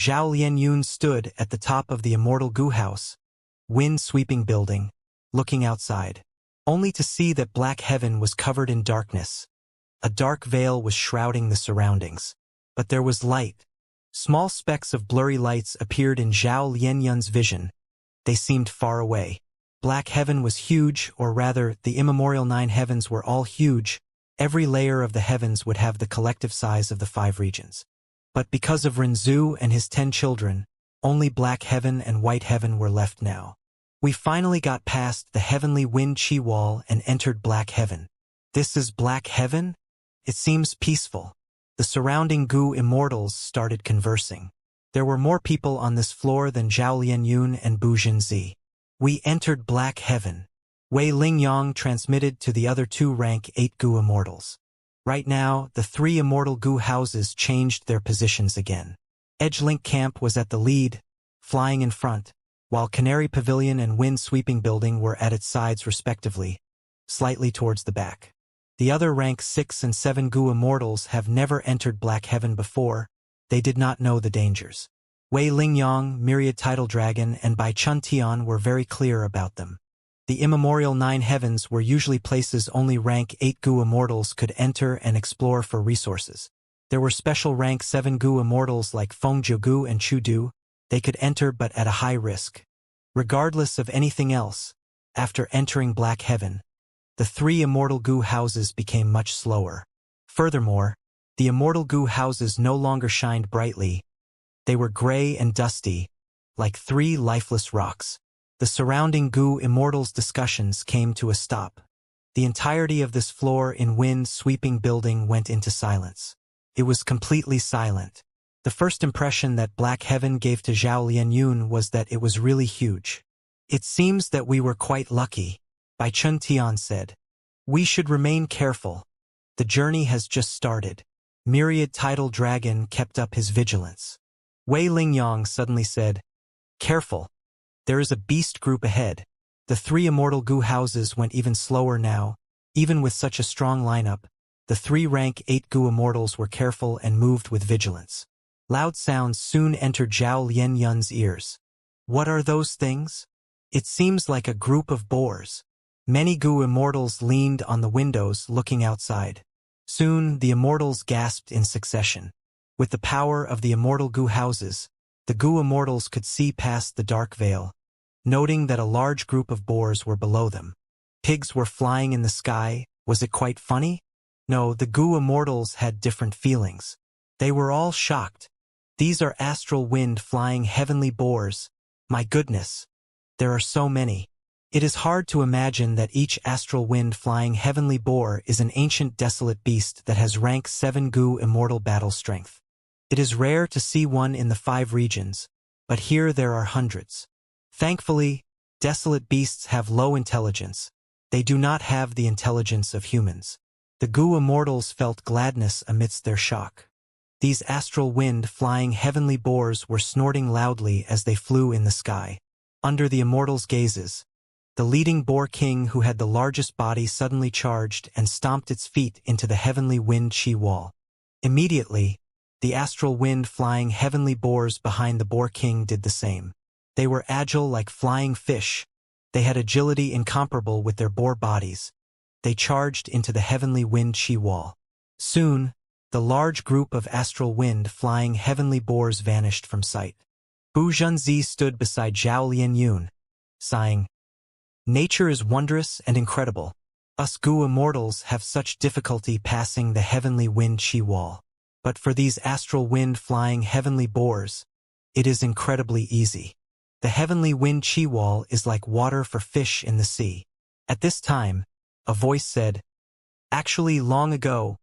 Zhao Lianyun stood at the top of the immortal goo house, wind-sweeping building, looking outside, only to see that black heaven was covered in darkness. A dark veil was shrouding the surroundings. But there was light. Small specks of blurry lights appeared in Zhao Lianyun's vision. They seemed far away. Black heaven was huge, or rather, the immemorial 9 heavens were all huge. Every layer of the heavens would have the collective size of the 5 regions. But because of Renzu and his 10 children, only black heaven and white heaven were left now. We finally got past the heavenly wind chi wall and entered black heaven. This is black heaven? It seems peaceful. The surrounding goo immortals started conversing. There were more people on this floor than Zhao Lianyun and Bu Jinzi. We entered black heaven. Wei Lingyang transmitted to the other 2 rank 8 goo immortals. Right now, the 3 immortal goo houses changed their positions again. Edgelink Camp was at the lead, flying in front, while Canary Pavilion and Wind Sweeping Building were at its sides respectively, slightly towards the back. The other rank 6 and 7 goo immortals have never entered black heaven before. They did not know the dangers. Wei Lingyang, Myriad Tidal Dragon, and Bai Chun Tian were very clear about them. The immemorial 9 heavens were usually places only rank 8 goo immortals could enter and explore for resources. There were special rank 7 goo immortals like Feng Jiugu and Chu Du. They could enter but at a high risk. Regardless of anything else, after entering black heaven, the 3 immortal goo houses became much slower. Furthermore, the immortal goo houses no longer shined brightly. They were gray and dusty, like 3 lifeless rocks. The surrounding goo immortals' discussions came to a stop. The entirety of this floor in wind-sweeping building went into silence. It was completely silent. The first impression that black heaven gave to Zhao Lianyun was that it was really huge. It seems that we were quite lucky, Bai Chun Tian said. We should remain careful. The journey has just started. Myriad Tidal Dragon kept up his vigilance. Wei Lingyang suddenly said, Careful. There is a beast group ahead. The 3 immortal goo houses went even slower now. Even with such a strong lineup, the 3 rank 8 goo immortals were careful and moved with vigilance. Loud sounds soon entered Zhao Lianyun's ears. What are those things? It seems like a group of boars. Many goo immortals leaned on the windows looking outside. Soon the immortals gasped in succession. With the power of the immortal goo houses, the goo immortals could see past the dark veil, noting that a large group of boars were below them. Pigs were flying in the sky. Was it quite funny? No, the goo immortals had different feelings. They were all shocked. These are astral wind flying heavenly boars. My goodness. There are so many. It is hard to imagine that each astral wind flying heavenly boar is an ancient desolate beast that has rank 7 goo immortal battle strength. It is rare to see one in the 5 regions, but here there are hundreds. Thankfully, desolate beasts have low intelligence. They do not have the intelligence of humans. The goo immortals felt gladness amidst their shock. These astral wind flying heavenly boars were snorting loudly as they flew in the sky. Under the immortals' gazes, the leading boar king who had the largest body suddenly charged and stomped its feet into the heavenly wind chi wall. Immediately, the astral wind flying heavenly boars behind the boar king did the same. They were agile like flying fish. They had agility incomparable with their boar bodies. They charged into the heavenly wind chi wall. Soon, the large group of astral wind flying heavenly boars vanished from sight. Bu Junzi stood beside Zhao Lianyun, sighing, Nature is wondrous and incredible. Us goo immortals have such difficulty passing the heavenly wind chi wall. But for these astral wind flying heavenly boars, it is incredibly easy. The heavenly wind chi wall is like water for fish in the sea. At this time, a voice said, Actually, long ago,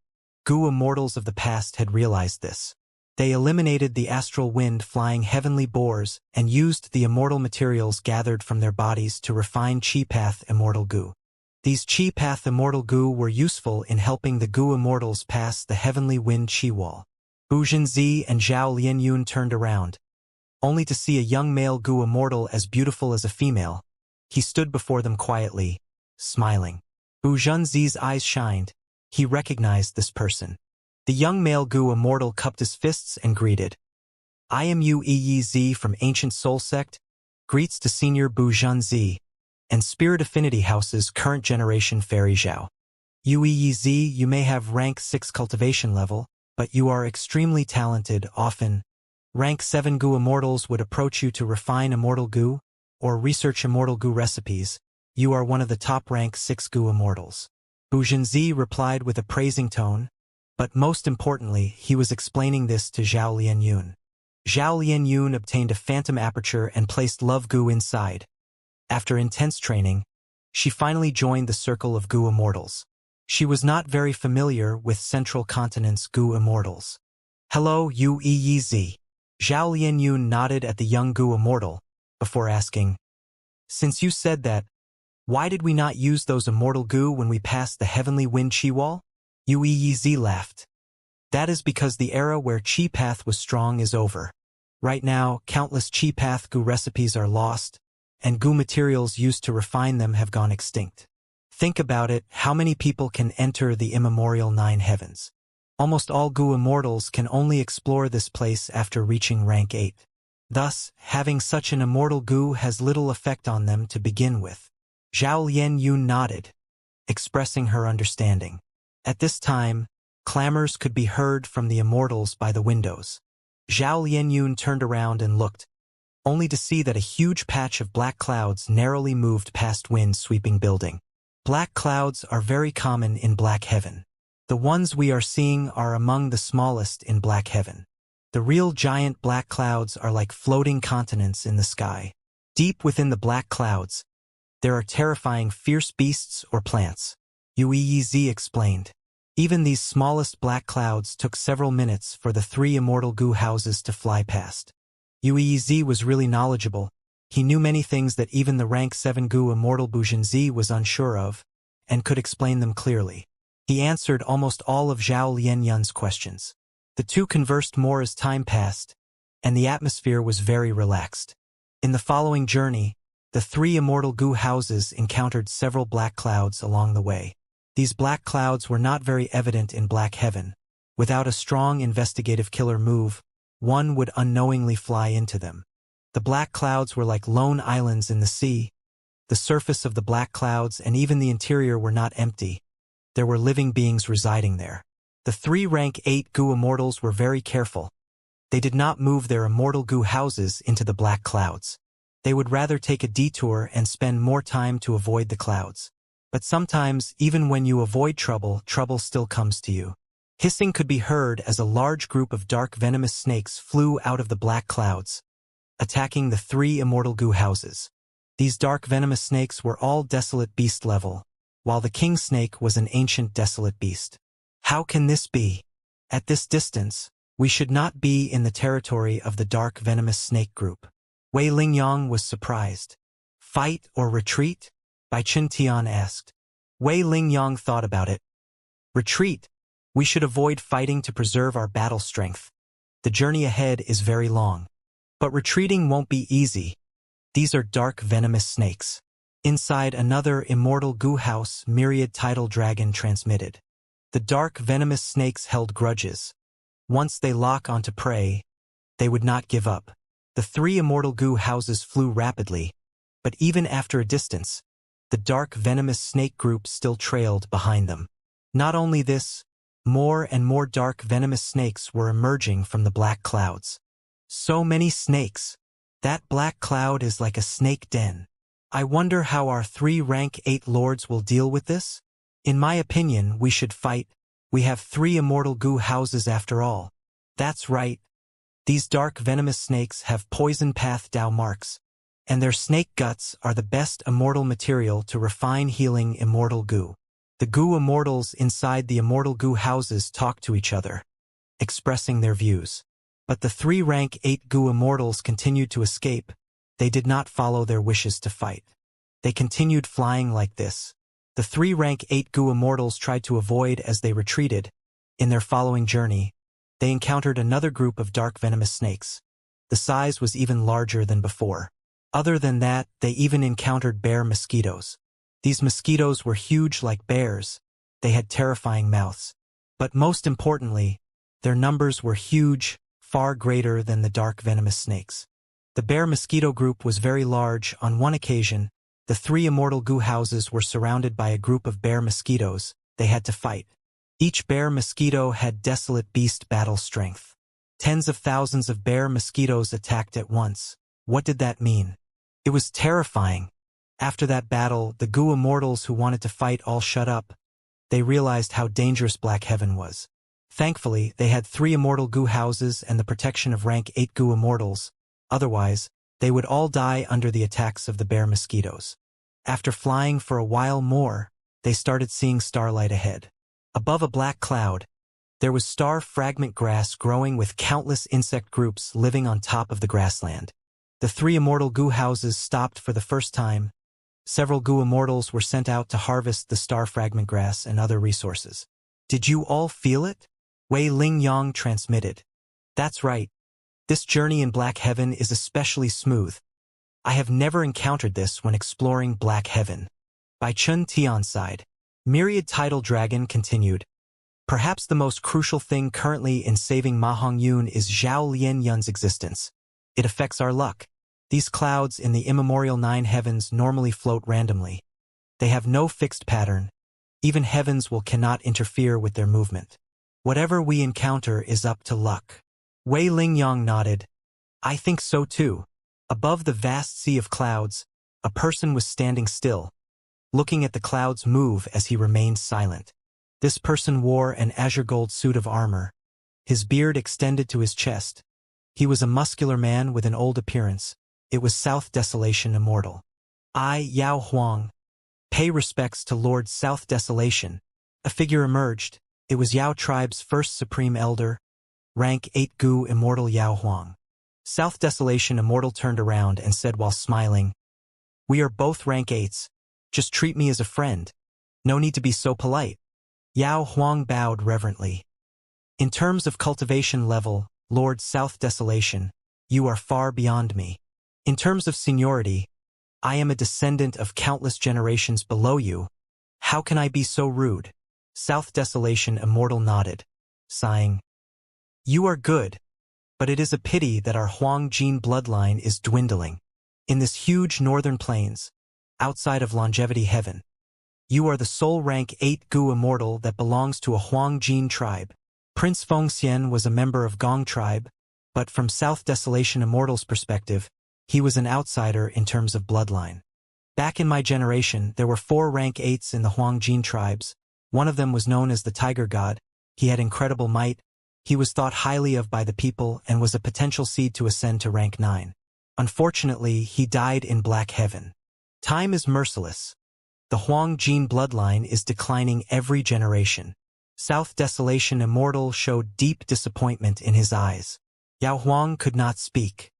goo immortals of the past had realized this. They eliminated the astral wind flying heavenly boars and used the immortal materials gathered from their bodies to refine chi path immortal goo. These chi path immortal goo were useful in helping the goo immortals pass the heavenly wind chi wall. Bu Jinzi and Zhao Lianyun turned around, only to see a young male goo immortal as beautiful as a female. He stood before them quietly, smiling. Bu Jinzi's eyes shined. He recognized this person. The young male goo immortal cupped his fists and greeted. I am Ueez from Ancient Soul Sect, greets to Senior Bu Zhanzi, and Spirit Affinity House's current generation Fairy Zhao. Ueez, you may have rank 6 cultivation level, but you are extremely talented. Often, rank 7 goo immortals would approach you to refine immortal goo, or research immortal goo recipes. You are one of the top rank 6 goo immortals. Bu Zhanzi replied with a praising tone, but most importantly, he was explaining this to Zhao Lianyun. Zhao Lianyun obtained a phantom aperture and placed love goo inside. After intense training, she finally joined the circle of goo immortals. She was not very familiar with Central Continent's goo immortals. Hello, Ueez. Zhao Lianyun nodded at the young goo immortal, before asking, since you said that, why did we not use those immortal goo when we passed the heavenly wind chi wall? Ueez laughed. That is because the era where chi path was strong is over. Right now, countless chi path goo recipes are lost, and goo materials used to refine them have gone extinct. Think about it, how many people can enter the immemorial 9 heavens? Almost all goo immortals can only explore this place after reaching rank 8. Thus, having such an immortal goo has little effect on them to begin with. Zhao Lianyun nodded, expressing her understanding. At this time, clamors could be heard from the immortals by the windows. Zhao Lianyun turned around and looked, only to see that a huge patch of black clouds narrowly moved past wind-sweeping building. Black clouds are very common in Black Heaven. The ones we are seeing are among the smallest in Black Heaven. The real giant black clouds are like floating continents in the sky. Deep within the black clouds, there are terrifying fierce beasts or plants. Ueez explained. Even these smallest black clouds took several minutes for the 3 immortal goo houses to fly past. Ueez was really knowledgeable. He knew many things that even the rank 7 goo immortal Bu Zhanzi was unsure of, and could explain them clearly. He answered almost all of Zhao Lianyun's questions. The two conversed more as time passed, and the atmosphere was very relaxed. In the following journey, the 3 immortal goo houses encountered several black clouds along the way. These black clouds were not very evident in Black Heaven. Without a strong investigative killer move, one would unknowingly fly into them. The black clouds were like lone islands in the sea. The surface of the black clouds and even the interior were not empty. There were living beings residing there. The 3 rank 8 goo immortals were very careful. They did not move their immortal goo houses into the black clouds. They would rather take a detour and spend more time to avoid the clouds. But sometimes, even when you avoid trouble, trouble still comes to you. Hissing could be heard as a large group of dark venomous snakes flew out of the black clouds, attacking the 3 immortal goo houses. These dark venomous snakes were all desolate beast level, while the king snake was an ancient desolate beast. How can this be? At this distance, we should not be in the territory of the dark venomous snake group. Wei Lingyang was surprised. Fight or retreat? Bai Tian asked. Wei Lingyang thought about it. Retreat. We should avoid fighting to preserve our battle strength. The journey ahead is very long. But retreating won't be easy. These are dark venomous snakes. Inside another immortal goo house, myriad tidal dragon transmitted. The dark venomous snakes held grudges. Once they lock onto prey, they would not give up. The 3 immortal goo houses flew rapidly, but even after a distance, the dark venomous snake group still trailed behind them. Not only this, more and more dark venomous snakes were emerging from the black clouds. So many snakes. That black cloud is like a snake den. I wonder how our 3 rank 8 lords will deal with this? In my opinion, we should fight. We have 3 immortal goo houses after all. That's right. These dark venomous snakes have poison path Dao marks, and their snake guts are the best immortal material to refine healing immortal goo. The goo immortals inside the immortal goo houses talk to each other, expressing their views. But the 3 rank 8 goo immortals continued to escape. They did not follow their wishes to fight. They continued flying like this. The 3 rank 8 goo immortals tried to avoid as they retreated. In their following journey, they encountered another group of dark venomous snakes. The size was even larger than before. Other than that, they even encountered bear mosquitoes. These mosquitoes were huge like bears. They had terrifying mouths. But most importantly, their numbers were huge, far greater than the dark venomous snakes. The bear mosquito group was very large. On one occasion, the 3 immortal goo houses were surrounded by a group of bear mosquitoes. They had to fight. Each bear mosquito had desolate beast battle strength. Tens of thousands of bear mosquitoes attacked at once. What did that mean? It was terrifying. After that battle, the goo immortals who wanted to fight all shut up. They realized how dangerous Black Heaven was. Thankfully, they had 3 immortal goo houses and the protection of rank 8 goo immortals. Otherwise, they would all die under the attacks of the bear mosquitoes. After flying for a while more, they started seeing starlight ahead. Above a black cloud, there was star fragment grass growing with countless insect groups living on top of the grassland. The 3 immortal goo houses stopped for the first time. Several goo immortals were sent out to harvest the star fragment grass and other resources. Did you all feel it? Wei Ling Yang transmitted. That's right. This journey in Black Heaven is especially smooth. I have never encountered this when exploring Black Heaven. By Chun Tian side. Myriad Tidal Dragon continued. Perhaps the most crucial thing currently in saving Ma Hongyun is Zhao Lian Yun's existence. It affects our luck. These clouds in the immemorial 9 heavens normally float randomly. They have no fixed pattern. Even heavens cannot interfere with their movement. Whatever we encounter is up to luck. Wei Lingyang nodded. I think so too. Above the vast sea of clouds, a person was standing still, looking at the clouds move as he remained silent. This person wore an azure gold suit of armor. His beard extended to his chest. He was a muscular man with an old appearance. It was South Desolation Immortal. I, Yao Huang. Pay respects to Lord South Desolation. A figure emerged. It was Yao tribe's first supreme elder, rank 8 Gu Immortal Yao Huang. South Desolation Immortal turned around and said while smiling, We are both rank 8s. Just treat me as a friend. No need to be so polite. Yao Huang bowed reverently. In terms of cultivation level, Lord South Desolation, you are far beyond me. In terms of seniority, I am a descendant of countless generations below you. How can I be so rude? South Desolation Immortal nodded, sighing. You are good, but it is a pity that our Huang gene bloodline is dwindling. In this huge northern plains, outside of Longevity Heaven, you are the sole rank 8 Gu Immortal that belongs to a Huang gene tribe. Prince Fengxian was a member of Gong tribe, but from South Desolation Immortal's perspective, he was an outsider in terms of bloodline. Back in my generation, there were 4 rank 8s in the Huang gene tribes. One of them was known as the Tiger God. He had incredible might. He was thought highly of by the people and was a potential seed to ascend to rank 9. Unfortunately, he died in Black Heaven. Time is merciless. The Huang gene bloodline is declining every generation. South Desolation Immortal showed deep disappointment in his eyes. Yao Huang could not speak.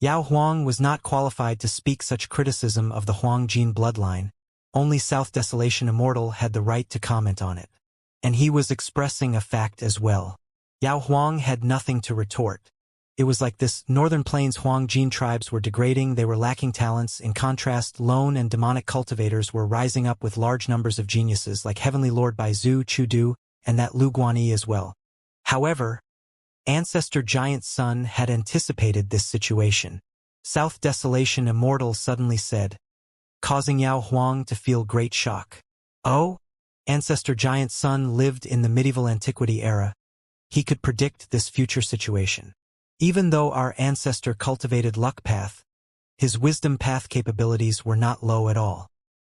Yao Huang was not qualified to speak such criticism of the Huang gene bloodline. Only South Desolation Immortal had the right to comment on it. And he was expressing a fact as well. Yao Huang had nothing to retort. It was like this: Northern Plains Huang gene tribes were degrading, they were lacking talents. In contrast, lone and demonic cultivators were rising up with large numbers of geniuses like Heavenly Lord Bai Zhu Chudu and that Lu Guanyi as well. However, Ancestor Giant Sun had anticipated this situation. South Desolation Immortal suddenly said, causing Yao Huang to feel great shock. Oh? Ancestor Giant Sun lived in the medieval antiquity era. He could predict this future situation. Even though our ancestor cultivated luck path, his wisdom path capabilities were not low at all.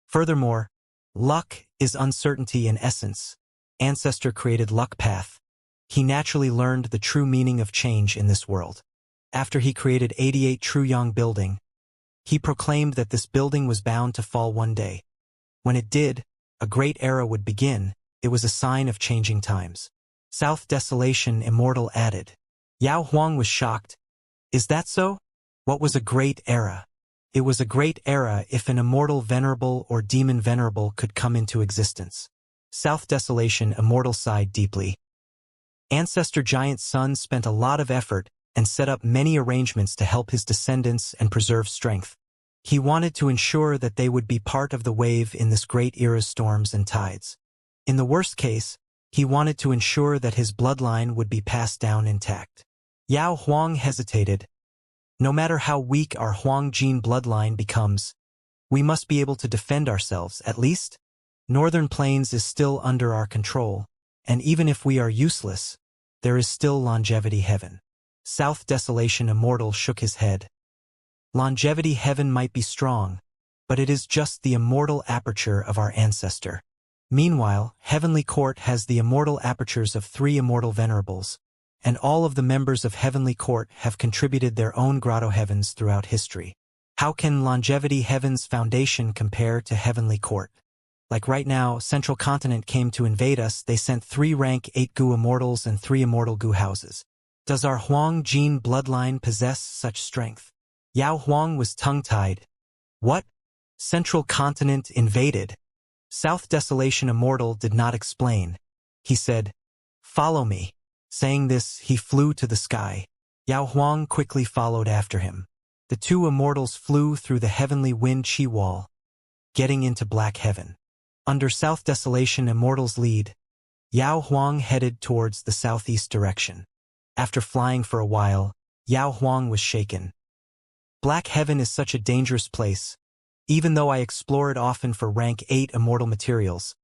Furthermore, luck is uncertainty in essence. Ancestor created luck path. He naturally learned the true meaning of change in this world. After he created 88 Truyang building, he proclaimed that this building was bound to fall one day. When it did, a great era would begin. It was a sign of changing times. South Desolation Immortal added. Yao Huang was shocked. Is that so? What was a great era? It was a great era if an immortal venerable or demon venerable could come into existence. South Desolation Immortal sighed deeply. Ancestor Giant Sun spent a lot of effort and set up many arrangements to help his descendants and preserve strength. He wanted to ensure that they would be part of the wave in this great era's storms and tides. In the worst case, he wanted to ensure that his bloodline would be passed down intact. Yao Huang hesitated. No matter how weak our Huang gene bloodline becomes, we must be able to defend ourselves, at least. Northern Plains is still under our control, and even if we are useless, there is still longevity heaven. South Desolation Immortal shook his head. Longevity heaven might be strong, but it is just the immortal aperture of our ancestor. Meanwhile, Heavenly Court has the immortal apertures of 3 immortal venerables, and all of the members of Heavenly Court have contributed their own grotto heavens throughout history. How can Longevity Heaven's foundation compare to Heavenly Court? Like right now, Central Continent came to invade us, they sent 3 rank 8 Gu Immortals and 3 immortal Gu houses. Does our Huang gene bloodline possess such strength? Yao Huang was tongue-tied. What? Central Continent invaded? South Desolation Immortal did not explain. He said, "Follow me." Saying this, he flew to the sky. Yao Huang quickly followed after him. The 2 immortals flew through the heavenly wind chi wall, getting into Black Heaven. Under South Desolation Immortal's lead, Yao Huang headed towards the southeast direction. After flying for a while, Yao Huang was shaken. Black Heaven is such a dangerous place. Even though I explore it often for rank 8 immortal materials,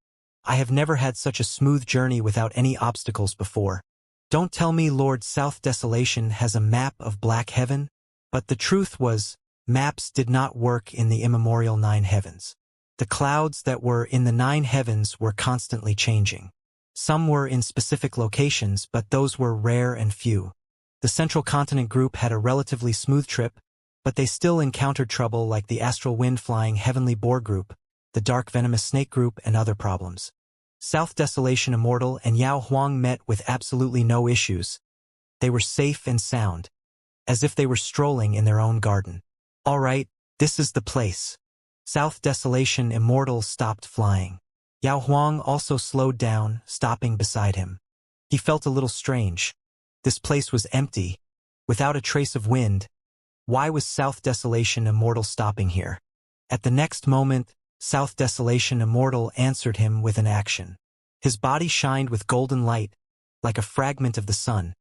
I have never had such a smooth journey without any obstacles before. Don't tell me Lord South Desolation has a map of Black Heaven? But the truth was, maps did not work in the immemorial 9 heavens. The clouds that were in the 9 heavens were constantly changing. Some were in specific locations, but those were rare and few. The Central Continent group had a relatively smooth trip, but they still encountered trouble like the Astral Wind-flying Heavenly Boar group, the Dark Venomous Snake group, and other problems. South Desolation Immortal and Yao Huang met with absolutely no issues. They were safe and sound, as if they were strolling in their own garden. All right, this is the place. South Desolation Immortal stopped flying. Yao Huang also slowed down, stopping beside him. He felt a little strange. This place was empty, without a trace of wind. Why was South Desolation Immortal stopping here? At the next moment, South Desolation Immortal answered him with an action. His body shined with golden light, like a fragment of the sun.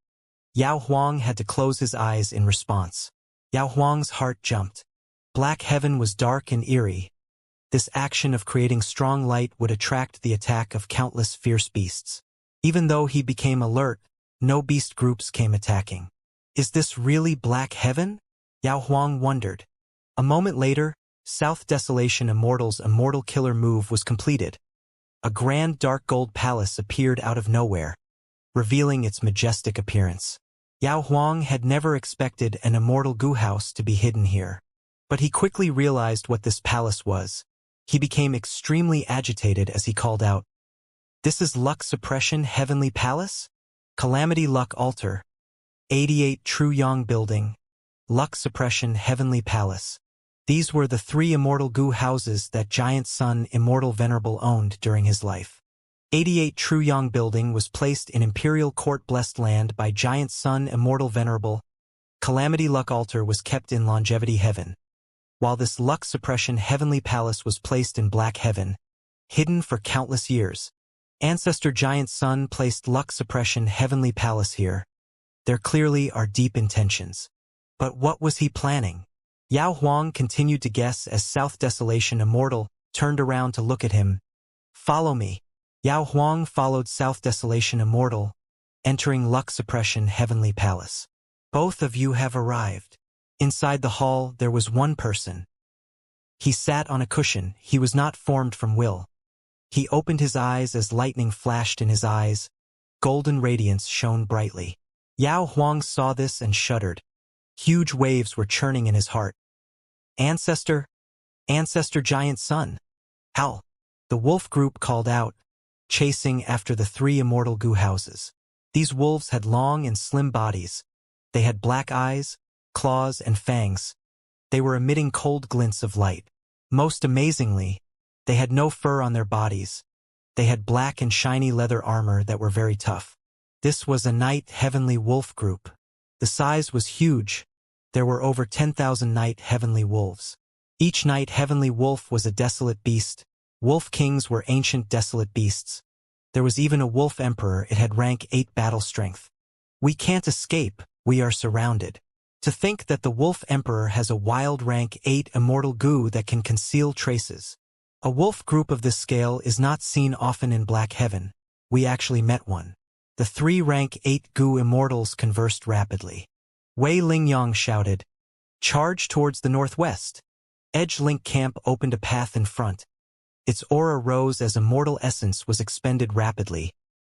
Yao Huang had to close his eyes in response. Yao Huang's heart jumped. Black Heaven was dark and eerie. This action of creating strong light would attract the attack of countless fierce beasts. Even though he became alert, no beast groups came attacking. Is this really Black Heaven? Yao Huang wondered. A moment later, South Desolation Immortal's immortal killer move was completed. A grand dark gold palace appeared out of nowhere, revealing its majestic appearance. Yao Huang had never expected an immortal Gu house to be hidden here. But he quickly realized what this palace was. He became extremely agitated as he called out, "This is Luck Suppression Heavenly Palace? Calamity Luck Altar. 88 True Yang Building. Luck Suppression Heavenly Palace." These were the 3 immortal Gu houses that Giant Sun Immortal Venerable owned during his life. 88 True Yang Building was placed in Imperial Court Blessed Land by Giant Sun Immortal Venerable. Calamity Luck Altar was kept in Longevity Heaven, while this Luck Suppression Heavenly Palace was placed in Black Heaven, hidden for countless years. Ancestor Giant Sun placed Luck Suppression Heavenly Palace here. There clearly are deep intentions. But what was he planning? Yao Huang continued to guess as South Desolation Immortal turned around to look at him. "Follow me." Yao Huang followed South Desolation Immortal, entering Luck Suppression Heavenly Palace. "Both of you have arrived." Inside the hall, there was one person. He sat on a cushion. He was not formed from will. He opened his eyes as lightning flashed in his eyes. Golden radiance shone brightly. Yao Huang saw this and shuddered. Huge waves were churning in his heart. Ancestor Giant Sun. Howl! The wolf group called out, chasing after the 3 immortal Gu houses. These wolves had long and slim bodies. They had black eyes, claws, and fangs. They were emitting cold glints of light. Most amazingly, they had no fur on their bodies. They had black and shiny leather armor that were very tough. This was a Night Heavenly Wolf group. The size was huge. There were over 10,000 Night Heavenly Wolves. Each Night Heavenly Wolf was a desolate beast. Wolf Kings were ancient desolate beasts. There was even a Wolf Emperor. It had rank 8 battle strength. "We can't escape," We are surrounded. To think that the Wolf Emperor has a wild rank 8 immortal goo that can conceal traces. A wolf group of this scale is not seen often in Black Heaven. We actually met one. The 3 rank 8 goo immortals conversed rapidly. Wei Lingyang shouted, "Charge towards the northwest." Edge Link Camp opened a path in front. Its aura rose as immortal essence was expended rapidly,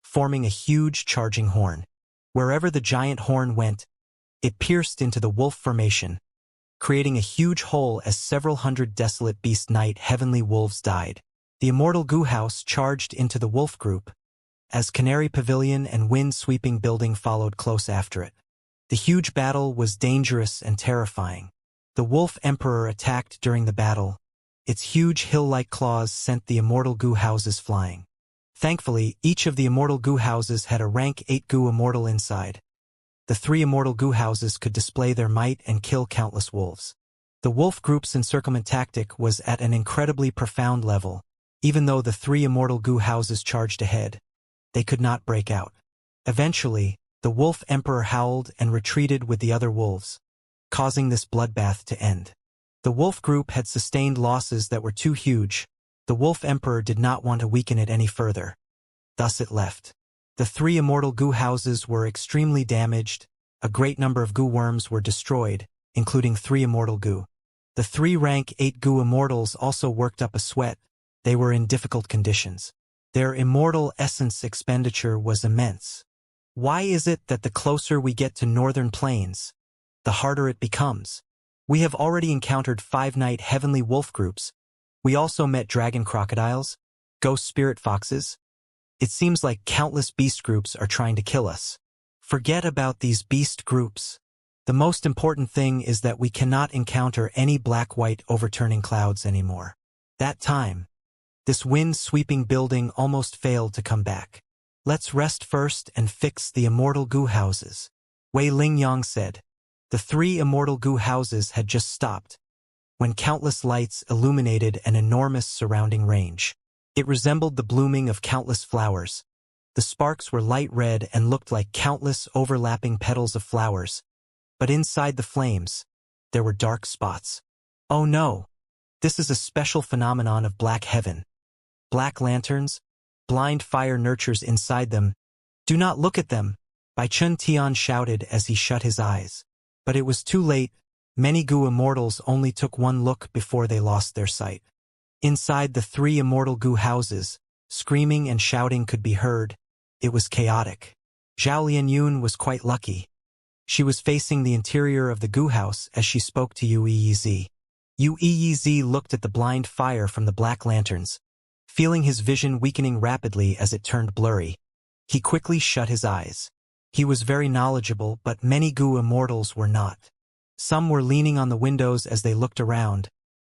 forming a huge charging horn. Wherever the giant horn went, it pierced into the wolf formation, creating a huge hole as several hundred desolate beast night heavenly wolves died. The immortal goo house charged into the wolf group, as Canary Pavilion and wind-sweeping building followed close after it. The huge battle was dangerous and terrifying. The Wolf Emperor attacked during the battle. Its huge hill-like claws sent the immortal goo houses flying. Thankfully, each of the immortal goo houses had a rank 8 goo immortal inside. The 3 immortal goo houses could display their might and kill countless wolves. The wolf group's encirclement tactic was at an incredibly profound level. Even though the 3 immortal goo houses charged ahead, they could not break out. Eventually, the Wolf Emperor howled and retreated with the other wolves, causing this bloodbath to end. The wolf group had sustained losses that were too huge. The Wolf Emperor did not want to weaken it any further. Thus it left. The 3 immortal goo houses were extremely damaged. A great number of goo worms were destroyed, including 3 immortal goo. The 3 rank 8 goo immortals also worked up a sweat. They were in difficult conditions. Their immortal essence expenditure was immense. Why is it that the closer we get to northern plains, the harder it becomes? We have already encountered 5 night heavenly wolf groups. We also met dragon crocodiles, ghost spirit foxes. It seems like countless beast groups are trying to kill us. Forget about these beast groups. The most important thing is that we cannot encounter any black-white overturning clouds anymore. That time, this wind-sweeping building almost failed to come back. Let's rest first and fix the immortal goo houses, Wei Lingyang said. The 3 immortal goo houses had just stopped, when countless lights illuminated an enormous surrounding range. It resembled the blooming of countless flowers. The sparks were light red and looked like countless overlapping petals of flowers. But inside the flames, there were dark spots. Oh no! This is a special phenomenon of Black Heaven. Black lanterns, blind fire nurtures inside them. Do not look at them, Bai Chun Tian shouted as he shut his eyes. But it was too late. Many goo immortals only took one look before they lost their sight. Inside the 3 immortal goo houses, screaming and shouting could be heard. It was chaotic. Zhao Lianyun was quite lucky. She was facing the interior of the goo house as she spoke to Yu Yizi. Yu Yizi looked at the blind fire from the black lanterns, feeling his vision weakening rapidly as it turned blurry. He quickly shut his eyes. He was very knowledgeable, but many goo immortals were not. Some were leaning on the windows as they looked around.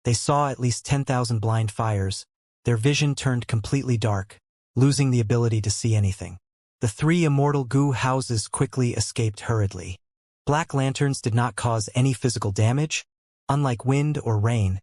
They saw at least 10,000 blind fires. Their vision turned completely dark, losing the ability to see anything. The 3 immortal goo houses quickly escaped hurriedly. Black lanterns did not cause any physical damage. Unlike wind or rain,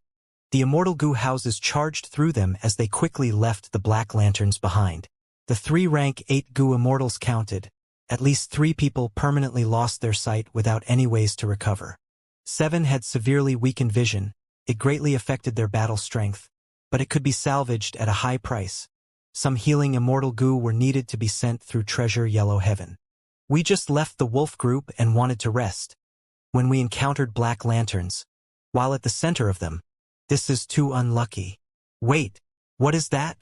the immortal goo houses charged through them as they quickly left the black lanterns behind. The 3 rank 8 goo immortals counted. At least 3 people permanently lost their sight without any ways to recover. 7 had severely weakened vision. It greatly affected their battle strength, but it could be salvaged at a high price. Some healing immortal goo were needed to be sent through Treasure Yellow Heaven. We just left the wolf group and wanted to rest, when we encountered black lanterns, while at the center of them. This is too unlucky. Wait, what is that?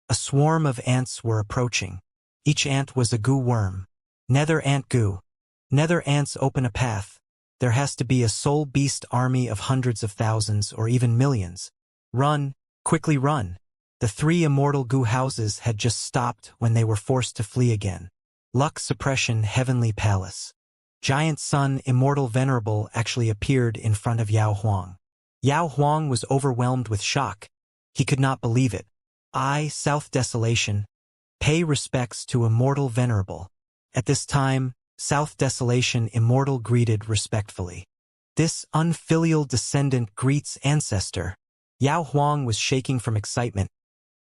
A swarm of ants were approaching. Each ant was a goo worm. Nether ant goo. Nether ants open a path. There has to be a soul beast army of hundreds of thousands or even millions. Run, quickly run. The 3 immortal goo houses had just stopped when they were forced to flee again. Luck suppression heavenly palace. Giant Sun Immortal Venerable actually appeared in front of Yao Huang. Yao Huang was overwhelmed with shock. He could not believe it. South Desolation. Pay respects to Immortal Venerable. At this time, South Desolation Immortal greeted respectfully. This unfilial descendant greets ancestor. Yao Huang was shaking from excitement.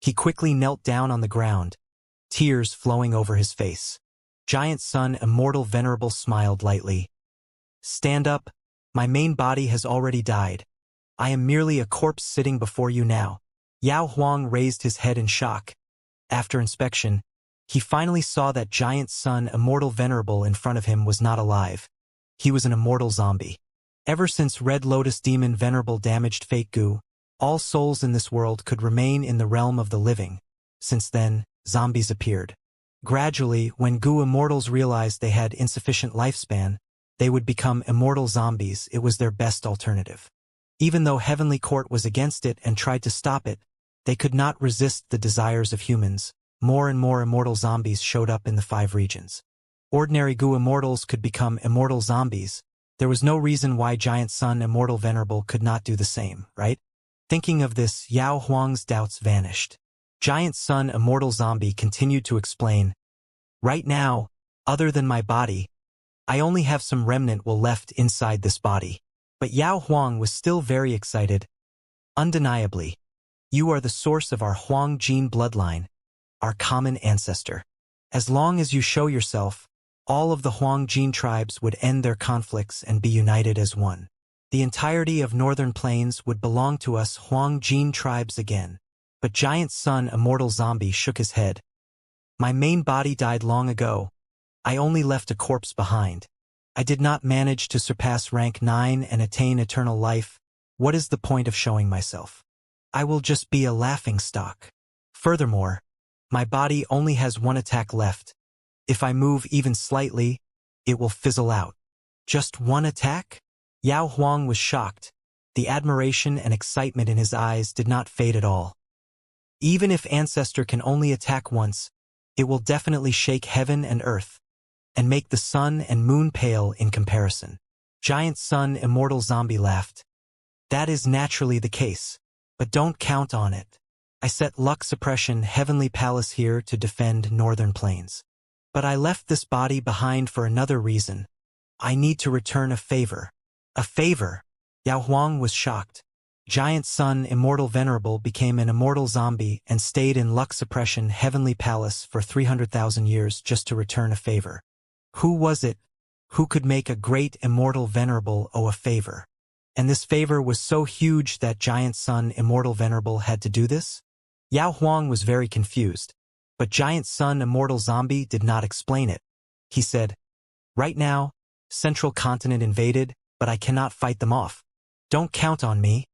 He quickly knelt down on the ground, tears flowing over his face. Giant Sun Immortal Venerable smiled lightly. Stand up. My main body has already died. I am merely a corpse sitting before you now. Yao Huang raised his head in shock. After inspection, he finally saw that giant sun Immortal Venerable in front of him was not alive. He was an immortal zombie. Ever since Red Lotus Demon Venerable damaged fake goo, all souls in this world could remain in the realm of the living. Since then, zombies appeared. Gradually, when goo immortals realized they had insufficient lifespan, they would become immortal zombies. It was their best alternative. Even though Heavenly Court was against it and tried to stop it, they could not resist the desires of humans. More and more immortal zombies showed up in the 5 regions. Ordinary goo immortals could become immortal zombies. There was no reason why Giant Sun Immortal Venerable could not do the same, right? Thinking of this, Yao Huang's doubts vanished. Giant Sun Immortal Zombie continued to explain, "Right now, other than my body, I only have some remnant will left inside this body." But Yao Huang was still very excited. "Undeniably, you are the source of our Huang gene bloodline, our common ancestor. As long as you show yourself, all of the Huang gene tribes would end their conflicts and be united as one. The entirety of Northern Plains would belong to us Huang gene tribes again." But Giant Sun Immortal Zombie shook his head. "My main body died long ago. I only left a corpse behind. I did not manage to surpass rank 9 and attain eternal life. What is the point of showing myself? I will just be a laughingstock. Furthermore, my body only has 1 attack left. If I move even slightly, it will fizzle out." "Just 1 attack?" Yao Huang was shocked. The admiration and excitement in his eyes did not fade at all. "Even if Ancestor can only attack once, it will definitely shake heaven and earth, and make the sun and moon pale in comparison." Giant Sun Immortal Zombie laughed. "That is naturally the case, but don't count on it. I set luck suppression Heavenly Palace here to defend Northern Plains. But I left this body behind for another reason. I need to return a favor." "A favor?" Yao Huang was shocked. Giant Sun Immortal Venerable became an immortal zombie and stayed in luck suppression Heavenly Palace for 300,000 years just to return a favor. Who was it who could make a great immortal venerable owe a favor? And this favor was so huge that Giant Sun Immortal Venerable had to do this? Yao Huang was very confused, but Giant Sun Immortal Zombie did not explain it. He said, "Right now, Central Continent invaded, but I cannot fight them off. Don't count on me.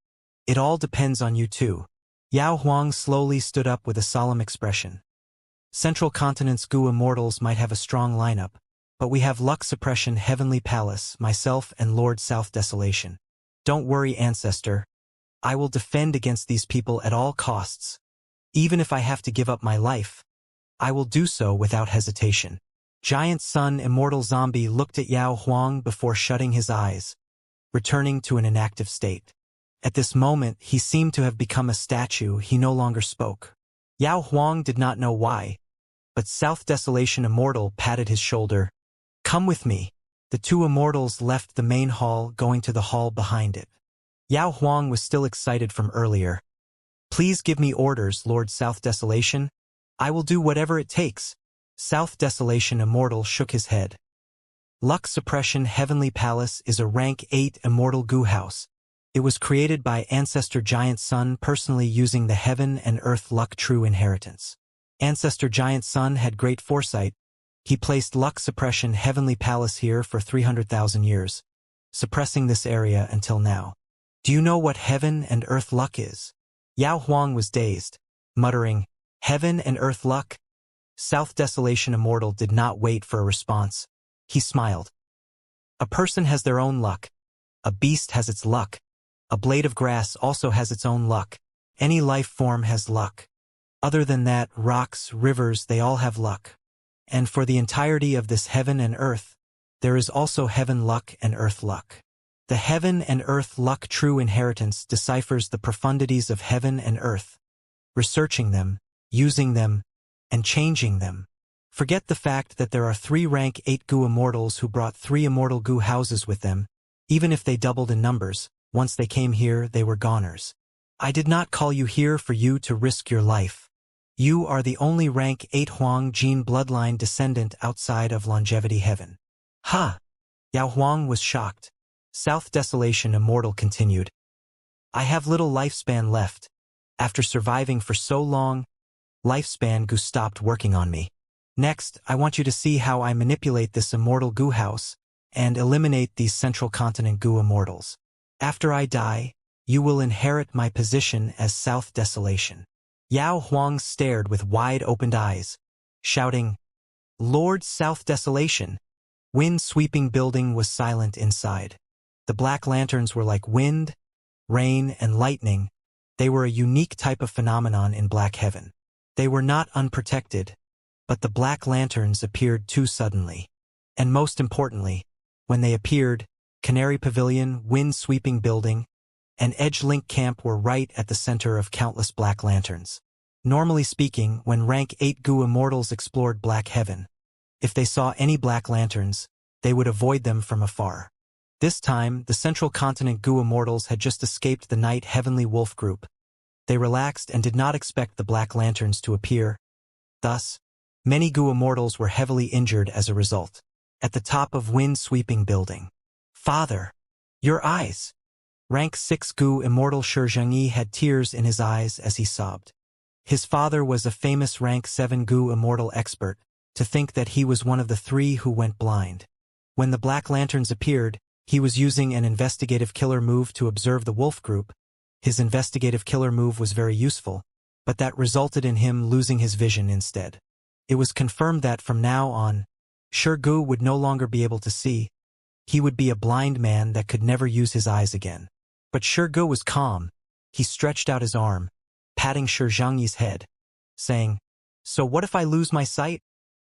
It all depends on you too." Yao Huang slowly stood up with a solemn expression. "Central Continent's goo immortals might have a strong lineup, but we have luck suppression Heavenly Palace, myself and Lord South Desolation. Don't worry, Ancestor. I will defend against these people at all costs. Even if I have to give up my life, I will do so without hesitation." Giant Sun Immortal Zombie looked at Yao Huang before shutting his eyes, returning to an inactive state. At this moment, he seemed to have become a statue. He no longer spoke. Yao Huang did not know why, but South Desolation Immortal patted his shoulder. "Come with me." The 2 immortals left the main hall, going to the hall behind it. Yao Huang was still excited from earlier. "Please give me orders, Lord South Desolation. I will do whatever it takes." South Desolation Immortal shook his head. "Luck Suppression Heavenly Palace is a rank 8 immortal goo house. It was created by Ancestor Giant Sun personally using the Heaven and Earth Luck True Inheritance. Ancestor Giant Sun had great foresight. He placed Luck Suppression Heavenly Palace here for 300,000 years, suppressing this area until now. Do you know what Heaven and Earth Luck is?" Yao Huang was dazed, muttering, "Heaven and Earth Luck?" South Desolation Immortal did not wait for a response. He smiled. "A person has their own luck. A beast has its luck. A blade of grass also has its own luck. Any life form has luck. Other than that, rocks, rivers, they all have luck. And for the entirety of this heaven and earth, there is also heaven luck and earth luck. The Heaven and Earth Luck True Inheritance deciphers the profundities of heaven and earth, researching them, using them, and changing them. Forget the fact that there are 3 rank 8 goo immortals who brought 3 immortal goo houses with them. Even if they doubled in numbers, once they came here, they were goners. I did not call you here for you to risk your life. You are the only rank 8 Huang gene bloodline descendant outside of longevity heaven." "Ha!" Yao Huang was shocked. South Desolation Immortal continued. I have little lifespan left. After surviving for so long, lifespan goo stopped working on me. Next, I want you to see how I manipulate this immortal goo house and eliminate these central continent goo immortals. After I die, you will inherit my position as South Desolation. Yao Huang stared with wide-opened eyes, shouting, Lord South Desolation. Wind-sweeping building was silent inside. The black lanterns were like wind, rain, and lightning. They were a unique type of phenomenon in Black Heaven. They were not unprotected, but the black lanterns appeared too suddenly. And most importantly, when they appeared, Canary Pavilion, wind-sweeping building, and Edge-Link Camp were right at the center of countless black lanterns. Normally speaking, when Rank 8 goo immortals explored Black Heaven, if they saw any black lanterns, they would avoid them from afar. This time, the Central Continent goo immortals had just escaped the Night Heavenly Wolf group. They relaxed and did not expect the black lanterns to appear. Thus, many goo immortals were heavily injured as a result. At the top of wind-sweeping building. Father! Your eyes! Rank 6 goo immortal Shi Zhengyi had tears in his eyes as he sobbed. His father was a famous Rank 7 goo immortal expert. To think that he was one of the 3 who went blind. When the black lanterns appeared, he was using an investigative killer move to observe the wolf group. His investigative killer move was very useful, but that resulted in him losing his vision instead. It was confirmed that from now on, Shi Gu would no longer be able to see. He would be a blind man that could never use his eyes again. But Shi Gu was calm. He stretched out his arm, patting Shi Zhengyi's head, saying, So what if I lose my sight?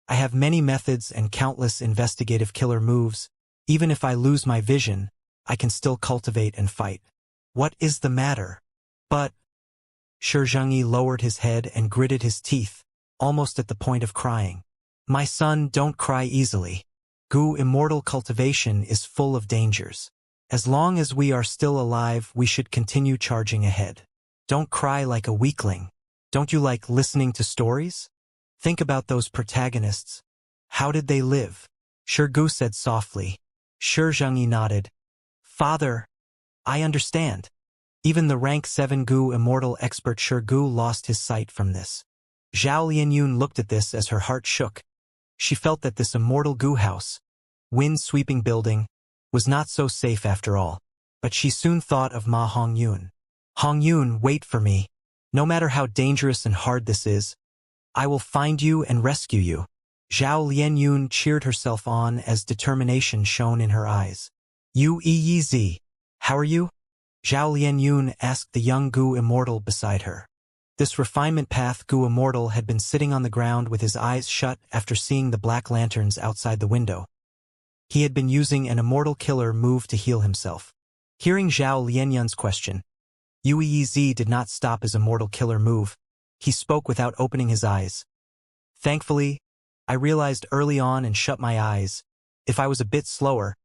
I have many methods and countless investigative killer moves. Even if I lose my vision, I can still cultivate and fight. What is the matter? But Shi Zhengyi lowered his head and gritted his teeth, almost at the point of crying. My son, don't cry easily. Goo Immortal Cultivation is full of dangers. As long as we are still alive, we should continue charging ahead. Don't cry like a weakling. Don't you like listening to stories? Think about those protagonists. How did they live? Shi Gu said softly. Shi Zhengyi nodded. Father, I understand. Even the Rank 7 goo immortal expert Shi Gu lost his sight from this. Zhao Lianyun looked at this as her heart shook. She felt that this immortal goo house, wind-sweeping building, was not so safe after all. But she soon thought of Ma Hongyun. Hongyun, wait for me. No matter how dangerous and hard this is, I will find you and rescue you. Zhao Lianyun cheered herself on as determination shone in her eyes. Yu Yi, how are you? Zhao Lianyun asked the young goo immortal beside her. This refinement path goo immortal had been sitting on the ground with his eyes shut after seeing the black lanterns outside the window. He had been using an immortal killer move to heal himself. Hearing Zhao Lianyun's question, Yu Yi did not stop his immortal killer move. He spoke without opening his eyes. Thankfully, I realized early on and shut my eyes. If I was a bit slower,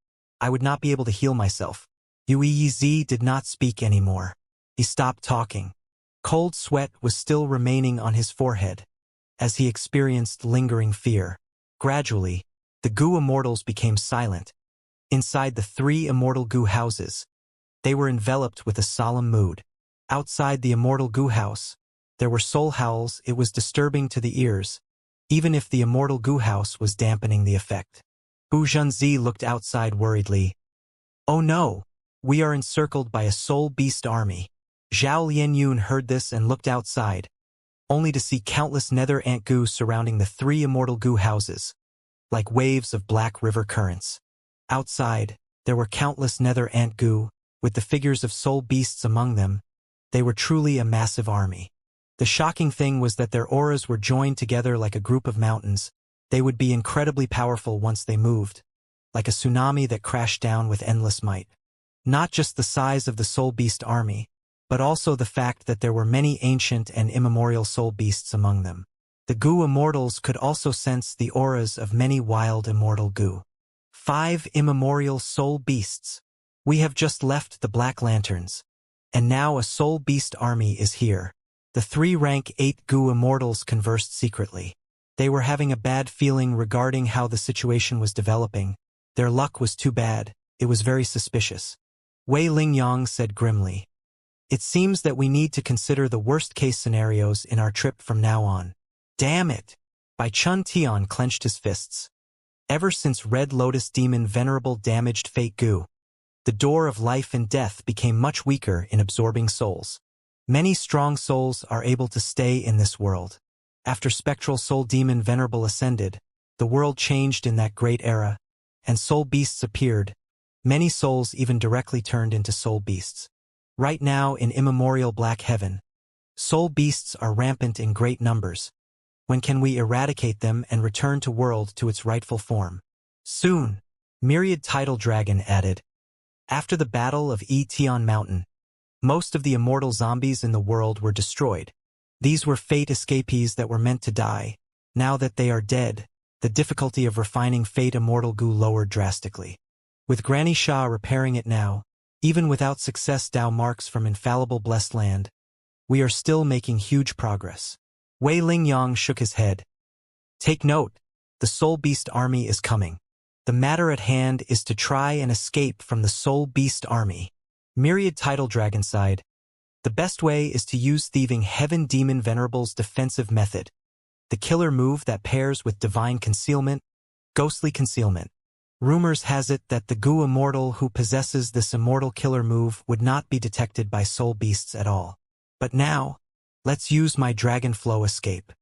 I would not be able to heal myself. Yu Yi did not speak anymore. He stopped talking. Cold sweat was still remaining on his forehead, as he experienced lingering fear. Gradually, the goo immortals became silent. Inside the 3 immortal goo houses, they were enveloped with a solemn mood. Outside the immortal goo house, there were soul howls. It was disturbing to the ears, even if the immortal goo house was dampening the effect. Bu Zhenzi looked outside worriedly. Oh no, we are encircled by a soul beast army. Zhao Lianyun heard this and looked outside, only to see countless nether ant goo surrounding the 3 immortal goo houses, like waves of black river currents. Outside, there were countless nether ant goo, with the figures of soul beasts among them. They were truly a massive army. The shocking thing was that their auras were joined together like a group of mountains. They would be incredibly powerful once they moved, like a tsunami that crashed down with endless might. Not just the size of the soul beast army, but also the fact that there were many ancient and immemorial soul beasts among them. The goo immortals could also sense the auras of many wild immortal goo. 5 immemorial soul beasts. We have just left the Black Lanterns, and now a soul beast army is here. The 3 Rank 8 goo immortals conversed secretly. They were having a bad feeling regarding how the situation was developing. Their luck was too bad. It was very suspicious. Wei Lingyang said grimly. It seems that we need to consider the worst-case scenarios in our trip from now on. Damn it! Bai Chun Tian clenched his fists. Ever since Red Lotus Demon Venerable damaged Fate Gu, the door of life and death became much weaker in absorbing souls. Many strong souls are able to stay in this world. After Spectral Soul Demon Venerable ascended, the world changed in that great era, and soul beasts appeared. Many souls even directly turned into soul beasts. Right now in immemorial Black Heaven, soul beasts are rampant in great numbers. When can we eradicate them and return to world to its rightful form? Soon, Myriad Tidal Dragon added. After the Battle of Tian Mountain, most of the immortal zombies in the world were destroyed. These were fate escapees that were meant to die. Now that they are dead, the difficulty of refining Fate Immortal Gu lowered drastically. With Granny Shah repairing it now, even without success Dao marks from infallible blessed land, we are still making huge progress. Wei Lingyang shook his head. Take note, the Soul Beast army is coming. The matter at hand is to try and escape from the Soul Beast army. Myriad Tidal Dragon sighed. The best way is to use Thieving Heaven Demon Venerable's defensive method. The killer move that pairs with divine concealment, ghostly concealment. Rumors has it that the Gu Immortal who possesses this immortal killer move would not be detected by soul beasts at all. But now, let's use my dragon flow escape.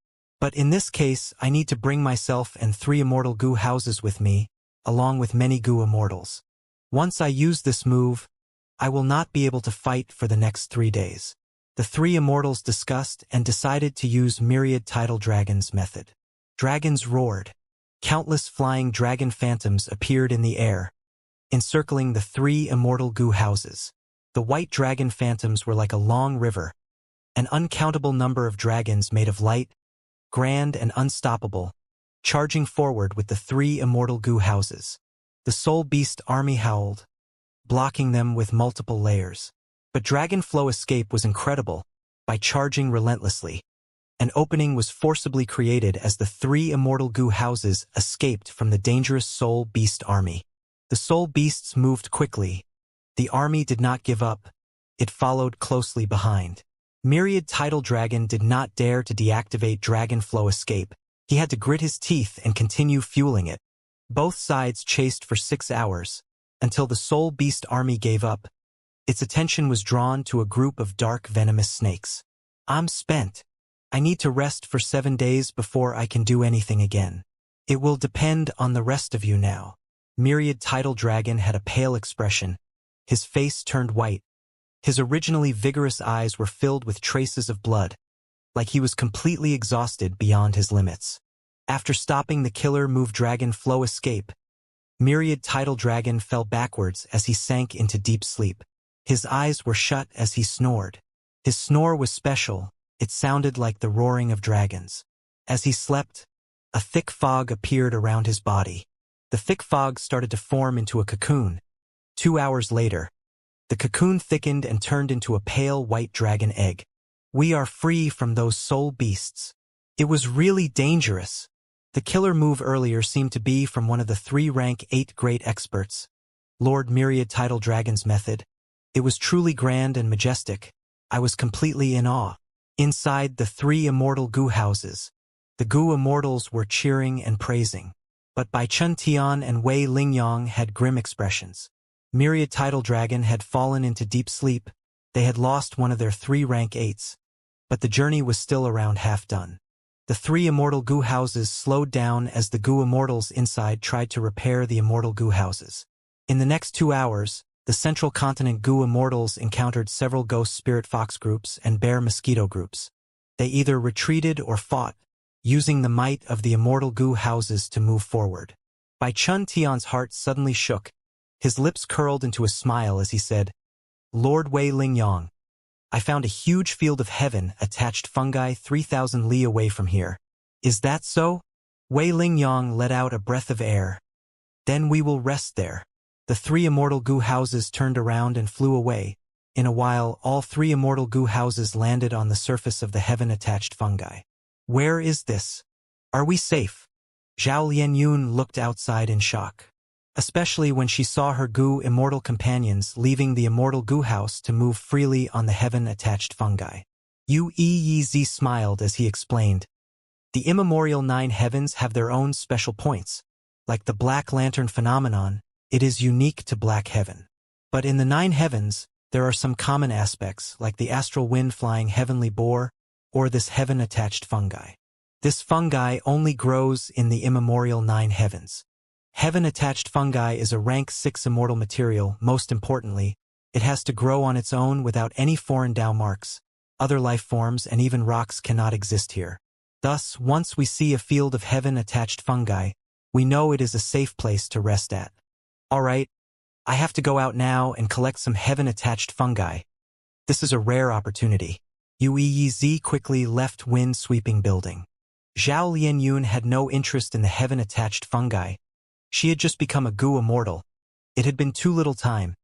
But in this case, I need to bring myself and 3 immortal Gu houses with me, along with many Gu Immortals. Once I use this move, I will not be able to fight for the next 3 days. The 3 immortals discussed and decided to use Myriad Tidal Dragon's method. Dragons roared. Countless flying dragon phantoms appeared in the air, encircling the 3 immortal Gu houses. The white dragon phantoms were like a long river, an uncountable number of dragons made of light, grand and unstoppable, charging forward with the 3 immortal Gu houses. The Soul Beast army howled, blocking them with multiple layers. But Dragon Flow escape was incredible. By charging relentlessly, an opening was forcibly created as the 3 immortal Gu houses escaped from the dangerous Soul Beast army. The Soul Beasts moved quickly. The army did not give up. It followed closely behind. Myriad Tidal Dragon did not dare to deactivate Dragon Flow escape. He had to grit his teeth and continue fueling it. Both sides chased for 6 hours, until the Soul Beast army gave up. Its attention was drawn to a group of dark venomous snakes. I'm spent. I need to rest for 7 days before I can do anything again. It will depend on the rest of you now. Myriad Tidal Dragon had a pale expression. His face turned white. His originally vigorous eyes were filled with traces of blood, like he was completely exhausted beyond his limits. After stopping the killer move Dragon Flow escape, Myriad Tidal Dragon fell backwards as he sank into deep sleep. His eyes were shut as he snored. His snore was special. It sounded like the roaring of dragons. As he slept, a thick fog appeared around his body. The thick fog started to form into a cocoon. 2 hours later, the cocoon thickened and turned into a pale white dragon egg. We are free from those soul beasts. It was really dangerous. The killer move earlier seemed to be from one of the 3 rank 8 great experts, Lord Myriad Tidal Dragon's method. It was truly grand and majestic. I was completely in awe. Inside the 3 immortal Gu houses, the Gu immortals were cheering and praising. But Bai Chun Tian and Wei Lingyang had grim expressions. Myriad Tidal Dragon had fallen into deep sleep. They had lost one of their 3 rank 8s. But the journey was still around half done. The 3 immortal Gu houses slowed down as the Gu immortals inside tried to repair the immortal Gu houses. In the next 2 hours, the Central Continent Gu Immortals encountered several Ghost Spirit Fox groups and Bear Mosquito groups. They either retreated or fought, using the might of the Immortal Gu houses to move forward. Bai Chun Tian's heart suddenly shook. His lips curled into a smile as he said, Lord Wei Lingyang, I found a huge field of heaven attached fungi 3,000 li away from here. Is that so? Wei Lingyang let out a breath of air. Then we will rest there. The 3 immortal Gu houses turned around and flew away. In a while, all 3 immortal Gu houses landed on the surface of the heaven-attached fungi. Where is this? Are we safe? Zhao Lianyun looked outside in shock. especially when she saw her goo immortal companions leaving the immortal goo house to move freely on the heaven-attached fungi. Uez smiled as he explained, "The immemorial 9 heavens have their own special points. Like the Black Lantern phenomenon, it is unique to Black Heaven. But in the 9 heavens, there are some common aspects, like the astral wind-flying heavenly boar, or this heaven-attached fungi. This fungi only grows in the immemorial 9 heavens. Heaven-attached fungi is a rank 6 immortal material. Most importantly, it has to grow on its own without any foreign Tao marks. Other life forms and even rocks cannot exist here. Thus, once we see a field of heaven-attached fungi, we know it is a safe place to rest at. Alright, I have to go out now and collect some heaven-attached fungi. This is a rare opportunity." Uez quickly left wind-sweeping building. Zhao Lianyun had no interest in the heaven-attached fungi. She had just become a goo immortal. It had been too little time.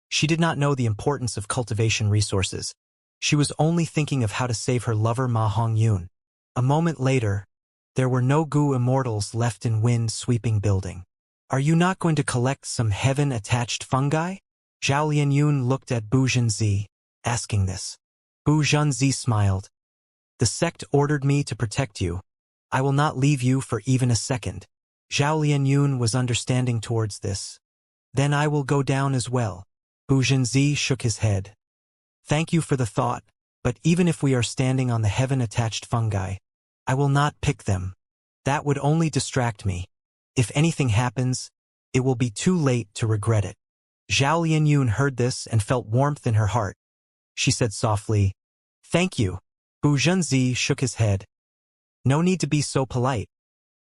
She did not know the importance of cultivation resources. She was only thinking of how to save her lover Ma Hongyun. A moment later, there were no goo immortals left in wind-sweeping building. "Are you not going to collect some heaven-attached fungi?" Zhao Lianyun looked at Bu Zhenzi, asking this. Bu Zhenzi smiled. "The sect ordered me to protect you. I will not leave you for even a second." Zhao Lianyun was understanding towards this. "Then I will go down as well." Bu Zhenzi shook his head. "Thank you for the thought, but even if we are standing on the heaven-attached fungi, I will not pick them. That would only distract me. If anything happens, it will be too late to regret it." Zhao Lianyun heard this and felt warmth in her heart. She said softly, "Thank you." Bu Zhenzi shook his head. "No need to be so polite.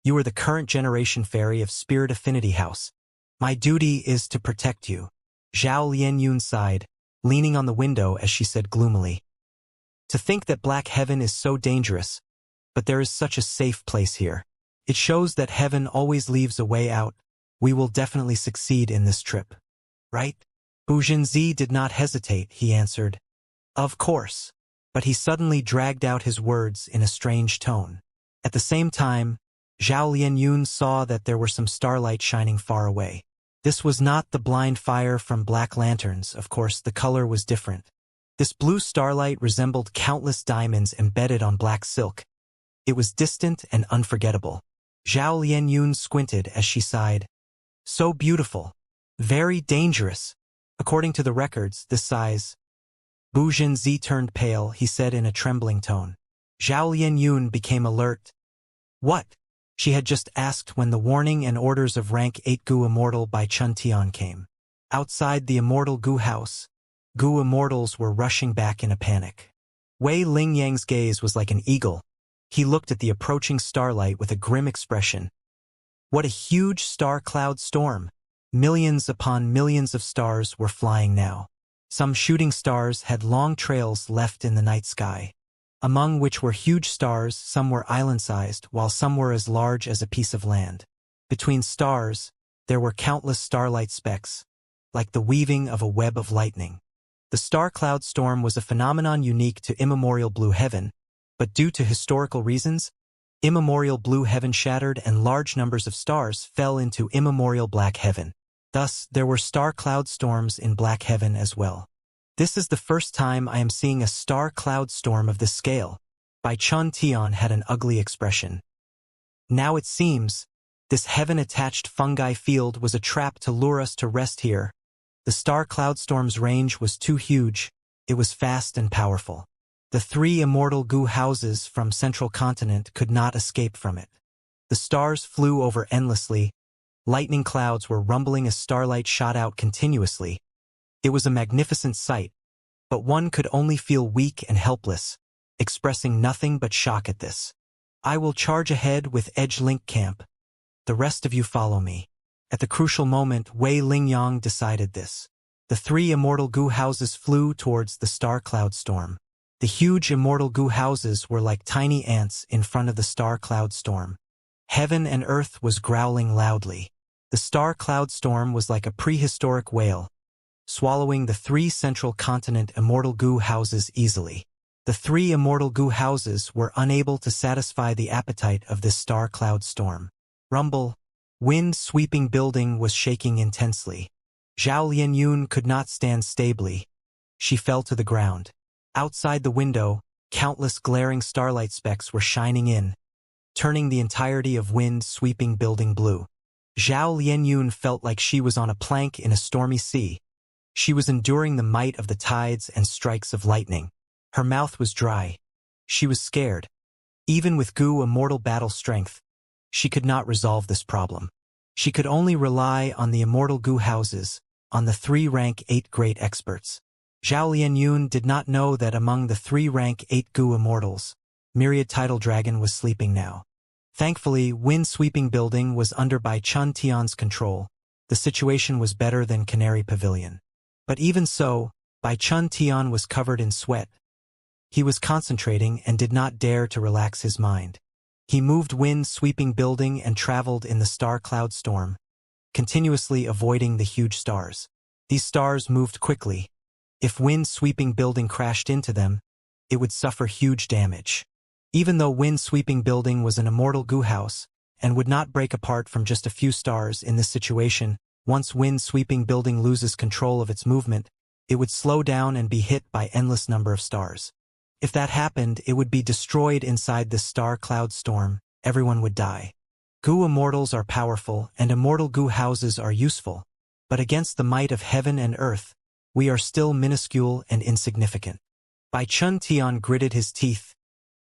You are the current generation fairy of Spirit Affinity House. My duty is to protect you." Zhao Lianyun sighed, leaning on the window as she said gloomily, "To think that Black Heaven is so dangerous, but there is such a safe place here. It shows that heaven always leaves a way out. We will definitely succeed in this trip. Right?" Bu Zhenzi did not hesitate, he answered, "Of course." But he suddenly dragged out his words in a strange tone. At the same time, Zhao Lianyun saw that there were some starlight shining far away. This was not the blind fire from Black Lanterns, of course the color was different. This blue starlight resembled countless diamonds embedded on black silk. It was distant and unforgettable. Zhao Lianyun squinted as she sighed. "So beautiful. Very dangerous. According to the records, this size." Bu Zhenzi turned pale, he said in a trembling tone. Zhao Lianyun became alert. "What?" she had just asked when the warning and orders of rank 8 Goo Immortal by Chun Tian came. Outside the Immortal Goo house, Goo Immortals were rushing back in a panic. Wei Lingyang's gaze was like an eagle. He looked at the approaching starlight with a grim expression. What a huge star cloud storm! Millions upon millions of stars were flying now. Some shooting stars had long trails left in the night sky, among which were huge stars. Some were island-sized, while some were as large as a piece of land. Between stars, there were countless starlight specks, like the weaving of a web of lightning. The star cloud storm was a phenomenon unique to immemorial blue heaven, but due to historical reasons, immemorial blue heaven shattered and large numbers of stars fell into immemorial black heaven. Thus, there were star cloud storms in black heaven as well. "This is the first time I am seeing a star cloud storm of this scale." Bai Chun Tian had an ugly expression. "Now it seems, this heaven-attached fungi field was a trap to lure us to rest here. The star cloud storm's range was too huge. It was fast and powerful. The 3 immortal Goo houses from Central Continent could not escape from it. The stars flew over endlessly. Lightning clouds were rumbling as starlight shot out continuously. It was a magnificent sight, but one could only feel weak and helpless, expressing nothing but shock at this. I will charge ahead with Edge Link Camp. The rest of you follow me." At the crucial moment, Wei Lingyang decided this. The 3 immortal Goo houses flew towards the star cloud storm. The huge immortal Goo houses were like tiny ants in front of the star cloud storm. Heaven and earth was growling loudly. The star cloud storm was like a prehistoric whale, swallowing the 3 Central Continent immortal Goo houses easily. The 3 immortal Goo houses were unable to satisfy the appetite of this star cloud storm. Rumble, Wind-sweeping building was shaking intensely. Zhao Lianyun could not stand stably. She fell to the ground. Outside the window, countless glaring starlight specks were shining in, turning the entirety of wind-sweeping building blue. Zhao Lianyun felt like she was on a plank in a stormy sea. She was enduring the might of the tides and strikes of lightning. Her mouth was dry. She was scared. Even with Gu Immortal battle strength, she could not resolve this problem. She could only rely on the Immortal Gu houses, on the 3 rank 8 great experts. Zhao Lianyun did not know that among the 3 rank 8 Gu Immortals, Myriad Tidal Dragon was sleeping now. Thankfully, wind-sweeping building was under Bai Chun Tian's control. The situation was better than Canary Pavilion. But even so, Bai Chun Tian was covered in sweat. He was concentrating and did not dare to relax his mind. He moved wind-sweeping building and traveled in the star cloud storm, continuously avoiding the huge stars. These stars moved quickly. If wind-sweeping building crashed into them, it would suffer huge damage. Even though wind-sweeping building was an immortal Gu house and would not break apart from just a few stars in this situation, once wind-sweeping building loses control of its movement, it would slow down and be hit by endless number of stars. If that happened, it would be destroyed inside this star cloud storm. Everyone would die. Gu immortals are powerful and immortal Gu houses are useful, but against the might of heaven and earth, we are still minuscule and insignificant. Bai Chun Tian gritted his teeth.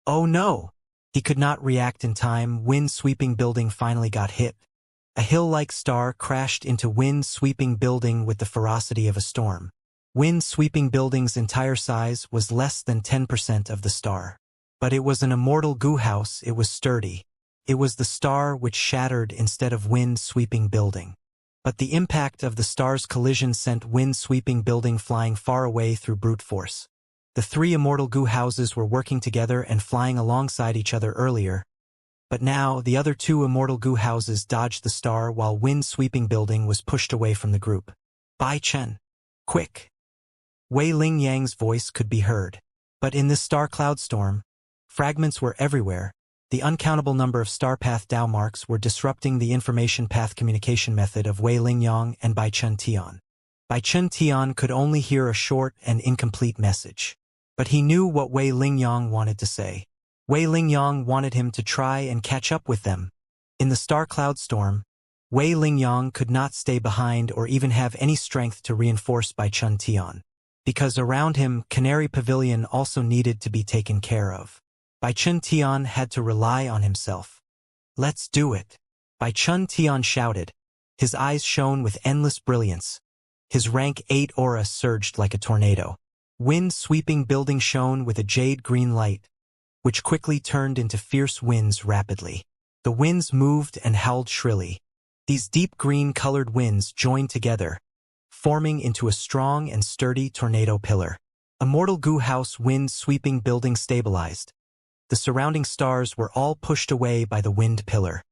Oh no! He could not react in time. Wind-sweeping building finally got hit. A hill-like star crashed into wind-sweeping building with the ferocity of a storm. Wind-sweeping building's entire size was less than 10% of the star. But it was an immortal Gu house. It was sturdy. It was the star which shattered instead of wind-sweeping building. But the impact of the star's collision sent wind-sweeping building flying far away through brute force. The 3 immortal Gu houses were working together and flying alongside each other earlier. But now, the other 2 immortal Gu houses dodged the star while wind-sweeping building was pushed away from the group. Bai Chen! Quick! Wei Ling Yang's voice could be heard. But in this star cloud storm, fragments were everywhere. The uncountable number of star path Dao marks were disrupting the information path communication method of Wei Ling Yang and Bai Chun Tian. Bai Chun Tian could only hear a short and incomplete message. But he knew what Wei Ling Yang wanted to say. Wei Ling Yang wanted him to try and catch up with them. In the star cloud storm, Wei Ling Yang could not stay behind or even have any strength to reinforce Bai Chun Tian. Because around him, Canary Pavilion also needed to be taken care of. Bai Chun Tian had to rely on himself. Let's do it! Bai Chun Tian shouted. His eyes shone with endless brilliance. His rank 8 aura surged like a tornado. Wind-sweeping building shone with a jade-green light, which quickly turned into fierce winds rapidly. The winds moved and howled shrilly. These deep green-colored winds joined together, forming into a strong and sturdy tornado pillar. Immortal Gu House wind-sweeping building stabilized. The surrounding stars were all pushed away by the wind pillar.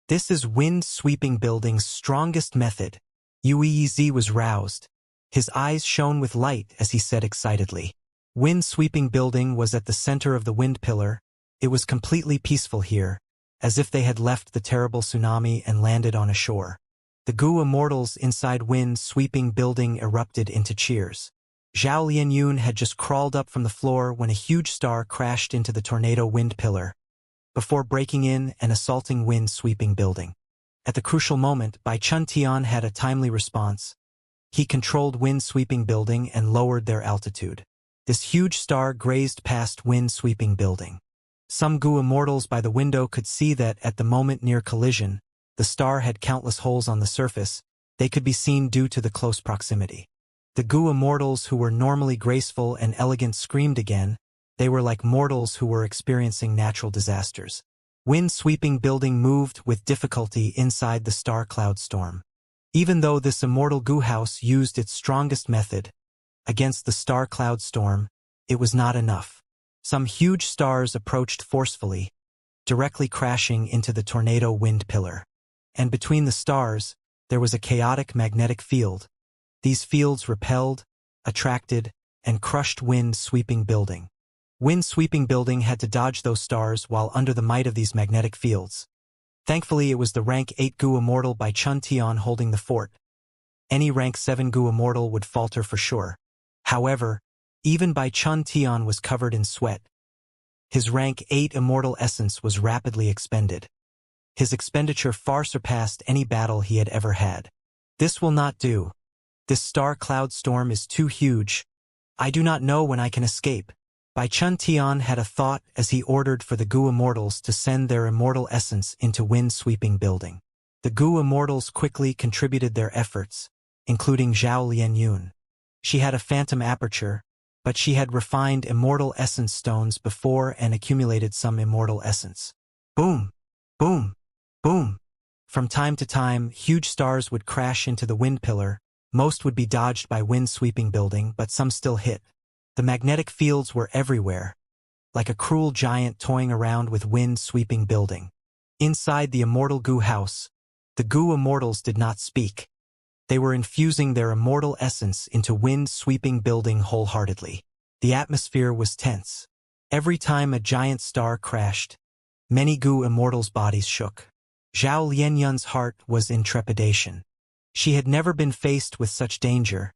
This is wind-sweeping building's strongest method. Yuez was roused. His eyes shone with light as he said excitedly. Wind-sweeping building was at the center of the wind pillar. It was completely peaceful here, as if they had left the terrible tsunami and landed on a shore. The Gu immortals inside wind-sweeping building erupted into cheers. Zhao Lianyun had just crawled up from the floor when a huge star crashed into the tornado wind pillar, before breaking in and assaulting wind-sweeping building. At the crucial moment, Bai Chun Tian had a timely response. He controlled wind-sweeping building and lowered their altitude. This huge star grazed past wind-sweeping building. Some Gu immortals by the window could see that at the moment near collision, the star had countless holes on the surface. They could be seen due to the close proximity. The Gu immortals who were normally graceful and elegant screamed again. They were like mortals who were experiencing natural disasters. Wind-sweeping building moved with difficulty inside the star cloud storm. Even though this immortal Gu house used its strongest method against the star cloud storm, it was not enough. Some huge stars approached forcefully, directly crashing into the tornado wind pillar. And between the stars, there was a chaotic magnetic field. These fields repelled, attracted, and crushed wind-sweeping building. Wind-sweeping building had to dodge those stars while under the might of these magnetic fields. Thankfully, it was the rank 8 Gu Immortal by Chun Tian holding the fort. Any rank 7 Gu Immortal would falter for sure. However, even Bai Chun Tian was covered in sweat. His rank 8 Immortal essence was rapidly expended. His expenditure far surpassed any battle he had ever had. This will not do. This star cloud storm is too huge. I do not know when I can escape. Bai Chun Tian had a thought as he ordered for the Gu Immortals to send their immortal essence into wind-sweeping building. The Gu Immortals quickly contributed their efforts, including Zhao Lianyun. She had a phantom aperture, but she had refined immortal essence stones before and accumulated some immortal essence. Boom! Boom! Boom! From time to time, huge stars would crash into the wind pillar. Most would be dodged by wind-sweeping building, but some still hit. The magnetic fields were everywhere, like a cruel giant toying around with wind-sweeping building. Inside the immortal Gu house, the Gu Immortals did not speak. They were infusing their immortal essence into wind-sweeping building wholeheartedly. The atmosphere was tense. Every time a giant star crashed, many Gu Immortals' bodies shook. Zhao Lianyun's heart was in trepidation. She had never been faced with such danger.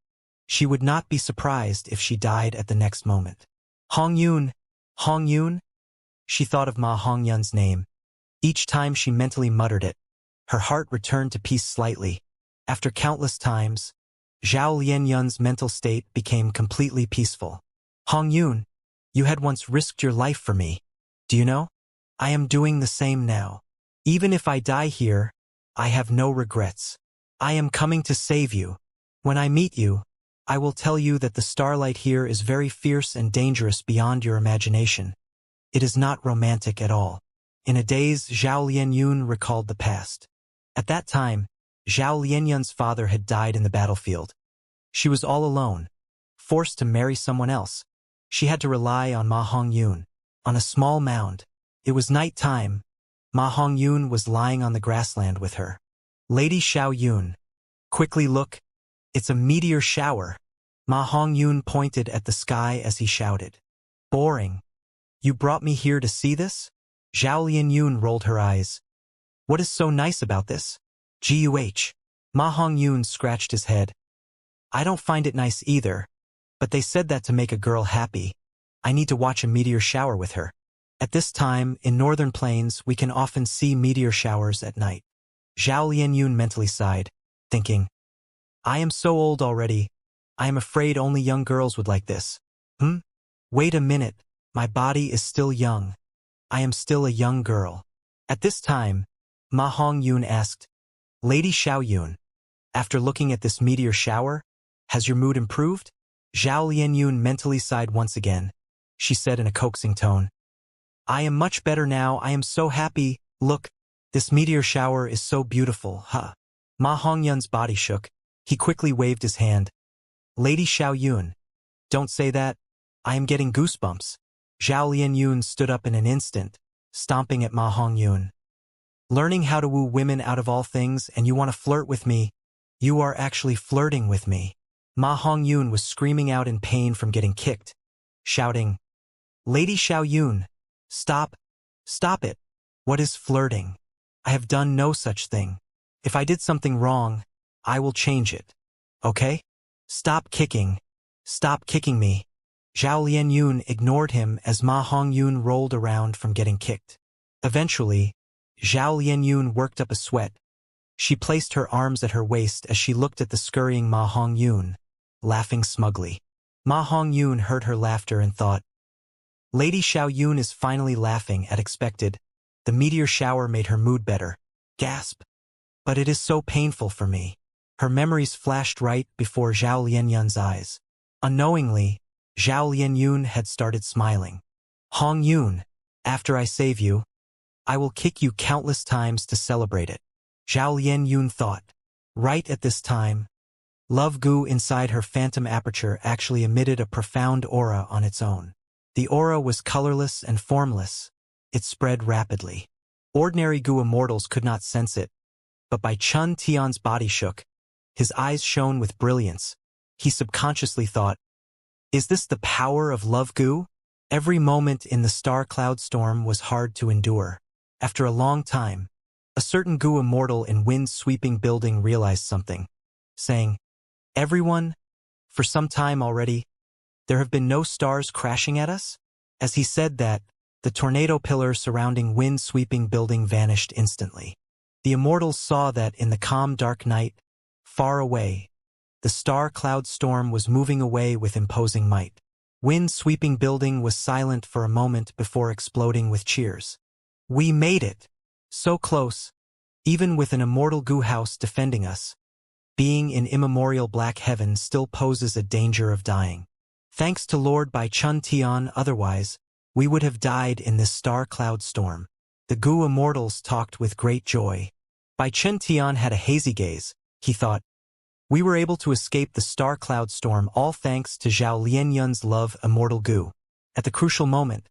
She would not be surprised if she died at the next moment. Hongyun! Hongyun! She thought of Ma Hongyun's name. Each time she mentally muttered it, her heart returned to peace slightly. After countless times, Zhao Lianyun's mental state became completely peaceful. Hongyun, you had once risked your life for me. Do you know? I am doing the same now. Even if I die here, I have no regrets. I am coming to save you. When I meet you, I will tell you that the starlight here is very fierce and dangerous beyond your imagination. It is not romantic at all. In a daze, Zhao Lianyun recalled the past. At that time, Zhao Lianyun's father had died in the battlefield. She was all alone, forced to marry someone else. She had to rely on Ma Hongyun. On a small mound. It was night time. Ma Hongyun was lying on the grassland with her. Lady Xiao Yun. Quickly look. It's a meteor shower. Ma Hongyun pointed at the sky as he shouted. Boring. You brought me here to see this? Zhao Lianyun rolled her eyes. What is so nice about this? Guh. Ma Hongyun scratched his head. I don't find it nice either, but they said that to make a girl happy. I need to watch a meteor shower with her. At this time, in northern plains, we can often see meteor showers at night. Zhao Lianyun mentally sighed, thinking, I am so old already. I am afraid only young girls would like this. Wait a minute, my body is still young. I am still a young girl. At this time, Ma Hongyun asked, Lady Xiao Yun, after looking at this meteor shower, has your mood improved? Zhao Lianyun mentally sighed once again. She said in a coaxing tone, I am much better now. I am so happy. Look, this meteor shower is so beautiful, huh? Ma Hongyun's body shook. He quickly waved his hand. Lady Xiao Yun, don't say that. I am getting goosebumps. Zhao Lianyun stood up in an instant, stomping at Ma Hongyun. Learning how to woo women out of all things, and you want to flirt with me? You are actually flirting with me. Ma Hongyun was screaming out in pain from getting kicked, shouting, Lady Xiao Yun, stop, stop it. What is flirting? I have done no such thing. If I did something wrong, I will change it. Okay? Stop kicking. Stop kicking me. Zhao Lianyun ignored him as Ma Hongyun rolled around from getting kicked. Eventually, Zhao Lianyun worked up a sweat. She placed her arms at her waist as she looked at the scurrying Ma Hongyun, laughing smugly. Ma Hongyun heard her laughter and thought, Lady Xiao Yun is finally laughing as expected. The meteor shower made her mood better. Gasp. But it is so painful for me. Her memories flashed right before Zhao Lianyun's eyes. Unknowingly, Zhao Lianyun had started smiling. Hongyun, after I save you, I will kick you countless times to celebrate it. Zhao Lianyun thought. Right at this time, Love Gu inside her phantom aperture actually emitted a profound aura on its own. The aura was colorless and formless. It spread rapidly. Ordinary Gu Immortals could not sense it, but Bai Chun Tian's body shook. His eyes shone with brilliance. He subconsciously thought, is this the power of Love Gu? Every moment in the star cloud storm was hard to endure. After a long time, A certain Gu immortal in wind-sweeping building realized something, saying, "Everyone, for some time already, there have been no stars crashing at us?" As he said that, the tornado pillar surrounding wind-sweeping building vanished instantly. The immortals saw that in the calm dark night, far away, the star cloud storm was moving away with imposing might. Wind-sweeping building was silent for a moment before exploding with cheers. "We made it! So close, even with an immortal Gu house defending us. Being in immemorial black heaven still poses a danger of dying. Thanks to Lord Bai Chun Tian, otherwise, we would have died in this star cloud storm." The Gu immortals talked with great joy. Bai Chun Tian had a hazy gaze. He thought, "We were able to escape the star cloud storm all thanks to Zhao Lianyun's love immortal Gu." At the crucial moment,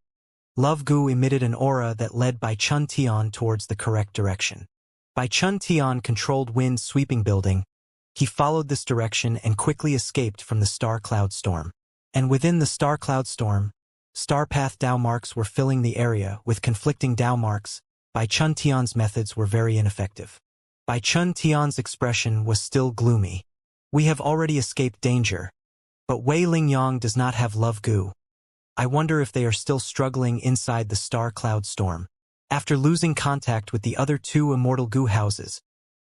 Love Gu emitted an aura that led Bai Chun Tian towards the correct direction. Bai Chun Tian controlled wind sweeping building. He followed this direction and quickly escaped from the star cloud storm. And within the star cloud storm, star path Dao marks were filling the area with conflicting Dao marks. Bai Chun Tian's methods were very ineffective. Bai Chun Tian's expression was still gloomy. "We have already escaped danger. But Wei Lingyang does not have Love Gu. I wonder if they are still struggling inside the star cloud storm." After losing contact with the other two immortal Gu houses,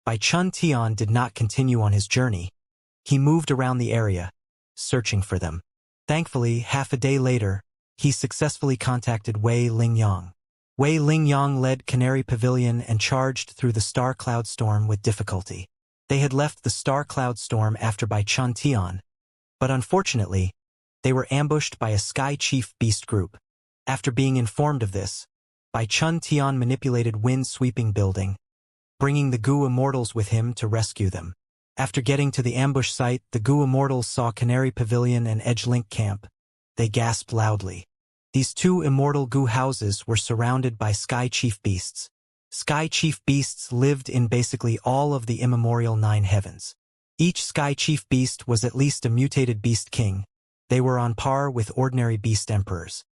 Bai Chun Tian did not continue on his journey. He moved around the area, searching for them. Thankfully, half a day later, he successfully contacted Wei Lingyang. Wei Lingyang led Canary Pavilion and charged through the star cloud storm with difficulty. They had left the star cloud storm after Bai Chun Tian, but unfortunately, they were ambushed by a Sky Chief beast group. After being informed of this, Bai Chun Tian manipulated wind-sweeping building, bringing the Gu immortals with him to rescue them. After getting to the ambush site, the Gu immortals saw Canary Pavilion and Edge Link Camp. They gasped loudly. These two immortal Gu houses were surrounded by Sky Chief beasts. Sky Chief beasts lived in basically all of the immemorial 9 heavens. Each Sky Chief beast was at least a mutated beast king. They were on par with ordinary beast emperors.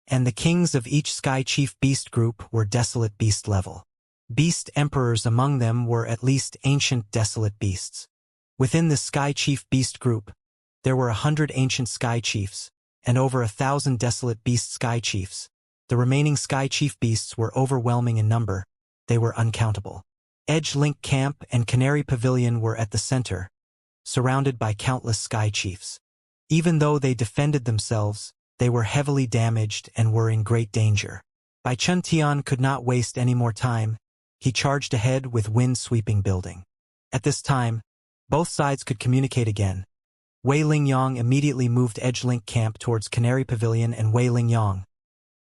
And the kings of each Sky Chief beast group were desolate beast level. Beast emperors among them were at least ancient desolate beasts. Within the Sky Chief beast group, there were 100 ancient Sky Chiefs, and over 1,000 desolate beast Sky Chiefs. The remaining Sky Chief beasts were overwhelming in number. They were uncountable. Edge Link Camp and Canary Pavilion were at the center, surrounded by countless Sky Chiefs. Even though they defended themselves, they were heavily damaged and were in great danger. Bai Chun Tian could not waste any more time. He charged ahead with wind-sweeping building. At this time, both sides could communicate again. Wei Lingyang immediately moved Edge Link Camp towards Canary Pavilion and Wei Lingyang,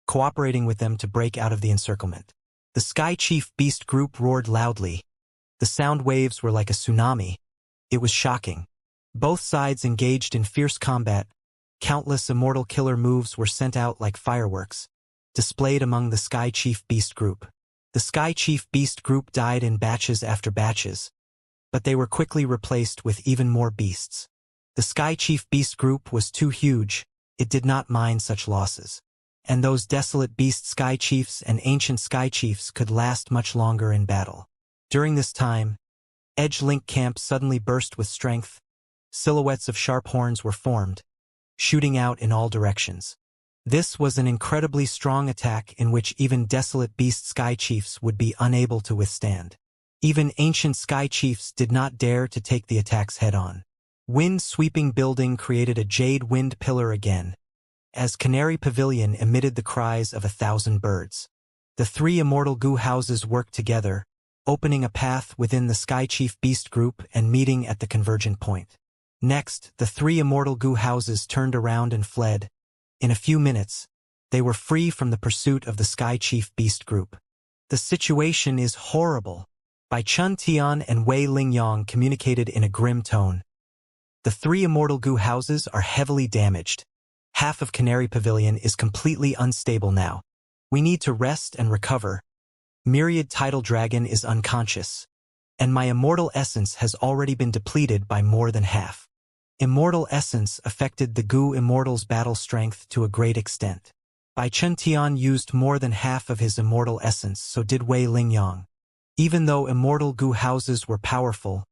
cooperating with them to break out of the encirclement. The Sky Chief beast group roared loudly. The sound waves were like a tsunami. It was shocking. Both sides engaged in fierce combat. Countless immortal killer moves were sent out like fireworks, displayed among the Sky Chief beast group. The Sky Chief beast group died in batches after batches, but they were quickly replaced with even more beasts. The Sky Chief beast group was too huge. It did not mind such losses. And those desolate beast Sky Chiefs and ancient Sky Chiefs could last much longer in battle. During this time, Edge Link Camp suddenly burst with strength. Silhouettes of sharp horns were formed, shooting out in all directions. This was an incredibly strong attack in which even desolate beast Sky Chiefs would be unable to withstand. Even ancient Sky Chiefs did not dare to take the attacks head-on. Wind-sweeping building created a jade wind pillar again, as Canary Pavilion emitted the cries of 1,000 birds. The 3 immortal Gu houses worked together, opening a path within the Sky Chief beast group and meeting at the convergent point. Next, the 3 immortal Gu houses turned around and fled. In a few minutes, they were free from the pursuit of the Sky Chief beast group. The situation is horrible. Bai Chun Tian and Wei Lingyang communicated in a grim tone. The 3 immortal Gu houses are heavily damaged. Half of Canary Pavilion is completely unstable now. We need to rest and recover. Myriad Tidal Dragon is unconscious, and my immortal essence has already been depleted by more than half. Immortal essence affected the Gu immortal's battle strength to a great extent. Bai Chun Tian used more than half of his immortal essence, so did Wei Lingyang. Even though immortal goo houses were powerful,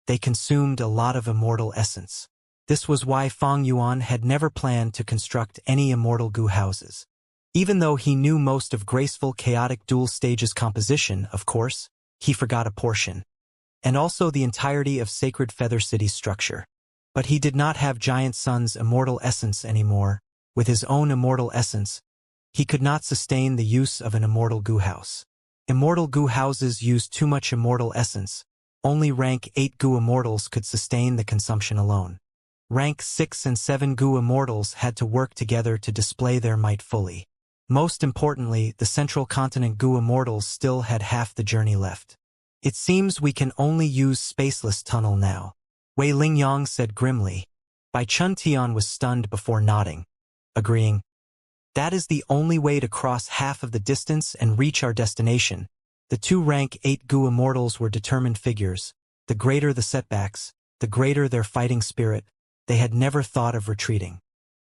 they consumed a lot of immortal essence. This was why Feng Yuan had never planned to construct any immortal goo houses. Even though he knew most of graceful chaotic dual stages composition, of course, he forgot a portion. And also the entirety of Sacred Feather City's structure. But he did not have Giant Sun's immortal essence anymore. With his own immortal essence, he could not sustain the use of an immortal goo house. Immortal goo houses used too much immortal essence. Only rank 8 goo immortals could sustain the consumption alone. Rank 6 and 7 goo immortals had to work together to display their might fully. Most importantly, the central continent goo immortals still had half the journey left. It seems we can only use spaceless tunnel now, Wei Lingyang said grimly. Bai Chun Tian was stunned before nodding, agreeing. That is the only way to cross half of the distance and reach our destination. The two rank 8 goo immortals were determined figures. The greater the setbacks, the greater their fighting spirit. They had never thought of retreating.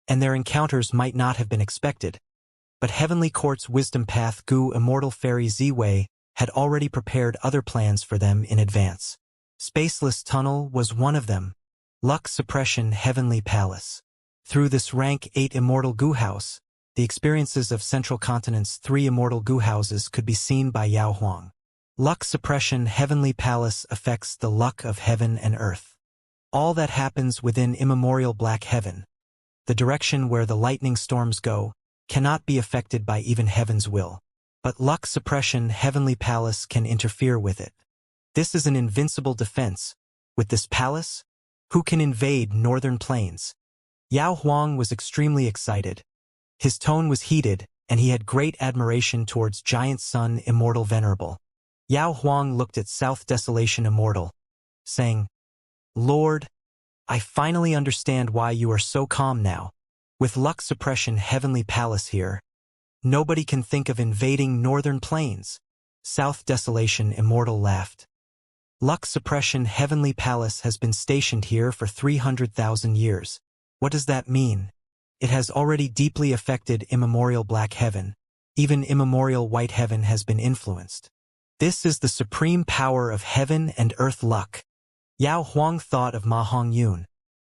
And their encounters might not have been expected. But Heavenly Court's Wisdom Path Goo Immortal Fairy Ziwei had already prepared other plans for them in advance. Spaceless Tunnel was one of them. Luck Suppression Heavenly Palace. Through this rank 8 Immortal Goo House, the experiences of Central Continent's 3 Immortal Goo Houses could be seen by Yao Huang. Luck Suppression Heavenly Palace affects the luck of heaven and earth. All that happens within immemorial Black Heaven, the direction where the lightning storms go, cannot be affected by even heaven's will. But luck suppression Heavenly Palace can interfere with it. This is an invincible defense. With this palace, who can invade northern plains? Yao Huang was extremely excited. His tone was heated, and he had great admiration towards Giant Sun Immortal Venerable. Yao Huang looked at South Desolation Immortal, saying, Lord, I finally understand why you are so calm now. With luck suppression Heavenly Palace here, nobody can think of invading northern plains. South Desolation Immortal laughed. Luck suppression Heavenly Palace has been stationed here for 300,000 years. What does that mean? It has already deeply affected immemorial Black Heaven. Even immemorial White Heaven has been influenced. This is the supreme power of heaven and earth luck. Yao Huang thought of Ma Hongyun,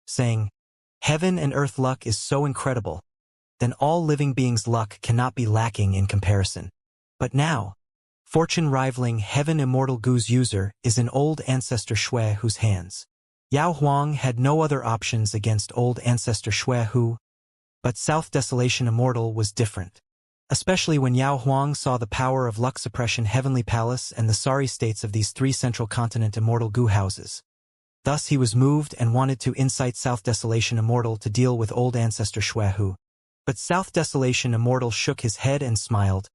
saying, Heaven and earth luck is so incredible. Then all living beings' luck cannot be lacking in comparison. But now, fortune rivaling Heaven Immortal Goo's user is in old ancestor Shui Hu's hands. Yao Huang had no other options against old ancestor Shui Hu, but South Desolation Immortal was different. Especially when Yao Huang saw the power of luck suppression Heavenly Palace and the sorry states of these 3 central continent Immortal Goo houses. Thus he was moved and wanted to incite South Desolation Immortal to deal with old ancestor Shui Hu. But South Desolation Immortal shook his head and smiled.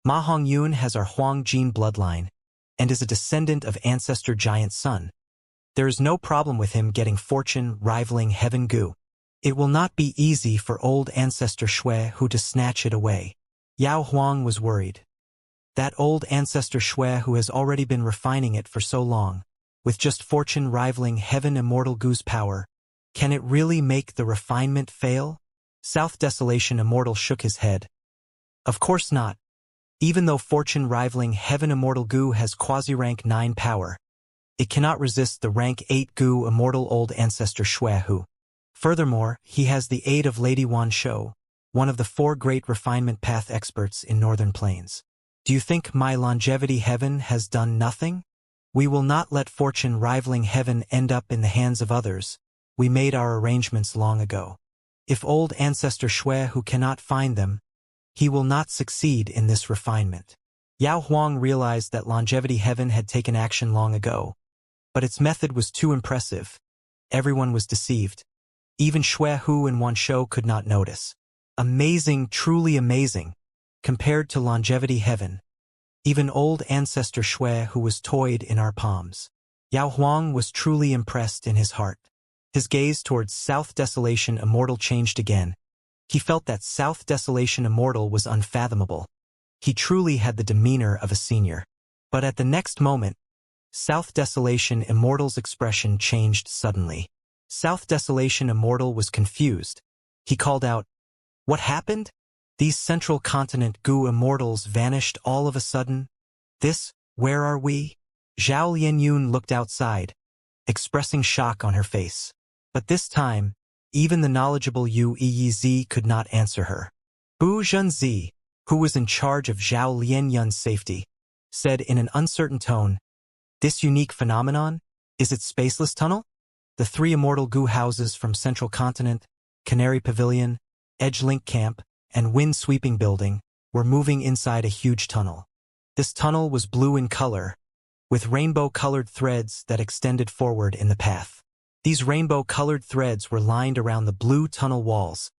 Ma Hongyun has our Huang Jin bloodline, and is a descendant of ancestor Giant Sun. There is no problem with him getting fortune rivaling Heaven Goo. It will not be easy for old ancestor Shui Hu to snatch it away. Yao Huang was worried. That old ancestor Shui Hu has already been refining it for so long. With just fortune rivaling Heaven Immortal Goo's power, can it really make the refinement fail? South Desolation Immortal shook his head. Of course not. Even though fortune rivaling Heaven Immortal Goo has quasi-rank 9 power, it cannot resist the rank 8 Goo Immortal Old Ancestor Shui Hu. Furthermore, he has the aid of Lady Wan Shou, one of the 4 great refinement path experts in Northern Plains. Do you think my longevity heaven has done nothing? We will not let fortune rivaling heaven end up in the hands of others. We made our arrangements long ago. If old ancestor Shui Hu cannot find them, he will not succeed in this refinement. Yao Huang realized that longevity heaven had taken action long ago, but its method was too impressive. Everyone was deceived. Even Shui Hu and Wan Shou could not notice. Amazing, truly amazing, compared to longevity heaven. Even old ancestor Shui Hu was toyed in our palms. Yao Huang was truly impressed in his heart. His gaze towards South Desolation Immortal changed again. He felt that South Desolation Immortal was unfathomable. He truly had the demeanor of a senior. But at the next moment, South Desolation Immortal's expression changed suddenly. South Desolation Immortal was confused. He called out, What happened? These central continent Goo Immortals vanished all of a sudden? This Where are we? Zhao Lianyun looked outside, expressing shock on her face. But this time, even the knowledgeable Yu Yizi could not answer her. Bu Zhenzi, who was in charge of Zhao Lianyun's safety, said in an uncertain tone, "This unique phenomenon, is it spaceless tunnel?" The three immortal goo houses from Central Continent, Canary Pavilion, Edge Link Camp, and Wind Sweeping Building were moving inside a huge tunnel. This tunnel was blue in color, with rainbow-colored threads that extended forward in the path. These rainbow-colored threads were lined around the blue tunnel walls.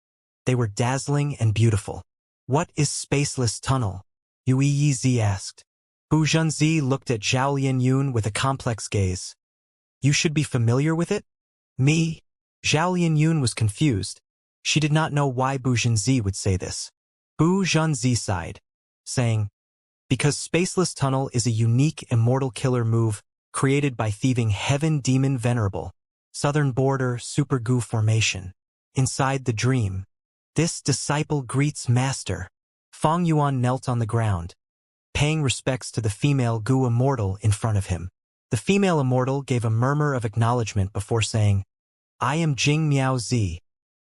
They were dazzling and beautiful. "What is spaceless tunnel?" Yu Yizi asked. Bu Zhenzi looked at Zhao Lianyun with a complex gaze. "You should be familiar with it?" "Me?" Zhao Lianyun was confused. She did not know why Bu Zhenzi would say this. Bu Zhenzi sighed, saying, "Because Spaceless Tunnel is a unique immortal killer move created by thieving Heaven Demon Venerable, Southern Border Super Goo Formation. Inside the dream, this disciple greets Master." Fong Yuan knelt on the ground, paying respects to the female Goo Immortal in front of him. The female Immortal gave a murmur of acknowledgement before saying, "I am Jing Miao Zi.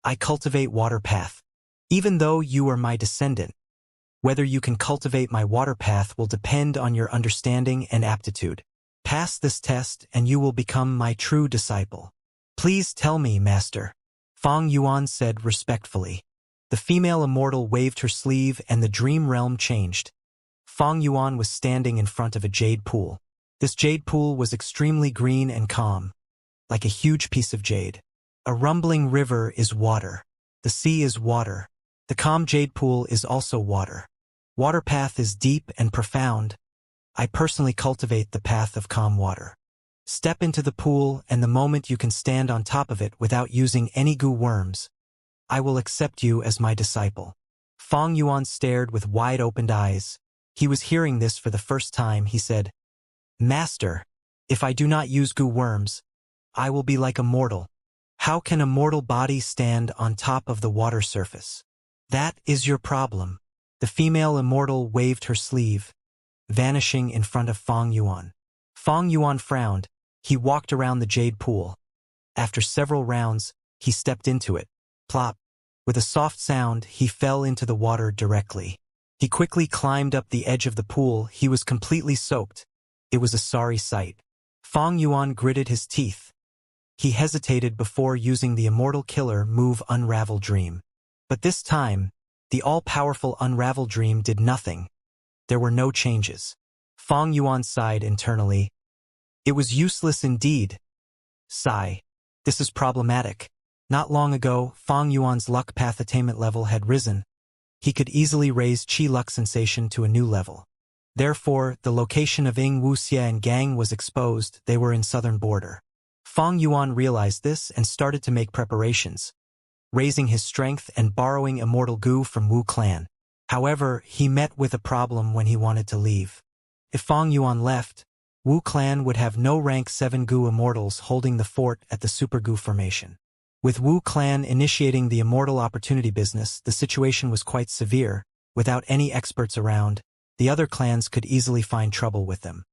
I cultivate water path. Even though you are my descendant, whether you can cultivate my water path will depend on your understanding and aptitude. Pass this test and you will become my true disciple." "Please tell me, Master," Fong Yuan said respectfully. The female Immortal waved her sleeve and the dream realm changed. Fong Yuan was standing in front of a jade pool. This jade pool was extremely green and calm, like a huge piece of jade. A rumbling river is water. The sea is water. The calm jade pool is also water. Water path is deep and profound. I personally cultivate the path of calm water. Step into the pool and the moment you can stand on top of it without using any goo worms, I will accept you as my disciple. Fong Yuan stared with wide-opened eyes. He was hearing this for the first time. He said, "Master, if I do not use goo worms, I will be like a mortal. How can a mortal body stand on top of the water surface?" "That is your problem." The female Immortal waved her sleeve, vanishing in front of Fong Yuan. Fong Yuan frowned. He walked around the jade pool. After several rounds, he stepped into it. Plop. With a soft sound, he fell into the water directly. He quickly climbed up the edge of the pool. He was completely soaked. It was a sorry sight. Fong Yuan gritted his teeth. He hesitated before using the immortal killer move Unravel Dream. But this time, the all-powerful Unravel Dream did nothing. There were no changes. Fong Yuan sighed internally. It was useless indeed. Sigh. This is problematic. Not long ago, Fong Yuan's luck path attainment level had risen. He could easily raise Qi luck sensation to a new level. Therefore, the location of Ying Wuxia and gang was exposed. They were in southern border. Fong Yuan realized this and started to make preparations, raising his strength and borrowing immortal goo from Wu clan. However, he met with a problem when he wanted to leave. If Fong Yuan left, Wu clan would have no rank 7 goo immortals holding the fort at the Super Goo formation. With Wu clan initiating the immortal opportunity business, the situation was quite severe. Without any experts around, the other clans could easily find trouble with them.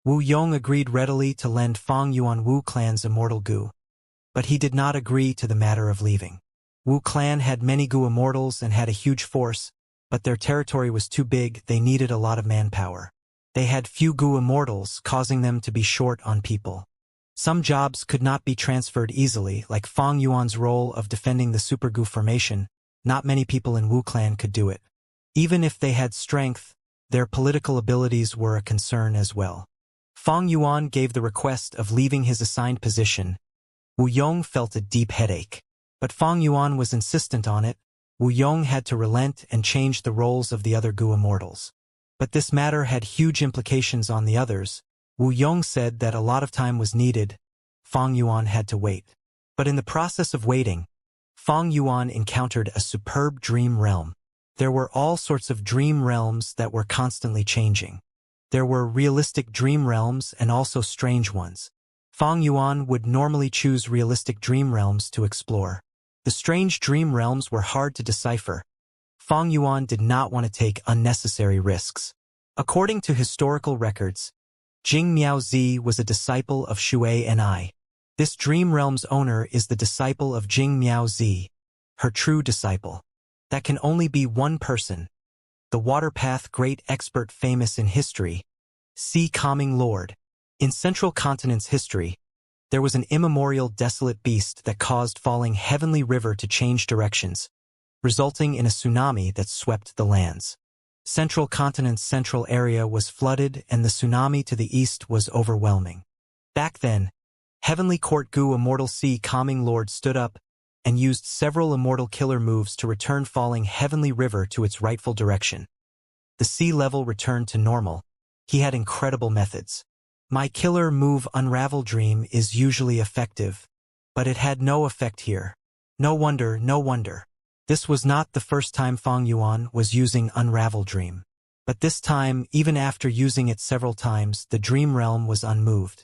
Wu Yong agreed readily to lend Fong Yuan Wu clan's immortal goo, but he did not agree to the matter of leaving. Wu clan had many goo immortals and had a huge force, but their territory was too big. They needed a lot of manpower. They had few goo immortals, causing them to be short on people. Some jobs could not be transferred easily, like Fong Yuan's role of defending the Super Goo formation. Not many people in Wu clan could do it. Even if they had strength, their political abilities were a concern as well. Fong Yuan gave the request of leaving his assigned position. Wu Yong felt a deep headache. But Fong Yuan was insistent on it. Wu Yong had to relent and change the roles of the other goo immortals. But this matter had huge implications on the others. Wu Yong said that a lot of time was needed. Fong Yuan had to wait. But in the process of waiting, Fong Yuan encountered a superb dream realm. There were all sorts of dream realms that were constantly changing. There were realistic dream realms and also strange ones. Fong Yuan would normally choose realistic dream realms to explore. The strange dream realms were hard to decipher. Fong Yuan did not want to take unnecessary risks. According to historical records, Jing Miaozi was a disciple of Shui Ni. This dream realm's owner is the disciple of Jing Miaozi, her true disciple. That can only be one person. The Waterpath great expert famous in history, Sea Calming Lord. In Central Continent's history, there was an immemorial desolate beast that caused falling heavenly river to change directions, resulting in a tsunami that swept the lands. Central Continent's central area was flooded and the tsunami to the east was overwhelming. Back then, Heavenly Court Gu Immortal Sea Calming Lord stood up and used several immortal killer moves to return falling heavenly river to its rightful direction. The sea level returned to normal. He had incredible methods. My killer move Unravel Dream is usually effective, but it had no effect here. No wonder, no wonder. This was not the first time Fang Yuan was using Unravel Dream. But this time, even after using it several times, the dream realm was unmoved.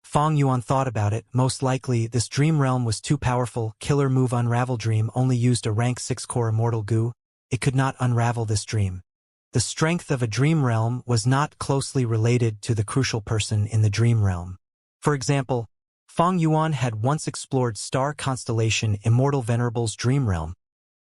Fang Yuan thought about it. Most likely, this dream realm was too powerful. Killer move Unravel Dream only used a rank 6 core immortal goo. It could not unravel this dream. The strength of a dream realm was not closely related to the crucial person in the dream realm. For example, Fang Yuan had once explored star constellation Immortal Venerable's dream realm.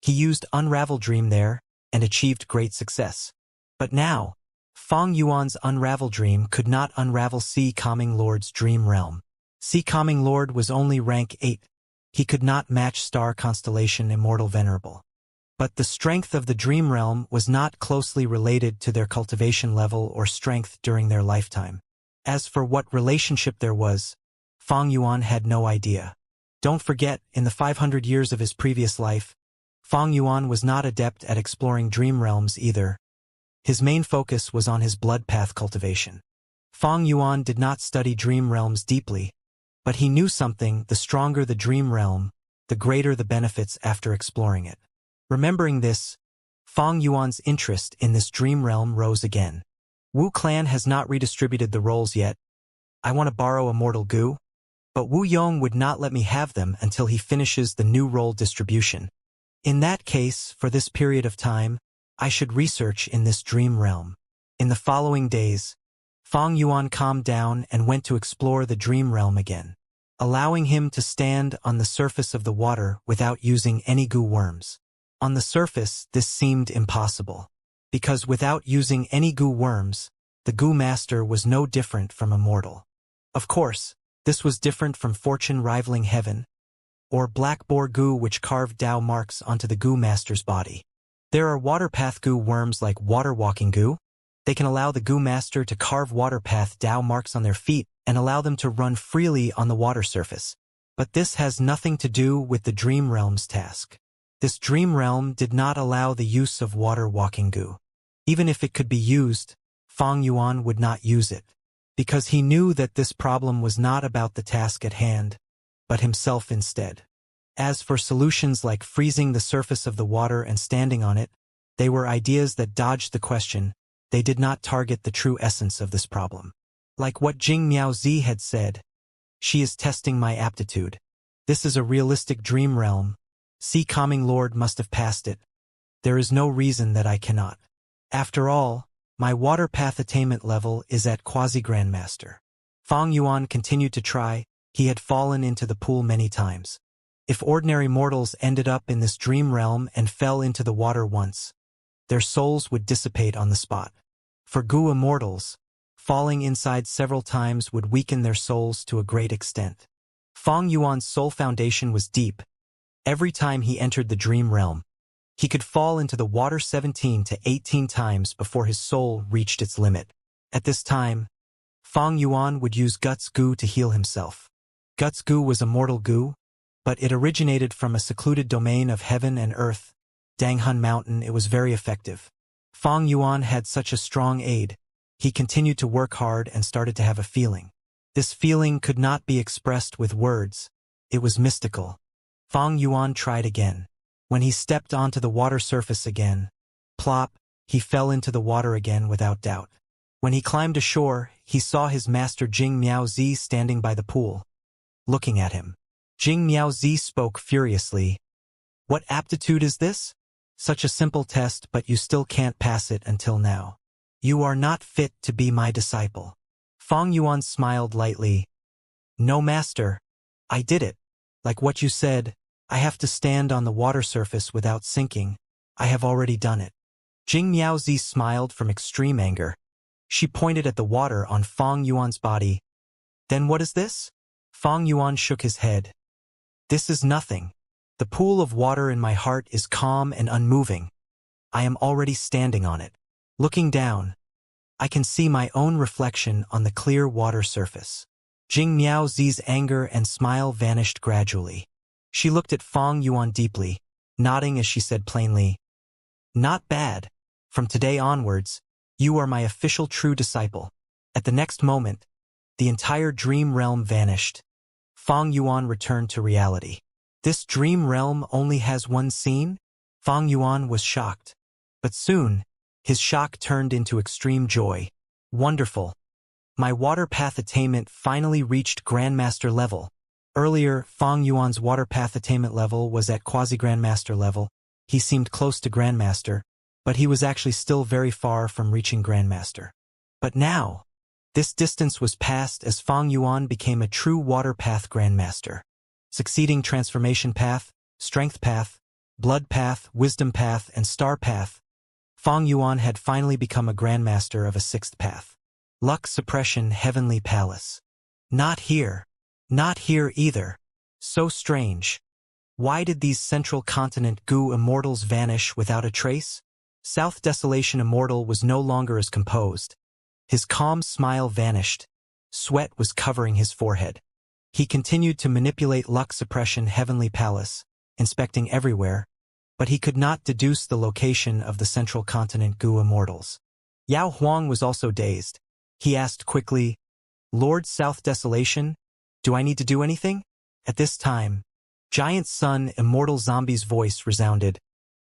He used Unravel Dream there and achieved great success. But now, Fang Yuan's Unravel Dream could not unravel Sea Calming Lord's dream realm. Sea Calming Lord was only rank 8. He could not match star constellation Immortal Venerable. But the strength of the dream realm was not closely related to their cultivation level or strength during their lifetime. As for what relationship there was, Fang Yuan had no idea. Don't forget, in the 500 years of his previous life, Fang Yuan was not adept at exploring dream realms either. His main focus was on his blood path cultivation. Fang Yuan did not study dream realms deeply, but he knew something: the stronger the dream realm, the greater the benefits after exploring it. Remembering this, Fang Yuan's interest in this dream realm rose again. Wu Clan has not redistributed the roles yet. I want to borrow Immortal Goo, but Wu Yong would not let me have them until he finishes the new role distribution. In that case, for this period of time, I should research in this dream realm. In the following days, Fang Yuan calmed down and went to explore the dream realm again, allowing him to stand on the surface of the water without using any goo worms. On the surface, this seemed impossible, because without using any goo worms, the Goo Master was no different from Immortal. Of course, this was different from Fortune Rivaling Heaven, or Black Boar Goo, which carved Dao marks onto the Goo Master's body. There are waterpath goo worms like Water Walking Goo. They can allow the Goo Master to carve waterpath Dao marks on their feet and allow them to run freely on the water surface. But this has nothing to do with the Dream Realm's task. This Dream Realm did not allow the use of Water Walking Goo. Even if it could be used, Fang Yuan would not use it, because he knew that this problem was not about the task at hand, but himself instead. As for solutions like freezing the surface of the water and standing on it, they were ideas that dodged the question. They did not target the true essence of this problem. Like what Jing Miaozi had said, "She is testing my aptitude. This is a realistic dream realm. Sea Calming Lord must have passed it. There is no reason that I cannot. After all, my water path attainment level is at Quasi-Grandmaster." Fang Yuan continued to try. He had fallen into the pool many times. If ordinary mortals ended up in this dream realm and fell into the water once, their souls would dissipate on the spot. For Goo Immortals, falling inside several times would weaken their souls to a great extent. Fang Yuan's soul foundation was deep. Every time he entered the dream realm, he could fall into the water 17 to 18 times before his soul reached its limit. At this time, Fang Yuan would use Guts Goo to heal himself. Guts Goo was Immortal Goo, but it originated from a secluded domain of heaven and earth, Danghun Mountain. It was very effective. Fang Yuan had such a strong aid. He continued to work hard and started to have a feeling. This feeling could not be expressed with words. It was mystical. Fang Yuan tried again. When he stepped onto the water surface again, plop, he fell into the water again without doubt. When he climbed ashore, he saw his master Jing Miaozi standing by the pool, looking at him. Jing Miaozi spoke furiously. "What aptitude is this? Such a simple test, but you still can't pass it until now. You are not fit to be my disciple." Fang Yuan smiled lightly. No, master. I did it. Like what you said, I have to stand on the water surface without sinking. I have already done it. Jing Miaozi smiled from extreme anger. She pointed at the water on Fang Yuan's body. Then what is this? Fang Yuan shook his head. This is nothing. The pool of water in my heart is calm and unmoving. I am already standing on it. Looking down, I can see my own reflection on the clear water surface. Jing Miaozi's anger and smile vanished gradually. She looked at Fang Yuan deeply, nodding as she said plainly, Not bad. From today onwards, you are my official true disciple. At the next moment, the entire dream realm vanished. Fang Yuan returned to reality. This dream realm only has one scene? Fang Yuan was shocked. But soon, his shock turned into extreme joy. Wonderful. My water path attainment finally reached Grandmaster level. Earlier, Fang Yuan's water path attainment level was at quasi-Grandmaster level. He seemed close to Grandmaster, but he was actually still very far from reaching Grandmaster. But now, this distance was passed as Fang Yuan became a true water path Grandmaster. Succeeding transformation path, strength path, blood path, wisdom path, and star path, Fang Yuan had finally become a Grandmaster of a sixth path. Luck suppression heavenly palace. Not here. Not here either. So strange. Why did these central continent goo immortals vanish without a trace? South Desolation Immortal was no longer as composed. His calm smile vanished. Sweat was covering his forehead. He continued to manipulate luck suppression heavenly palace, inspecting everywhere, but he could not deduce the location of the central continent goo immortals. Yao Huang was also dazed. He asked quickly, Lord South Desolation, do I need to do anything? At this time, Giant Sun Immortal Zombie's voice resounded.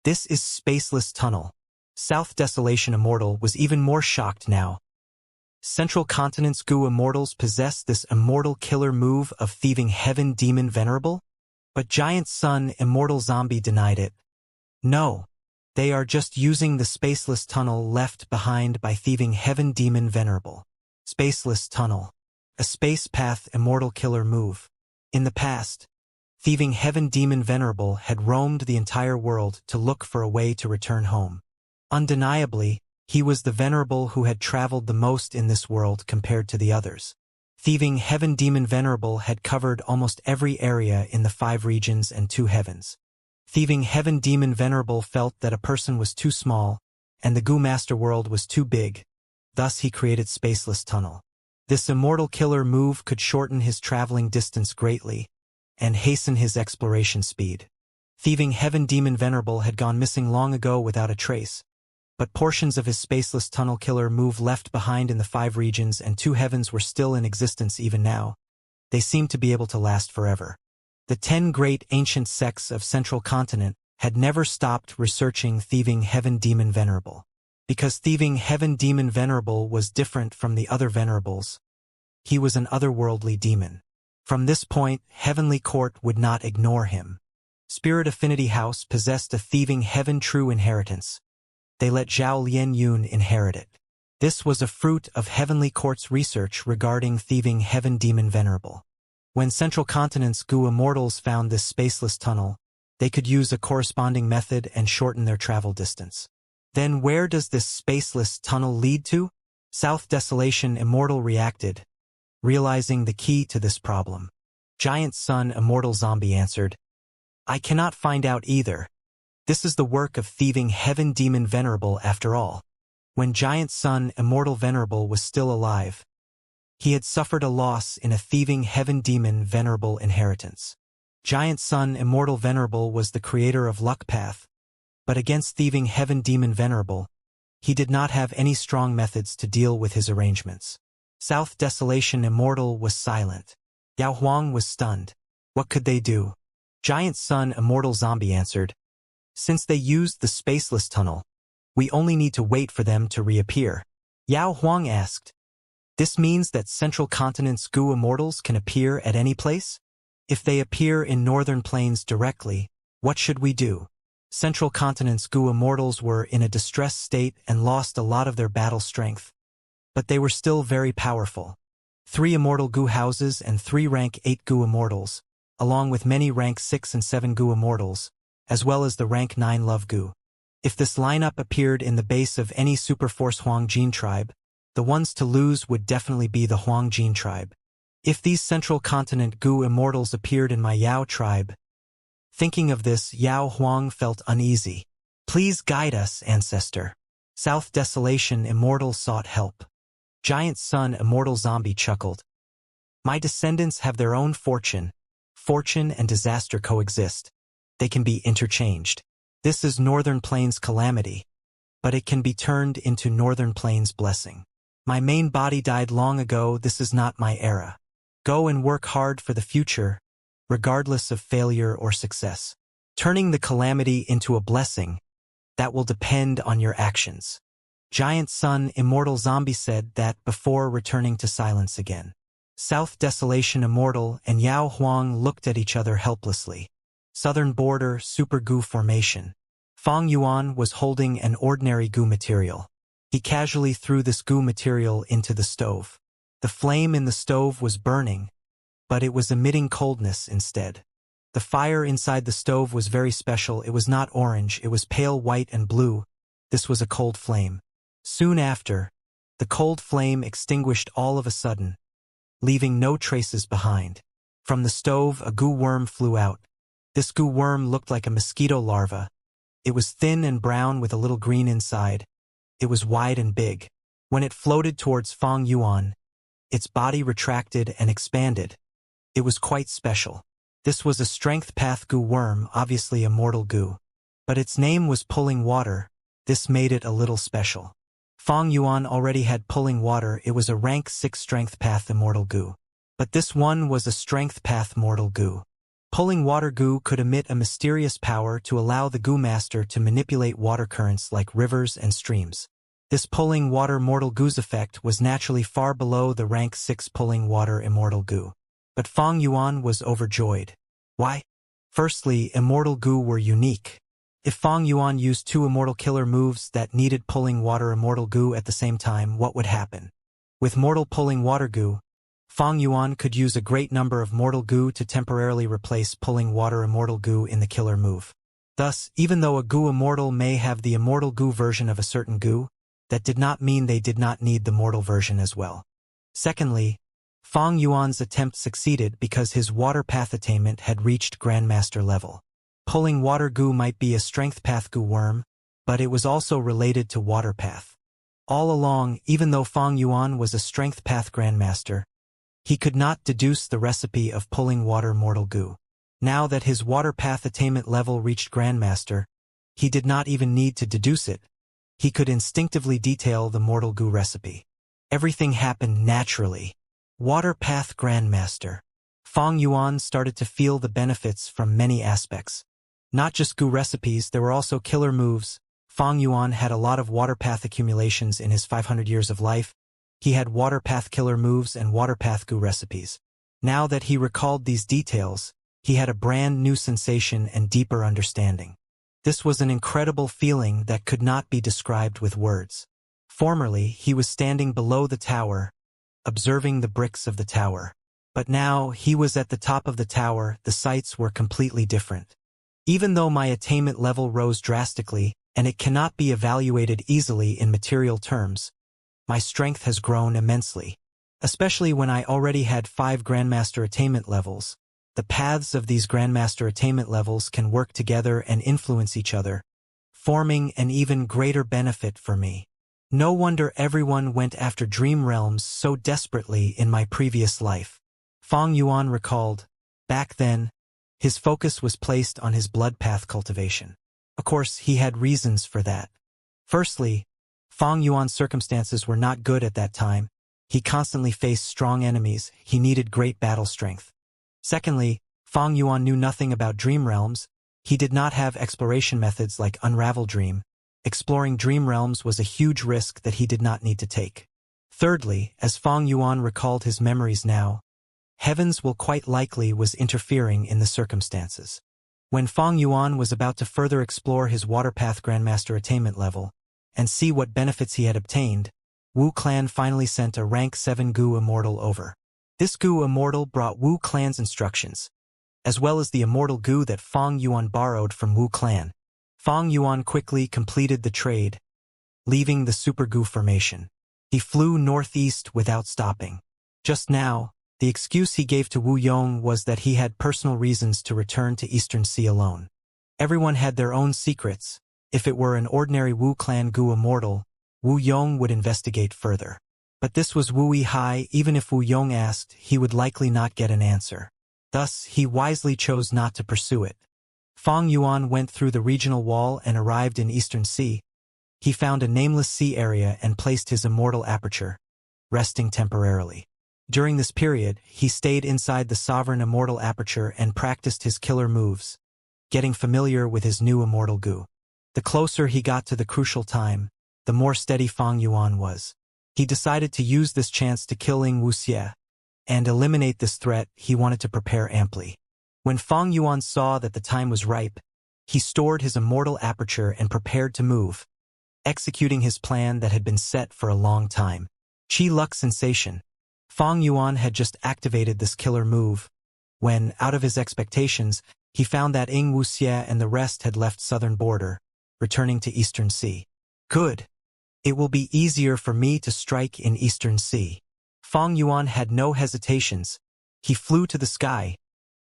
This is Spaceless Tunnel. South Desolation Immortal was even more shocked now. Central Continent's goo immortals possessed this immortal killer move of thieving heaven demon venerable? But Giant Sun Immortal Zombie denied it. No, they are just using the spaceless tunnel left behind by thieving heaven demon venerable. Spaceless tunnel. A space path immortal killer move. In the past, thieving heaven demon venerable had roamed the entire world to look for a way to return home. Undeniably, he was the venerable who had traveled the most in this world compared to the others. Thieving heaven demon venerable had covered almost every area in the 5 regions and 2 heavens. Thieving heaven demon venerable felt that a person was too small, and the goo master world was too big. Thus he created Spaceless Tunnel. This immortal killer move could shorten his traveling distance greatly, and hasten his exploration speed. Thieving heaven demon venerable had gone missing long ago without a trace, but portions of his Spaceless Tunnel killer move left behind in the 5 regions and 2 heavens were still in existence even now. They seemed to be able to last forever. The 10 great ancient sects of Central Continent had never stopped researching Thieving Heaven Demon Venerable. Because Thieving Heaven Demon Venerable was different from the other venerables, he was an otherworldly demon. From this point, Heavenly Court would not ignore him. Spirit Affinity House possessed a Thieving Heaven true inheritance. They let Zhao Lian Yun inherit it. This was a fruit of Heavenly Court's research regarding Thieving Heaven Demon Venerable. When Central Continent's goo immortals found this spaceless tunnel, they could use a corresponding method and shorten their travel distance. Then where does this spaceless tunnel lead to? South Desolation Immortal reacted, realizing the key to this problem. Giant Sun Immortal Zombie answered, I cannot find out either. This is the work of Thieving Heaven Demon Venerable after all. When Giant Sun Immortal Venerable was still alive, he had suffered a loss in a Thieving Heaven Demon Venerable inheritance. Giant Sun Immortal Venerable was the creator of Luck Path, but against Thieving Heaven Demon Venerable, he did not have any strong methods to deal with his arrangements. South Desolation Immortal was silent. Yao Huang was stunned. What could they do? Giant Sun Immortal Zombie answered, Since they used the spaceless tunnel, we only need to wait for them to reappear. Yao Huang asked, This means that Central Continent's goo immortals can appear at any place? If they appear in Northern Plains directly, what should we do? Central Continent's goo immortals were in a distressed state and lost a lot of their battle strength. but they were still very powerful. 3 Immortal Gu houses and 3 rank 8 Gu Immortals, along with many rank 6 and 7 Gu Immortals, as well as the rank 9 Love Gu. If this lineup appeared in the base of any Superforce Huang Jin tribe, the ones to lose would definitely be the Huang Jin tribe. If these Central Continent Gu Immortals appeared in my Yao tribe, thinking of this, Yao Huang felt uneasy. Please guide us, ancestor. South Desolation Immortal sought help. Giant Sun Immortal Zombie chuckled. My descendants have their own fortune. Fortune and disaster coexist. They can be interchanged. This is Northern Plains calamity, but it can be turned into Northern Plains blessing. My main body died long ago. This is not my era. Go and work hard for the future, regardless of failure or success. Turning the calamity into a blessing, that will depend on your actions. Giant Sun Immortal Zombie said that before returning to silence again. South Desolation Immortal and Yao Huang looked at each other helplessly. Southern Border Super Gu Formation. Fang Yuan was holding an ordinary Gu material. He casually threw this Gu material into the stove. The flame in the stove was burning, but it was emitting coldness instead. The fire inside the stove was very special. It was not orange, it was pale white and blue. This was a cold flame. Soon after, the cold flame extinguished all of a sudden, leaving no traces behind. From the stove, a Gu worm flew out. This Gu worm looked like a mosquito larva. It was thin and brown with a little green inside. It was wide and big. When it floated towards Fang Yuan, its body retracted and expanded. It was quite special. This was a strength path Gu worm, obviously a mortal Gu. But its name was Pulling Water. This made it a little special. Fang Yuan already had Pulling Water. It was a rank 6 strength path immortal Gu. But this one was a strength path mortal Gu. Pulling Water Gu could emit a mysterious power to allow the Gu master to manipulate water currents like rivers and streams. This Pulling Water mortal Gu's effect was naturally far below the rank 6 Pulling Water immortal Gu. But Fang Yuan was overjoyed. Why? Firstly, immortal Gu were unique. If Fang Yuan used 2 immortal killer moves that needed Pulling Water immortal Gu at the same time, what would happen? With mortal Pulling Water Gu, Fang Yuan could use a great number of mortal Gu to temporarily replace Pulling Water immortal Gu in the killer move. Thus, even though a Gu immortal may have the immortal Gu version of a certain Gu, that did not mean they did not need the mortal version as well. Secondly, Fang Yuan's attempt succeeded because his water path attainment had reached Grandmaster level. Pulling Water Gu might be a strength path Gu worm, but it was also related to water path. All along, even though Fang Yuan was a strength path Grandmaster, he could not deduce the recipe of Pulling Water mortal Gu. Now that his water path attainment level reached Grandmaster, he did not even need to deduce it. He could instinctively detail the mortal Gu recipe. Everything happened naturally. Water path Grandmaster. Fang Yuan started to feel the benefits from many aspects. Not just Gu recipes, there were also killer moves. Fang Yuan had a lot of water path accumulations in his 500 years of life. He had water path killer moves and water path Gu recipes. Now that he recalled these details, he had a brand new sensation and deeper understanding. This was an incredible feeling that could not be described with words. Formerly, he was standing below the tower, observing the bricks of the tower. But now, he was at the top of the tower. The sights were completely different. Even though my attainment level rose drastically, and it cannot be evaluated easily in material terms, my strength has grown immensely. Especially when I already had 5 Grandmaster attainment levels. The paths of these Grandmaster attainment levels can work together and influence each other, forming an even greater benefit for me. No wonder everyone went after dream realms so desperately in my previous life. Fang Yuan recalled. Back then, his focus was placed on his blood path cultivation. Of course, he had reasons for that. Firstly, Fang Yuan's circumstances were not good at that time. He constantly faced strong enemies. He needed great battle strength. Secondly, Fang Yuan knew nothing about dream realms. He did not have exploration methods like Unravel Dream. Exploring dream realms was a huge risk that he did not need to take. Thirdly, as Fang Yuan recalled his memories now, Heavens will quite likely was interfering in the circumstances. When Fang Yuan was about to further explore his water path Grandmaster attainment level, and see what benefits he had obtained, Wu Clan finally sent a rank 7 Gu Immortal over. This Gu Immortal brought Wu Clan's instructions, as well as the Immortal Gu that Fang Yuan borrowed from Wu Clan. Fang Yuan quickly completed the trade, leaving the Super Gu formation. He flew northeast without stopping. Just now, the excuse he gave to Wu Yong was that he had personal reasons to return to Eastern Sea alone. Everyone had their own secrets. If it were an ordinary Wu Clan Gu Immortal, Wu Yong would investigate further. But this was Wu Yihai. Even if Wu Yong asked, he would likely not get an answer. Thus, he wisely chose not to pursue it. Fang Yuan went through the regional wall and arrived in Eastern Sea. He found a nameless sea area and placed his immortal aperture, resting temporarily. During this period, he stayed inside the sovereign immortal aperture and practiced his killer moves, getting familiar with his new immortal Gu. The closer he got to the crucial time, the more steady Fang Yuan was. He decided to use this chance to kill Ing Wuxie, and eliminate this threat. He wanted to prepare amply. When Fang Yuan saw that the time was ripe, he stored his immortal aperture and prepared to move, executing his plan that had been set for a long time. Qi Luck Sensation. Fang Yuan had just activated this killer move, when, out of his expectations, he found that Ing Wuxie and the rest had left southern border, returning to Eastern Sea. Good. It will be easier for me to strike in Eastern Sea. Fang Yuan had no hesitations. He flew to the sky,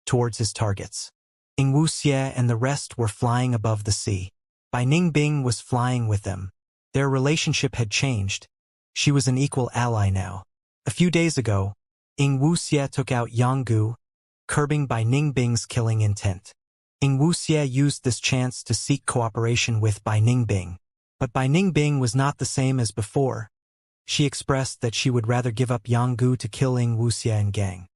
towards his targets. Ing Wuxie and the rest were flying above the sea. Bai Ningbing was flying with them. Their relationship had changed. She was an equal ally now. A few days ago, Ing Wuxie took out Yang Gu, curbing Bai Ningbing's killing intent. Ing Wuxie used this chance to seek cooperation with Bai Ningbing. But Bai Ningbing was not the same as before. She expressed that she would rather give up Yang Gu to kill Ing Wuxie and gang.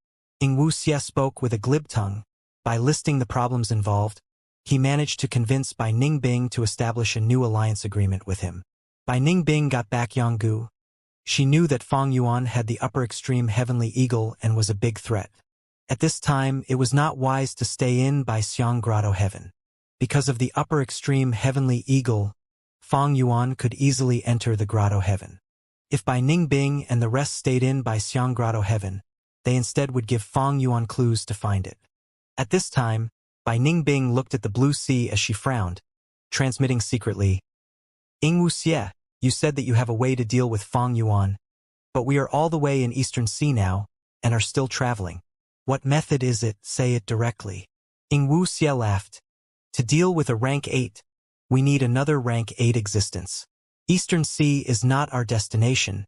Ing Wuxie spoke with a glib tongue. By listing the problems involved, he managed to convince Bai Ningbing to establish a new alliance agreement with him. Bai Ningbing got back Yang Gu. She knew that Fang Yuan had the upper extreme Heavenly Eagle and was a big threat. At this time, it was not wise to stay in Bai Xiang Grotto Heaven. Because of the upper extreme Heavenly Eagle, Fang Yuan could easily enter the Grotto Heaven. If Bai Ningbing and the rest stayed in Bai Xiang Grotto Heaven, they instead would give Fang Yuan clues to find it. At this time, Bai Ningbing looked at the blue sea as she frowned, transmitting secretly, Ing Wuxie, you said that you have a way to deal with Fang Yuan, but we are all the way in Eastern Sea now, and are still traveling. What method is it? Say it directly. Ing Wuxie laughed. To deal with a rank 8, we need another rank 8 existence. Eastern Sea is not our destination.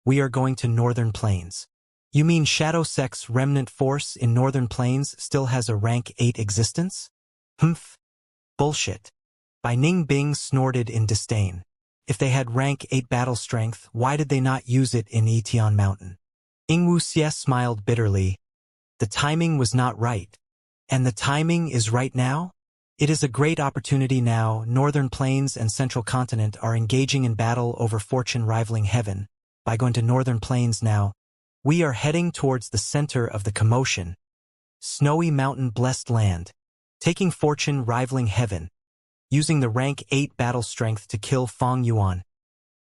We are going to Northern Plains. You mean Shadow Sect's remnant force in Northern Plains still has a rank 8 existence? Humph. Bullshit. Bai Ningbing snorted in disdain. If they had rank 8 battle strength, why did they not use it in Etian Mountain? Ing Wuxie smiled bitterly. The timing was not right. And the timing is right now? It is a great opportunity now. Northern Plains and Central Continent are engaging in battle over fortune rivaling heaven. By going to Northern Plains now, we are heading towards the center of the commotion. Snowy mountain blessed land. Taking fortune rivaling heaven. Using the rank 8 battle strength to kill Fang Yuan.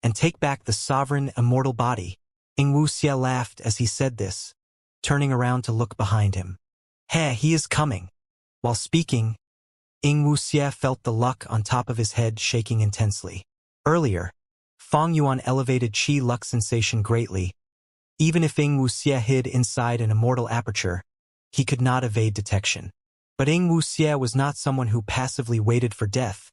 And take back the sovereign immortal body. Ing Wuxie laughed as he said this, turning around to look behind him. Hey, he is coming. While speaking, Ing Wuxie felt the luck on top of his head shaking intensely. Earlier, Fang Yuan elevated Qi Luck Sensation greatly. Even if Ing Wuxie hid inside an immortal aperture, he could not evade detection. But Ing Wuxie was not someone who passively waited for death.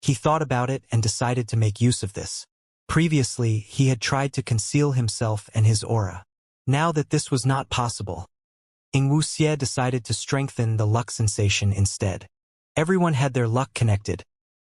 He thought about it and decided to make use of this. Previously, he had tried to conceal himself and his aura. Now that this was not possible, Ing Wuxie decided to strengthen the luck sensation instead. Everyone had their luck connected.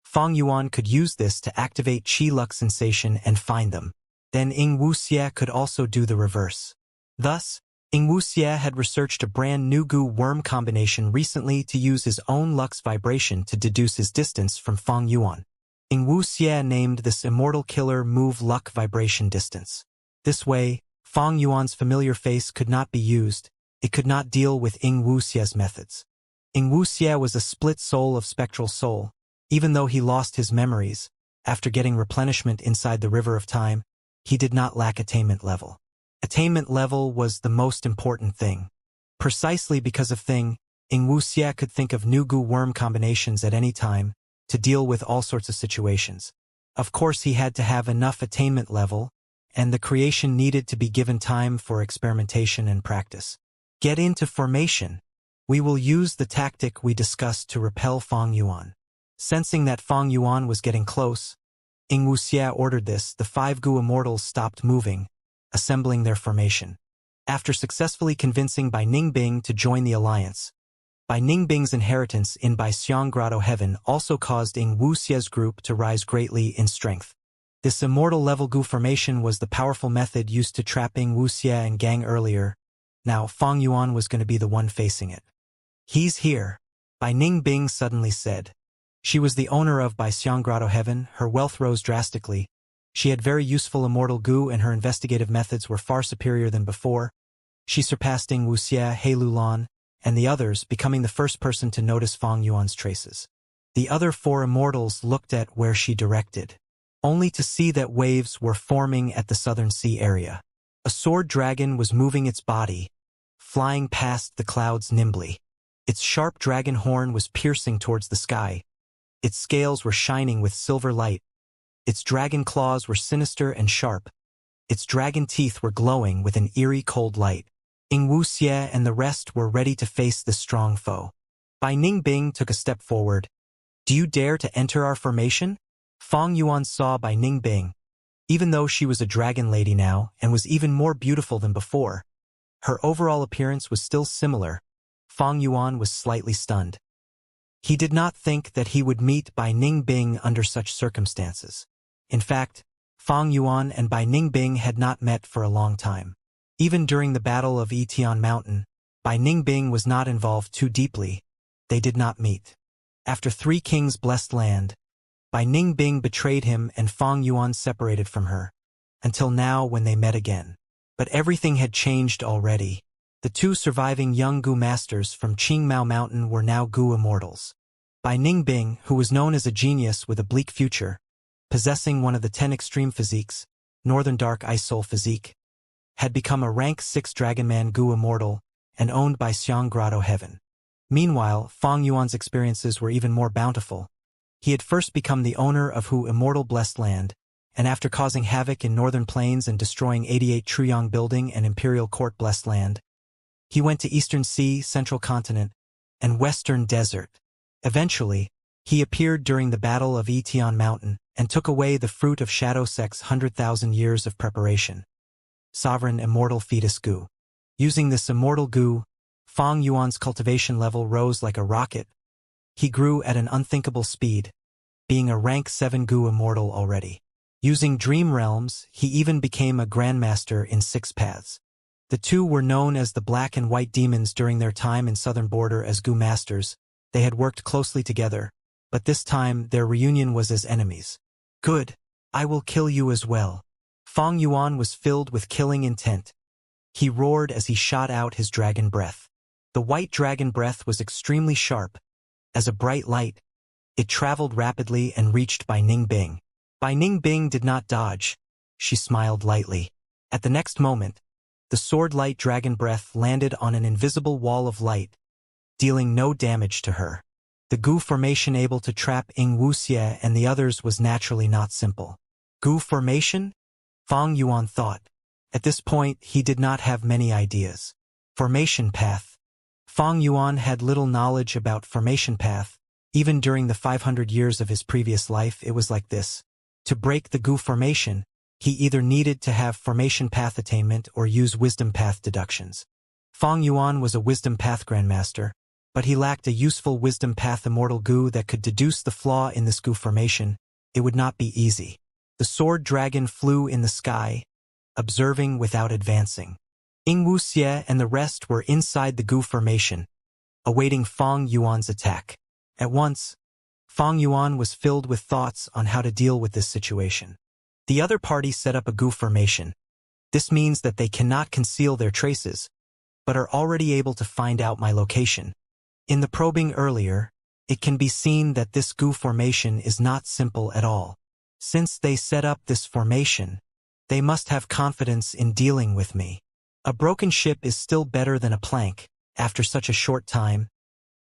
Fang Yuan could use this to activate Qi Luck Sensation and find them. Then Ing Wuxie could also do the reverse. Thus, Ing Wuxie had researched a brand new Gu worm combination recently to use his own Lux vibration to deduce his distance from Fang Yuan. Ing Wuxie named this immortal killer move Luck Vibration Distance. This way, Fang Yuan's familiar face could not be used. It could not deal with Ing Wuxie's methods. Ing Wuxie was a split soul of spectral soul. Even though he lost his memories, after getting replenishment inside the River of Time, he did not lack attainment level. Attainment level was the most important thing. Precisely because of thing, Ing Wuxia could think of new goo-worm combinations at any time to deal with all sorts of situations. Of course, he had to have enough attainment level, and the creation needed to be given time for experimentation and practice. Get into formation. We will use the tactic we discussed to repel Fang Yuan. Sensing that Fang Yuan was getting close, Ing Wuxia ordered this. The 5 Gu Immortals stopped moving, assembling their formation. After successfully convincing Bai Ningbing to join the alliance, Bai Ningbing's inheritance in Bai Xiang Grotto Heaven also caused Ing Wuxia's group to rise greatly in strength. This immortal level Gu formation was the powerful method used to trap Ing Wuxia and gang earlier. Now Fang Yuan was going to be the one facing it. He's here, Bai Ningbing suddenly said. She was the owner of Bai Xiang Grotto Heaven. Her wealth rose drastically. She had very useful immortal Gu, and her investigative methods were far superior than before. She surpassed Ing Wuxia, He Lulan, and the others, becoming the first person to notice Fang Yuan's traces. The other 4 immortals looked at where she directed, only to see that waves were forming at the southern sea area. A sword dragon was moving its body, flying past the clouds nimbly. Its sharp dragon horn was piercing towards the sky. Its scales were shining with silver light. Its dragon claws were sinister and sharp. Its dragon teeth were glowing with an eerie cold light. Ing Wuxia and the rest were ready to face this strong foe. Bai Ningbing took a step forward. Do you dare to enter our formation? Fang Yuan saw Bai Ningbing. Even though she was a dragon lady now and was even more beautiful than before, her overall appearance was still similar. Fang Yuan was slightly stunned. He did not think that he would meet Bai Ningbing under such circumstances. In fact, Fang Yuan and Bai Ningbing had not met for a long time. Even during the Battle of Yitian Mountain, Bai Ningbing was not involved too deeply. They did not meet. After 3 kings blessed land, Bai Ningbing betrayed him and Fang Yuan separated from her, until now when they met again. But everything had changed already. The 2 surviving young Gu masters from Qingmao Mountain were now Gu Immortals. Bai Ningbing, who was known as a genius with a bleak future, possessing one of the 10 extreme physiques, Northern Dark Ice Soul physique, had become a rank 6 Dragonman Gu Immortal and owned by Xiang Grotto Heaven. Meanwhile, Fang Yuan's experiences were even more bountiful. He had first become the owner of Hu Immortal Blessed Land, and after causing havoc in Northern Plains and destroying 88 Truyong Building and Imperial Court Blessed Land, he went to Eastern Sea, Central Continent, and Western Desert. Eventually, he appeared during the Battle of Yitian Mountain and took away the fruit of Shadow Sect's 100,000 years of preparation. Sovereign Immortal Fetus Gu. Using this immortal Gu, Fang Yuan's cultivation level rose like a rocket. He grew at an unthinkable speed, being a rank 7 Gu Immortal already. Using Dream Realms, he even became a Grandmaster in 6 paths. The 2 were known as the Black and White Demons during their time in Southern Border as Gu Masters. They had worked closely together, but this time their reunion was as enemies. Good, I will kill you as well. Fang Yuan was filled with killing intent. He roared as he shot out his dragon breath. The white dragon breath was extremely sharp. As a bright light, it traveled rapidly and reached Bai Ningbing. Bai Ningbing did not dodge. She smiled lightly. At the next moment, the sword-light dragon breath landed on an invisible wall of light, dealing no damage to her. The Gu formation able to trap Ing Wuxia and the others was naturally not simple. Gu formation? Fang Yuan thought. At this point, he did not have many ideas. Formation path. Fang Yuan had little knowledge about formation path. Even during the 500 years of his previous life, it was like this. To break the Gu formation, he either needed to have formation path attainment or use wisdom path deductions. Fang Yuan was a wisdom path grandmaster, but he lacked a useful wisdom path immortal Gu that could deduce the flaw in this Gu formation. It would not be easy. The sword dragon flew in the sky, observing without advancing. Ing Wuxia and the rest were inside the Gu formation, awaiting Fang Yuan's attack. At once, Fang Yuan was filled with thoughts on how to deal with this situation. The other party set up a Gu formation. This means that they cannot conceal their traces, but are already able to find out my location. In the probing earlier, it can be seen that this Gu formation is not simple at all. Since they set up this formation, They must have confidence in dealing with me. A broken ship is still better than a plank. After such a short time,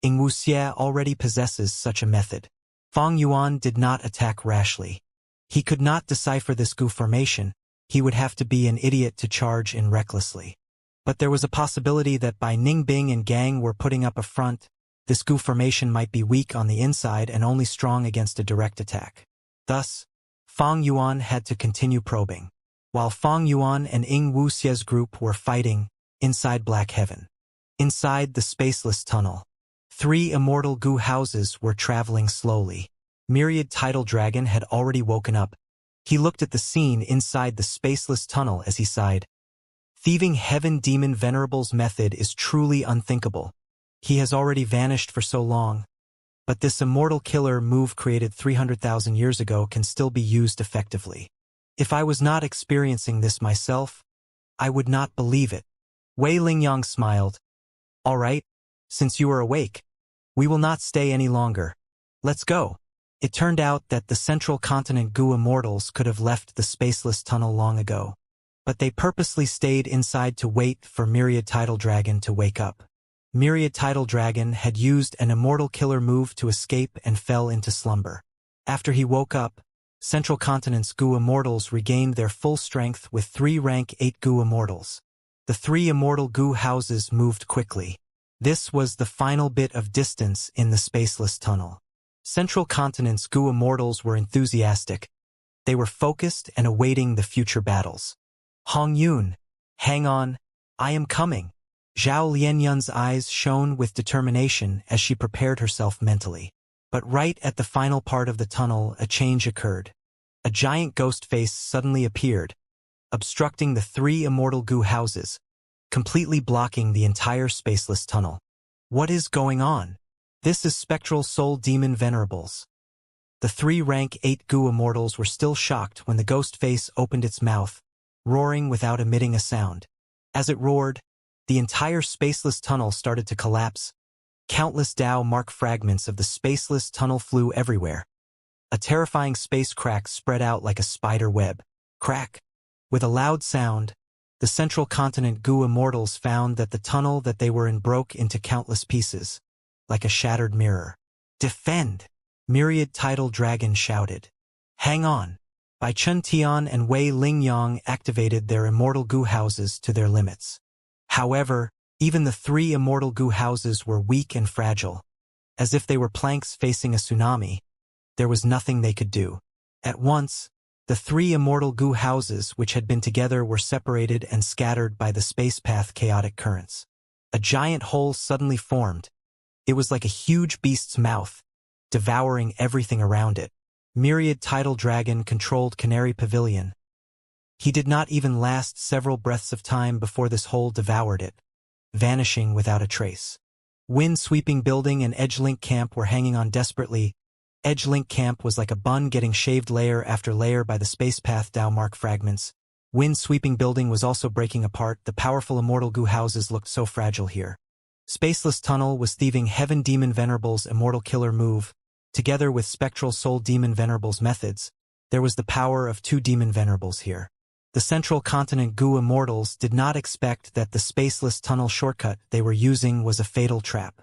Ing Wuxie already possesses such a method. Fang Yuan did not attack rashly. He could not decipher this Gu formation. He would have to be an idiot to charge in recklessly. But there was a possibility that by Ning Bing and gang were putting up a front, this Gu formation might be weak on the inside and only strong against a direct attack. Thus, Fang Yuan had to continue probing. While Fang Yuan and Ing Wuxie's group were fighting inside Black Heaven. Inside the spaceless tunnel, 3 immortal Gu houses were traveling slowly. Myriad Tidal Dragon had already woken up. He looked at the scene inside the spaceless tunnel as he sighed. Thieving Heaven Demon Venerable's method is truly unthinkable. He has already vanished for so long. But this immortal killer move created 300,000 years ago can still be used effectively. If I was not experiencing this myself, I would not believe it. Wei Lingyang smiled. All right, since you are awake, we will not stay any longer. Let's go. It turned out that the central continent Gu immortals could have left the spaceless tunnel long ago. But they purposely stayed inside to wait for Myriad Tidal Dragon to wake up. Myriad Tidal Dragon had used an immortal killer move to escape and fell into slumber. After he woke up, Central Continent's Gu immortals regained their full strength with 3 rank 8 Gu immortals. The 3 immortal Gu houses moved quickly. This was the final bit of distance in the spaceless tunnel. Central Continent's Gu immortals were enthusiastic. They were focused and awaiting the future battles. Hong Yun, hang on, I am coming. Zhao Lianyun's eyes shone with determination as she prepared herself mentally. But right at the final part of the tunnel, a change occurred. A giant ghost face suddenly appeared, obstructing the 3 immortal Gu houses, completely blocking the entire spaceless tunnel. What is going on? This is Spectral Soul Demon Venerables. The 3 rank 8 Gu immortals were still shocked when the ghost face opened its mouth, roaring without emitting a sound. As it roared, the entire spaceless tunnel started to collapse. Countless Dao mark fragments of the spaceless tunnel flew everywhere. A terrifying space crack spread out like a spider web. Crack! With a loud sound, the central continent Gu immortals found that the tunnel that they were in broke into countless pieces, like a shattered mirror. Defend! Myriad Tidal Dragon shouted. Hang on! Bai Chun Tian and Wei Lingyang activated their immortal Gu houses to their limits. However, even the 3 immortal Gu houses were weak and fragile. As if they were planks facing a tsunami, there was nothing they could do. At once, the 3 immortal Gu houses which had been together were separated and scattered by the spacepath chaotic currents. A giant hole suddenly formed. It was like a huge beast's mouth, devouring everything around it. Myriad Tidal Dragon controlled Canary Pavilion. He did not even last several breaths of time before this hole devoured it, vanishing without a trace. Wind-sweeping building and Edgelink Camp were hanging on desperately. Edgelink Camp was like a bun getting shaved layer after layer by the spacepath Dao mark fragments. Wind-sweeping building was also breaking apart. The powerful immortal Gu houses looked so fragile here. Spaceless Tunnel was thieving Heaven Demon Venerable's immortal killer move. Together with Spectral Soul Demon Venerable's methods, there was the power of 2 Demon Venerables here. The central continent Gu immortals did not expect that the spaceless tunnel shortcut they were using was a fatal trap.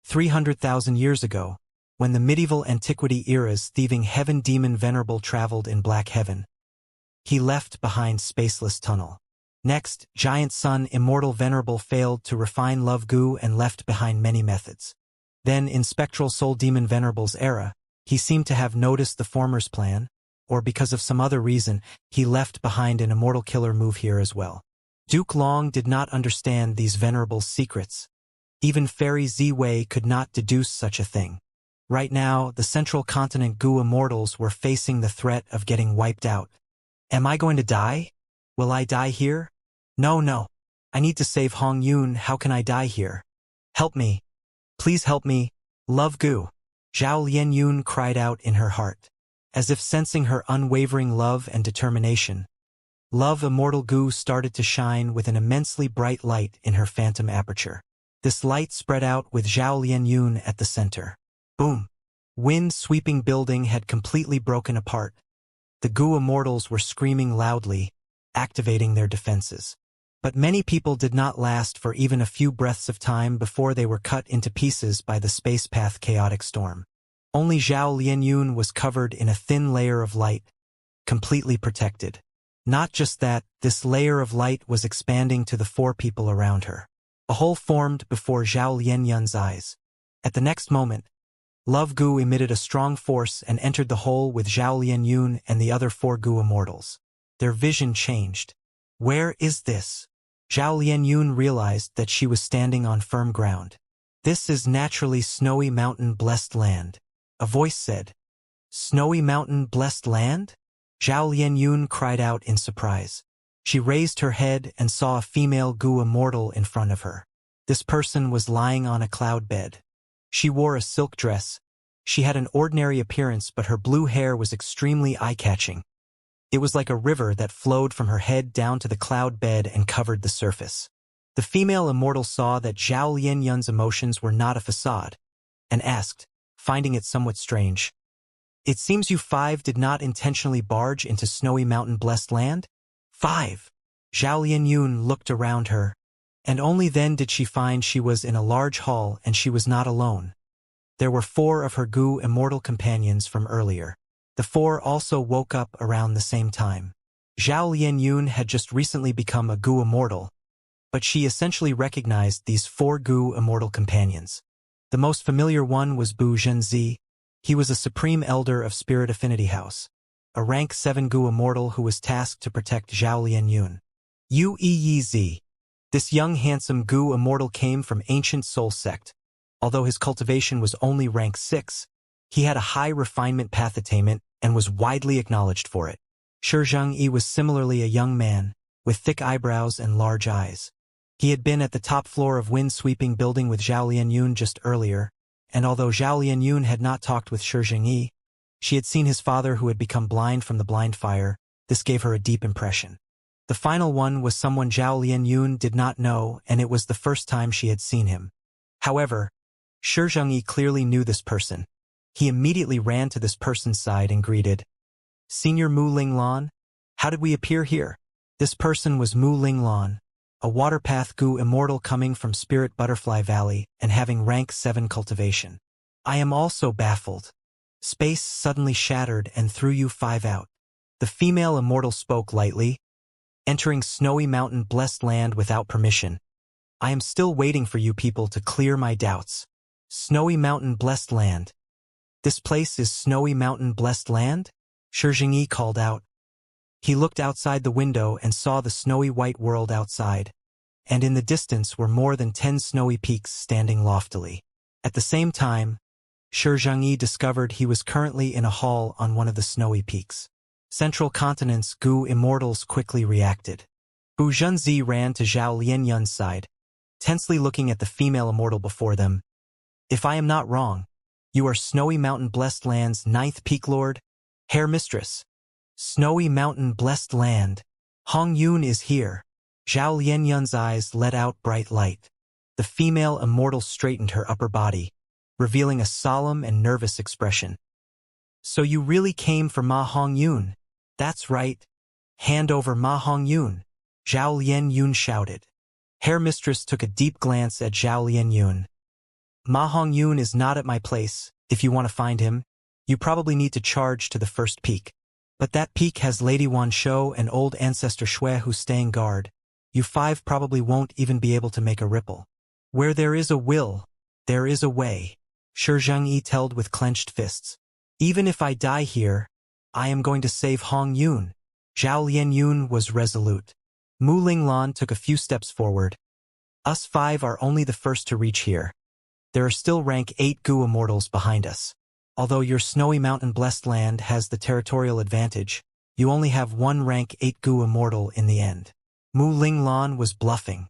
300,000 years ago, when the medieval antiquity era's thieving Heaven Demon Venerable traveled in Black Heaven, he left behind spaceless tunnel. Next, Giant Sun Immortal Venerable failed to refine Love Gu and left behind many methods. Then, in Spectral Soul Demon Venerable's era, he seemed to have noticed the former's plan, or because of some other reason, he left behind an immortal killer move here as well. Duke Long did not understand these venerables' secrets. Even Fairy Ziwei could not deduce such a thing. Right now, the central continent Gu immortals were facing the threat of getting wiped out. Am I going to die? Will I die here? No. I need to save Hong Yun. How can I die here? Help me. Please help me. Love Gu. Zhao Lianyun cried out in her heart. As if sensing her unwavering love and determination, Love Immortal Gu started to shine with an immensely bright light in her phantom aperture. This light spread out with Zhao Lianyun at the center. Boom! Wind-sweeping building had completely broken apart. The Gu immortals were screaming loudly, activating their defenses. But many people did not last for even a few breaths of time before they were cut into pieces by the space-path chaotic storm. Only Zhao Lianyun was covered in a thin layer of light, completely protected. Not just that, this layer of light was expanding to the four people around her. A hole formed before Zhao Lianyun's eyes. At the next moment, Love Gu emitted a strong force and entered the hole with Zhao Lianyun and the other four Gu immortals. Their vision changed. Where is this? Zhao Lianyun realized that she was standing on firm ground. This is naturally Snowy Mountain Blessed Land. A voice said. Snowy Mountain Blessed Land? Zhao Lianyun cried out in surprise. She raised her head and saw a female Gu immortal in front of her. This person was lying on a cloud bed. She wore a silk dress. She had an ordinary appearance, but her blue hair was extremely eye-catching. It was like a river that flowed from her head down to the cloud bed and covered the surface. The female immortal saw that Zhao Lianyun's emotions were not a facade, and asked, finding it somewhat strange. It seems you five did not intentionally barge into Snowy Mountain Blessed Land? 5. Zhao Lianyun looked around her, and only then did she find she was in a large hall and she was not alone. There were 4 of her Gu immortal companions from earlier. The 4 also woke up around the same time. Zhao Lianyun had just recently become a Gu immortal, but she essentially recognized these 4 Gu immortal companions. The most familiar one was Bu Zhenzi. He was a supreme elder of Spirit Affinity House, a rank 7 Gu immortal who was tasked to protect Zhao Lianyun. Yu Yi. This young handsome Gu immortal came from Ancient Soul Sect. Although his cultivation was only rank 6, he had a high refinement path attainment and was widely acknowledged for it. Shi Zhengyi was similarly a young man, with thick eyebrows and large eyes. He had been at the top floor of wind-sweeping building with Zhao Lianyun just earlier, and although Zhao Lianyun had not talked with Shi Zhengyi, she had seen his father who had become blind from the blind fire. This gave her a deep impression. The final one was someone Zhao Lianyun did not know, and it was the first time she had seen him. However, Shi Zhengyi clearly knew this person. He immediately ran to this person's side and greeted, Senior Mu Linglan? How did we appear here? This person was Mu Linglan, a waterpath Gu immortal coming from Spirit Butterfly Valley and having rank 7 cultivation. I am also baffled. Space suddenly shattered and threw you 5 out. The female immortal spoke lightly, entering Snowy Mountain Blessed Land without permission. I am still waiting for you people to clear my doubts. Snowy Mountain Blessed Land. This place is Snowy Mountain Blessed Land? Shi Zhengyi called out. He looked outside the window and saw the snowy white world outside, and in the distance were more than 10 snowy peaks standing loftily. At the same time, Shi Zhengyi discovered he was currently in a hall on one of the snowy peaks. Central Continent's Gu immortals quickly reacted. Bu Zhenzi ran to Zhao Lianyun's side, tensely looking at the female immortal before them. If I am not wrong, you are Snowy Mountain Blessed Land's 9th Peak Lord? Hair Mistress. Snowy Mountain Blessed Land. Hong Yun is here. Zhao Lianyun's eyes let out bright light. The female immortal straightened her upper body, revealing a solemn and nervous expression. So you really came for Ma Hong Yun? That's right. Hand over Ma Hong Yun. Zhao Lianyun shouted. Hair Mistress took a deep glance at Zhao Lianyun. Ma Hong Yun is not at my place. If you want to find him, you probably need to charge to the first peak. But that peak has Lady Wan Shou and old ancestor Shui who's staying guard. You 5 probably won't even be able to make a ripple. Where there is a will, there is a way. Shi Zhengyi told with clenched fists. Even if I die here, I am going to save Hong Yun. Zhao Lianyun was resolute. Mu Linglan took a few steps forward. Us 5 are only the first to reach here. There are still rank 8 Gu immortals behind us. Although your Snowy Mountain Blessed Land has the territorial advantage, you only have 1 rank 8 Gu immortal in the end. Mu Linglan was bluffing.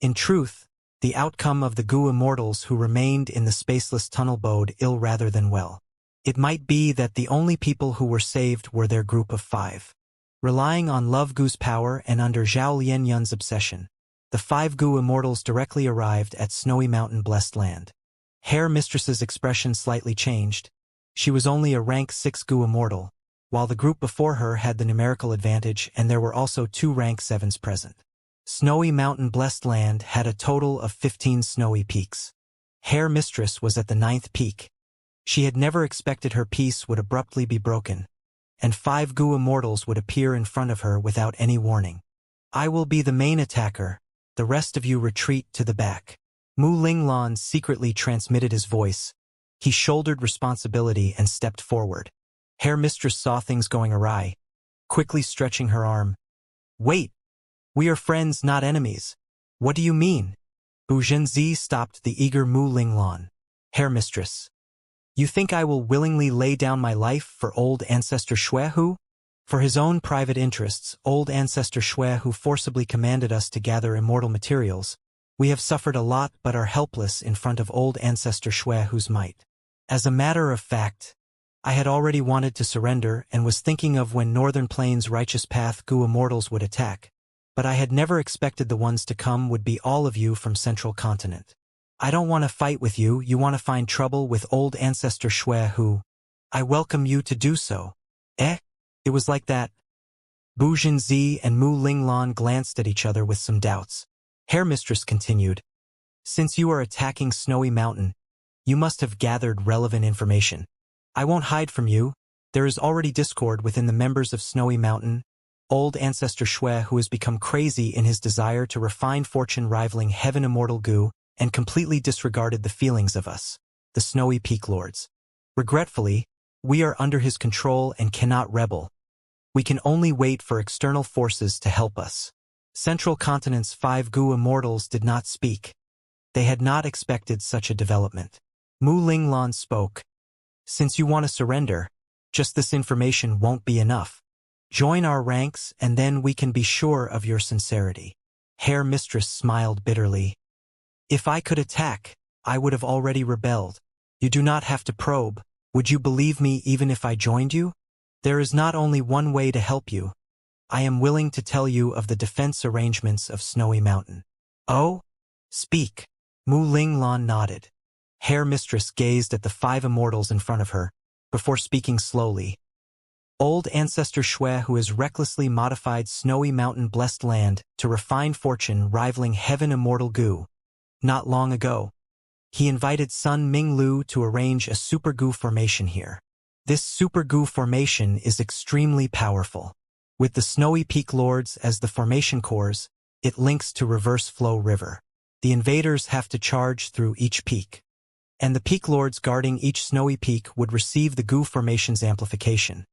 In truth, the outcome of the Gu immortals who remained in the spaceless tunnel bode ill rather than well. It might be that the only people who were saved were their group of 5. Relying on Love Gu's power and under Zhao Lianyun's obsession, the 5 Gu immortals directly arrived at Snowy Mountain Blessed Land. Hair Mistress's expression slightly changed. She was only a rank 6 Gu immortal, while the group before her had the numerical advantage and there were also 2 rank 7s present. Snowy Mountain Blessed Land had a total of 15 snowy peaks. Hair Mistress was at the 9th peak. She had never expected her peace would abruptly be broken, and 5 Gu Immortals would appear in front of her without any warning. I will be the main attacker, the rest of you retreat to the back. Mu Linglan secretly transmitted his voice. He shouldered responsibility and stepped forward. Hair Mistress saw things going awry, quickly stretching her arm. Wait! We are friends, not enemies. What do you mean? Bu Zhenzi stopped the eager Mu Linglan. Hair Mistress. You think I will willingly lay down my life for old ancestor Shuehu? For his own private interests, old ancestor Shuehu forcibly commanded us to gather immortal materials. We have suffered a lot but are helpless in front of old ancestor Shuehu's might. As a matter of fact, I had already wanted to surrender and was thinking of when Northern Plains Righteous Path Gu Immortals would attack, but I had never expected the ones to come would be all of you from Central Continent. I don't want to fight with you, you want to find trouble with old ancestor Shuehu. I welcome you to do so. It was like that. Bu Zhenzi and Mu Linglan glanced at each other with some doubts. Hair Mistress continued. Since you are attacking Snowy Mountain, you must have gathered relevant information. I won't hide from you. There is already discord within the members of Snowy Mountain. Old ancestor Shui, who has become crazy in his desire to refine fortune rivaling heaven immortal Gu, and completely disregarded the feelings of us, the Snowy Peak Lords. Regretfully, we are under his control and cannot rebel. We can only wait for external forces to help us. Central Continent's 5 Gu Immortals did not speak. They had not expected such a development. Mu Linglan spoke. Since you want to surrender, just this information won't be enough. Join our ranks and then we can be sure of your sincerity. Hair Mistress smiled bitterly. If I could attack, I would have already rebelled. You do not have to probe. Would you believe me even if I joined you? There is not only one way to help you. I am willing to tell you of the defense arrangements of Snowy Mountain. Oh? Speak. Mu Linglan nodded. Hair Mistress gazed at the 5 immortals in front of her, before speaking slowly. Old ancestor Shui, who has recklessly modified Snowy Mountain blessed land to refine fortune rivaling heaven immortal Gu. Not long ago, he invited Sun Ming Lu to arrange a Super Gu formation here. This Super Gu formation is extremely powerful. With the Snowy Peak Lords as the formation cores, it links to Reverse Flow River. The invaders have to charge through each peak, and the Peak Lords guarding each snowy peak would receive the Gu formation's amplification.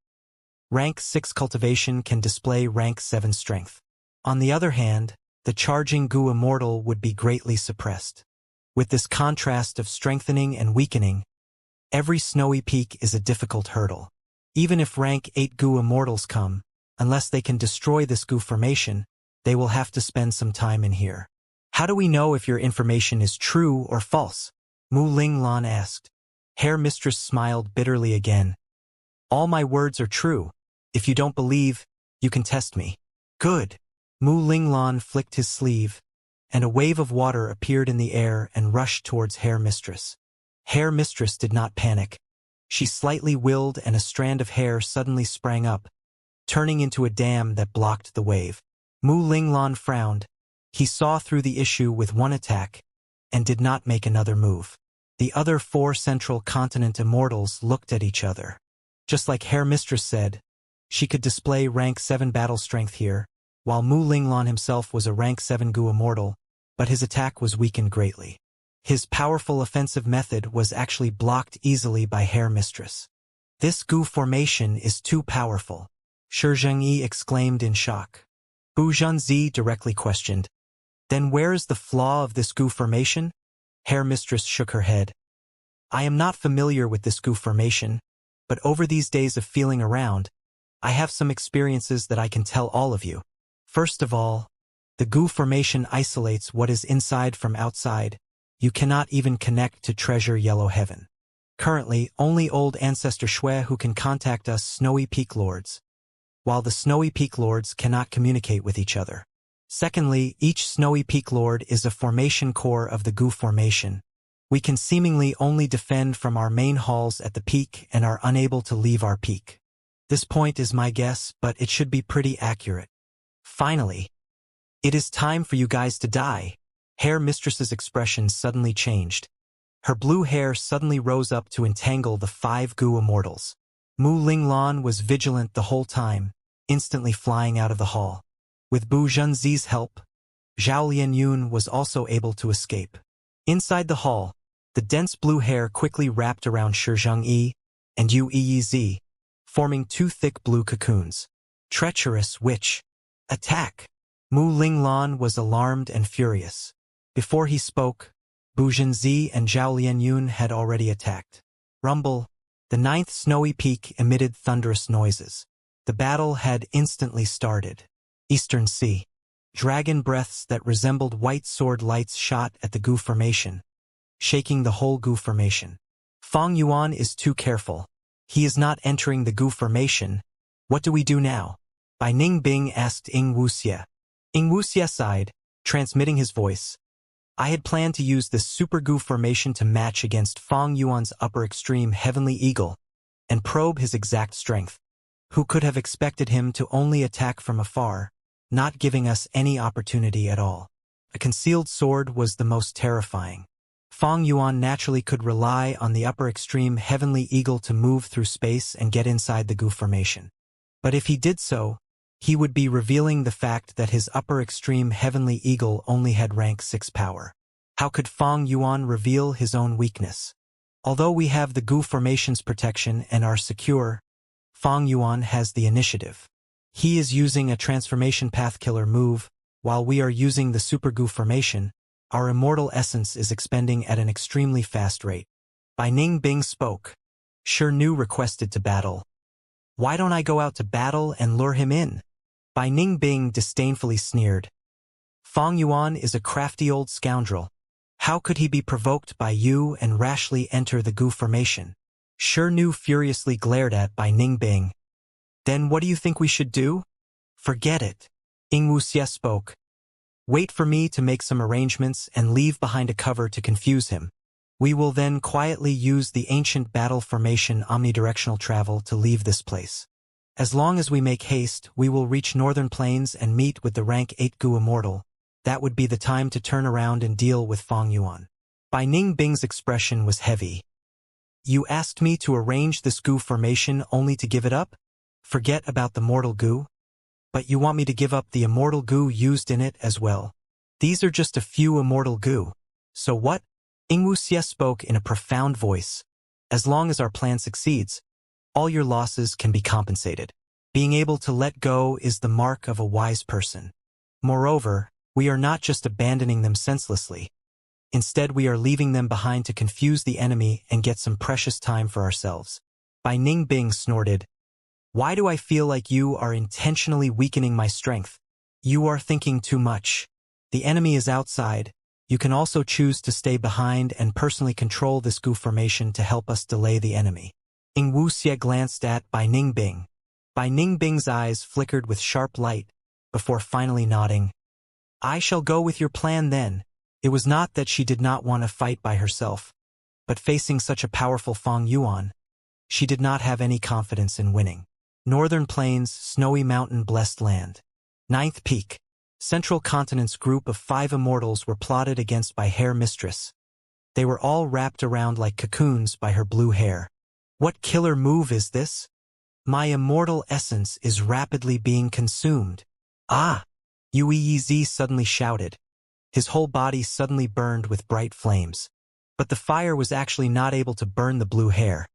Rank 6 Cultivation can display Rank 7 Strength. On the other hand, the charging Gu Immortal would be greatly suppressed. With this contrast of strengthening and weakening, every snowy peak is a difficult hurdle. Even if Rank 8 Gu Immortals come, unless they can destroy this Gu formation, they will have to spend some time in here. How do we know if your information is true or false? Mu Linglan asked. Hair Mistress smiled bitterly again. All my words are true. If you don't believe, you can test me. Good. Mu Linglan flicked his sleeve, and a wave of water appeared in the air and rushed towards Hair Mistress. Hair Mistress did not panic. She slightly willed and a strand of hair suddenly sprang up, turning into a dam that blocked the wave. Mu Linglan frowned. He saw through the issue with one attack, and did not make another move. The other 4 Central Continent Immortals looked at each other. Just like Hair Mistress said, she could display Rank 7 battle strength here, while Mu Linglan himself was a Rank 7 Gu Immortal, but his attack was weakened greatly. His powerful offensive method was actually blocked easily by Hair Mistress. This Gu formation is too powerful, Shi Zhengyi exclaimed in shock. Bu Zhenzi directly questioned. Then where is the flaw of this Gu formation? Hair Mistress shook her head. I am not familiar with this Gu formation, but over these days of feeling around, I have some experiences that I can tell all of you. First of all, the Gu formation isolates what is inside from outside. You cannot even connect to Treasure Yellow Heaven. Currently, only old ancestor Shui who can contact us Snowy Peak Lords, while the Snowy Peak Lords cannot communicate with each other. Secondly, each Snowy Peak Lord is a formation core of the Gu formation. We can seemingly only defend from our main halls at the peak and are unable to leave our peak. This point is my guess, but it should be pretty accurate. Finally, it is time for you guys to die. Hair Mistress's expression suddenly changed. Her blue hair suddenly rose up to entangle the 5 goo immortals. Mu Linglan was vigilant the whole time, instantly flying out of the hall. With Bu Junzi's help, Zhao Lianyun was also able to escape. Inside the hall, the dense blue hair quickly wrapped around Shi Zhengyi and Yu Yizi, forming 2 thick blue cocoons. Treacherous witch! Attack! Mu Linglan was alarmed and furious. Before he spoke, Bu Junzi and Zhao Lianyun had already attacked. Rumble! The 9th snowy peak emitted thunderous noises. The battle had instantly started. Eastern Sea. Dragon breaths that resembled white sword lights shot at the goo formation, shaking the whole goo formation. Fang Yuan is too careful. He is not entering the goo formation. What do we do now? Bai Ningbing asked Ying Wuxia. Ying Wuxia sighed, transmitting his voice. I had planned to use this super goo formation to match against Fang Yuan's upper extreme Heavenly Eagle and probe his exact strength. Who could have expected him to only attack from afar, not giving us any opportunity at all? A concealed sword was the most terrifying. Fang Yuan naturally could rely on the upper extreme Heavenly Eagle to move through space and get inside the goo formation. But if he did so, he would be revealing the fact that his upper extreme Heavenly Eagle only had rank 6 power. How could Fang Yuan reveal his own weakness? Although we have the goo formation's protection and are secure, Fang Yuan has the initiative. He is using a transformation path killer move, while we are using the super goo formation. Our immortal essence is expending at an extremely fast rate. Bai Ningbing spoke. Shi Nu requested to battle. Why don't I go out to battle and lure him in? Bai Ningbing disdainfully sneered. Fang Yuan is a crafty old scoundrel. How could he be provoked by you and rashly enter the goo formation? Shi Nu furiously glared at Bai Ningbing. Then what do you think we should do? Forget it. Ying Wuxia spoke. Wait for me to make some arrangements and leave behind a cover to confuse him. We will then quietly use the ancient battle formation omnidirectional travel to leave this place. As long as we make haste, we will reach Northern Plains and meet with the rank 8 goo immortal. That would be the time to turn around and deal with Fang Yuan. Bai Ningbing's expression was heavy. You asked me to arrange this goo formation only to give it up? Forget about the mortal goo? But you want me to give up the immortal goo used in it as well? These are just a few immortal goo. So what? Ying Wuxia spoke in a profound voice. As long as our plan succeeds, all your losses can be compensated. Being able to let go is the mark of a wise person. Moreover, we are not just abandoning them senselessly. Instead, we are leaving them behind to confuse the enemy and get some precious time for ourselves. Bai Ningbing snorted. Why do I feel like you are intentionally weakening my strength? You are thinking too much. The enemy is outside. You can also choose to stay behind and personally control this goo formation to help us delay the enemy. Ying Wuxia glanced at Bai Ningbing. Bai Ningbing's eyes flickered with sharp light, before finally nodding. I shall go with your plan then. It was not that she did not want to fight by herself, but facing such a powerful Fang Yuan, she did not have any confidence in winning. Northern Plains, snowy mountain blessed land. 9th peak. Central Continent's group of 5 immortals were plotted against by Hair Mistress. They were all wrapped around like cocoons by her blue hair. What killer move is this? My immortal essence is rapidly being consumed. Ah! Yu Yizi suddenly shouted. His whole body suddenly burned with bright flames. But the fire was actually not able to burn the blue hair.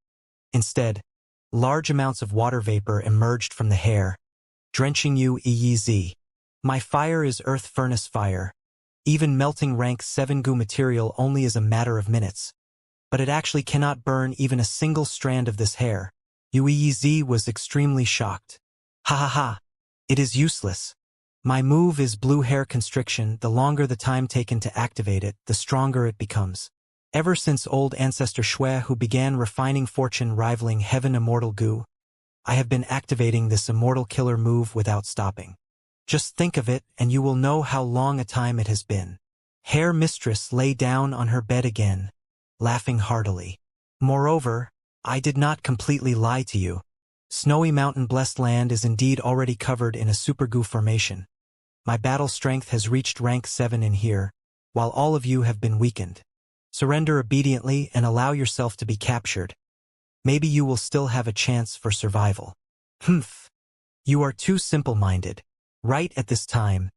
Instead, large amounts of water vapor emerged from the hair, drenching Yu Yizi. My fire is earth furnace fire. Even melting rank 7 goo material only is a matter of minutes. But it actually cannot burn even a single strand of this hair. Yu Yizi was extremely shocked. Ha ha ha. It is useless. My move is blue hair constriction. The longer the time taken to activate it, the stronger it becomes. Ever since old ancestor Shui who began refining fortune rivaling heaven immortal goo, I have been activating this immortal killer move without stopping. Just think of it and you will know how long a time it has been. Hair Mistress lay down on her bed again, laughing heartily. Moreover, I did not completely lie to you. Snowy mountain blessed land is indeed already covered in a supergoo formation. My battle strength has reached rank 7 in here, while all of you have been weakened. Surrender obediently and allow yourself to be captured. Maybe you will still have a chance for survival. Humph. You are too simple-minded. Right at this time,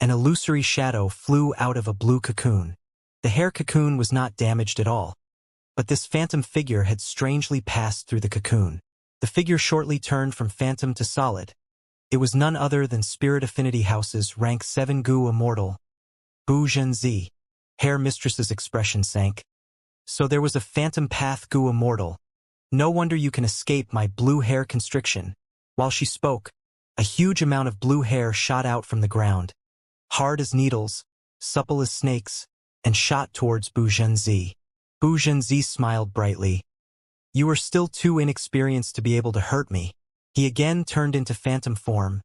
an illusory shadow flew out of a blue cocoon. The hair cocoon was not damaged at all, but this phantom figure had strangely passed through the cocoon. The figure shortly turned from phantom to solid. It was none other than Spirit Affinity House's rank 7 Gu Immortal, Bu Zhenzi. Hair Mistress's expression sank. So there was a phantom path Gu Immortal. No wonder you can escape my blue hair constriction. While she spoke, a huge amount of blue hair shot out from the ground, hard as needles, supple as snakes, and shot towards Bu Zhenzi. Bu Zhenzi smiled brightly. You are still too inexperienced to be able to hurt me. He again turned into phantom form,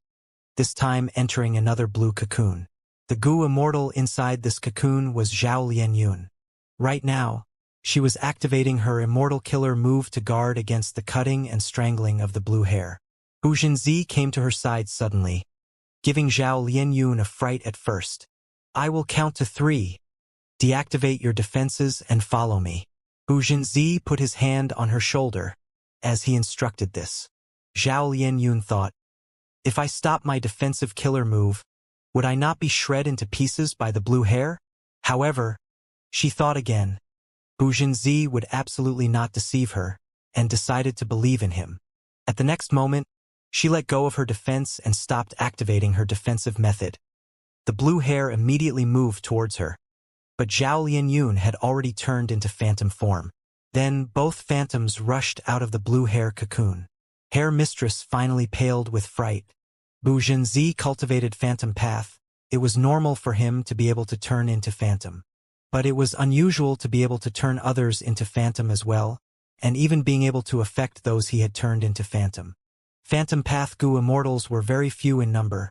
this time entering another blue cocoon. The Gu Immortal inside this cocoon was Zhao Lianyun. Right now, she was activating her Immortal Killer move to guard against the cutting and strangling of the blue hair. Bu Zhenzi came to her side suddenly, giving Zhao Lianyun a fright at first. I will count to 3. Deactivate your defenses and follow me. Bu Zhenzi put his hand on her shoulder as he instructed this. Zhao Lianyun thought, if I stop my defensive killer move, would I not be shred into pieces by the blue hair? However, she thought again. Bu Zhenzi would absolutely not deceive her, and decided to believe in him. At the next moment, she let go of her defense and stopped activating her defensive method. The blue hair immediately moved towards her, but Zhao Lianyun had already turned into phantom form. Then both phantoms rushed out of the blue hair cocoon. Hair Mistress finally paled with fright. Bu Zhenzi cultivated phantom path. It was normal for him to be able to turn into phantom. But it was unusual to be able to turn others into phantom as well, and even being able to affect those he had turned into phantom. Phantom path Gu Immortals were very few in number.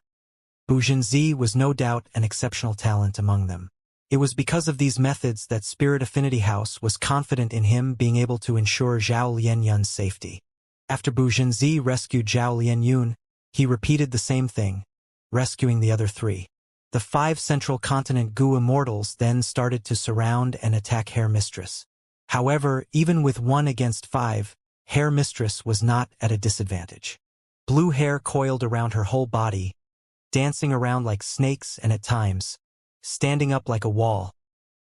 Bu Zhenzi was no doubt an exceptional talent among them. It was because of these methods that Spirit Affinity House was confident in him being able to ensure Zhao Lianyun's safety. After Bu Zhenzi rescued Zhao Lianyun, he repeated the same thing, rescuing the other 3. The 5 Central Continent Gu Immortals then started to surround and attack Hair Mistress. However, even with 1 against 5, Hair Mistress was not at a disadvantage. Blue hair coiled around her whole body, dancing around like snakes and at times, standing up like a wall,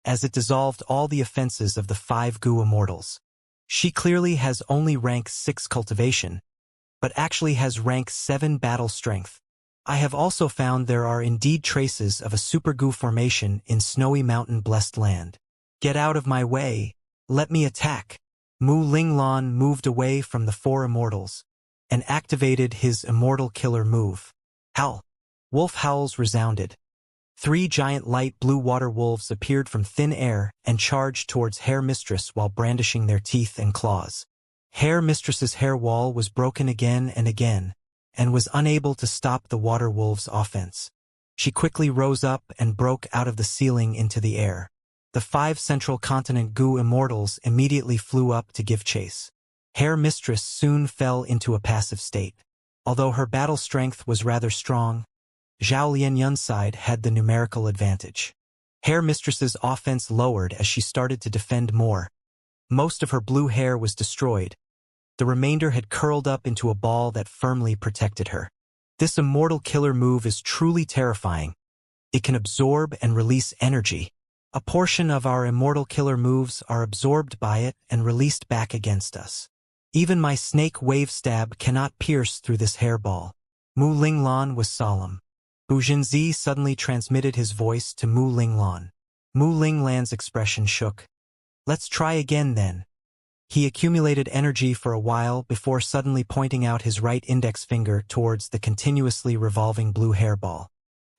as it dissolved all the offenses of the 5 Gu Immortals. She clearly has only rank 6 cultivation, but actually has rank 7 battle strength. I have also found there are indeed traces of a super Gu formation in Snowy Mountain Blessed Land. Get out of my way, let me attack. Mu Linglan moved away from the 4 immortals, and activated his Immortal Killer move. Howl! Wolf howls resounded. 3 giant light blue water wolves appeared from thin air and charged towards Hair Mistress while brandishing their teeth and claws. Hair Mistress's hair wall was broken again and again, and was unable to stop the water wolves' offense. She quickly rose up and broke out of the ceiling into the air. The 5 Central Continent Gu Immortals immediately flew up to give chase. Hair Mistress soon fell into a passive state. Although her battle strength was rather strong, Zhao Lianyun's side had the numerical advantage. Hair Mistress's offense lowered as she started to defend more. Most of her blue hair was destroyed. The remainder had curled up into a ball that firmly protected her. This Immortal Killer move is truly terrifying. It can absorb and release energy. A portion of our Immortal Killer moves are absorbed by it and released back against us. Even my snake wave stab cannot pierce through this hairball. Mu Linglan was solemn. Bu Zhenzi suddenly transmitted his voice to Mu Linglan. Mu Linglan's expression shook. Let's try again then. He accumulated energy for a while before suddenly pointing out his right index finger towards the continuously revolving blue hairball.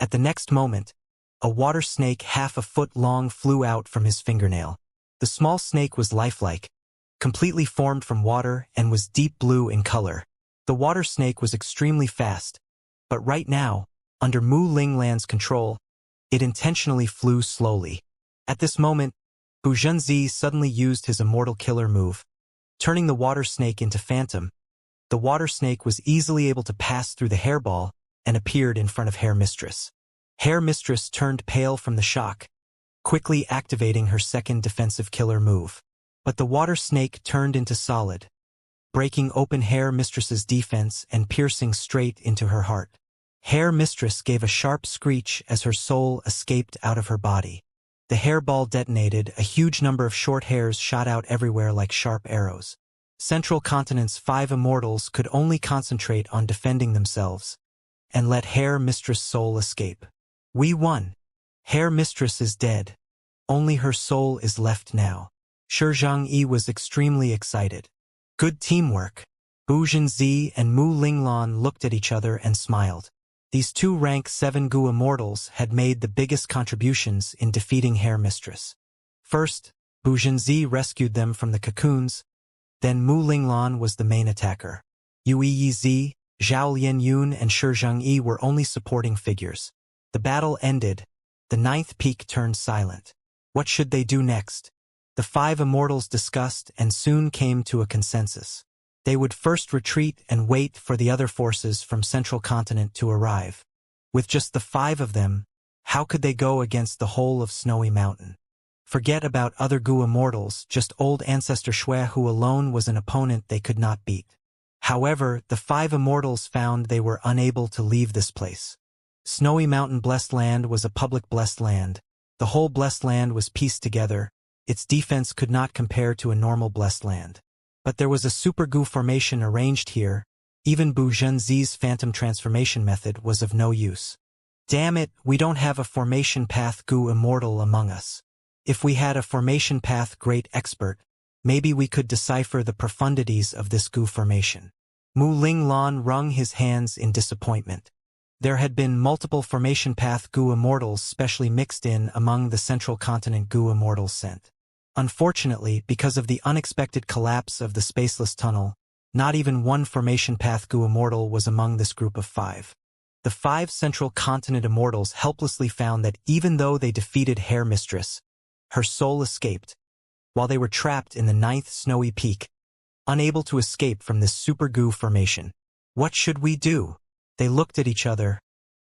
At the next moment, a water snake half a foot long flew out from his fingernail. The small snake was lifelike, completely formed from water and was deep blue in color. The water snake was extremely fast, but right now, under Mu Linglan's control, it intentionally flew slowly. At this moment, Bu Zhenzi suddenly used his Immortal Killer move, turning the water snake into phantom. The water snake was easily able to pass through the hairball and appeared in front of Hair Mistress. Hair Mistress turned pale from the shock, quickly activating her second defensive killer move. But the water snake turned into solid, breaking open Hair Mistress's defense and piercing straight into her heart. Hair Mistress gave a sharp screech as her soul escaped out of her body. The hairball detonated, a huge number of short hairs shot out everywhere like sharp arrows. Central Continent's 5 immortals could only concentrate on defending themselves and let Hair Mistress' soul escape. We won. Hair Mistress is dead. Only her soul is left now. Shi Zhangyi was extremely excited. Good teamwork. Bu Zhenzi and Mu Linglan looked at each other and smiled. These 2 rank 7 Gu immortals had made the biggest contributions in defeating Hair Mistress. First, Bu Zhenzi rescued them from the cocoons, then Mu Linglan was the main attacker. Yu Yizi, Zhao Lianyun and Shi Zhangyi were only supporting figures. The battle ended. The 9th peak turned silent. What should they do next? The 5 immortals discussed and soon came to a consensus. They would first retreat and wait for the other forces from Central Continent to arrive. With just the 5 of them, how could they go against the whole of Snowy Mountain? Forget about other Gu immortals, just old Ancestor Shui, who alone was an opponent they could not beat. However, the 5 immortals found they were unable to leave this place. Snowy Mountain Blessed Land was a public blessed land. The whole blessed land was pieced together. Its defense could not compare to a normal blessed land. But there was a super Gu formation arranged here. Even Bu Zhenzi's phantom transformation method was of no use. Damn it, we don't have a formation path Gu immortal among us. If we had a formation path great expert, maybe we could decipher the profundities of this Gu formation. Mu Linglan wrung his hands in disappointment. There had been multiple formation path Gu immortals specially mixed in among the Central Continent Gu immortals sent. Unfortunately, because of the unexpected collapse of the spaceless tunnel, not even one formation path Gu immortal was among this group of 5. The 5 Central Continent immortals helplessly found that even though they defeated Hair Mistress, her soul escaped, while they were trapped in the 9th snowy peak, unable to escape from this super Gu formation. What should we do? They looked at each other,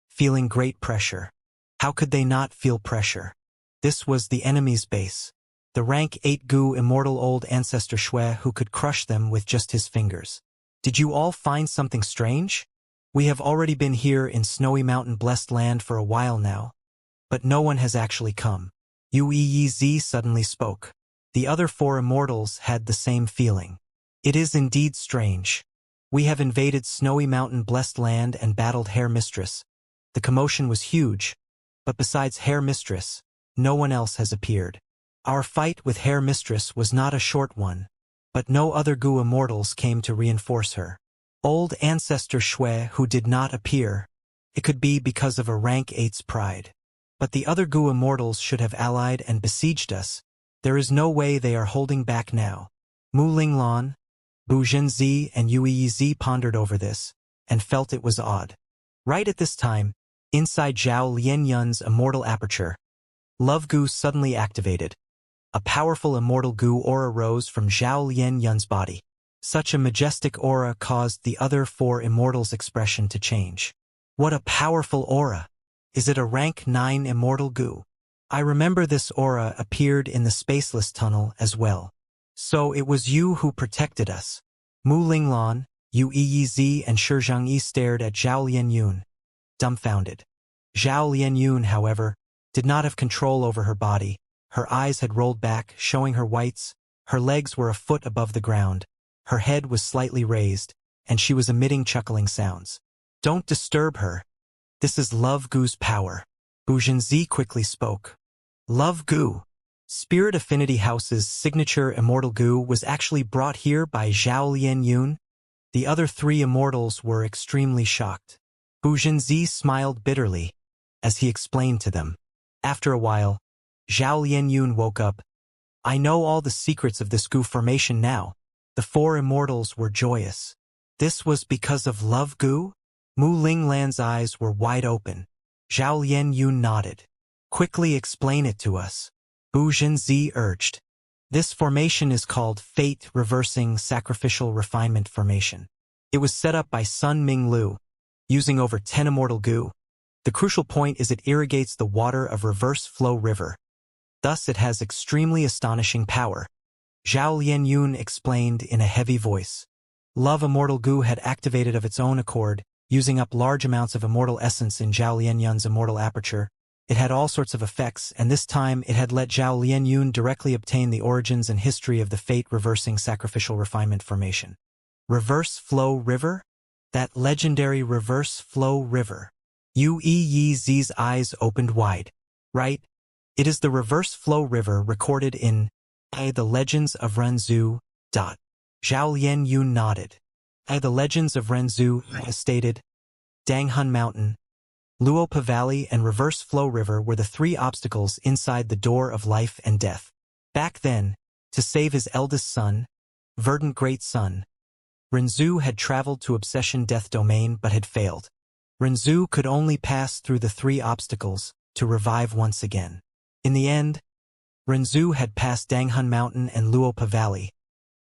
feeling great pressure. How could they not feel pressure? This was the enemy's base. The rank 8 Gu immortal old Ancestor Shui who could crush them with just his fingers. Did you all find something strange? We have already been here in Snowy Mountain Blessed Land for a while now, but no one has actually come. Yu Yizi suddenly spoke. The other 4 immortals had the same feeling. It is indeed strange. We have invaded Snowy Mountain Blessed Land and battled Hair Mistress. The commotion was huge, but besides Hair Mistress, no one else has appeared. Our fight with Hair Mistress was not a short one, but no other Gu immortals came to reinforce her. Old Ancestor Shui who did not appear. It could be because of a rank 8's pride. But the other Gu immortals should have allied and besieged us. There is no way they are holding back now. Mu Linglan, Bu Zhenzi and Yu Yizi pondered over this, and felt it was odd. Right at this time, inside Zhao Lianyun's immortal aperture, Love Gu suddenly activated. A powerful immortal Gu aura rose from Zhao Lianyun's body. Such a majestic aura caused the other 4 immortals' expression to change. What a powerful aura! Is it a rank 9 immortal Gu? I remember this aura appeared in the spaceless tunnel as well. So it was you who protected us. Mu Linglan, Yu Yizi and Shi Zhangyi stared at Zhao Lianyun, dumbfounded. Zhao Lianyun, however, did not have control over her body. Her eyes had rolled back, showing her whites. Her legs were a foot above the ground. Her head was slightly raised, and she was emitting chuckling sounds. Don't disturb her. This is Love Gu's power. Bu Zhenzi quickly spoke. Love Gu. Spirit Affinity House's signature immortal Gu was actually brought here by Zhao Lianyun. The other 3 immortals were extremely shocked. Bu Zhenzi smiled bitterly as he explained to them. After a while, Zhao Lianyun woke up. I know all the secrets of this Gu formation now. The 4 immortals were joyous. This was because of Love Gu? Mu Linglan's eyes were wide open. Zhao Lianyun nodded. Quickly explain it to us. Bu Zhenzi urged. This formation is called Fate Reversing Sacrificial Refinement Formation. It was set up by Sun Ming Lu, using over 10 immortal goo. The crucial point is it irrigates the water of reverse flow river. Thus it has extremely astonishing power. Zhao Lianyun explained in a heavy voice. Love immortal goo had activated of its own accord, using up large amounts of immortal essence in Zhao Lianyun's immortal aperture. It had all sorts of effects, and this time it had let Zhao Lianyun directly obtain the origins and history of the fate-reversing sacrificial refinement formation. Reverse flow river? That legendary reverse flow river. Yu Yi's eyes opened wide. Right? It is the reverse flow river recorded in The Legends of Renzu. Zhao Lianyun nodded. The Legends of Renzu stated, Danghun Mountain, Luopa Valley and Reverse Flow River were the three obstacles inside the door of life and death. Back then, to save his eldest son, verdant great son, Renzu had traveled to Obsession Death Domain but had failed. Renzu could only pass through the three obstacles to revive once again. In the end, Renzu had passed Danghun Mountain and Luopa Valley,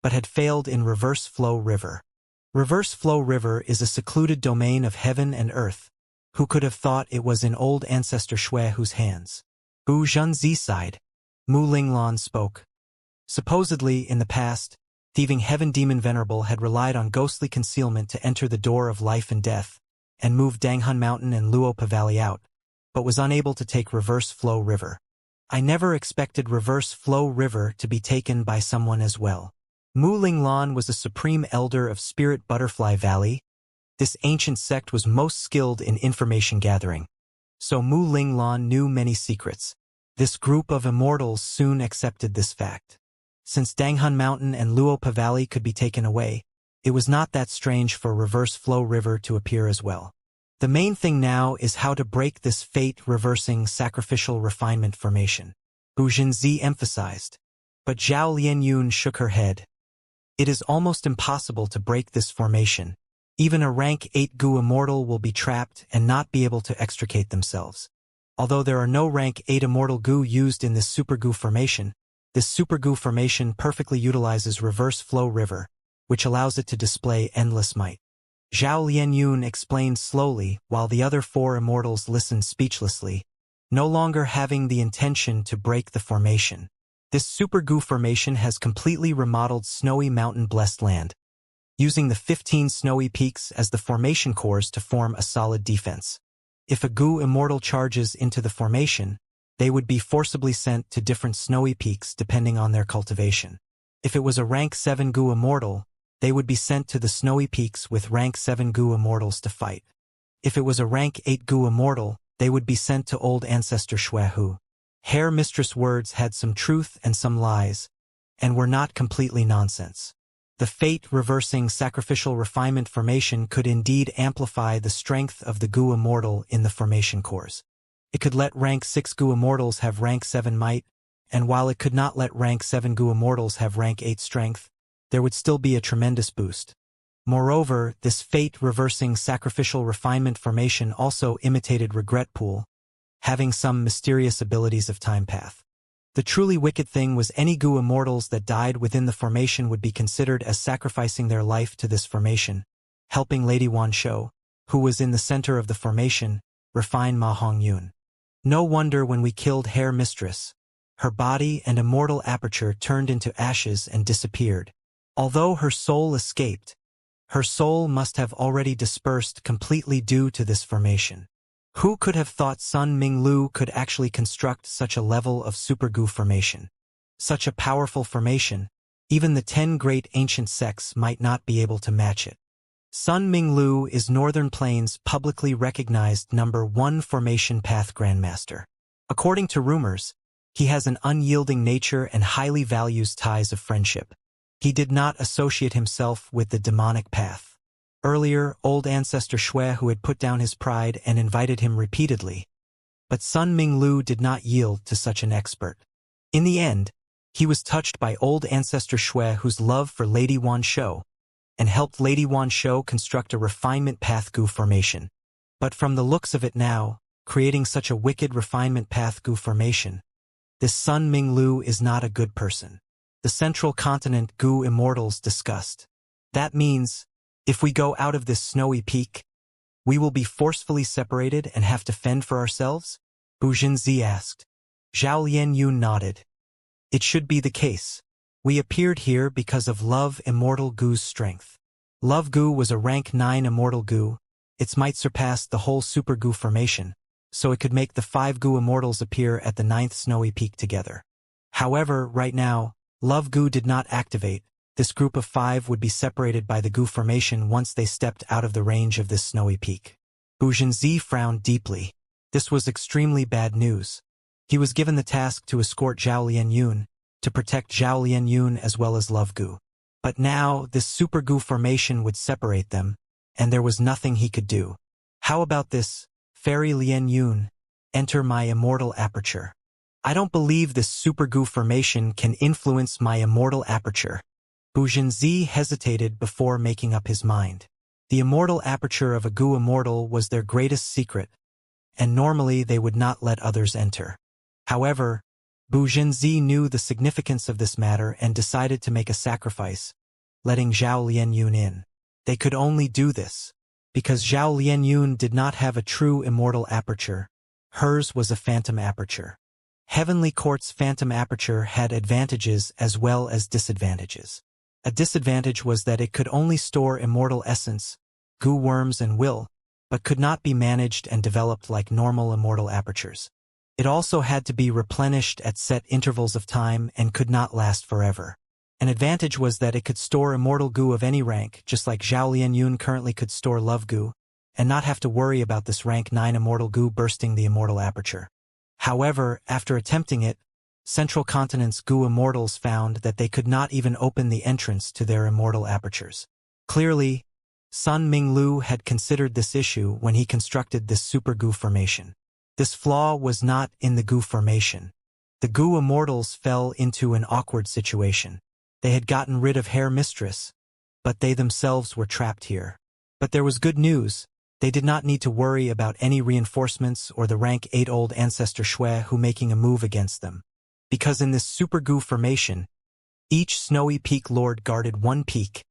but had failed in Reverse Flow River. Reverse Flow River is a secluded domain of heaven and earth. Who could have thought it was in old ancestor Shui whose hands? Bu Zhenzi sighed. Mu Linglan spoke. Supposedly, in the past, thieving heaven demon venerable had relied on ghostly concealment to enter the door of life and death, and move Danghun Mountain and Luopa Valley out, but was unable to take Reverse Flow River. I never expected Reverse Flow River to be taken by someone as well. Mu Linglan was the supreme elder of Spirit Butterfly Valley. This ancient sect was most skilled in information gathering. So Mu Linglan knew many secrets. This group of immortals soon accepted this fact. Since Danghun Mountain and Luopa Valley could be taken away, it was not that strange for Reverse Flow River to appear as well. The main thing now is how to break this fate-reversing sacrificial refinement formation, Bu Zhenzi emphasized. But Zhao Lianyun shook her head. It is almost impossible to break this formation. Even a rank 8 Gu immortal will be trapped and not be able to extricate themselves. Although there are no rank 8 immortal Gu used in this Super Gu formation, this Super Gu formation perfectly utilizes Reverse Flow River, which allows it to display endless might. Zhao Lianyun explained slowly while the other four immortals listened speechlessly, no longer having the intention to break the formation. This Super Gu formation has completely remodeled snowy mountain blessed land, using the 15 snowy peaks as the formation cores to form a solid defense. If a Gu immortal charges into the formation, they would be forcibly sent to different snowy peaks depending on their cultivation. If it was a rank 7 Gu immortal, they would be sent to the snowy peaks with rank 7 Gu immortals to fight. If it was a rank 8 Gu immortal, they would be sent to old ancestor Shui. Hair Mistress words had some truth and some lies, and were not completely nonsense. The fate-reversing sacrificial refinement formation could indeed amplify the strength of the Gu immortal in the formation cores. It could let rank 6 Gu immortals have rank 7 might, and while it could not let rank 7 Gu immortals have rank 8 strength, there would still be a tremendous boost. Moreover, this fate-reversing sacrificial refinement formation also imitated Regret Pool, having some mysterious abilities of time path. The truly wicked thing was any Gu immortals that died within the formation would be considered as sacrificing their life to this formation, helping Lady Wan Shou, who was in the center of the formation, refine Ma Hongyun. No wonder when we killed Hair Mistress, her body and immortal aperture turned into ashes and disappeared. Although her soul escaped, her soul must have already dispersed completely due to this formation. Who could have thought Sun Ming Lu could actually construct such a level of Super Gu formation? Such a powerful formation, even the 10 great ancient sects might not be able to match it. Sun Ming Lu is Northern Plains' publicly recognized #1 formation path grandmaster. According to rumors, he has an unyielding nature and highly values ties of friendship. He did not associate himself with the demonic path. Earlier, old ancestor Shui who had put down his pride and invited him repeatedly. But Sun Ming Lu did not yield to such an expert. In the end, he was touched by old ancestor Shui whose love for Lady Wan Shou, and helped Lady Wan Shou construct a refinement path Gu formation. But from the looks of it now, creating such a wicked refinement path Gu formation, this Sun Ming Lu is not a good person. The Central Continent Gu Immortals discussed. That means, If we go out of this snowy peak, we will be forcefully separated and have to fend for ourselves? Bu Jinzi asked. Zhao Lianyun nodded. It should be the case. We appeared here because of Love Immortal Gu's strength. Love Gu was a rank 9 Immortal Gu. Its might surpassed the whole Super Gu formation, so it could make the 5 Gu Immortals appear at the 9th snowy peak together. However, right now, Love Gu did not activate. This group of 5 would be separated by the Gu formation once they stepped out of the range of this snowy peak. Bu Jinzi frowned deeply. This was extremely bad news. He was given the task to escort Zhao Lianyun, to protect Zhao Lianyun as well as Love Gu. But now, this Super Gu formation would separate them, and there was nothing he could do. How about this, Fairy Lianyun? Enter my immortal aperture. I don't believe this Super Gu formation can influence my immortal aperture. Bu Jinzi hesitated before making up his mind. The immortal aperture of a Gu immortal was their greatest secret, and normally they would not let others enter. However, Bu Jinzi knew the significance of this matter and decided to make a sacrifice, letting Zhao Lianyun in. They could only do this because Zhao Lianyun did not have a true immortal aperture. Hers was a phantom aperture. Heavenly Court's phantom aperture had advantages as well as disadvantages. A disadvantage was that it could only store immortal essence, Gu worms and will, but could not be managed and developed like normal immortal apertures. It also had to be replenished at set intervals of time and could not last forever. An advantage was that it could store immortal Gu of any rank, just like Zhao Lianyun currently could store Love Gu, and not have to worry about this rank 9 immortal Gu bursting the immortal aperture. However, after attempting it, Central Continent's Gu Immortals found that they could not even open the entrance to their immortal apertures. Clearly, Sun Minglu had considered this issue when he constructed this Super Gu formation. This flaw was not in the Gu formation. The Gu Immortals fell into an awkward situation. They had gotten rid of Hair Mistress, but they themselves were trapped here. But there was good news. They did not need to worry about any reinforcements or the rank 8 old ancestor Shui who making a move against them. Because in this Super Gu formation, each snowy peak lord guarded one peak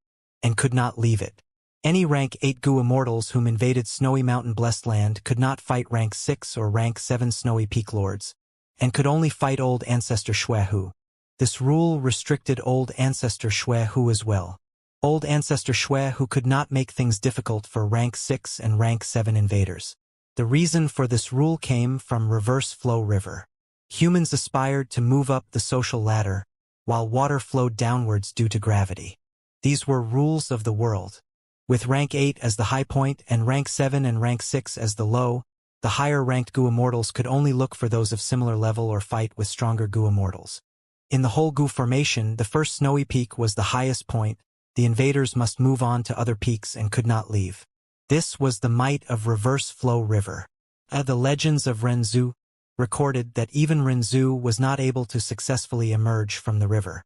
and could not leave it. Any rank 8 Gu Immortals whom invaded Snowy Mountain Blessed Land could not fight rank 6 or rank 7 snowy peak lords, and could only fight old ancestor Shui Hu. This rule restricted old ancestor Shui Hu as well. Old ancestor Shui Hu could not make things difficult for rank 6 and rank 7 invaders. The reason for this rule came from reverse flow river. Humans aspired to move up the social ladder, while water flowed downwards due to gravity. These were rules of the world. With rank 8 as the high point and rank 7 and rank 6 as the low, the higher-ranked Gu Immortals could only look for those of similar level or fight with stronger Gu Immortals. In the whole Gu formation, the first snowy peak was the highest point. The invaders must move on to other peaks and could not leave. This was the might of reverse flow river. The legends of Renzu recorded that even Renzu was not able to successfully emerge from the river.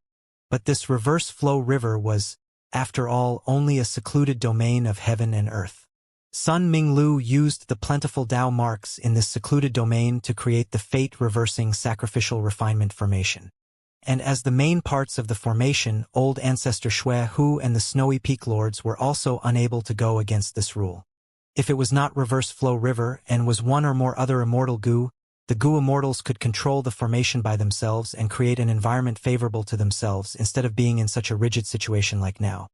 But this reverse flow river was, after all, only a secluded domain of heaven and earth. Sun Minglu used the plentiful Dao marks in this secluded domain to create the fate-reversing sacrificial refinement formation. And as the main parts of the formation, old ancestor Shui Hu and the snowy peak lords were also unable to go against this rule. If it was not reverse flow river and was one or more other immortal Gu, the Gu Immortals could control the formation by themselves and create an environment favorable to themselves instead of being in such a rigid situation like now.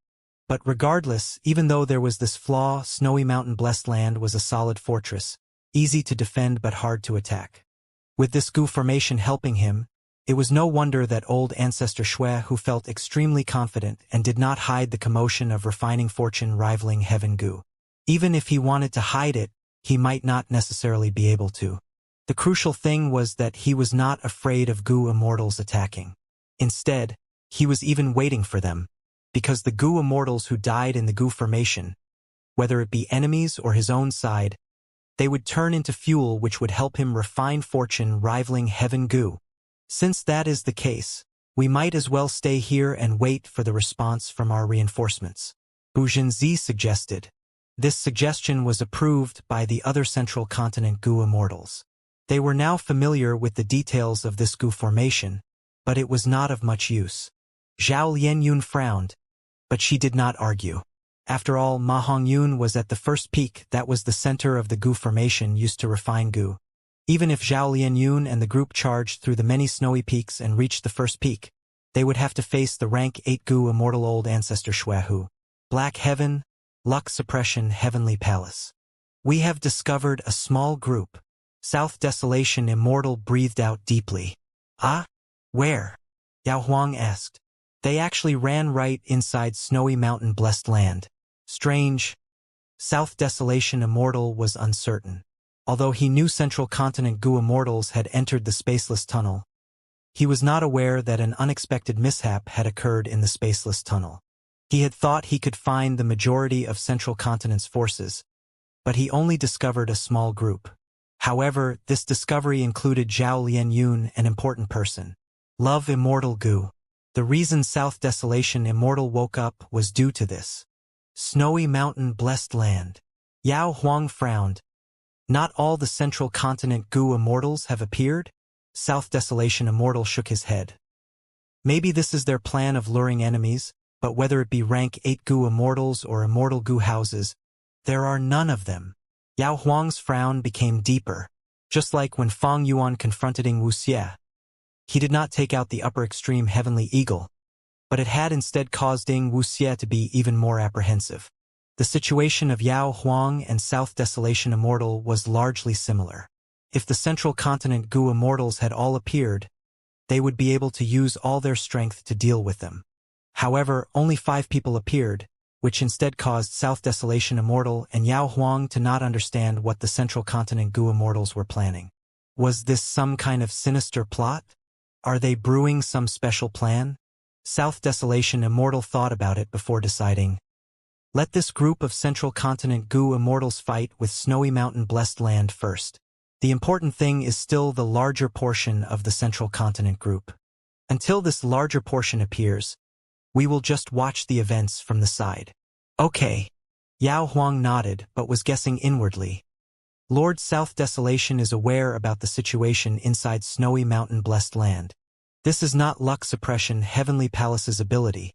But regardless, even though there was this flaw, Snowy Mountain Blessed Land was a solid fortress, easy to defend but hard to attack. With this Gu formation helping him, it was no wonder that old ancestor Shui Hu felt extremely confident and did not hide the commotion of refining fortune rivaling heaven Gu. Even if he wanted to hide it, he might not necessarily be able to. The crucial thing was that he was not afraid of Gu Immortals attacking. Instead, he was even waiting for them, because the Gu Immortals who died in the Gu formation, whether it be enemies or his own side, they would turn into fuel which would help him refine fortune rivaling heaven Gu. Since that is the case, we might as well stay here and wait for the response from our reinforcements. Bu Jinzi suggested. This suggestion was approved by the other Central Continent Gu Immortals. They were now familiar with the details of this Gu formation, but it was not of much use. Zhao Lianyun frowned, but she did not argue. After all, Ma Hongyun was at the first peak. That was the center of the Gu formation used to refine Gu. Even if Zhao Lianyun and the group charged through the many snowy peaks and reached the first peak, they would have to face the rank 8 Gu immortal old ancestor Xuehu. Black Heaven, Luck Suppression Heavenly Palace. We have discovered a small group. South Desolation Immortal breathed out deeply. Ah? Where? Yao Huang asked. They actually ran right inside snowy mountain blessed land. Strange. South Desolation Immortal was uncertain. Although he knew Central Continent Gu Immortals had entered the spaceless tunnel, he was not aware that an unexpected mishap had occurred in the spaceless tunnel. He had thought he could find the majority of Central Continent's forces, but he only discovered a small group. However, this discovery included Zhao Lianyun, an important person. Love Immortal Gu. The reason South Desolation Immortal woke up was due to this. Snowy mountain blessed land. Yao Huang frowned. Not all the Central Continent Gu Immortals have appeared? South Desolation Immortal shook his head. Maybe this is their plan of luring enemies, but whether it be rank 8 Gu Immortals or Immortal Gu houses, there are none of them. Yao Huang's frown became deeper, just like when Fang Yuan confronted Ing Wuxie. He did not take out the upper extreme Heavenly Eagle, but it had instead caused Ing Wuxie to be even more apprehensive. The situation of Yao Huang and South Desolation Immortal was largely similar. If the Central Continent Gu Immortals had all appeared, they would be able to use all their strength to deal with them. However, only 5 people appeared, which instead caused South Desolation Immortal and Yao Huang to not understand what the Central Continent Gu Immortals were planning. Was this some kind of sinister plot? Are they brewing some special plan? South Desolation Immortal thought about it before deciding. Let this group of Central Continent Gu Immortals fight with Snowy Mountain Blessed Land first. The important thing is still the larger portion of the Central Continent group. Until this larger portion appears, we will just watch the events from the side. Okay. Yao Huang nodded but was guessing inwardly. Lord South Desolation is aware about the situation inside Snowy Mountain Blessed Land. This is not Luck Suppression Heavenly Palace's ability.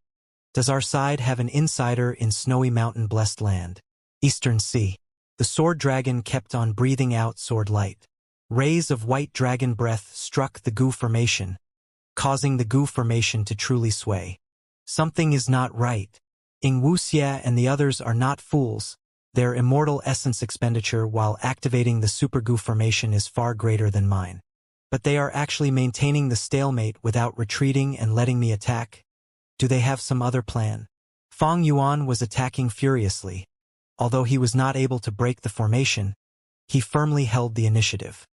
Does our side have an insider in Snowy Mountain Blessed Land? Eastern Sea. The sword dragon kept on breathing out sword light. Rays of white dragon breath struck the Gu formation, causing the Gu formation to truly sway. Something is not right. Ing Wuxie and the others are not fools. Their immortal essence expenditure while activating the Super Gu formation is far greater than mine. But they are actually maintaining the stalemate without retreating and letting me attack. Do they have some other plan? Fang Yuan was attacking furiously. Although he was not able to break the formation, he firmly held the initiative.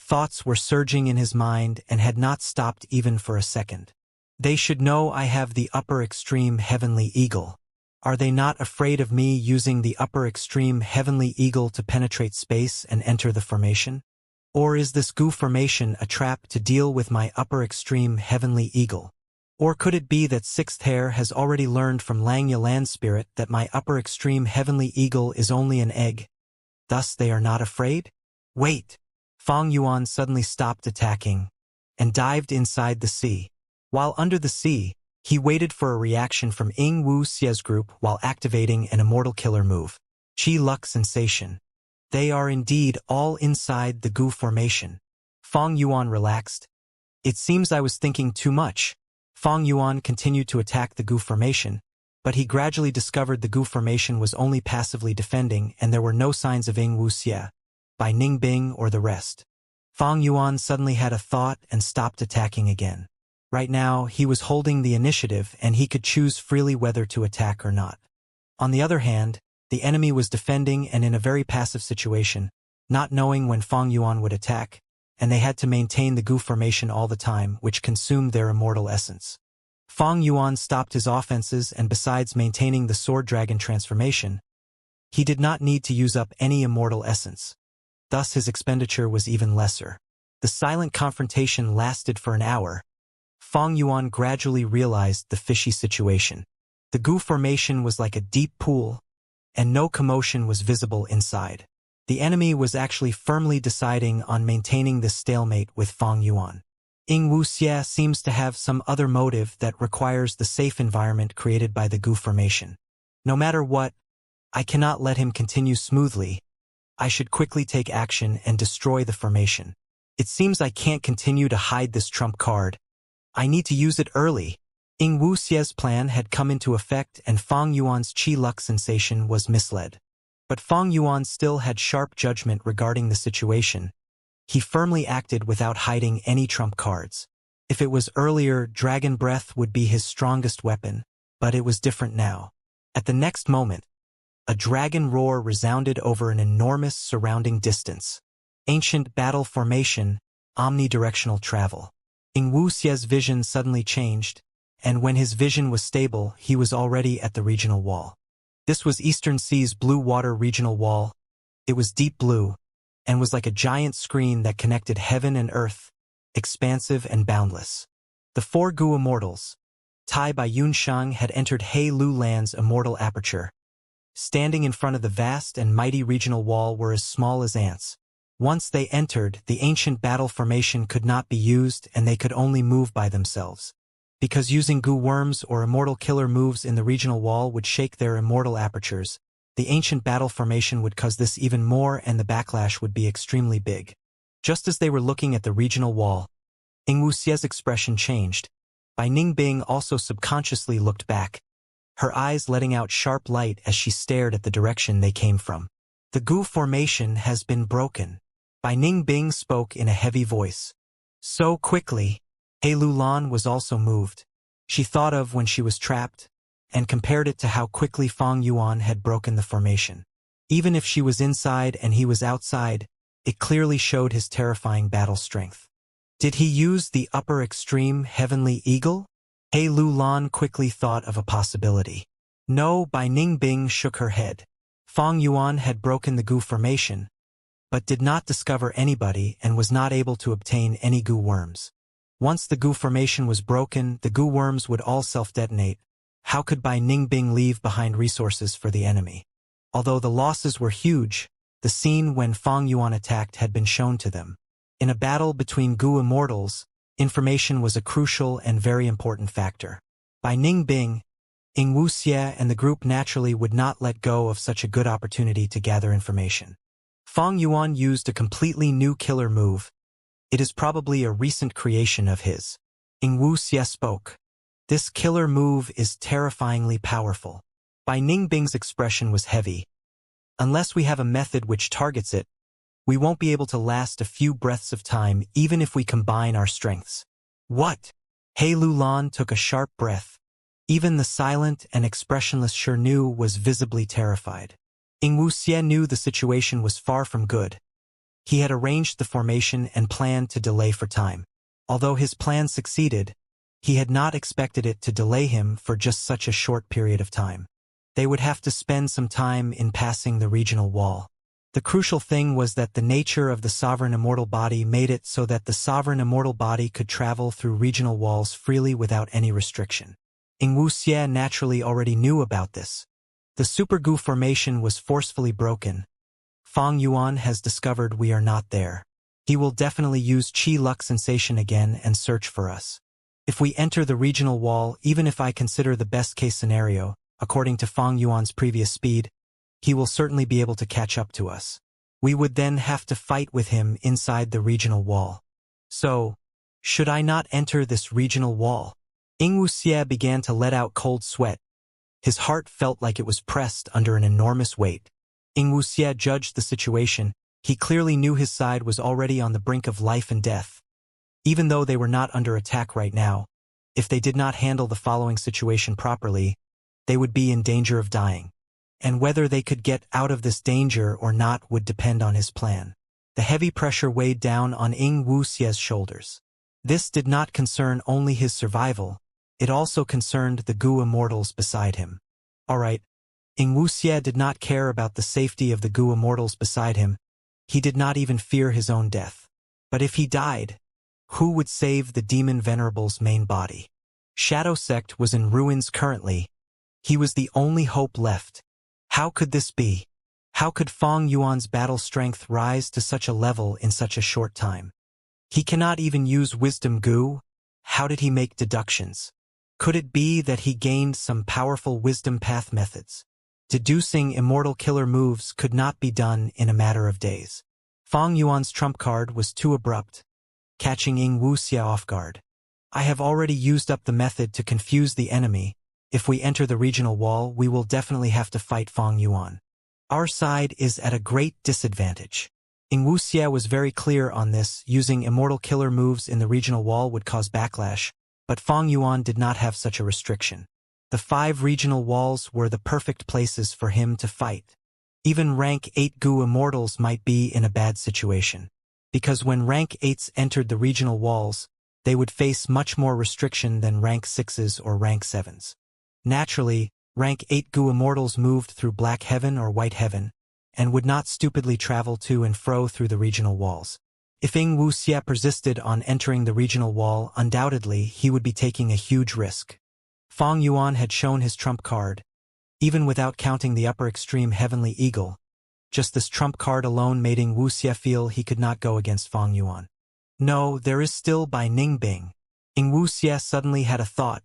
Thoughts were surging in his mind and had not stopped even for a second. They should know I have the upper extreme Heavenly Eagle. Are they not afraid of me using the upper extreme Heavenly Eagle to penetrate space and enter the formation? Or is this Gu formation a trap to deal with my upper extreme Heavenly Eagle? Or could it be that Sixth Hair has already learned from Langya Land Spirit that my upper extreme Heavenly Eagle is only an egg? Thus they are not afraid? Wait! Fang Yuan suddenly stopped attacking and dived inside the sea. While under the sea, he waited for a reaction from Ing Wuxie's group while activating an immortal killer move. Chi Luck Sensation. They are indeed all inside the Gu formation. Fang Yuan relaxed. It seems I was thinking too much. Fang Yuan continued to attack the Gu formation, but he gradually discovered the Gu formation was only passively defending and there were no signs of Ing Wuxie, by Ning Bing or the rest. Fang Yuan suddenly had a thought and stopped attacking again. Right now, he was holding the initiative and he could choose freely whether to attack or not. On the other hand, the enemy was defending and in a very passive situation, not knowing when Fang Yuan would attack, and they had to maintain the Gu formation all the time, which consumed their immortal essence. Fang Yuan stopped his offenses and besides maintaining the sword dragon transformation, he did not need to use up any immortal essence. Thus his expenditure was even lesser. The silent confrontation lasted for an hour. Fang Yuan gradually realized the fishy situation. The Gu formation was like a deep pool, and no commotion was visible inside. The enemy was actually firmly deciding on maintaining this stalemate with Fang Yuan. Ing Wuxie seems to have some other motive that requires the safe environment created by the Gu formation. No matter what, I cannot let him continue smoothly. I should quickly take action and destroy the formation. It seems I can't continue to hide this trump card. I need to use it early. Ying Wuxie's plan had come into effect and Fang Yuan's Qi Luck sensation was misled. But Fang Yuan still had sharp judgment regarding the situation. He firmly acted without hiding any trump cards. If it was earlier, Dragon Breath would be his strongest weapon, but it was different now. At the next moment, a dragon roar resounded over an enormous surrounding distance. Ancient battle formation, omnidirectional travel. Ying Wuxie's vision suddenly changed, and when his vision was stable, he was already at the regional wall. This was Eastern Sea's blue water regional wall. It was deep blue, and was like a giant screen that connected heaven and earth, expansive and boundless. The four Gu Immortals, Tai by Yunshang, had entered He Lu Land's immortal aperture. Standing in front of the vast and mighty regional wall were as small as ants. Once they entered, the ancient battle formation could not be used and they could only move by themselves. Because using Gu worms or immortal killer moves in the regional wall would shake their immortal apertures, the ancient battle formation would cause this even more and the backlash would be extremely big. Just as they were looking at the regional wall, Ying Wuxie's expression changed. Bai Ningbing also subconsciously looked back, her eyes letting out sharp light as she stared at the direction they came from. The Gu formation has been broken. Bai Ningbing spoke in a heavy voice. So quickly, He Lu Lan was also moved. She thought of when she was trapped, and compared it to how quickly Fang Yuan had broken the formation. Even if she was inside and he was outside, it clearly showed his terrifying battle strength. Did he use the upper extreme heavenly eagle? He Lu Lan quickly thought of a possibility. No, Bai Ningbing shook her head. Fang Yuan had broken the Gu formation, but did not discover anybody and was not able to obtain any Gu worms. Once the Gu formation was broken, the Gu worms would all self-detonate. How could Bai Ningbing leave behind resources for the enemy? Although the losses were huge, the scene when Fang Yuan attacked had been shown to them. In a battle between Gu Immortals, information was a crucial and very important factor. Bai Ningbing, Ying Wuxie and the group naturally would not let go of such a good opportunity to gather information. Fang Yuan used a completely new killer move. It is probably a recent creation of his. Ying Wuxie spoke. This killer move is terrifyingly powerful. Bai Ningbing's expression was heavy. Unless we have a method which targets it, we won't be able to last a few breaths of time even if we combine our strengths. What? He Lu Lan took a sharp breath. Even the silent and expressionless Shirnu was visibly terrified. Ying Wuxie knew the situation was far from good. He had arranged the formation and planned to delay for time. Although his plan succeeded, he had not expected it to delay him for just such a short period of time. They would have to spend some time in passing the regional wall. The crucial thing was that the nature of the sovereign immortal body made it so that the sovereign immortal body could travel through regional walls freely without any restriction. Ying Wuxie naturally already knew about this. The Super Gu formation was forcefully broken. Fang Yuan has discovered we are not there. He will definitely use Qi Luck sensation again and search for us. If we enter the regional wall, even if I consider the best-case scenario, according to Fang Yuan's previous speed, he will certainly be able to catch up to us. We would then have to fight with him inside the regional wall. So, should I not enter this regional wall? Ying Wuxie began to let out cold sweat. His heart felt like it was pressed under an enormous weight. Ying Wuxie judged the situation. He clearly knew his side was already on the brink of life and death. Even though they were not under attack right now, if they did not handle the following situation properly, they would be in danger of dying. And whether they could get out of this danger or not would depend on his plan. The heavy pressure weighed down on Ying Wuxie's shoulders. This did not concern only his survival, it also concerned the Gu Immortals beside him. Alright, Ying Wuxie did not care about the safety of the Gu Immortals beside him. He did not even fear his own death. But if he died, who would save the Demon Venerable's main body? Shadow Sect was in ruins currently. He was the only hope left. How could this be? How could Fang Yuan's battle strength rise to such a level in such a short time? He cannot even use Wisdom Gu. How did he make deductions? Could it be that he gained some powerful wisdom path methods? Deducing immortal killer moves could not be done in a matter of days. Fang Yuan's trump card was too abrupt, catching Ying Wuxia off guard. I have already used up the method to confuse the enemy. If we enter the regional wall, we will definitely have to fight Fang Yuan. Our side is at a great disadvantage. Ying Wuxia was very clear on this. Using immortal killer moves in the regional wall would cause backlash, but Fang Yuan did not have such a restriction. The 5 regional walls were the perfect places for him to fight. Even rank 8 Gu Immortals might be in a bad situation, because when rank 8s entered the regional walls, they would face much more restriction than rank 6s or rank 7s. Naturally, rank 8 Gu Immortals moved through Black Heaven or White Heaven, and would not stupidly travel to and fro through the regional walls. If Ying Wuxia persisted on entering the regional wall, undoubtedly he would be taking a huge risk. Fang Yuan had shown his trump card, even without counting the upper extreme Heavenly Eagle. Just this trump card alone made Ying Wuxia feel he could not go against Fang Yuan. No, there is still Bai Ningbing. Ying Wuxia suddenly had a thought,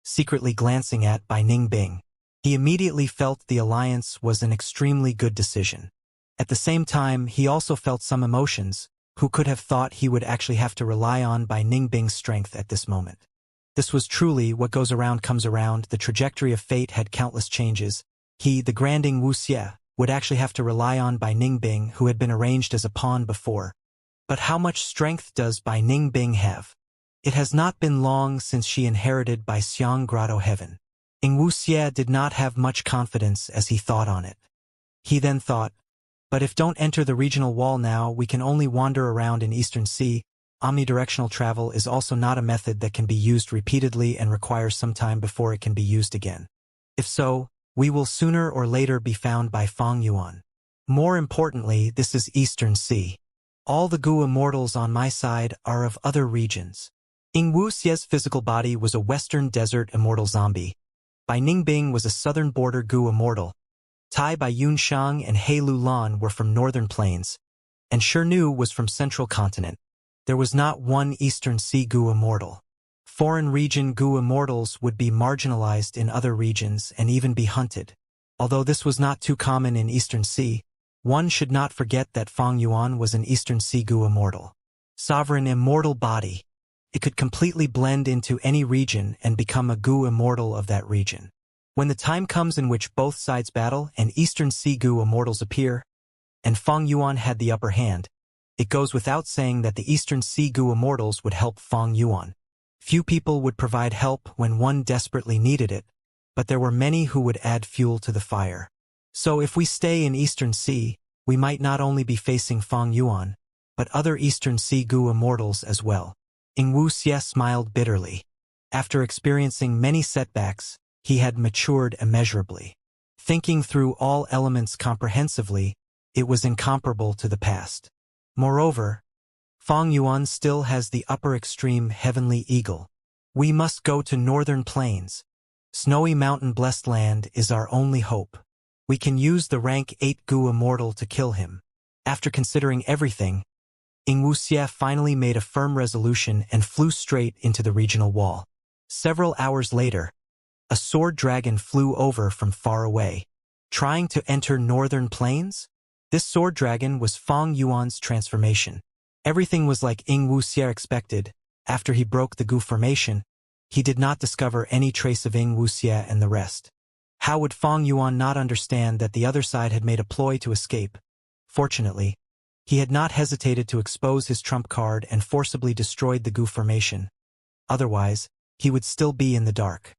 secretly glancing at Bai Ningbing. He immediately felt the alliance was an extremely good decision. At the same time, he also felt some emotions. Who could have thought he would actually have to rely on Bai Ningbing's strength at this moment? This was truly what goes around comes around. The trajectory of fate had countless changes. He, the Grand Ying Wuxia, would actually have to rely on Bai Ningbing, who had been arranged as a pawn before. But how much strength does Bai Ningbing have? It has not been long since she inherited Bai Xiang Grotto Heaven. Ying Wuxia did not have much confidence as he thought on it. He then thought, but if don't enter the regional wall now, we can only wander around in Eastern Sea. Omnidirectional travel is also not a method that can be used repeatedly and requires some time before it can be used again. If so, we will sooner or later be found by Fang Yuan. More importantly, this is Eastern Sea. All the Gu Immortals on my side are of other regions. Ying Wuxia's physical body was a Western Desert Immortal zombie. Bai Ningbing was a Southern Border Gu Immortal. Tai Bai Yunshang and He Lulan were from Northern Plains, and Shirnu was from Central Continent. There was not one Eastern Sea Gu Immortal. Foreign region Gu Immortals would be marginalized in other regions and even be hunted. Although this was not too common in Eastern Sea, one should not forget that Fang Yuan was an Eastern Sea Gu Immortal. Sovereign immortal body. It could completely blend into any region and become a Gu Immortal of that region. When the time comes in which both sides battle and Eastern Sea Gu Immortals appear, and Fang Yuan had the upper hand, it goes without saying that the Eastern Sea Gu Immortals would help Fang Yuan. Few people would provide help when one desperately needed it, but there were many who would add fuel to the fire. So if we stay in Eastern Sea, we might not only be facing Fang Yuan, but other Eastern Sea Gu Immortals as well. Ying Wuxia smiled bitterly. After experiencing many setbacks, he had matured immeasurably. Thinking through all elements comprehensively, it was incomparable to the past. Moreover, Fang Yuan still has the upper extreme Heavenly Eagle. We must go to Northern Plains. Snowy mountain blessed land is our only hope. We can use the rank 8 Gu Immortal to kill him. After considering everything, Ying Wuxia finally made a firm resolution and flew straight into the regional wall. Several hours later, a sword dragon flew over from far away. Trying to enter Northern Plains? This sword dragon was Fang Yuan's transformation. Everything was like Ying Wuxia expected. After he broke the Gu formation, he did not discover any trace of Ying Wuxia and the rest. How would Fang Yuan not understand that the other side had made a ploy to escape? Fortunately, he had not hesitated to expose his trump card and forcibly destroyed the Gu formation. Otherwise, he would still be in the dark.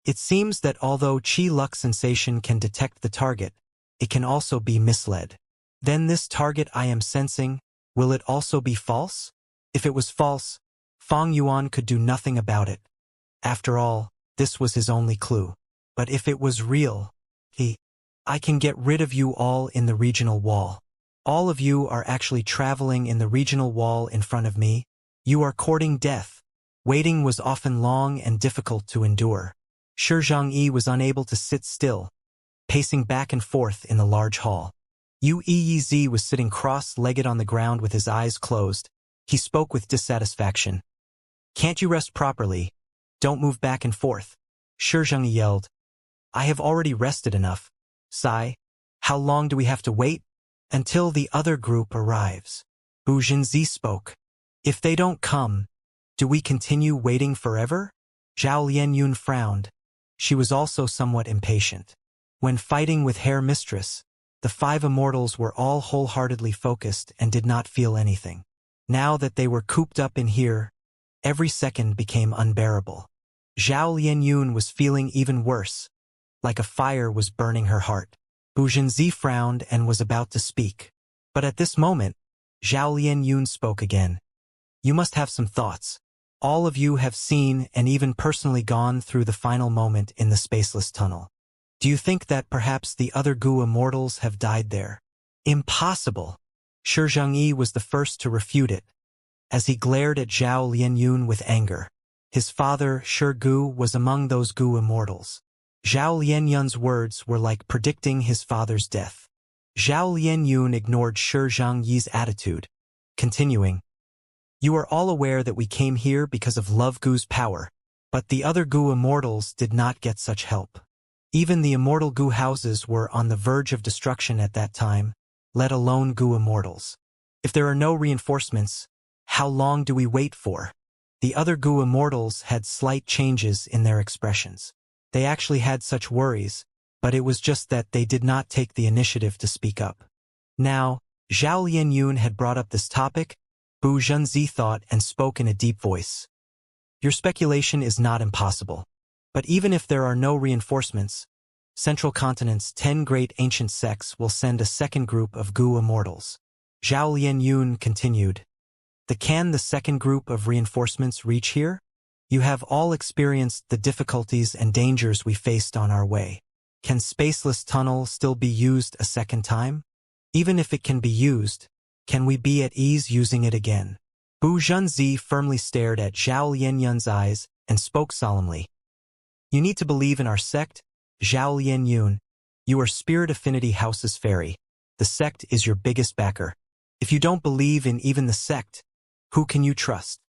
It seems that although Qi Luck sensation can detect the target, it can also be misled. Then this target I am sensing, will it also be false? If it was false, Fang Yuan could do nothing about it. After all, this was his only clue. But if it was real, I can get rid of you all in the regional wall. All of you are actually traveling in the regional wall in front of me. You are courting death. Waiting was often long and difficult to endure. Shi Zhangyi was unable to sit still, pacing back and forth in the large hall. Yu Yizi was sitting cross-legged on the ground with his eyes closed. He spoke with dissatisfaction. Can't you rest properly? Don't move back and forth. Shi Zhangyi yelled. I have already rested enough. Sigh. How long do we have to wait? Until the other group arrives. Bu Zhenzi spoke. If they don't come, do we continue waiting forever? Zhao Lianyun frowned. She was also somewhat impatient. When fighting with Hair Mistress, the 5 immortals were all wholeheartedly focused and did not feel anything. Now that they were cooped up in here, every second became unbearable. Zhao Lianyun was feeling even worse, like a fire was burning her heart. Bu Zhenzi frowned and was about to speak. But at this moment, Zhao Lianyun spoke again. You must have some thoughts. All of you have seen and even personally gone through the final moment in the spaceless tunnel. Do you think that perhaps the other Gu immortals have died there? Impossible! Shi Zhengyi was the first to refute it, as he glared at Zhao Lianyun with anger. His father, Shi Gu, was among those Gu immortals. Zhao Lianyun's words were like predicting his father's death. Zhao Lianyun ignored Shi Zhengyi's attitude, continuing, You are all aware that we came here because of Love Gu's power, but the other Gu immortals did not get such help. Even the immortal Gu houses were on the verge of destruction at that time, let alone Gu immortals. If there are no reinforcements, how long do we wait for? The other Gu immortals had slight changes in their expressions. They actually had such worries, but it was just that they did not take the initiative to speak up. Now, Zhao Lianyun had brought up this topic. Bu Zhenzi thought and spoke in a deep voice. Your speculation is not impossible. But even if there are no reinforcements, Central Continent's 10 great ancient sects will send a second group of Gu immortals. Zhao Lianyun continued. Can the second group of reinforcements reach here? You have all experienced the difficulties and dangers we faced on our way. Can Spaceless Tunnel still be used a second time? Even if it can be used, can we be at ease using it again? Bu Zhenzi firmly stared at Zhao Lianyun's eyes and spoke solemnly. You need to believe in our sect, Zhao Lianyun. You are Spirit Affinity House's fairy. The sect is your biggest backer. If you don't believe in even the sect, who can you trust?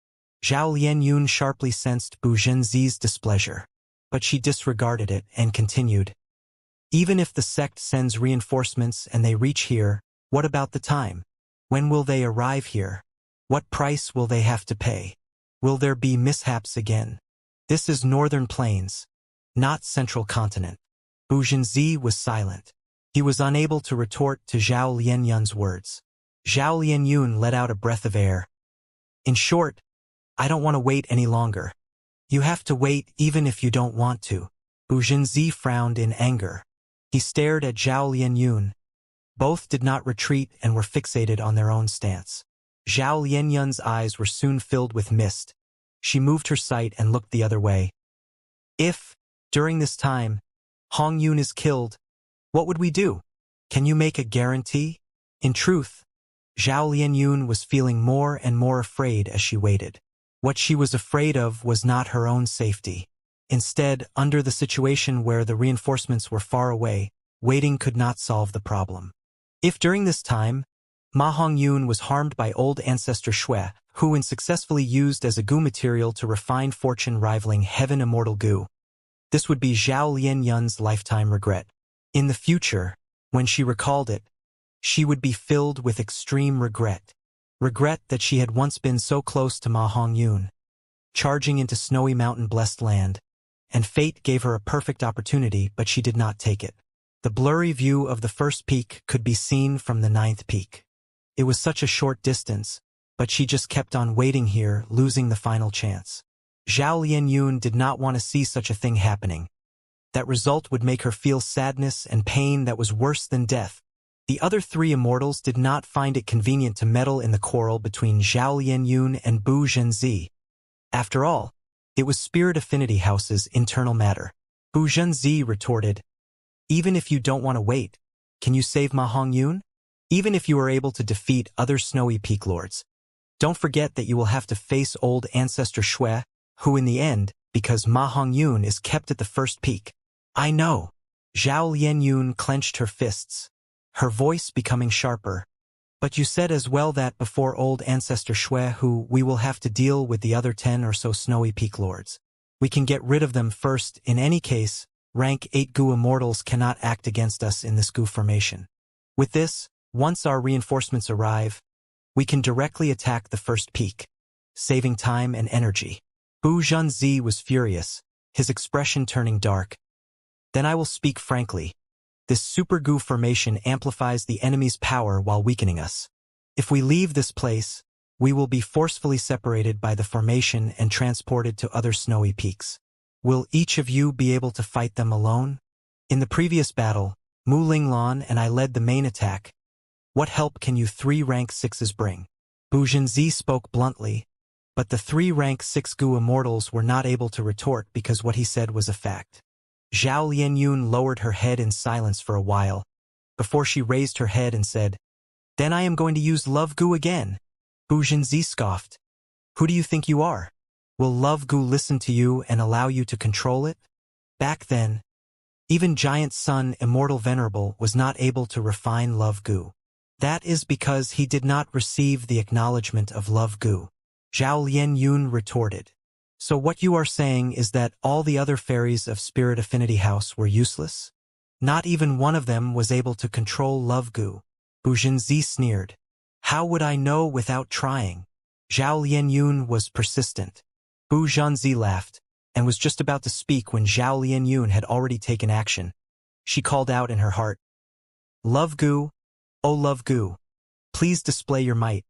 Zhao Lianyun sharply sensed Bu Zhenzi's displeasure, but she disregarded it and continued. Even if the sect sends reinforcements and they reach here, what about the time? When will they arrive here? What price will they have to pay? Will there be mishaps again? This is Northern Plains, not Central Continent. Bu Zhenzi was silent. He was unable to retort to Zhao Lianyun's words. Zhao Lianyun let out a breath of air. In short, I don't want to wait any longer. You have to wait even if you don't want to. Bu Zhenzi frowned in anger. He stared at Zhao Lianyun. Both did not retreat and were fixated on their own stance. Zhao Lianyun's eyes were soon filled with mist. She moved her sight and looked the other way. If, during this time, Hong Yun is killed, what would we do? Can you make a guarantee? In truth, Zhao Lianyun was feeling more and more afraid as she waited. What she was afraid of was not her own safety. Instead, under the situation where the reinforcements were far away, waiting could not solve the problem. If during this time, Ma Hongyun was harmed by old ancestor Shui, who when successfully used as a Gu material to refine fortune rivaling heaven immortal Gu, this would be Zhao Lianyun's lifetime regret. In the future, when she recalled it, she would be filled with extreme regret. Regret that she had once been so close to Ma Hongyun, charging into snowy mountain-blessed land, and fate gave her a perfect opportunity, but she did not take it. The blurry view of the first peak could be seen from the 9th peak. It was such a short distance, but she just kept on waiting here, losing the final chance. Zhao Lianyun did not want to see such a thing happening. That result would make her feel sadness and pain that was worse than death. The other 3 immortals did not find it convenient to meddle in the quarrel between Zhao Lianyun and Bu Zhenzi. After all, it was Spirit Affinity House's internal matter. Bu Zhenzi retorted, Even if you don't want to wait, can you save Ma Hongyun? Even if you are able to defeat other snowy peak lords, don't forget that you will have to face old ancestor Shui, who in the end, because Ma Hongyun is kept at the first peak. I know. Zhao Lianyun clenched her fists, her voice becoming sharper. But you said as well that before old ancestor Shui, who we will have to deal with the other 10 or so snowy peak lords. We can get rid of them first. In any case, Rank 8 goo immortals cannot act against us in this goo formation. With this, once our reinforcements arrive, we can directly attack the first peak, saving time and energy. Bu Zhenzi was furious, his expression turning dark. Then I will speak frankly. This super goo formation amplifies the enemy's power while weakening us. If we leave this place, we will be forcefully separated by the formation and transported to other snowy peaks. Will each of you be able to fight them alone? In the previous battle, Mu Linglan and I led the main attack. What help can you 3 rank 6s bring? Bu Zhenzi spoke bluntly, but the 3 rank 6 goo immortals were not able to retort because what he said was a fact. Zhao Lianyun lowered her head in silence for a while, before she raised her head and said, "Then I am going to use love goo again." Bu Zhenzi scoffed. "Who do you think you are? Will love goo listen to you and allow you to control it?" Back then, even Giant Sun Immortal Venerable was not able to refine love goo. That is because he did not receive the acknowledgement of love goo. Zhao Lianyun retorted. "So what you are saying is that all the other fairies of Spirit Affinity House were useless? Not even one of them was able to control love goo?" Bu Zhenzi sneered. "How would I know without trying?" Zhao Lianyun was persistent. Bu Zhenzi laughed, and was just about to speak when Zhao Lianyun had already taken action. She called out in her heart, "Love goo, oh love goo, please display your might.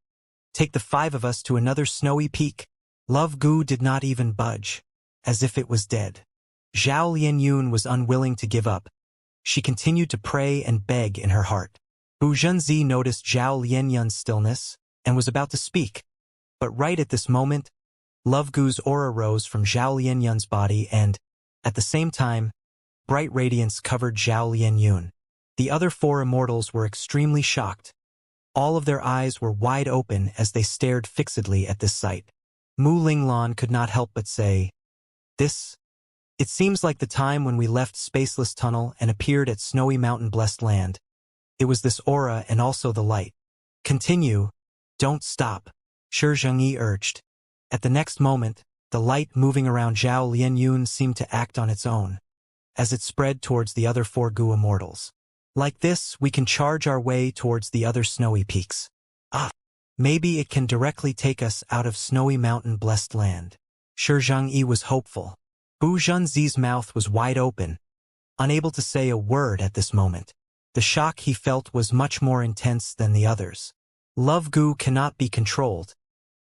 Take the 5 of us to another snowy peak." Love goo did not even budge, as if it was dead. Zhao Lianyun was unwilling to give up. She continued to pray and beg in her heart. Bu Zhenzi noticed Zhao Lianyun's stillness, and was about to speak. But right at this moment, love goo's aura rose from Zhao Lianyun's body and, at the same time, bright radiance covered Zhao Lianyun. The other 4 immortals were extremely shocked. All of their eyes were wide open as they stared fixedly at this sight. Mu Linglan could not help but say, It seems like the time when we left Spaceless Tunnel and appeared at Snowy Mountain Blessed Land. It was this aura and also the light." "Continue, don't stop," Shi Zhengyi urged. At the next moment, the light moving around Zhao Lianyun seemed to act on its own, as it spread towards the other 4 goo immortals. "Like this, we can charge our way towards the other snowy peaks. Maybe it can directly take us out of Snowy Mountain Blessed Land." Shi Zhengyi was hopeful. Bu Zhenzi's mouth was wide open, unable to say a word at this moment. The shock he felt was much more intense than the others. Love goo cannot be controlled.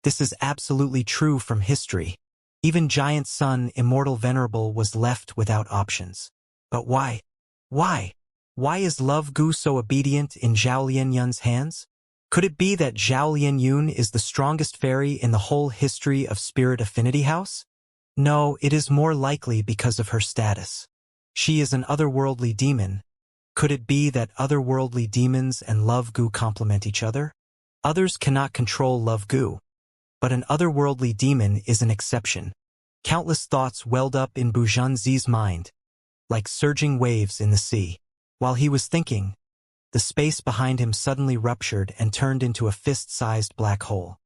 This is absolutely true from history. Even Giant Sun Immortal Venerable was left without options. But why? Why? Why is love goo so obedient in Zhao Lianyun's hands? Could it be that Zhao Lianyun is the strongest fairy in the whole history of Spirit Affinity House? No, it is more likely because of her status. She is an otherworldly demon. Could it be that otherworldly demons and love goo complement each other? Others cannot control love goo, but an otherworldly demon is an exception. Countless thoughts welled up in Bu Zhenzi's mind, like surging waves in the sea. While he was thinking, the space behind him suddenly ruptured and turned into a fist-sized black hole.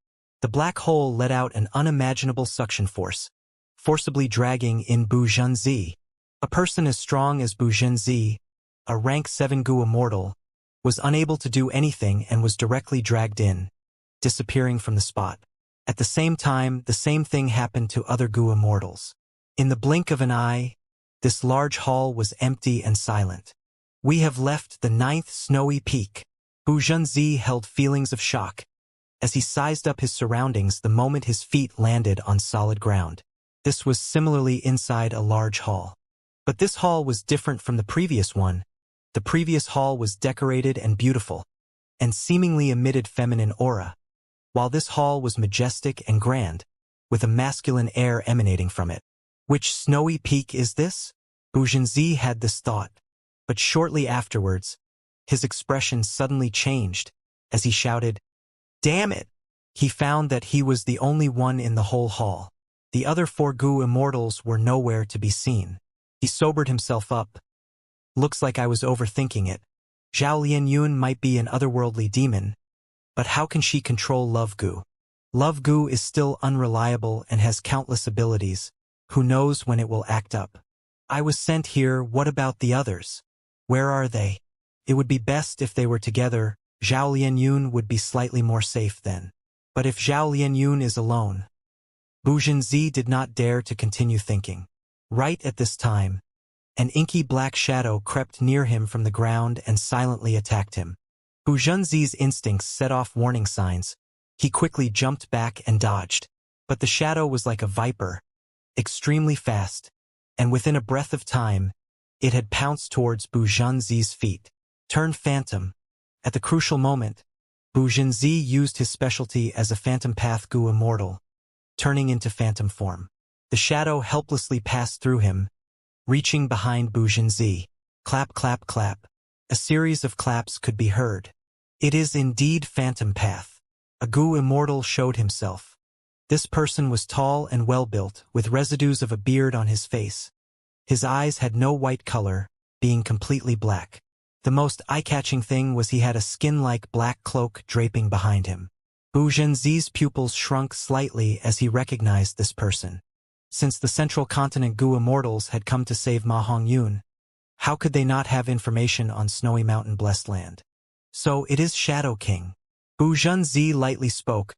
The black hole let out an unimaginable suction force, forcibly dragging in Bu Zhenzi. A person as strong as Bu Zhenzi, a rank 7 goo immortal, was unable to do anything and was directly dragged in, disappearing from the spot. At the same time, the same thing happened to other goo immortals. In the blink of an eye, this large hall was empty and silent. "We have left the 9th snowy peak." Bu Zhenzi held feelings of shock, as he sized up his surroundings the moment his feet landed on solid ground. This was similarly inside a large hall. But this hall was different from the previous one. The previous hall was decorated and beautiful, and seemingly emitted feminine aura, while this hall was majestic and grand, with a masculine air emanating from it. Which snowy peak is this? Bu Zhenzi had this thought, but shortly afterwards, his expression suddenly changed, as he shouted, "Damn it!" He found that he was the only one in the whole hall. The other 4 goo immortals were nowhere to be seen. He sobered himself up. "Looks like I was overthinking it. Zhao Lianyun might be an otherworldly demon, but how can she control love goo? Love goo is still unreliable and has countless abilities. Who knows when it will act up? I was sent here, what about the others? Where are they? It would be best if they were together. Zhao Lianyun would be slightly more safe then. But if Zhao Lianyun is alone... Bu Zhenzi did not dare to continue thinking. Right at this time, an inky black shadow crept near him from the ground and silently attacked him. Bu Zhenzi's instincts set off warning signs. He quickly jumped back and dodged. But the shadow was like a viper, extremely fast, and within a breath of time, it had pounced towards Bu Zhenzi's feet. Turned phantom. At the crucial moment, Bu Zhenzi used his specialty as a phantom path Gu Immortal, turning into phantom form. The shadow helplessly passed through him, reaching behind Bu Zhenzi. Clap, clap, clap. A series of claps could be heard. It is indeed phantom path. A Gu Immortal showed himself. This person was tall and well-built, with residues of a beard on his face. His eyes had no white color, being completely black. The most eye-catching thing was he had a skin-like black cloak draping behind him. Bu Zhenzi's pupils shrunk slightly as he recognized this person. Since the Central Continent Gu Immortals had come to save Ma Hongyun, how could they not have information on Snowy Mountain Blessed Land? So it is Shadow King. Bu Zhenzi lightly spoke,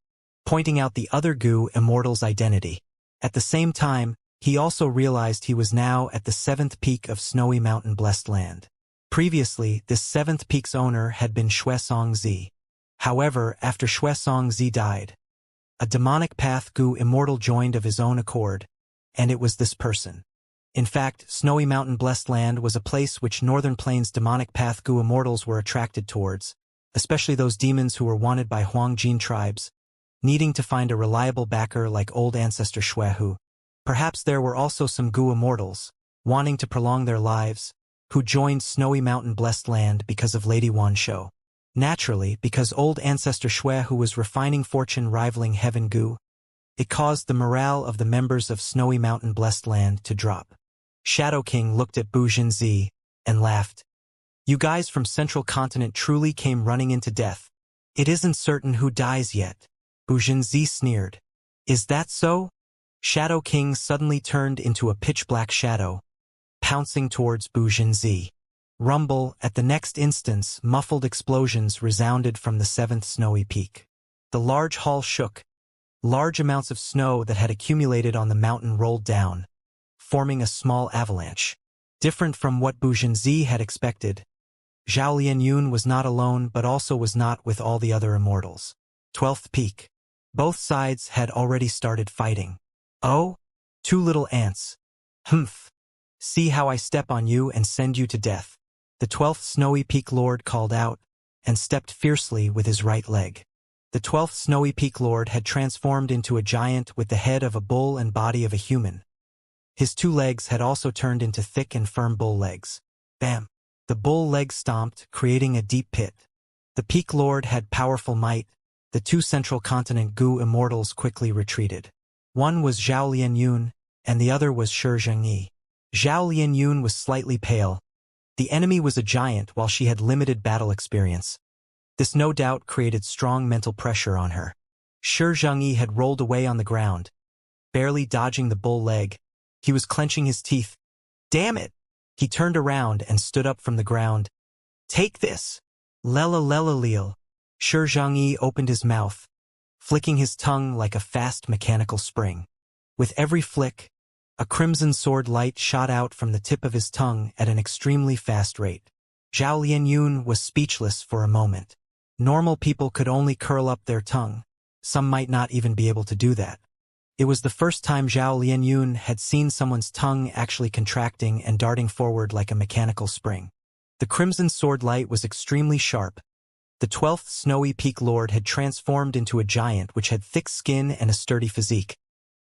pointing out the other Gu Immortal's identity. At the same time, he also realized he was now at the 7th peak of Snowy Mountain Blessed Land. Previously, this 7th peak's owner had been Xuesongzi. However, after Xuesongzi died, a demonic path Gu Immortal joined of his own accord, and it was this person. In fact, Snowy Mountain Blessed Land was a place which Northern Plains demonic path Gu Immortals were attracted towards, especially those demons who were wanted by Huangjin tribes, needing to find a reliable backer like old ancestor Xuehu. Perhaps there were also some Gu Immortals, wanting to prolong their lives, who joined Snowy Mountain Blessed Land because of Lady Wanshou. Naturally, because old ancestor Xuehu was refining fortune rivaling Heaven Gu, it caused the morale of the members of Snowy Mountain Blessed Land to drop. Shadow King looked at Bu Zhenzi and laughed. You guys from Central Continent truly came running into death. It isn't certain who dies yet. Bu Zhenzi sneered. Is that so? Shadow King suddenly turned into a pitch-black shadow, pouncing towards Bu Zhenzi. Rumble, at the next instance, muffled explosions resounded from the 7th snowy peak. The large hall shook. Large amounts of snow that had accumulated on the mountain rolled down, forming a small avalanche. Different from what Bu Zhenzi had expected, Zhao Lianyun was not alone but also was not with all the other immortals. 12th peak. Both sides had already started fighting. Oh? 2 little ants. Humph. See how I step on you and send you to death. The 12th Snowy Peak Lord called out, and stepped fiercely with his right leg. The 12th Snowy Peak Lord had transformed into a giant with the head of a bull and body of a human. His 2 legs had also turned into thick and firm bull legs. Bam! The bull leg stomped, creating a deep pit. The Peak Lord had powerful might. The 2 Central Continent Gu Immortals quickly retreated. One was Zhao Lianyun, and the other was Shi Zhengyi. Zhao Lianyun was slightly pale. The enemy was a giant while she had limited battle experience. This no doubt created strong mental pressure on her. Shi Zhengyi had rolled away on the ground, barely dodging the bull leg. He was clenching his teeth. Damn it! He turned around and stood up from the ground. Take this! Lela lela leel. Shi Zhengyi opened his mouth, flicking his tongue like a fast mechanical spring. With every flick, a crimson sword light shot out from the tip of his tongue at an extremely fast rate. Zhao Lianyun was speechless for a moment. Normal people could only curl up their tongue. Some might not even be able to do that. It was the first time Zhao Lianyun had seen someone's tongue actually contracting and darting forward like a mechanical spring. The crimson sword light was extremely sharp. The 12th Snowy Peak Lord had transformed into a giant which had thick skin and a sturdy physique.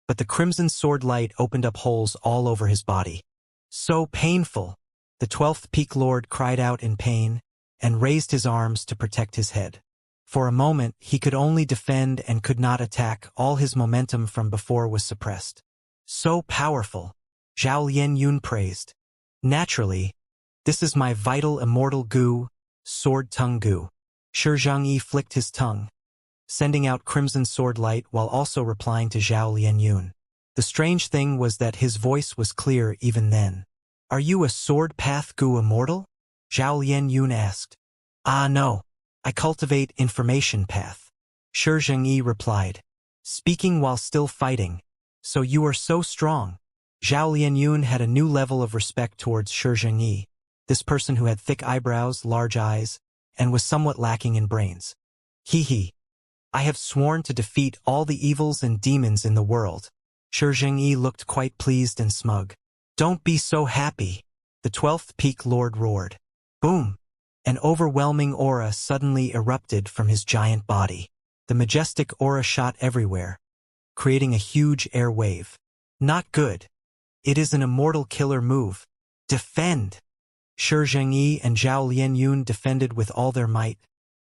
But the crimson sword light opened up holes all over his body. So painful! The 12th Peak Lord cried out in pain and raised his arms to protect his head. For a moment, he could only defend and could not attack. All his momentum from before was suppressed. So powerful! Zhao Lianyun praised. Naturally, this is my vital immortal Gu, Sword Tongue Gu. Shi Zhengyi flicked his tongue, sending out crimson sword light while also replying to Zhao Lianyun. The strange thing was that his voice was clear even then. Are you a sword path gu immortal? Zhao Lianyun asked. Ah no. I cultivate information path. Shi Zhengyi replied, speaking while still fighting. So you are so strong. Zhao Lianyun had a new level of respect towards Shi Zhengyi, this person who had thick eyebrows, large eyes, and was somewhat lacking in brains. He. I have sworn to defeat all the evils and demons in the world. Shi Zhengyi looked quite pleased and smug. Don't be so happy. The 12th Peak Lord roared. Boom! An overwhelming aura suddenly erupted from his giant body. The majestic aura shot everywhere, creating a huge air wave. Not good. It is an immortal killer move. Defend! Shi Zhengyi and Zhao Lianyun defended with all their might,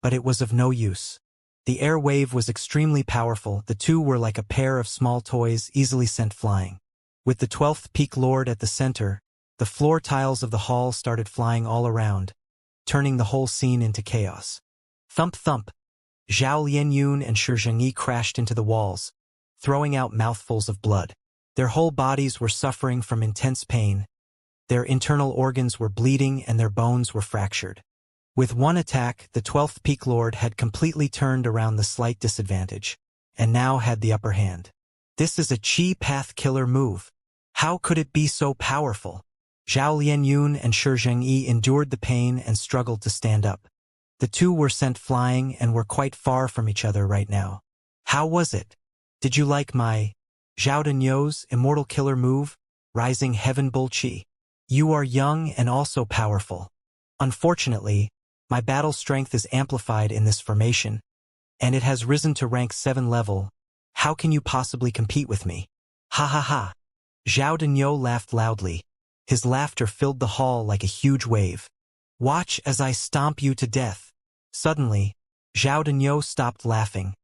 but it was of no use. The air wave was extremely powerful. The two were like a pair of small toys easily sent flying. With the 12th Peak Lord at the center, the floor tiles of the hall started flying all around, turning the whole scene into chaos. Thump thump! Zhao Lianyun and Shi Zhengyi crashed into the walls, throwing out mouthfuls of blood. Their whole bodies were suffering from intense pain. Their internal organs were bleeding and their bones were fractured. With one attack, the 12th Peak Lord had completely turned around the slight disadvantage, and now had the upper hand. This is a chi path killer move. How could it be so powerful? Zhao Lianyun and Shi Zhengyi endured the pain and struggled to stand up. The two were sent flying and were quite far from each other right now. How was it? Did you like my Zhao Denyo's immortal killer move, Rising Heaven Bull Chi? You are young and also powerful. Unfortunately, my battle strength is amplified in this formation, and it has risen to rank 7 level. How can you possibly compete with me? Ha ha ha. Zhao Denyo laughed loudly. His laughter filled the hall like a huge wave. Watch as I stomp you to death. Suddenly, Zhao Denyo stopped laughing,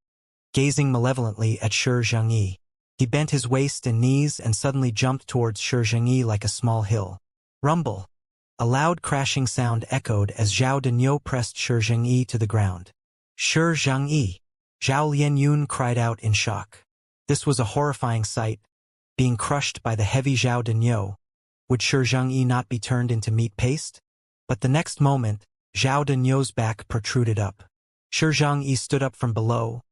gazing malevolently at Shi Zhengyi. He bent his waist and knees and suddenly jumped towards Shi Zhengyi like a small hill. Rumble! A loud crashing sound echoed as Zhao Denyo pressed Shi Zhengyi to the ground. Shi Zhengyi! Zhao Lianyun cried out in shock. This was a horrifying sight, being crushed by the heavy Zhao Denyo. Would Shi Zhengyi not be turned into meat paste? But the next moment, Zhao Denyo's back protruded up. Shi Zhengyi stood up from below,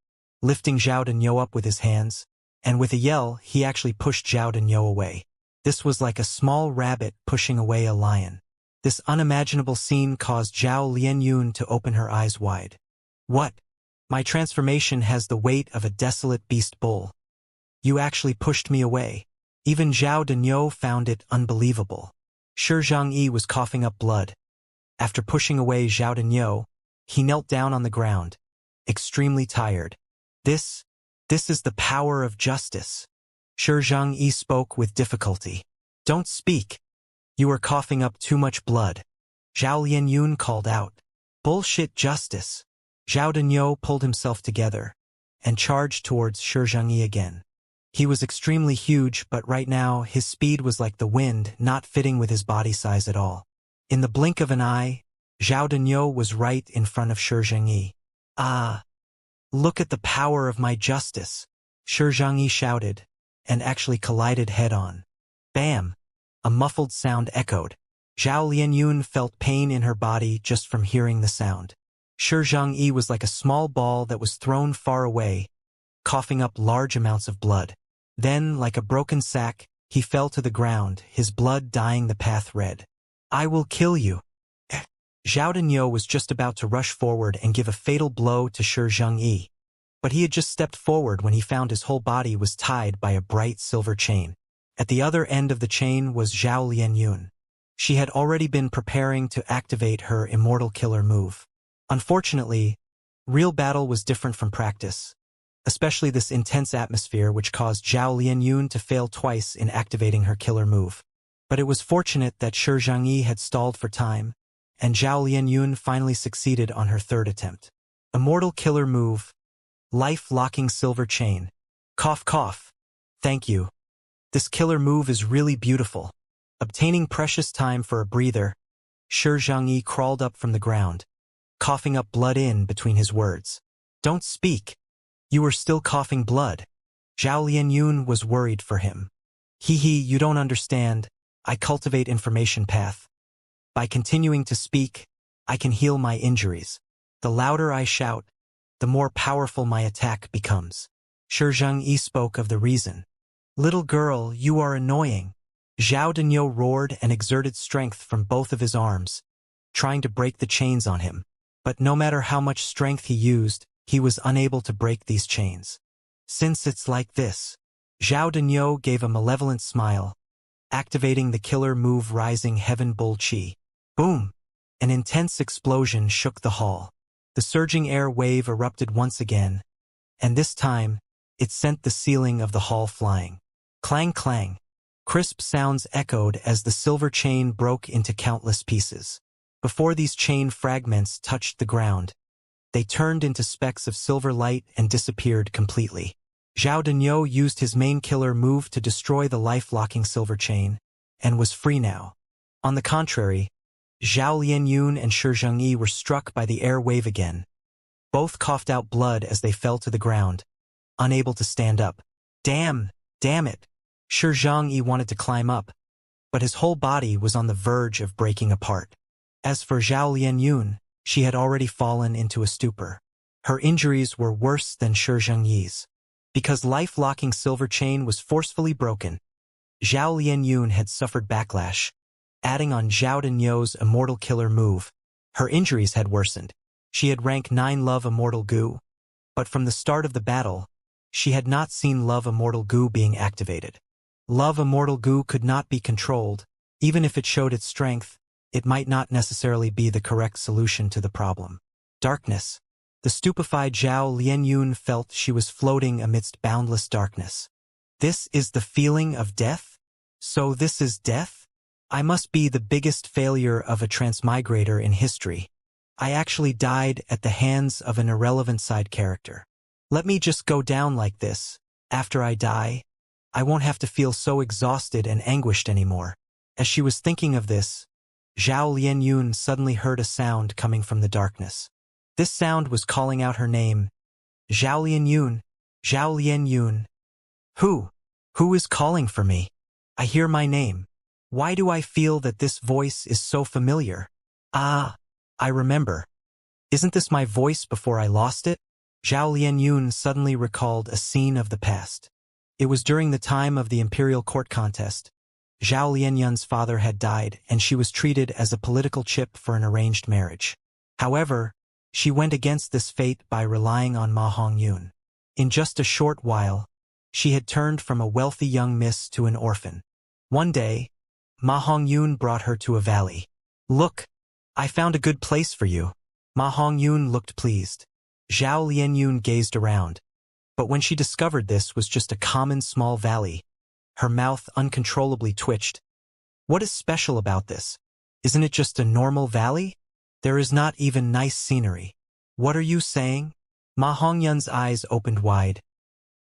lifting Zhao Denyo up with his hands, and with a yell, he actually pushed Zhao Denyo away. This was like a small rabbit pushing away a lion. This unimaginable scene caused Zhao Lianyun to open her eyes wide. What? My transformation has the weight of a desolate beast bull. You actually pushed me away. Even Zhao Denyo found it unbelievable. Shi Zhengyi was coughing up blood. After pushing away Zhao Denyo, he knelt down on the ground, extremely tired. This is the power of justice. Shi Zhengyi spoke with difficulty. Don't speak. You are coughing up too much blood. Zhao Lianyun called out. Bullshit justice. Zhao Denyo pulled himself together and charged towards Shi Zhengyi again. He was extremely huge, but right now his speed was like the wind, not fitting with his body size at all. In the blink of an eye, Zhao Denyo was right in front of Shi Zhengyi. Ah! Look at the power of my justice! Shi Zhengyi shouted, and actually collided head-on. Bam! A muffled sound echoed. Zhao Lianyun felt pain in her body just from hearing the sound. Shi Zhengyi was like a small ball that was thrown far away, coughing up large amounts of blood. Then, like a broken sack, he fell to the ground, his blood dyeing the path red. I will kill you. Zhao Denyo was just about to rush forward and give a fatal blow to Shi Zhengyi, but he had just stepped forward when he found his whole body was tied by a bright silver chain. At the other end of the chain was Zhao Lianyun. She had already been preparing to activate her immortal killer move. Unfortunately, real battle was different from practice, especially this intense atmosphere which caused Zhao Lianyun to fail twice in activating her killer move. But it was fortunate that Shi Zhengyi had stalled for time, and Zhao Lianyun finally succeeded on her third attempt. Immortal killer move. Life-locking silver chain. Cough cough. Thank you. This killer move is really beautiful. Obtaining precious time for a breather, Shi Zhengyi crawled up from the ground, coughing up blood in between his words. Don't speak. You are still coughing blood. Zhao Lianyun was worried for him. You don't understand. I cultivate information path. By continuing to speak, I can heal my injuries. The louder I shout, the more powerful my attack becomes. Shi Zhengyi spoke of the reason. Little girl, you are annoying. Zhao Denyo roared and exerted strength from both of his arms, trying to break the chains on him. But no matter how much strength he used, he was unable to break these chains. Since it's like this, Zhao Denyo gave a malevolent smile, activating the killer move Rising Heaven Bull Chi. Boom! An intense explosion shook the hall. The surging air wave erupted once again, and this time, it sent the ceiling of the hall flying. Clang clang. Crisp sounds echoed as the silver chain broke into countless pieces. Before these chain fragments touched the ground, they turned into specks of silver light and disappeared completely. Zhao Denyo used his main killer move to destroy the life-locking silver chain, and was free now. On the contrary, Zhao Lianyun and Shi Zhengyi were struck by the air wave again. Both coughed out blood as they fell to the ground, unable to stand up. Damn it! Shi Zhengyi wanted to climb up, but his whole body was on the verge of breaking apart. As for Zhao Lianyun, she had already fallen into a stupor. Her injuries were worse than Shi Zhengyi's. Because life-locking silver chain was forcefully broken, Zhao Lianyun had suffered backlash. Adding on Zhao Denyo's immortal killer move, her injuries had worsened. She had rank 9 Love Immortal Goo, but from the start of the battle, she had not seen Love Immortal Goo being activated. Love Immortal Goo could not be controlled. Even if it showed its strength, it might not necessarily be the correct solution to the problem. Darkness. The stupefied Zhao Lianyun felt she was floating amidst boundless darkness. This is the feeling of death? So this is death? I must be the biggest failure of a transmigrator in history. I actually died at the hands of an irrelevant side character. Let me just go down like this. After I die, I won't have to feel so exhausted and anguished anymore. As she was thinking of this, Zhao Lianyun suddenly heard a sound coming from the darkness. This sound was calling out her name. Zhao Lianyun, Zhao Lianyun. Who is calling for me? I hear my name. Why do I feel that this voice is so familiar? Ah, I remember. Isn't this my voice before I lost it? Zhao Lianyun suddenly recalled a scene of the past. It was during the time of the imperial court contest. Zhao Lianyun's father had died, and she was treated as a political chip for an arranged marriage. However, she went against this fate by relying on Ma Hongyun. In just a short while, she had turned from a wealthy young miss to an orphan. One day, Ma Hongyun brought her to a valley. Look, I found a good place for you. Ma Hongyun looked pleased. Zhao Lianyun gazed around. But when she discovered this was just a common small valley, her mouth uncontrollably twitched. What is special about this? Isn't it just a normal valley? There is not even nice scenery. What are you saying? Ma Hongyun's eyes opened wide.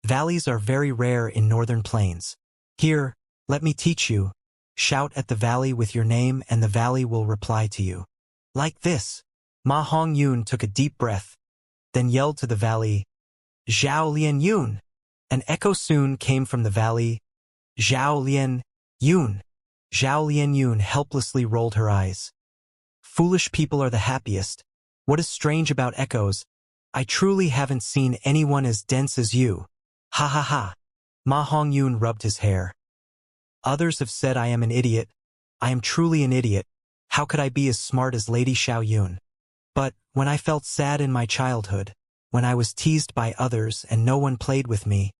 Valleys are very rare in northern plains. Here, let me teach you. Shout at the valley with your name and the valley will reply to you. Like this. Ma Hongyun took a deep breath, then yelled to the valley, Zhao Lianyun. An echo soon came from the valley, Zhao Lianyun. Zhao Lianyun helplessly rolled her eyes. Foolish people are the happiest. What is strange about echoes? I truly haven't seen anyone as dense as you. Ha ha ha. Ma Hongyun rubbed his hair. Others have said I am an idiot. I am truly an idiot. How could I be as smart as Lady Xiaoyun? But, when I felt sad in my childhood, when I was teased by others and no one played with me,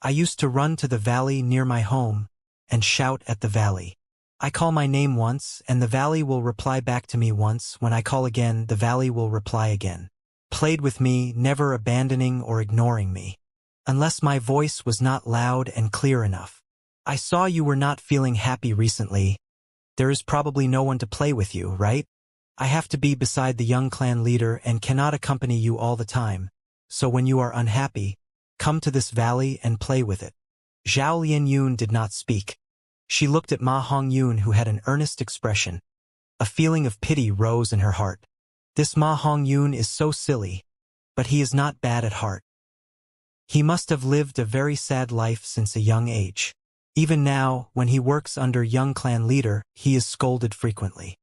I used to run to the valley near my home and shout at the valley. I call my name once, and the valley will reply back to me once. When I call again, the valley will reply again. Played with me, never abandoning or ignoring me. Unless my voice was not loud and clear enough. I saw you were not feeling happy recently. There is probably no one to play with you, right? I have to be beside the young clan leader and cannot accompany you all the time. So when you are unhappy, come to this valley and play with it. Zhao Lianyun did not speak. She looked at Ma Hongyun, who had an earnest expression. A feeling of pity rose in her heart. This Ma Hongyun is so silly, but he is not bad at heart. He must have lived a very sad life since a young age. Even now, when he works under young clan leader, he is scolded frequently.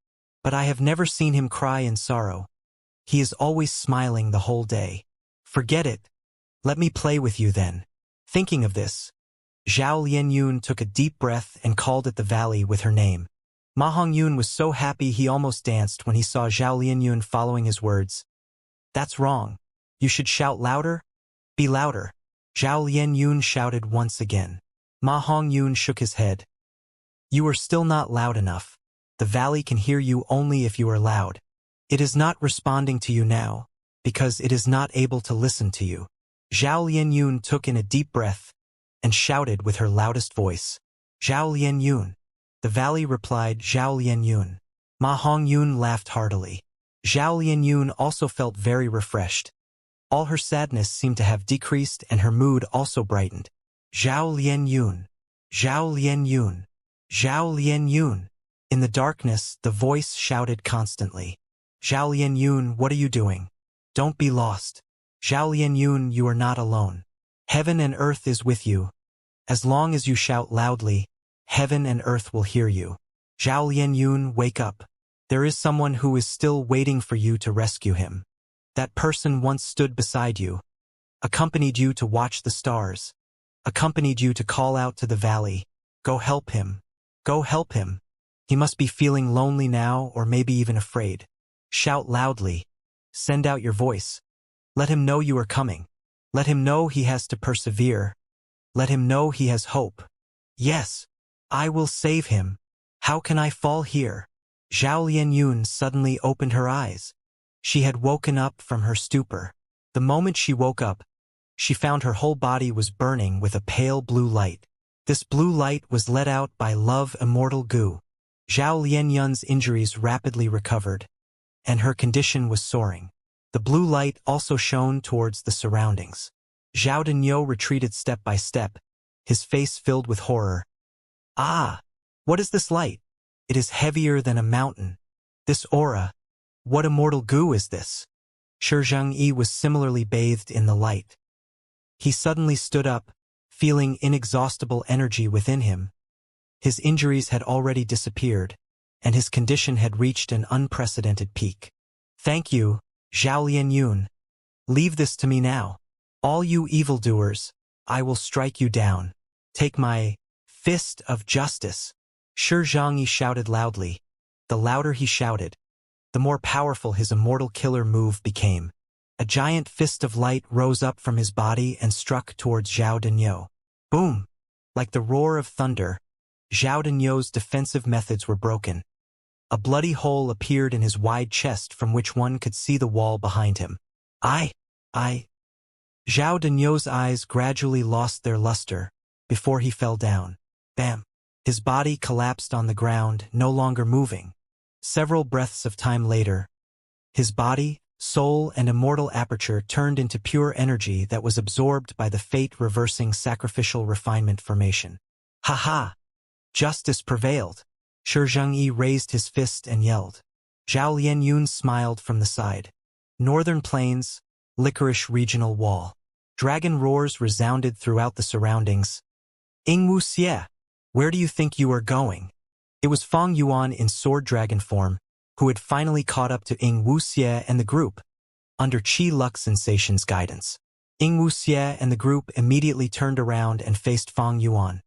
But I have never seen him cry in sorrow. He is always smiling the whole day. Forget it. Let me play with you then. Thinking of this, Zhao Lianyun took a deep breath and called at the valley with her name. Ma Hongyun was so happy he almost danced when he saw Zhao Lianyun following his words. That's wrong. You should shout louder. Be louder. Zhao Lianyun shouted once again. Ma Hongyun shook his head. You are still not loud enough. The valley can hear you only if you are loud. It is not responding to you now, because it is not able to listen to you. Zhao Lianyun took in a deep breath and shouted with her loudest voice. Zhao Lianyun. The valley replied Zhao Lianyun. Ma Hongyun laughed heartily. Zhao Lianyun also felt very refreshed. All her sadness seemed to have decreased and her mood also brightened. Zhao Lianyun. Zhao Lianyun. Zhao Lianyun. In the darkness, the voice shouted constantly. Zhao Lianyun, what are you doing? Don't be lost. Zhao Lianyun, you are not alone. Heaven and earth is with you. As long as you shout loudly, heaven and earth will hear you. Zhao Lianyun, wake up. There is someone who is still waiting for you to rescue him. That person once stood beside you, accompanied you to watch the stars, accompanied you to call out to the valley. Go help him. Go help him. He must be feeling lonely now or maybe even afraid. Shout loudly. Send out your voice. Let him know you are coming. Let him know he has to persevere. Let him know he has hope. Yes, I will save him. How can I fall here? Zhao Lianyun suddenly opened her eyes. She had woken up from her stupor. The moment she woke up, she found her whole body was burning with a pale blue light. This blue light was let out by love immortal goo. Zhao Lianyun's injuries rapidly recovered, and her condition was soaring. The blue light also shone towards the surroundings. Zhao Denyo retreated step by step, his face filled with horror. Ah! What is this light? It is heavier than a mountain. This aura, what immortal goo is this? Shi Zhengyi was similarly bathed in the light. He suddenly stood up, feeling inexhaustible energy within him. His injuries had already disappeared, and his condition had reached an unprecedented peak. Thank you, Zhao Lianyun. Leave this to me now. All you evildoers, I will strike you down. Take my fist of justice. Shi Zhengyi shouted loudly. The louder he shouted, the more powerful his immortal killer move became. A giant fist of light rose up from his body and struck towards Zhao Denyo. Boom! Like the roar of thunder, Zhao Denyo's defensive methods were broken. A bloody hole appeared in his wide chest from which one could see the wall behind him. I. Zhao Denyo's eyes gradually lost their luster before he fell down. Bam! His body collapsed on the ground, no longer moving. Several breaths of time later, his body, soul, and immortal aperture turned into pure energy that was absorbed by the fate-reversing sacrificial refinement formation. Ha ha! Justice prevailed. Shi Zhengyi raised his fist and yelled. Zhao Lianyun smiled from the side. Northern Plains, Licorice Regional Wall. Dragon roars resounded throughout the surroundings. Ing Wu Xie, where do you think you are going? It was Fang Yuan in sword dragon form, who had finally caught up to Ing Wu Xie and the group, under Qi Lux Sensation's guidance. Ing Wu Xie and the group immediately turned around and faced Fang Yuan,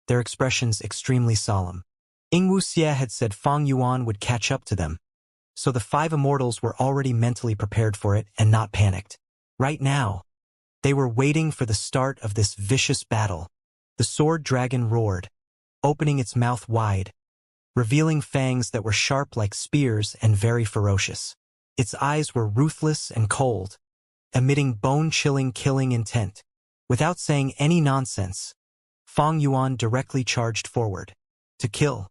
their expressions extremely solemn. Ing Wu Xie had said Fang Yuan would catch up to them, so the five immortals were already mentally prepared for it and not panicked. Right now, they were waiting for the start of this vicious battle. The sword dragon roared, opening its mouth wide, revealing fangs that were sharp like spears and very ferocious. Its eyes were ruthless and cold, emitting bone-chilling killing intent. Without saying any nonsense, Fang Yuan directly charged forward. To kill.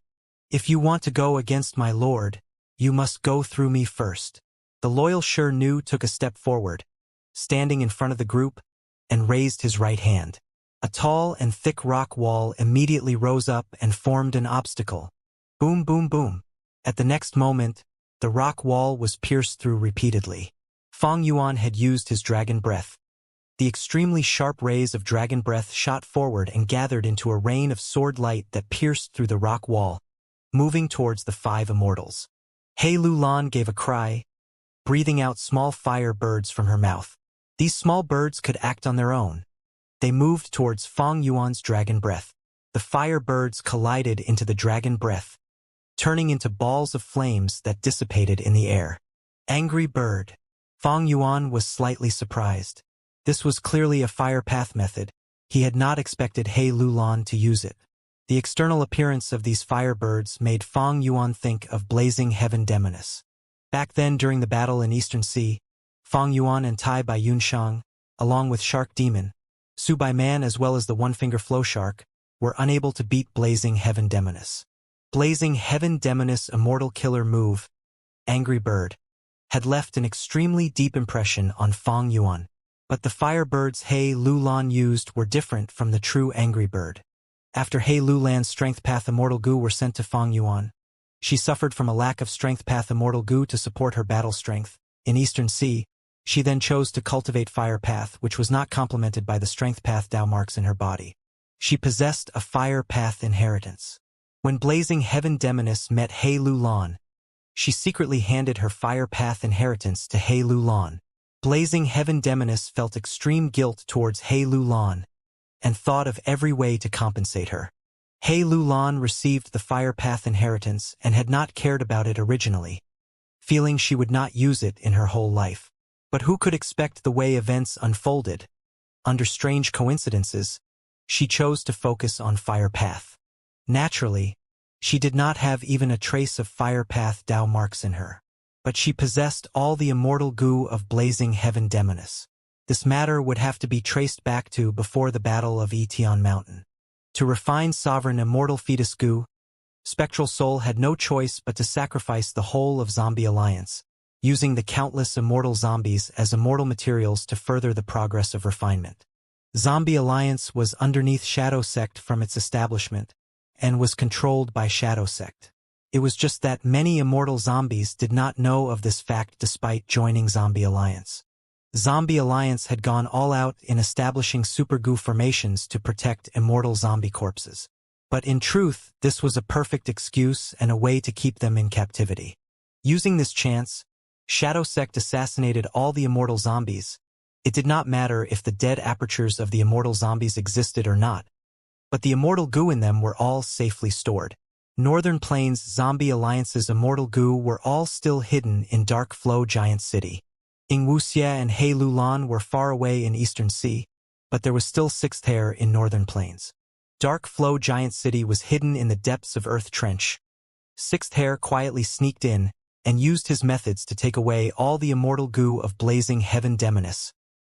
If you want to go against my lord, you must go through me first. The loyal Shi Nu took a step forward, standing in front of the group, and raised his right hand. A tall and thick rock wall immediately rose up and formed an obstacle. Boom, boom, boom. At the next moment, the rock wall was pierced through repeatedly. Fang Yuan had used his dragon breath, The extremely sharp rays of dragon breath shot forward and gathered into a rain of sword light that pierced through the rock wall, moving towards the 5 immortals. He Lulan gave a cry, breathing out small fire birds from her mouth. These small birds could act on their own. They moved towards Fang Yuan's dragon breath. The fire birds collided into the dragon breath, turning into balls of flames that dissipated in the air. Angry bird. Fang Yuan was slightly surprised. This was clearly a fire path method. He had not expected He Lulan to use it. The external appearance of these firebirds made Fang Yuan think of blazing heaven demoness. Back then during the battle in Eastern Sea, Fang Yuan and Tai Bai Yunshang, along with Shark Demon, Su Bai Man as well as the One-Finger Flow Shark, were unable to beat blazing heaven demoness. Blazing heaven demoness immortal killer move, Angry Bird, had left an extremely deep impression on Fang Yuan. But the firebirds He Lulan used were different from the true Angry Bird. After He Lulan's Strength Path Immortal Goo were sent to Fang Yuan, she suffered from a lack of Strength Path Immortal Goo to support her battle strength. In Eastern Sea, she then chose to cultivate Fire Path, which was not complemented by the Strength Path Dao marks in her body. She possessed a Fire Path inheritance. When Blazing Heaven Demoness met He Lulan, she secretly handed her Fire Path inheritance to He Lulan. Blazing Heaven Demoness felt extreme guilt towards He Lulan and thought of every way to compensate her. He Lulan received the Fire Path inheritance and had not cared about it originally, feeling she would not use it in her whole life. But who could expect the way events unfolded? Under strange coincidences, she chose to focus on Fire Path. Naturally, she did not have even a trace of Fire Path Dao marks in her. But she possessed all the immortal goo of Blazing Heaven Demoness. This matter would have to be traced back to before the Battle of Etion Mountain. To refine sovereign immortal fetus goo, Spectral Soul had no choice but to sacrifice the whole of Zombie Alliance, using the countless immortal zombies as immortal materials to further the progress of refinement. Zombie Alliance was underneath Shadow Sect from its establishment, and was controlled by Shadow Sect. It was just that many immortal zombies did not know of this fact despite joining Zombie Alliance. Zombie Alliance had gone all out in establishing super goo formations to protect immortal zombie corpses. But in truth, this was a perfect excuse and a way to keep them in captivity. Using this chance, Shadow Sect assassinated all the immortal zombies. It did not matter if the dead apertures of the immortal zombies existed or not, but the immortal goo in them were all safely stored. Northern Plains Zombie Alliance's immortal goo were all still hidden in Dark Flow Giant City. Ing Wuxie and He Lulan were far away in Eastern Sea, but there was still Sixth Hair in Northern Plains. Dark Flow Giant City was hidden in the depths of Earth Trench. Sixth Hair quietly sneaked in and used his methods to take away all the immortal goo of Blazing Heaven Demoness,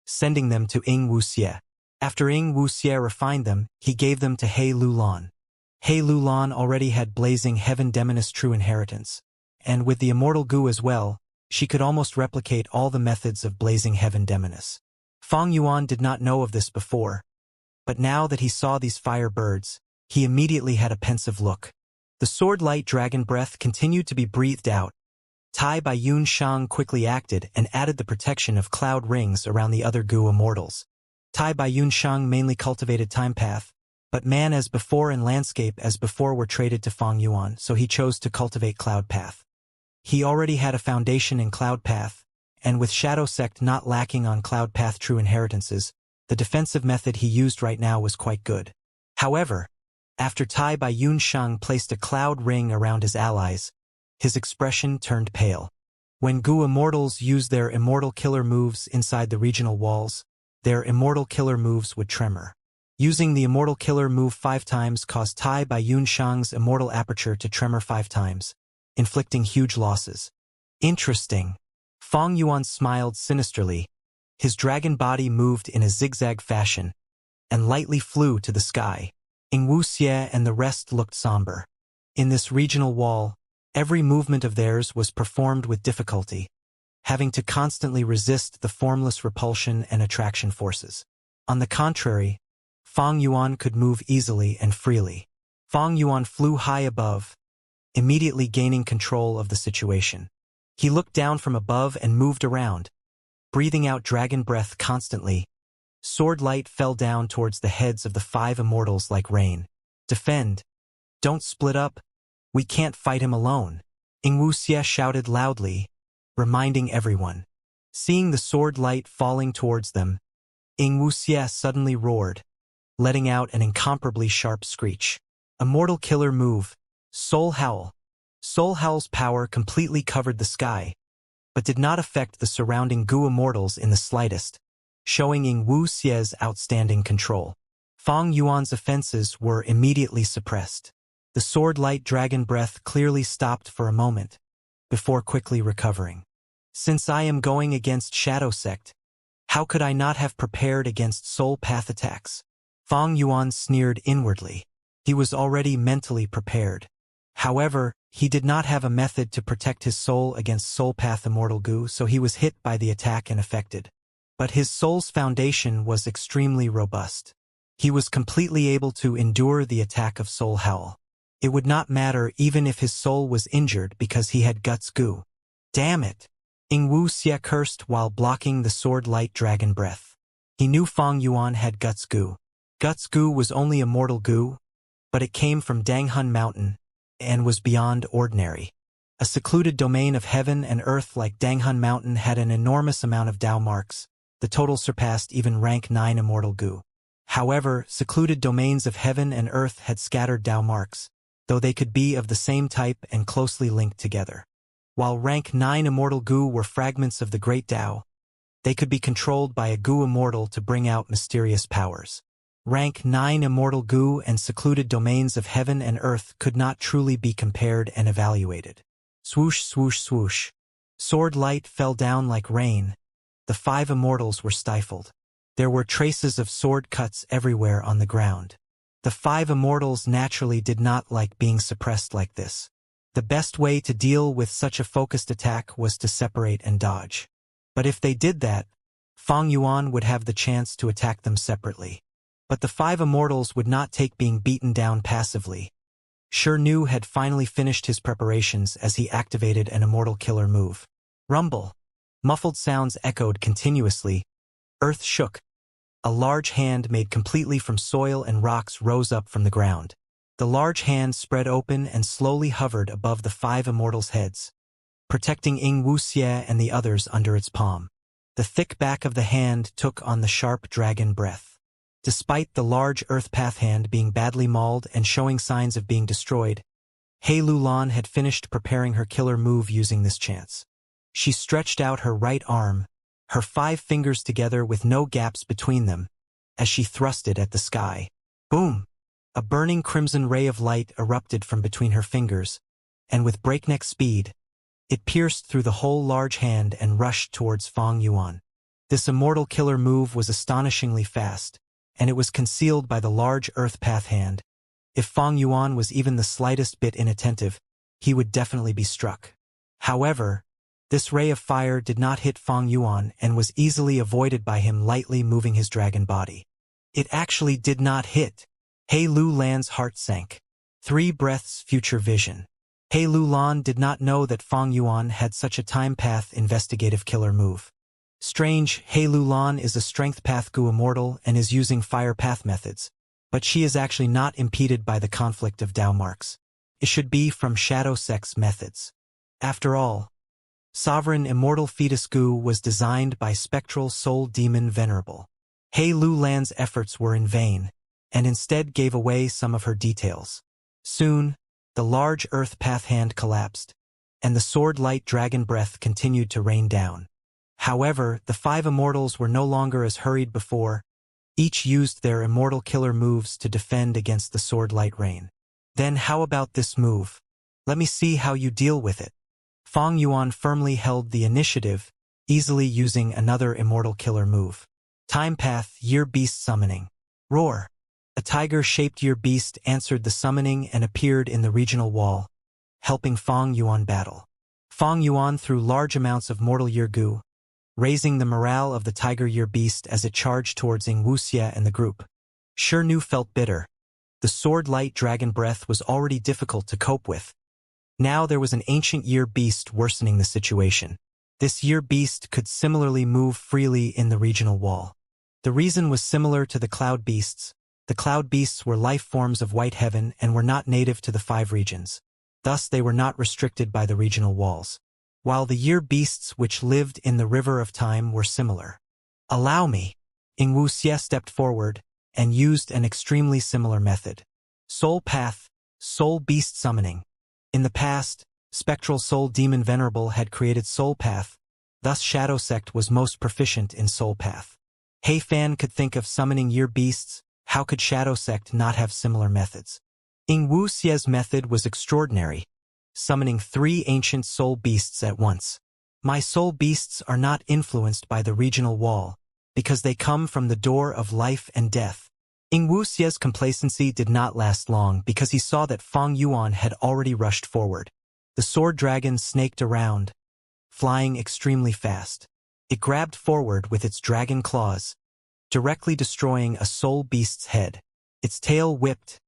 sending them to Ing Wuxie. After Ing Wuxie refined them, he gave them to He Lulan. He Lulan already had Blazing Heaven Demoness true inheritance, and with the immortal goo as well, she could almost replicate all the methods of Blazing Heaven Demoness. Fang Yuan did not know of this before, but now that he saw these fire birds, he immediately had a pensive look. The sword light dragon breath continued to be breathed out. Tai Bai Yunshang quickly acted and added the protection of cloud rings around the other goo immortals. Tai Bai Yunshang mainly cultivated Time Path, but man as before and landscape as before were traded to Fang Yuan, so he chose to cultivate Cloud Path. He already had a foundation in Cloud Path, and with Shadow Sect not lacking on Cloud Path true inheritances, the defensive method he used right now was quite good. However, after Tai Bai Yunshang placed a cloud ring around his allies, his expression turned pale. When Goo Immortals used their immortal killer moves inside the regional walls, their immortal killer moves would tremor. Using the immortal killer move 5 times caused Tai Bai Yunshang's immortal aperture to tremor 5 times, inflicting huge losses. Interesting. Fang Yuan smiled sinisterly. His dragon body moved in a zigzag fashion and lightly flew to the sky. Ing Wuxie and the rest looked somber. In this regional wall, every movement of theirs was performed with difficulty, having to constantly resist the formless repulsion and attraction forces. On the contrary, Fang Yuan could move easily and freely. Fang Yuan flew high above, immediately gaining control of the situation. He looked down from above and moved around, breathing out dragon breath constantly, Sword light fell down towards the heads of the 5 immortals like rain. Defend. Don't split up. We can't fight him alone. Ingwuxie shouted loudly, reminding everyone. Seeing the sword light falling towards them, Ingwuxie suddenly roared, letting out an incomparably sharp screech. Immortal killer move, Soul Howl. Soul Howl's power completely covered the sky, but did not affect the surrounding Gu immortals in the slightest, showing Ingwuxie's outstanding control. Fang Yuan's offenses were immediately suppressed. The sword light dragon breath clearly stopped for a moment, before quickly recovering. Since I am going against Shadow Sect, how could I not have prepared against soul path attacks? Fang Yuan sneered inwardly. He was already mentally prepared. However, he did not have a method to protect his soul against soul path immortal Gu, so he was hit by the attack and affected. But his soul's foundation was extremely robust. He was completely able to endure the attack of Soul Howl. It would not matter even if his soul was injured because he had Guts Gu. Damn it! Ingwuxie cursed while blocking the sword light dragon breath. He knew Fang Yuan had Guts Gu. Guts Gu was only immortal Gu, but it came from Danghun Mountain and was beyond ordinary. A secluded domain of heaven and earth like Danghun Mountain had an enormous amount of Dao marks. The total surpassed even rank 9 immortal Gu. However, secluded domains of heaven and earth had scattered Dao marks, though they could be of the same type and closely linked together. While rank 9 immortal Gu were fragments of the great Dao, they could be controlled by a Gu immortal to bring out mysterious powers. Rank 9 immortal Gu and secluded domains of heaven and earth could not truly be compared and evaluated. Swoosh, swoosh, swoosh. Sword light fell down like rain. The 5 immortals were stifled. There were traces of sword cuts everywhere on the ground. The 5 immortals naturally did not like being suppressed like this. The best way to deal with such a focused attack was to separate and dodge. But if they did that, Fang Yuan would have the chance to attack them separately. But the 5 immortals would not take being beaten down passively. Shi Nu had finally finished his preparations as he activated an immortal killer move. Rumble. Muffled sounds echoed continuously. Earth shook. A large hand made completely from soil and rocks rose up from the ground. The large hand spread open and slowly hovered above the 5 immortals' heads, protecting Ingwuxie and the others under its palm. The thick back of the hand took on the sharp dragon breath. Despite the large earth path hand being badly mauled and showing signs of being destroyed, He Lulan had finished preparing her killer move using this chance. She stretched out her right arm, her 5 fingers together with no gaps between them, as she thrust it at the sky. Boom! A burning crimson ray of light erupted from between her fingers, and with breakneck speed, it pierced through the whole large hand and rushed towards Fang Yuan. This immortal killer move was astonishingly fast, and it was concealed by the large earth path hand. If Fang Yuan was even the slightest bit inattentive, he would definitely be struck. However, this ray of fire did not hit Fang Yuan and was easily avoided by him lightly moving his dragon body. It actually did not hit. He Lulan's heart sank. 3 breaths future vision. He Lulan did not know that Fang Yuan had such a time path investigative killer move. Strange, He Lulan is a strength path Gu immortal and is using fire path methods, but she is actually not impeded by the conflict of Dao marks. It should be from Shadow Sect's methods. After all, Sovereign Immortal Fetus Gu was designed by Spectral Soul Demon Venerable. He Lulan's efforts were in vain, and instead gave away some of her details. Soon, the large earth path hand collapsed, and the sword light dragon breath continued to rain down. However, the 5 immortals were no longer as hurried before. Each used their immortal killer moves to defend against the sword light rain. Then how about this move? Let me see how you deal with it. Fang Yuan firmly held the initiative, easily using another immortal killer move. Time Path Year Beast Summoning. Roar. A tiger-shaped year beast answered the summoning and appeared in the regional wall, helping Fang Yuan battle. Fang Yuan threw large amounts of mortal year Gu, raising the morale of the tiger year beast as it charged towards Ingwuxie and the group. Shi Nu felt bitter. The sword light dragon breath was already difficult to cope with. Now there was an ancient year beast worsening the situation. This year beast could similarly move freely in the regional wall. The reason was similar to the cloud beasts. The cloud beasts were life forms of white heaven and were not native to the 5 regions. Thus they were not restricted by the regional walls. While the year beasts which lived in the river of time were similar. Allow me. Ing Wuxie stepped forward and used an extremely similar method. Soul Path, Soul Beast Summoning. In the past, Spectral Soul Demon Venerable had created Soul Path, thus Shadow Sect was most proficient in Soul Path. Hey Fan could think of summoning year beasts, how could Shadow Sect not have similar methods? Ing Wuxie's method was extraordinary, summoning 3 ancient soul beasts at once. My soul beasts are not influenced by the regional wall, because they come from the door of life and death. Ing Wuxie's complacency did not last long because he saw that Fang Yuan had already rushed forward. The sword dragon snaked around, flying extremely fast. It grabbed forward with its dragon claws, directly destroying a soul beast's head. Its tail whipped,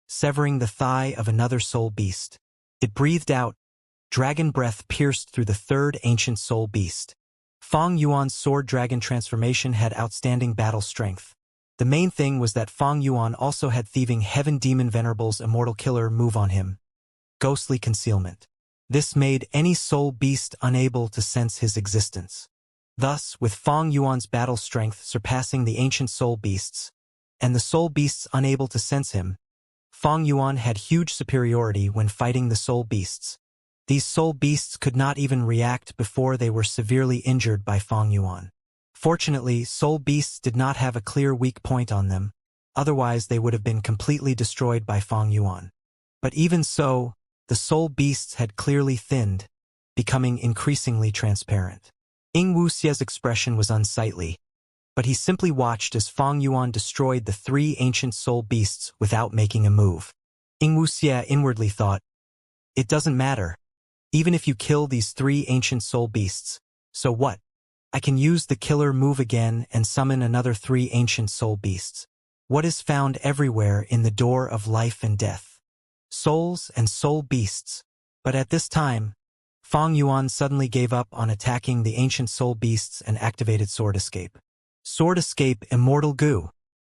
severing the thigh of another soul beast. It breathed out. Dragon breath pierced through the 3rd ancient soul beast. Fang Yuan's sword dragon transformation had outstanding battle strength. The main thing was that Fang Yuan also had Thieving Heaven Demon Venerable's Immortal Killer move on him. Ghostly Concealment. This made any soul beast unable to sense his existence. Thus, with Fang Yuan's battle strength surpassing the ancient soul beasts, and the soul beasts unable to sense him, Fang Yuan had huge superiority when fighting the soul beasts. These soul beasts could not even react before they were severely injured by Fang Yuan. Fortunately, soul beasts did not have a clear weak point on them, otherwise they would have been completely destroyed by Fang Yuan. But even so, the soul beasts had clearly thinned, becoming increasingly transparent. Ing Wuxie's expression was unsightly, but he simply watched as Fang Yuan destroyed the 3 ancient soul beasts without making a move. Ing Wuxie inwardly thought, it doesn't matter, even if you kill these 3 ancient soul beasts, so what? I can use the killer move again and summon another 3 ancient soul beasts. What is found everywhere in the door of life and death? Souls and soul beasts. But at this time, Fang Yuan suddenly gave up on attacking the ancient soul beasts and activated Sword Escape. Sword Escape Immortal Goo.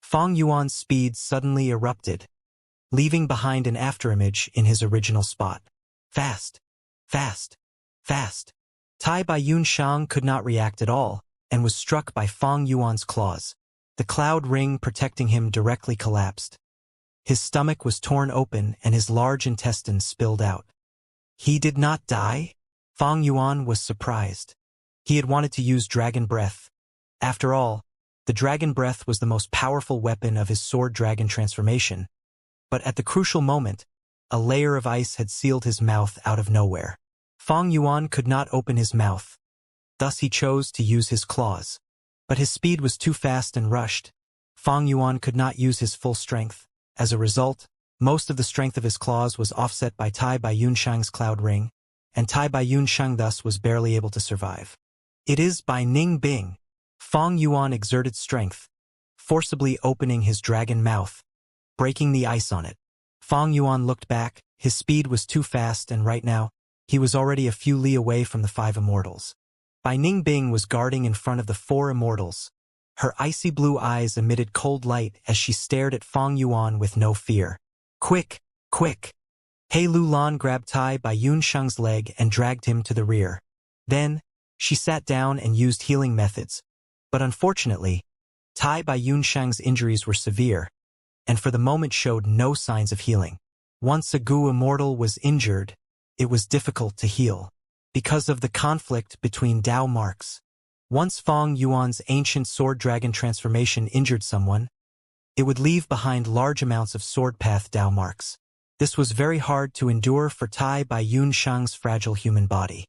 Fang Yuan's speed suddenly erupted, leaving behind an afterimage in his original spot. Fast, fast, fast. Tai Bai Yun Shang could not react at all, and was struck by Fang Yuan's claws. The cloud ring protecting him directly collapsed. His stomach was torn open and his large intestines spilled out. He did not die? Fang Yuan was surprised. He had wanted to use Dragon Breath. After all, the Dragon Breath was the most powerful weapon of his sword dragon transformation. But at the crucial moment, a layer of ice had sealed his mouth out of nowhere. Fang Yuan could not open his mouth. Thus he chose to use his claws. But his speed was too fast and rushed. Fang Yuan could not use his full strength. As a result, most of the strength of his claws was offset by Tai Bai Yun Shang's cloud ring, and Tai Bai Yun Shang thus was barely able to survive. It is by Ning Bing. Fang Yuan exerted strength, forcibly opening his dragon mouth, breaking the ice on it. Fang Yuan looked back. His speed was too fast, and right now, he was already a few li away from the 5 immortals. Bai Ning Bing was guarding in front of the 4 immortals. Her icy blue eyes emitted cold light as she stared at Fang Yuan with no fear. Quick, quick! He Lulan grabbed Tai Bai Yun Shang's leg and dragged him to the rear. Then, she sat down and used healing methods. But unfortunately, Tai Bai Yun Shang's injuries were severe, and for the moment showed no signs of healing. Once a Gu immortal was injured, it was difficult to heal, because of the conflict between Dao marks. Once Fang Yuan's ancient sword dragon transformation injured someone, it would leave behind large amounts of sword path Dao marks. This was very hard to endure for Tai Bai Yun Shang's fragile human body.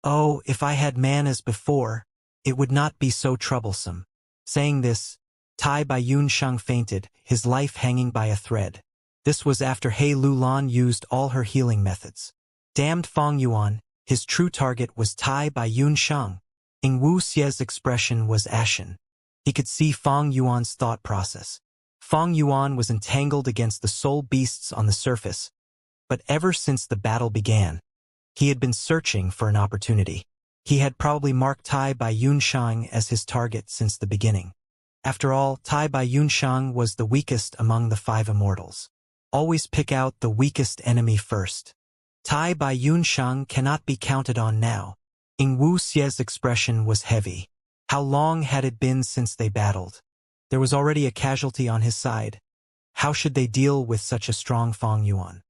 Oh, if I had man as before, it would not be so troublesome. Saying this, Tai Bai Yun Shang fainted, his life hanging by a thread. This was after He Lulan used all her healing methods. Damned Fang Yuan, his true target was Tai Bai Yun Shang. Ing Wuxie's expression was ashen. He could see Fang Yuan's thought process. Fang Yuan was entangled against the soul beasts on the surface, but ever since the battle began, he had been searching for an opportunity. He had probably marked Tai Bai Yun Shang as his target since the beginning. After all, Tai Bai Yunshang was the weakest among the 5 immortals. Always pick out the weakest enemy first. Tai Bai Yunshang cannot be counted on now. Ing Wu Xie's expression was heavy. How long had it been since they battled? There was already a casualty on his side. How should they deal with such a strong Fang Yuan?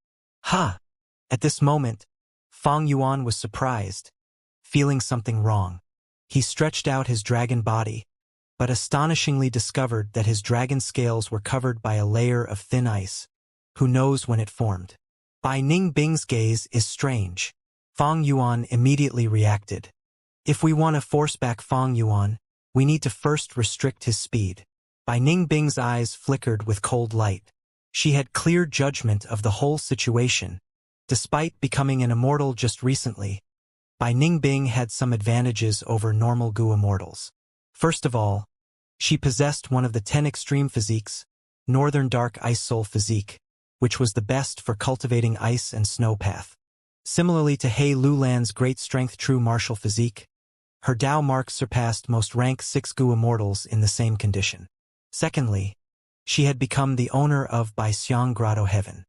Ha! At this moment, Fang Yuan was surprised, feeling something wrong. He stretched out his dragon body, but astonishingly discovered that his dragon scales were covered by a layer of thin ice. Who knows when it formed? Bai Ningbing's gaze is strange. Fang Yuan immediately reacted. If we want to force back Fang Yuan, we need to first restrict his speed. Bai Ningbing's eyes flickered with cold light. She had clear judgment of the whole situation. Despite becoming an immortal just recently, Bai Ningbing had some advantages over normal Gu immortals. First of all, she possessed one of the 10 extreme physiques, Northern Dark Ice Soul physique, which was the best for cultivating ice and snow path. Similarly to He Lulan's great strength true martial physique, her Dao mark surpassed most rank 6 Gu immortals in the same condition. Secondly, she had become the owner of Bai Xiang Grotto Heaven.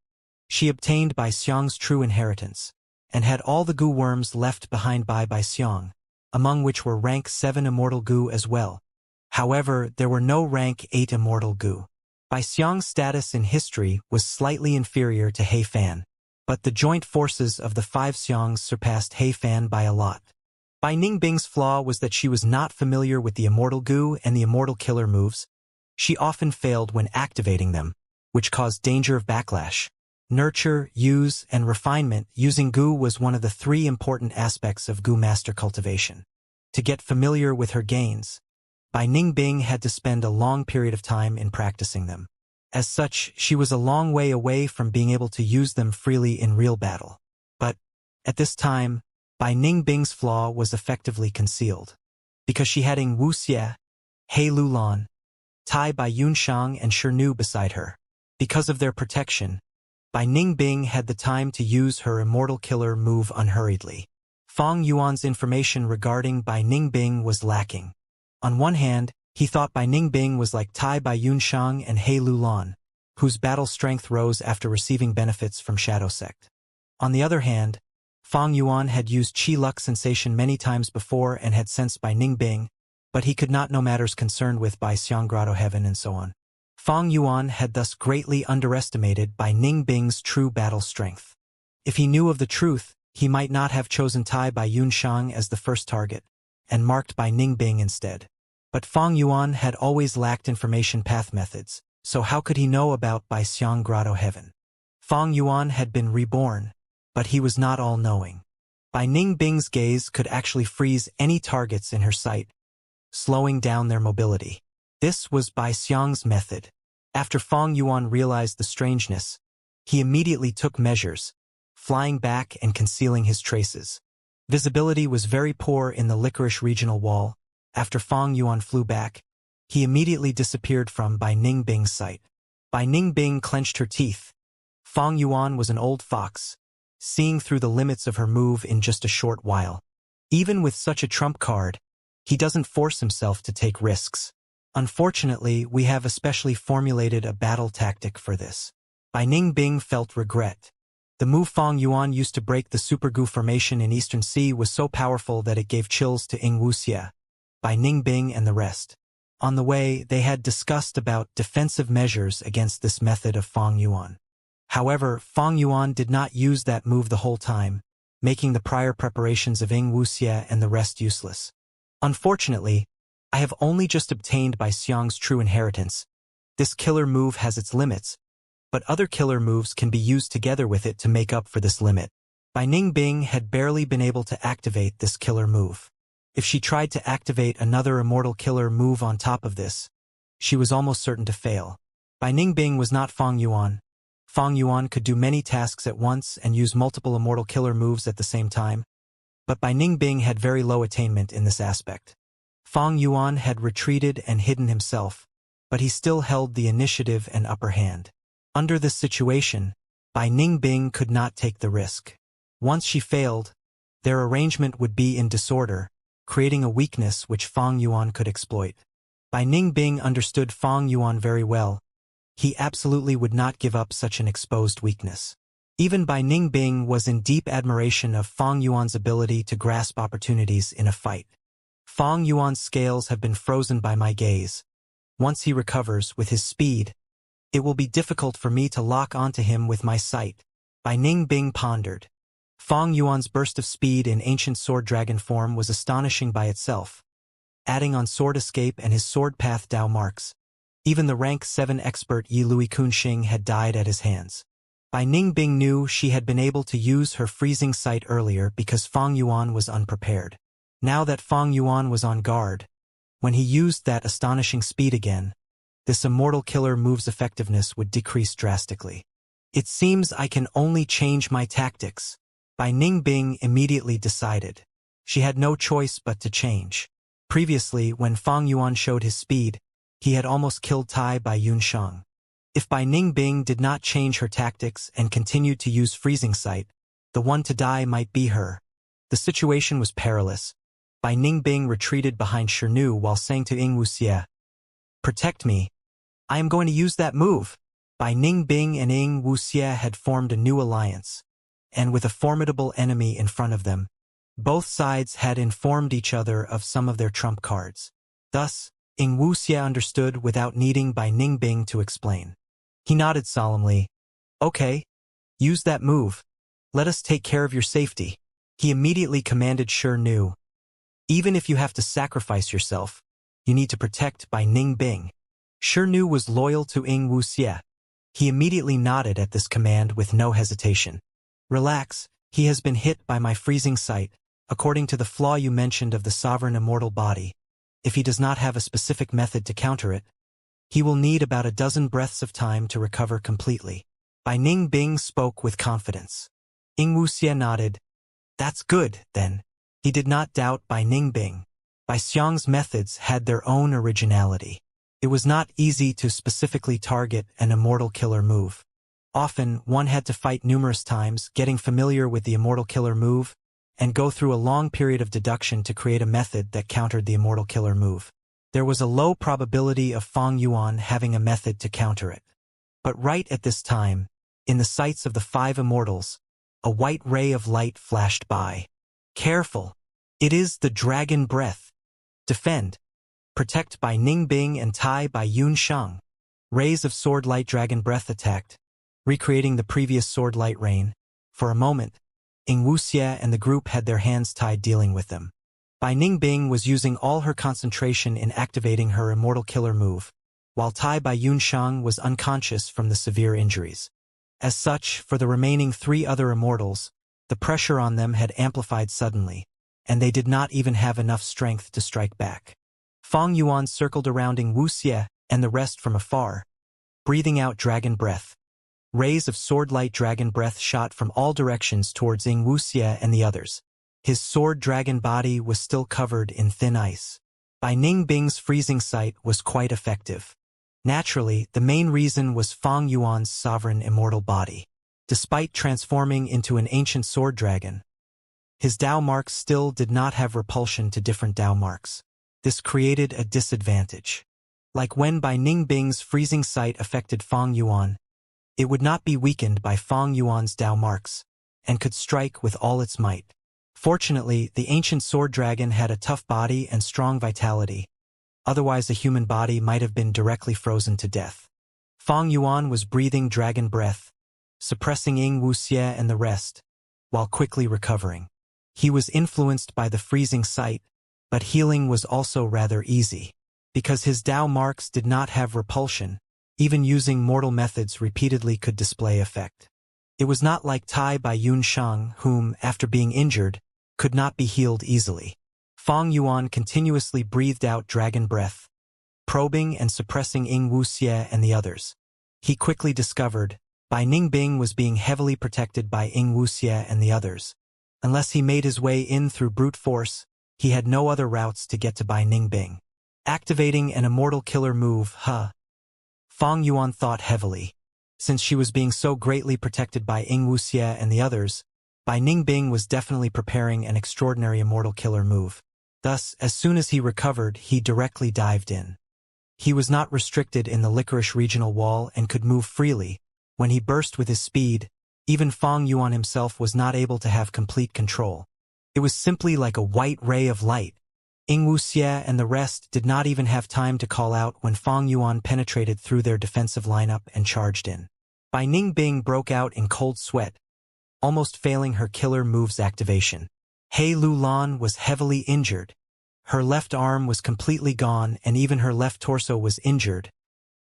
She obtained Bai Xiang's true inheritance, and had all the Gu worms left behind by Bai Xiang, among which were rank 7 immortal Gu as well. However, there were no rank 8 immortal Gu. Bai Xiang's status in history was slightly inferior to He Fan, but the joint forces of the 5 Xiangs surpassed He Fan by a lot. Bai Ningbing's flaw was that she was not familiar with the immortal Gu and the immortal killer moves. She often failed when activating them, which caused danger of backlash. Nurture, use, and refinement using Gu was one of the 3 important aspects of Gu master cultivation. To get familiar with her gains, Bai Ningbing had to spend a long period of time in practicing them. As such, she was a long way away from being able to use them freely in real battle. But, at this time, Bai Ningbing's flaw was effectively concealed. Because she had Ing Wu Xie, He Lulan, Tai Bai Yunshang and Shirnu beside her. Because of their protection, Bai Ningbing had the time to use her immortal killer move unhurriedly. Fang Yuan's information regarding Bai Ningbing was lacking. On one hand, he thought Bai Ningbing was like Tai Bai Yunshang and He Lulan, whose battle strength rose after receiving benefits from Shadow Sect. On the other hand, Fang Yuan had used Qi Luck sensation many times before and had sensed Bai Ningbing, but he could not know matters concerned with Bai Xiang Grotto Heaven and so on. Fang Yuan had thus greatly underestimated Bai Ningbing's true battle strength. If he knew of the truth, he might not have chosen Tai Bai Yunshang as the first target, and marked Bai Ningbing instead. But Fang Yuan had always lacked information path methods, so how could he know about Bai Xiang Grotto Heaven? Fang Yuan had been reborn, but he was not all-knowing. Bai Ningbing's gaze could actually freeze any targets in her sight, slowing down their mobility. This was Bai Xiang's method. After Fang Yuan realized the strangeness, he immediately took measures, flying back and concealing his traces. Visibility was very poor in the Licorice Regional Wall. After Fang Yuan flew back, he immediately disappeared from Bai Ningbing's sight. Bai Ningbing clenched her teeth. Fang Yuan was an old fox, seeing through the limits of her move in just a short while. Even with such a trump card, he doesn't force himself to take risks. Unfortunately, we have especially formulated a battle tactic for this. Bai Ningbing felt regret. The move Fang Yuan used to break the Super Gu formation in Eastern Sea was so powerful that it gave chills to Ing Wu Xie, Bai Ningbing and the rest. On the way, they had discussed about defensive measures against this method of Fang Yuan. However, Fang Yuan did not use that move the whole time, making the prior preparations of Ing Wu Xie and the rest useless. Unfortunately, I have only just obtained Bai Xiang's true inheritance. This killer move has its limits, but other killer moves can be used together with it to make up for this limit. Bai Ningbing had barely been able to activate this killer move. If she tried to activate another immortal killer move on top of this, she was almost certain to fail. Bai Ningbing was not Fang Yuan. Fang Yuan could do many tasks at once and use multiple immortal killer moves at the same time, but Bai Ningbing had very low attainment in this aspect. Fang Yuan had retreated and hidden himself, but he still held the initiative and upper hand. Under this situation, Bai Ningbing could not take the risk. Once she failed, their arrangement would be in disorder, creating a weakness which Fang Yuan could exploit. Bai Ningbing understood Fang Yuan very well. He absolutely would not give up such an exposed weakness. Even Bai Ningbing was in deep admiration of Fang Yuan's ability to grasp opportunities in a fight. Fang Yuan's scales have been frozen by my gaze. Once he recovers with his speed, it will be difficult for me to lock onto him with my sight. Bai Ningbing pondered. Fang Yuan's burst of speed in ancient sword dragon form was astonishing by itself. Adding on sword escape and his sword path Dao marks, even the rank 7 expert Yi Lui Kunxing had died at his hands. Bai Ningbing knew she had been able to use her freezing sight earlier because Fang Yuan was unprepared. Now that Fang Yuan was on guard, when he used that astonishing speed again, this immortal killer move's effectiveness would decrease drastically. It seems I can only change my tactics, Bai Ningbing immediately decided. She had no choice but to change. Previously, when Fang Yuan showed his speed, he had almost killed Tai Bai Yunsheng. If Bai Ningbing did not change her tactics and continued to use freezing sight, the one to die might be her. The situation was perilous. Bai Ningbing retreated behind Shirnu while saying to Ying Wuxie, "Protect me. I am going to use that move." Bai Ningbing and Ying Wuxie had formed a new alliance, and with a formidable enemy in front of them, both sides had informed each other of some of their trump cards. Thus, Ying Wuxie understood without needing Bai Ningbing to explain. He nodded solemnly. "Okay, use that move. Let us take care of your safety." He immediately commanded Shirnu. "Even if you have to sacrifice yourself, you need to protect Bai Ningbing." Shirnu was loyal to Ying Wuxie. He immediately nodded at this command with no hesitation. "Relax, he has been hit by my freezing sight, according to the flaw you mentioned of the sovereign immortal body. If he does not have a specific method to counter it, he will need about a dozen breaths of time to recover completely." Bai Ningbing spoke with confidence. Ying Wuxie nodded. "That's good, then." He did not doubt Bai Ningbing. Bai Xiang's methods had their own originality. It was not easy to specifically target an immortal killer move. Often, one had to fight numerous times, getting familiar with the immortal killer move, and go through a long period of deduction to create a method that countered the immortal killer move. There was a low probability of Fang Yuan having a method to counter it. But right at this time, in the sights of the 5 immortals, a white ray of light flashed by. "Careful! It is the dragon breath. Defend. Protect Bai Ningbing and Tai Bai Yunsheng." Rays of sword light dragon breath attacked, recreating the previous sword light rain. For a moment, Ying Wuxie and the group had their hands tied dealing with them. Bai Ningbing was using all her concentration in activating her immortal killer move, while Tai Bai Yunsheng was unconscious from the severe injuries. As such, for the remaining 3 other immortals, the pressure on them had amplified suddenly, and they did not even have enough strength to strike back. Fang Yuan circled around Ying Wuxie and the rest from afar, breathing out dragon breath. Rays of sword-light dragon breath shot from all directions towards Ying Wuxie and the others. His sword dragon body was still covered in thin ice. Bai Ningbing's freezing sight was quite effective. Naturally, the main reason was Fang Yuan's sovereign immortal body. Despite transforming into an ancient sword dragon, his Dao marks still did not have repulsion to different Dao marks. This created a disadvantage. Like when Bai Ningbing's freezing sight affected Fang Yuan, it would not be weakened by Fang Yuan's Dao marks, and could strike with all its might. Fortunately, the ancient sword dragon had a tough body and strong vitality. Otherwise, a human body might have been directly frozen to death. Fang Yuan was breathing dragon breath, suppressing Ying Wuxie and the rest, while quickly recovering. He was influenced by the freezing sight, but healing was also rather easy. Because his Dao marks did not have repulsion, even using mortal methods repeatedly could display effect. It was not like Tai Bai Yunsheng, whom, after being injured, could not be healed easily. Fang Yuan continuously breathed out dragon breath, probing and suppressing Ying Wuxie and the others. He quickly discovered Bai Ningbing was being heavily protected by Ying Wuxie and the others. Unless he made his way in through brute force, he had no other routes to get to Bai Ningbing. Activating an immortal killer move, Fang Yuan thought heavily. Since she was being so greatly protected by Ying Wuxie and the others, Bai Ningbing was definitely preparing an extraordinary immortal killer move. Thus, as soon as he recovered, he directly dived in. He was not restricted in the Licorice regional wall and could move freely. When he burst with his speed, even Fang Yuan himself was not able to have complete control. It was simply like a white ray of light. Ying Wuxie and the rest did not even have time to call out when Fang Yuan penetrated through their defensive lineup and charged in. Bai Ningbing broke out in cold sweat, almost failing her killer move's activation. He Lulan was heavily injured. Her left arm was completely gone and even her left torso was injured.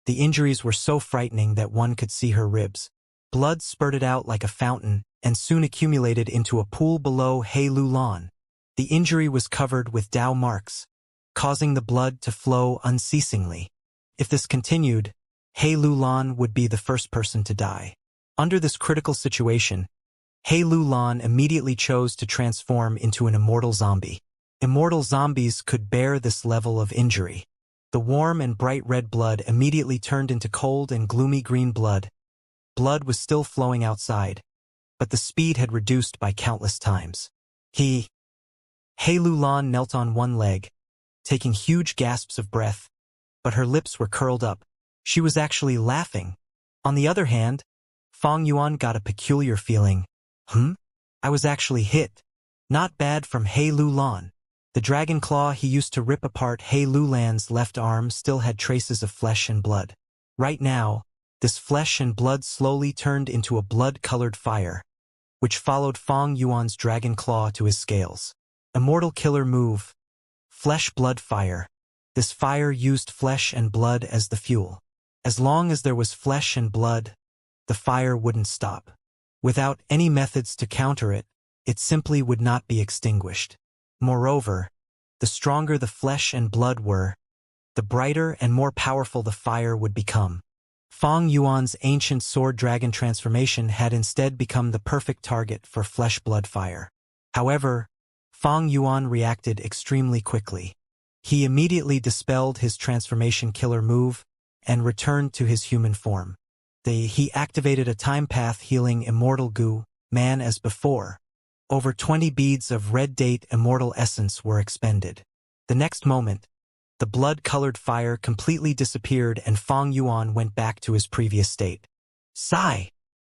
The injuries were so frightening that one could see her ribs. Blood spurted out like a fountain and soon accumulated into a pool below He Lulan. The injury was covered with Dao marks, causing the blood to flow unceasingly. If this continued, He Lulan would be the first person to die. Under this critical situation, He Lulan immediately chose to transform into an immortal zombie. Immortal zombies could bear this level of injury. The warm and bright red blood immediately turned into cold and gloomy green blood. Blood was still flowing outside, but the speed had reduced by countless times. He Lulan knelt on one leg, taking huge gasps of breath, but her lips were curled up. She was actually laughing. On the other hand, Fang Yuan got a peculiar feeling. I was actually hit. Not bad from He Lulan. The dragon claw he used to rip apart He Lulan's left arm still had traces of flesh and blood. Right now, this flesh and blood slowly turned into a blood-colored fire, which followed Fang Yuan's dragon claw to his scales. Immortal killer move. Flesh blood fire. This fire used flesh and blood as the fuel. As long as there was flesh and blood, the fire wouldn't stop. Without any methods to counter it, it simply would not be extinguished. Moreover, the stronger the flesh and blood were, the brighter and more powerful the fire would become. Fang Yuan's ancient sword dragon transformation had instead become the perfect target for flesh blood fire. However, Fang Yuan reacted extremely quickly. He immediately dispelled his transformation killer move and returned to his human form. He activated a time path healing immortal goo, man as before. Over 20 beads of red date immortal essence were expended. The next moment, the blood-colored fire completely disappeared and Fang Yuan went back to his previous state.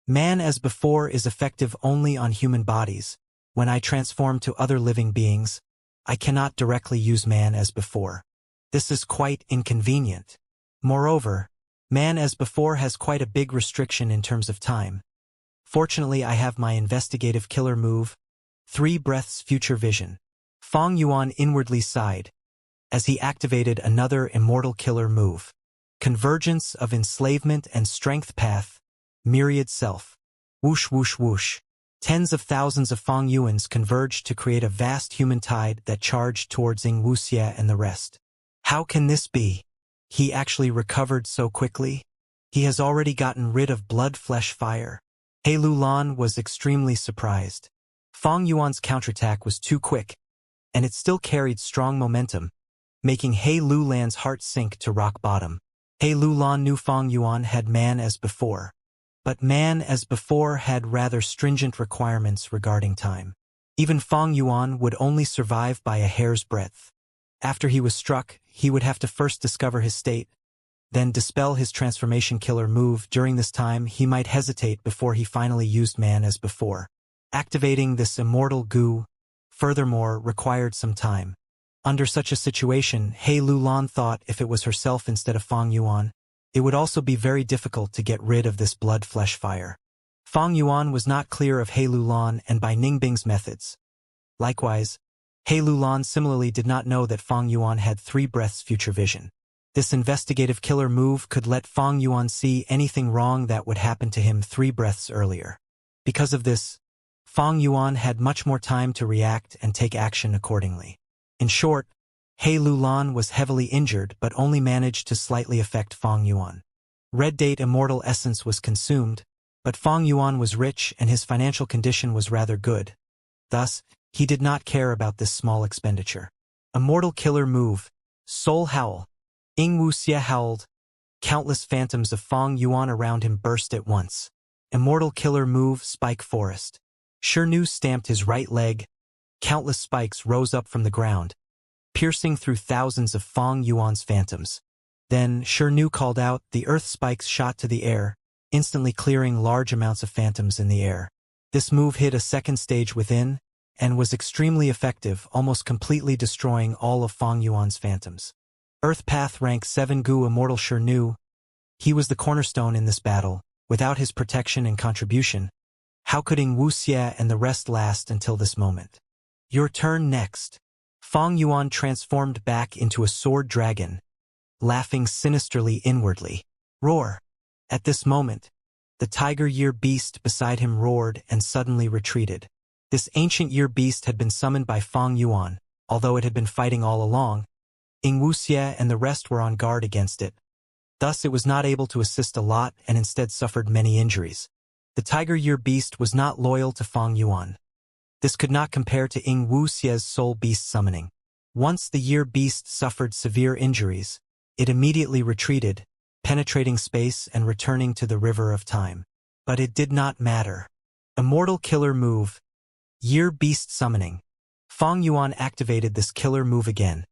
Man as before is effective only on human bodies. When I transform to other living beings, I cannot directly use man as before. This is quite inconvenient. Moreover, man as before has quite a big restriction in terms of time. Fortunately, I have my investigative killer move, 3 breaths future vision. Fang Yuan inwardly sighed as he activated another immortal killer move. Convergence of enslavement and strength path, myriad self. Whoosh whoosh whoosh. Tens of thousands of Fang Yuans converged to create a vast human tide that charged towards Ying Wuxie and the rest. How can this be? He actually recovered so quickly? He has already gotten rid of blood flesh fire. He Lulan was extremely surprised. Fang Yuan's counterattack was too quick, and it still carried strong momentum, making He Lulan's heart sink to rock bottom. He Lulan knew Fang Yuan had man as before, but man as before had rather stringent requirements regarding time. Even Fang Yuan would only survive by a hair's breadth. After he was struck, he would have to first discover his state, then dispel his transformation killer move. During this time, he might hesitate before he finally used man as before. Activating this immortal goo, furthermore, required some time. Under such a situation, He Lulan thought if it was herself instead of Fang Yuan, it would also be very difficult to get rid of this blood-flesh fire. Fang Yuan was not clear of He Lulan and Bai Ningbing's methods. Likewise, He Lulan similarly did not know that Fang Yuan had 3 breaths future vision. This investigative killer move could let Fang Yuan see anything wrong that would happen to him 3 breaths earlier. Because of this, Fang Yuan had much more time to react and take action accordingly. In short, He Lulan was heavily injured but only managed to slightly affect Fang Yuan. Red Date Immortal Essence was consumed, but Fang Yuan was rich and his financial condition was rather good. Thus, he did not care about this small expenditure. Immortal Killer Move, Soul Howl. Ying Wuxie howled. Countless phantoms of Fang Yuan around him burst at once. Immortal Killer Move, Spike Forest. Shirnu stamped his right leg. Countless spikes rose up from the ground, piercing through thousands of Fang Yuan's phantoms. Then, Shirnu called out, the earth spikes shot to the air, instantly clearing large amounts of phantoms in the air. This move hit a second stage within, and was extremely effective, almost completely destroying all of Fang Yuan's phantoms. Earth Path rank 7 Gu Immortal Shirnu. He was the cornerstone in this battle. Without his protection and contribution, how could Ing Wuxie and the rest last until this moment? Your turn next. Fang Yuan transformed back into a sword dragon, laughing sinisterly inwardly. Roar! At this moment, the tiger year beast beside him roared and suddenly retreated. This ancient year beast had been summoned by Fang Yuan, although it had been fighting all along. Ing Wuxie and the rest were on guard against it. Thus it was not able to assist a lot and instead suffered many injuries. The tiger year beast was not loyal to Fang Yuan. This could not compare to Ing Wuxie's soul beast summoning. Once the year beast suffered severe injuries, it immediately retreated, penetrating space and returning to the river of time. But it did not matter. Immortal killer move. Year beast summoning. Fang Yuan activated this killer move again.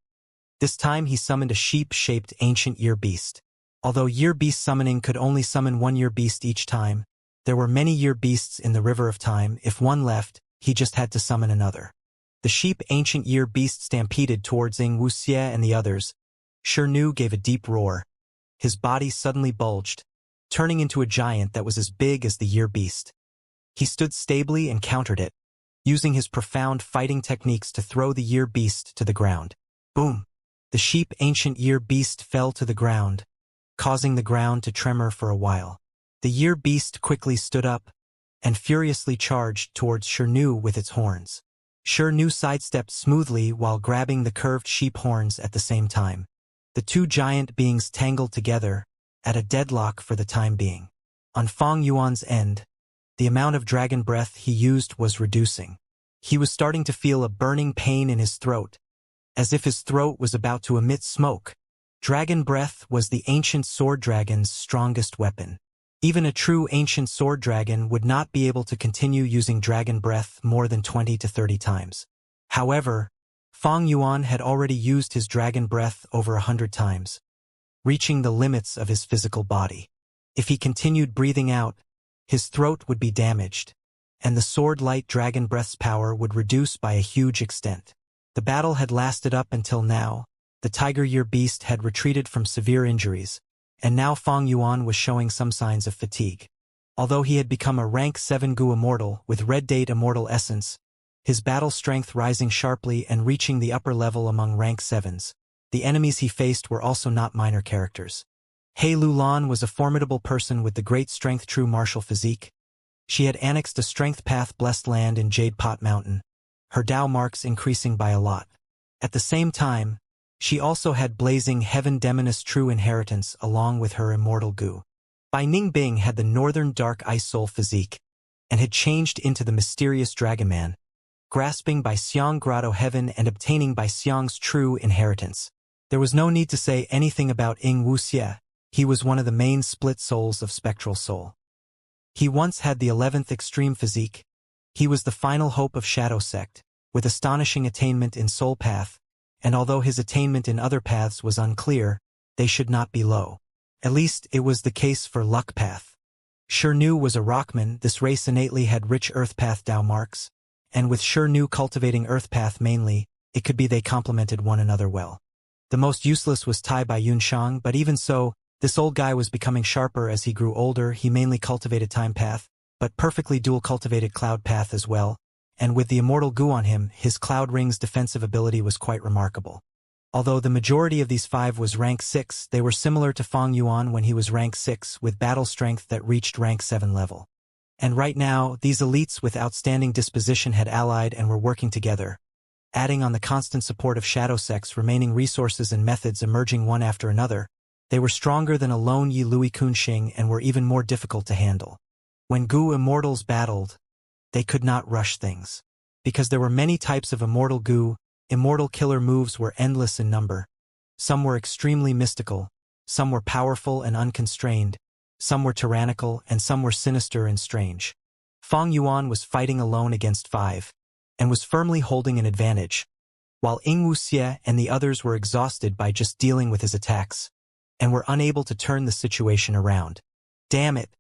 This time he summoned a sheep-shaped ancient year beast. Although year beast summoning could only summon one year beast each time, there were many year beasts in the river of time. If one left, he just had to summon another. The sheep ancient year beast stampeded towards Ing Wuxie and the others. Shirnu gave a deep roar. His body suddenly bulged, turning into a giant that was as big as the year beast. He stood stably and countered it, using his profound fighting techniques to throw the year beast to the ground. Boom! The sheep ancient year beast fell to the ground, causing the ground to tremor for a while. The year beast quickly stood up and furiously charged towards Shirnu with its horns. Shirnu sidestepped smoothly while grabbing the curved sheep horns at the same time. The two giant beings tangled together, at a deadlock for the time being. On Fang Yuan's end, the amount of dragon breath he used was reducing. He was starting to feel a burning pain in his throat, as if his throat was about to emit smoke. Dragon breath was the ancient sword dragon's strongest weapon. Even a true ancient sword dragon would not be able to continue using dragon breath more than 20 to 30 times. However, Fang Yuan had already used his dragon breath over 100 times, reaching the limits of his physical body. If he continued breathing out, his throat would be damaged, and the sword-light dragon breath's power would reduce by a huge extent. The battle had lasted up until now. The tiger year beast had retreated from severe injuries, and now Fang Yuan was showing some signs of fatigue. Although he had become a rank 7 Gu Immortal with Red Date Immortal Essence, his battle strength rising sharply and reaching the upper level among rank 7s. The enemies he faced were also not minor characters. He Lulan was a formidable person with the great strength true martial physique. She had annexed a strength path blessed land in Jade Pot Mountain, her Dao marks increasing by a lot. At the same time, she also had blazing heaven demoness true inheritance along with her immortal Gu. Bai Ningbing had the northern dark ice soul physique, and had changed into the mysterious Dragon Man, grasping by Xiang Grotto heaven and obtaining by Xiang's true inheritance. There was no need to say anything about Ing Wuxie. He was one of the main split souls of Spectral Soul. He once had the 11th extreme physique. He was the final hope of Shadow Sect, with astonishing attainment in Soul Path, and although his attainment in other paths was unclear, they should not be low. At least it was the case for Luck Path. Shirnu was a Rockman. This race innately had rich Earth Path Dao marks, and with Shirnu cultivating Earth Path mainly, it could be they complemented one another well. The most useless was Tai Bai Yunshang, but even so, this old guy was becoming sharper as he grew older. He mainly cultivated Time Path, but perfectly dual cultivated Cloud Path as well, and with the Immortal Gu on him, his Cloud Ring's defensive ability was quite remarkable. Although the majority of these 5 was rank 6, they were similar to Fang Yuan when he was rank 6 with battle strength that reached rank 7 level. And right now, these elites with outstanding disposition had allied and were working together, adding on the constant support of Shadow Sect's remaining resources and methods emerging one after another. They were stronger than a lone Yi Lui Kunxing and were even more difficult to handle. When Gu Immortals battled, they could not rush things. Because there were many types of Immortal Gu, immortal killer moves were endless in number. Some were extremely mystical, some were powerful and unconstrained, some were tyrannical, and some were sinister and strange. Fang Yuan was fighting alone against 5, and was firmly holding an advantage, while Ing Wuxie and the others were exhausted by just dealing with his attacks. and were unable to turn the situation around. Damn it.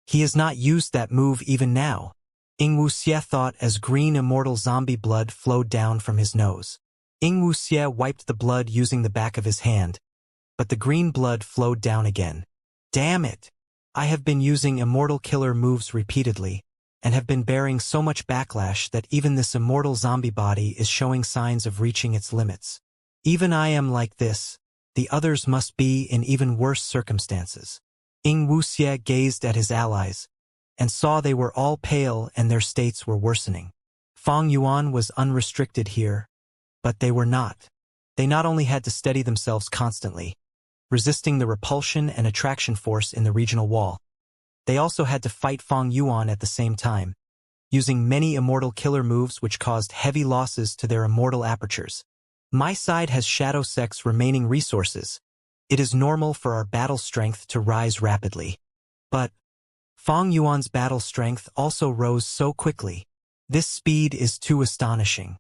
He has not used that move even now. Ing Wuxie thought as green immortal zombie blood flowed down from his nose. Ing Wuxie wiped the blood using the back of his hand, but the green blood flowed down again. Damn it! I have been using immortal killer moves repeatedly, and have been bearing so much backlash that even this immortal zombie body is showing signs of reaching its limits. Even I am like this, the others must be in even worse circumstances. Ing Wuxie gazed at his allies, and saw they were all pale and their states were worsening. Fang Yuan was unrestricted here, but they were not. They not only had to steady themselves constantly, resisting the repulsion and attraction force in the regional wall, they also had to fight Fang Yuan at the same time, using many immortal killer moves which caused heavy losses to their immortal apertures. My side has Shadow Sect's remaining resources. It is normal for our battle strength to rise rapidly. But Fang Yuan's battle strength also rose so quickly. This speed is too astonishing.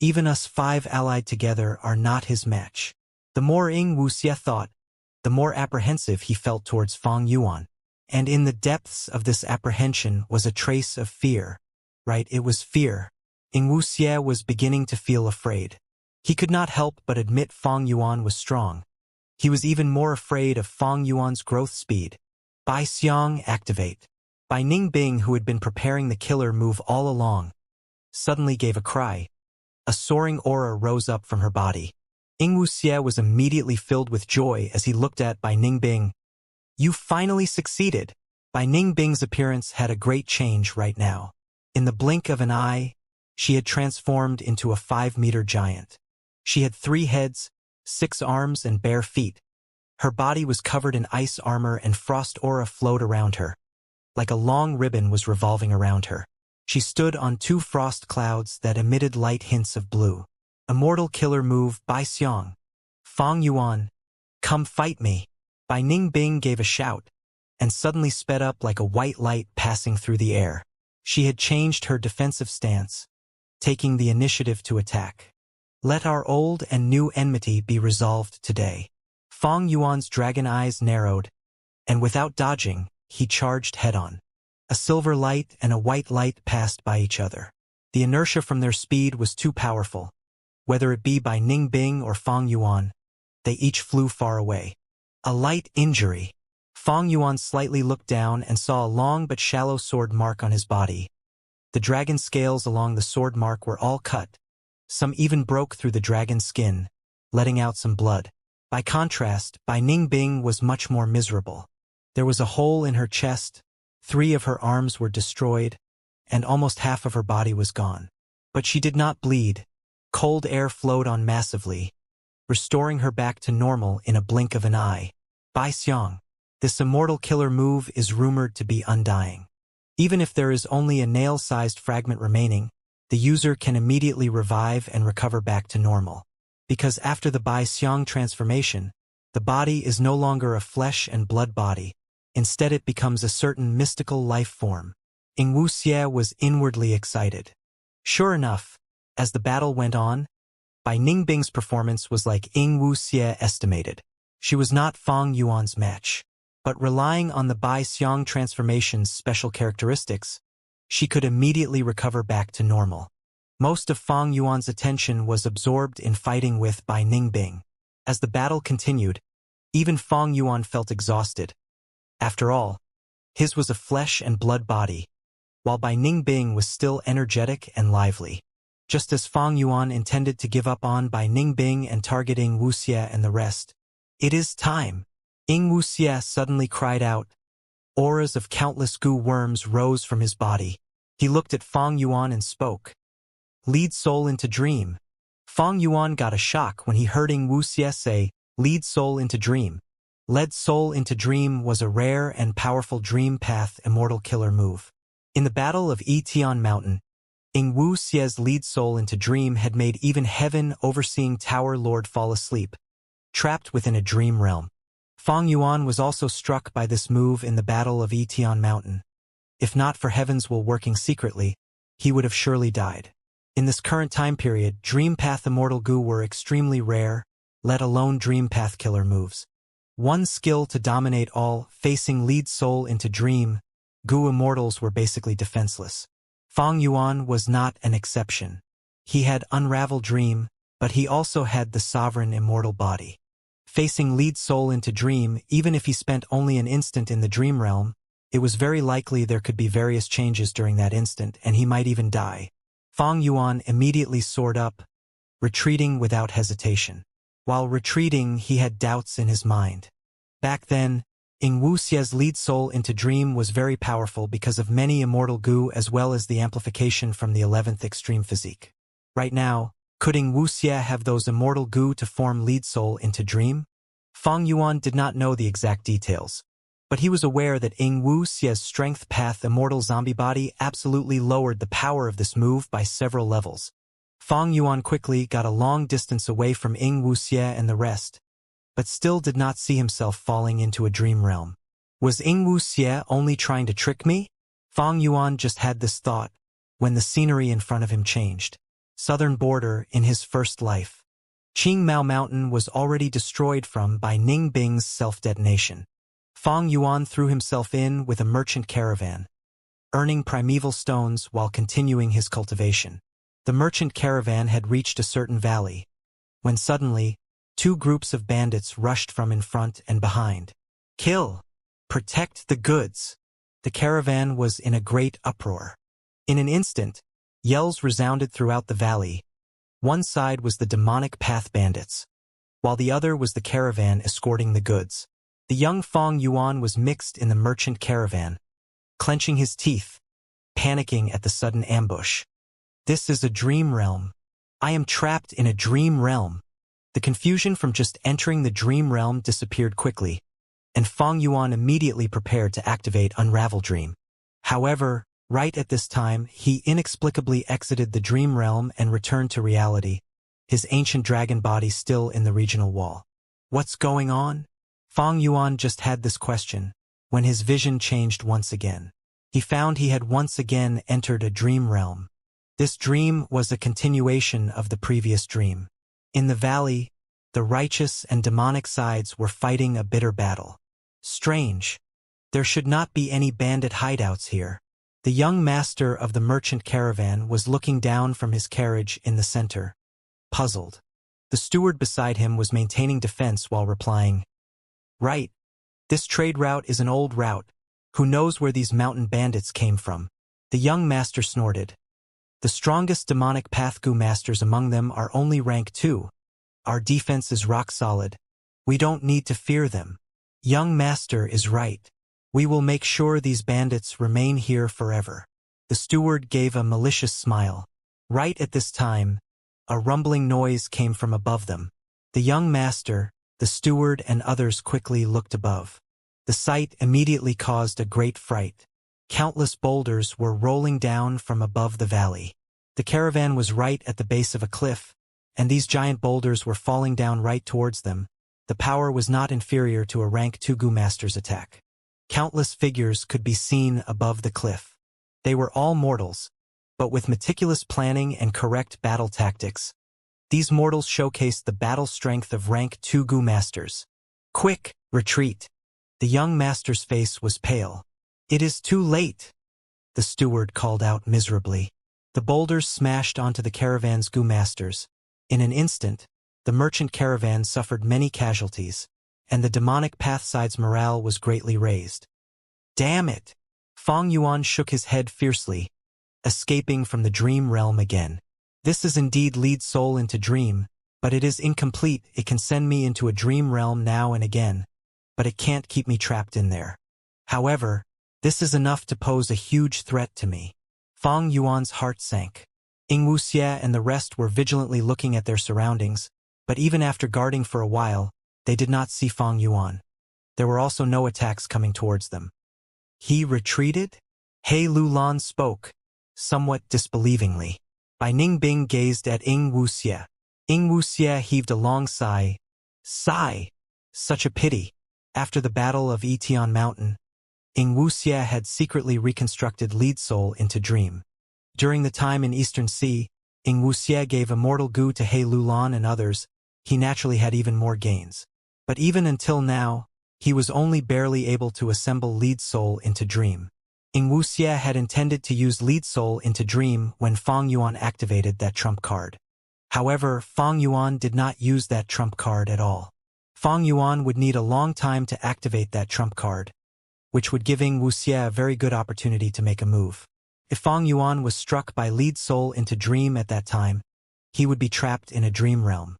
Even us 5 allied together are not his match. The more Ing Wuxie thought, the more apprehensive he felt towards Fang Yuan. And in the depths of this apprehension was a trace of fear. Right, it was fear. Ing Wuxie was beginning to feel afraid. He could not help but admit Fang Yuan was strong. He was even more afraid of Fang Yuan's growth speed. Bai Xiang, activate. Bai Ningbing, who had been preparing the killer move all along, suddenly gave a cry. A soaring aura rose up from her body. Ing Wuxie was immediately filled with joy as he looked at Bai Ningbing. You finally succeeded. Bai Ningbing's appearance had a great change right now. In the blink of an eye, she had transformed into a 5-meter giant. She had 3 heads, 6 arms, and bare feet. Her body was covered in ice armor and frost aura flowed around her. Like a long ribbon was revolving around her. She stood on 2 frost clouds that emitted light hints of blue. Immortal killer move, Bai Xiang. Fang Yuan, come fight me. Bai Ningbing gave a shout, and suddenly sped up like a white light passing through the air. She had changed her defensive stance, taking the initiative to attack. Let our old and new enmity be resolved today. Fang Yuan's dragon eyes narrowed, and without dodging, he charged head-on. A silver light and a white light passed by each other. The inertia from their speed was too powerful. Whether it be Bai Ningbing or Fang Yuan, they each flew far away. A light injury. Fang Yuan slightly looked down and saw a long but shallow sword mark on his body. The dragon scales along the sword mark were all cut. Some even broke through the dragon's skin, letting out some blood. By contrast, Bai Ningbing was much more miserable. There was a hole in her chest, 3 of her arms were destroyed, and almost half of her body was gone. But she did not bleed. Cold air flowed on massively, restoring her back to normal in a blink of an eye. Bai Xiang, this immortal killer move is rumored to be undying. Even if there is only a nail-sized fragment remaining, the user can immediately revive and recover back to normal. Because after the Bai Xiang transformation, the body is no longer a flesh and blood body. Instead it becomes a certain mystical life form. Ing Wuxie was inwardly excited. Sure enough, as the battle went on, Bai Ningbing's performance was like Ing Wuxie estimated. She was not Fang Yuan's match. But relying on the Bai Xiang transformation's special characteristics, she could immediately recover back to normal. Most of Fang Yuan's attention was absorbed in fighting with Bai Ningbing. As the battle continued, even Fang Yuan felt exhausted. After all, his was a flesh and blood body, while Bai Ningbing was still energetic and lively. Just as Fang Yuan intended to give up on Bai Ningbing and target Ing Wuxie and the rest. It is time. Ing Wuxie suddenly cried out. Auras of countless goo worms rose from his body. He looked at Fang Yuan and spoke. Lead soul into dream. Fang Yuan got a shock when he heard Ing Wuxie say, lead soul into dream. Lead soul into dream was a rare and powerful dream path immortal killer move. In the Battle of Etian Mountain, Ing Wuxie's lead soul into dream had made even Heaven Overseeing Tower Lord fall asleep, trapped within a dream realm. Fang Yuan was also struck by this move in the Battle of Etian Mountain. If not for Heaven's will working secretly, he would have surely died. In this current time period, Dream Path Immortal Goo were extremely rare, let alone Dream Path killer moves. One skill to dominate all, facing lead soul into dream. Gu immortals were basically defenseless. Fang Yuan was not an exception. He had unraveled dream, but he also had the sovereign immortal body. Facing lead soul into dream, even if he spent only an instant in the dream realm, it was very likely there could be various changes during that instant, and he might even die. Fang Yuan immediately soared up, retreating without hesitation. While retreating, he had doubts in his mind. Back then, Ing Wuxie's lead soul into dream was very powerful because of many immortal Gu as well as the amplification from the 11th extreme physique. Right now, could Ing Wuxie have those immortal Gu to form lead soul into dream? Fang Yuan did not know the exact details, but he was aware that Ing Wuxie's strength path immortal zombie body absolutely lowered the power of this move by several levels. Fang Yuan quickly got a long distance away from Ing Wuxie and the rest, but still did not see himself falling into a dream realm. Was Ing Wuxie only trying to trick me? Fang Yuan just had this thought when the scenery in front of him changed. Southern border in his first life. Qingmao Mountain was already destroyed by Ning Bing's self-detonation. Fang Yuan threw himself in with a merchant caravan, earning primeval stones while continuing his cultivation. The merchant caravan had reached a certain valley, when suddenly, two groups of bandits rushed from in front and behind. Kill! Protect the goods! The caravan was in a great uproar. In an instant, yells resounded throughout the valley. One side was the demonic path bandits, while the other was the caravan escorting the goods. The young Fang Yuan was mixed in the merchant caravan, clenching his teeth, panicking at the sudden ambush. This is a dream realm. I am trapped in a dream realm. The confusion from just entering the dream realm disappeared quickly, and Fang Yuan immediately prepared to activate Unravel Dream. However, right at this time, he inexplicably exited the dream realm and returned to reality, his ancient dragon body still in the regional wall. What's going on? Fang Yuan just had this question, when his vision changed once again. He found he had once again entered a dream realm. This dream was a continuation of the previous dream. In the valley, the righteous and demonic sides were fighting a bitter battle. Strange. There should not be any bandit hideouts here. The young master of the merchant caravan was looking down from his carriage in the center, puzzled. The steward beside him was maintaining defense while replying, "Right. This trade route is an old route. Who knows where these mountain bandits came from?" The young master snorted. "The strongest demonic Pathgu masters among them are only rank 2. Our defense is rock solid. We don't need to fear them." Young master is right. We will make sure these bandits remain here forever. The steward gave a malicious smile. Right at this time, a rumbling noise came from above them. The young master, the steward and others quickly looked above. The sight immediately caused a great fright. Countless boulders were rolling down from above the valley. The caravan was right at the base of a cliff, and these giant boulders were falling down right towards them. The power was not inferior to a rank 2 Gu master's attack. Countless figures could be seen above the cliff. They were all mortals, but with meticulous planning and correct battle tactics. These mortals showcased the battle strength of rank 2 Gu masters. Quick, retreat. The young master's face was pale. It is too late, the steward called out miserably. The boulders smashed onto the caravan's Gu masters. In an instant, the merchant caravan suffered many casualties, and the demonic pathside's morale was greatly raised. Damn it! Fang Yuan shook his head fiercely, escaping from the dream realm again. This is indeed lead soul into dream, but it is incomplete. It can send me into a dream realm now and again, but it can't keep me trapped in there. However, this is enough to pose a huge threat to me. Fang Yuan's heart sank. Ing Wuxie and the rest were vigilantly looking at their surroundings, but even after guarding for a while, they did not see Fang Yuan. There were also no attacks coming towards them. He retreated? He Lulan spoke, somewhat disbelievingly. Bai Ningbing gazed at Ing Wuxie. Ing Wuxie heaved a long sigh. Sigh! Such a pity. After the Battle of Etian Mountain, Ing Wuxie had secretly reconstructed lead soul into dream. During the time in Eastern Sea, Ing Wuxie gave immortal Gu to He Lulan and others. He naturally had even more gains. But even until now, he was only barely able to assemble Lead Soul into Dream. Ing Wuxie had intended to use Lead Soul into Dream when Fang Yuan activated that trump card. However, Fang Yuan did not use that trump card at all. Fang Yuan would need a long time to activate that trump card, which would give Ing Wuxie a very good opportunity to make a move. If Fang Yuan was struck by Lead Soul into Dream at that time, he would be trapped in a dream realm.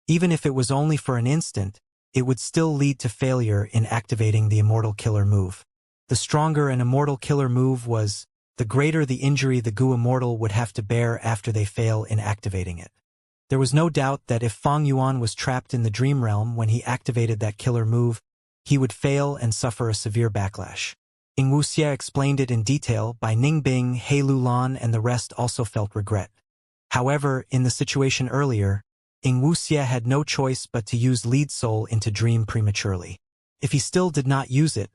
Even if it was only for an instant, it would still lead to failure in activating the Immortal Killer move. The stronger an Immortal Killer move was, the greater the injury the Gu Immortal would have to bear after they fail in activating it. There was no doubt that if Fang Yuan was trapped in the dream realm when he activated that killer move, he would fail and suffer a severe backlash. Ing Wuxie explained it in detail by Ningbing, He Lulan, and the rest also felt regret. However, in the situation earlier, Ing Wuxie had no choice but to use Lead Soul into Dream prematurely. If he still did not use it,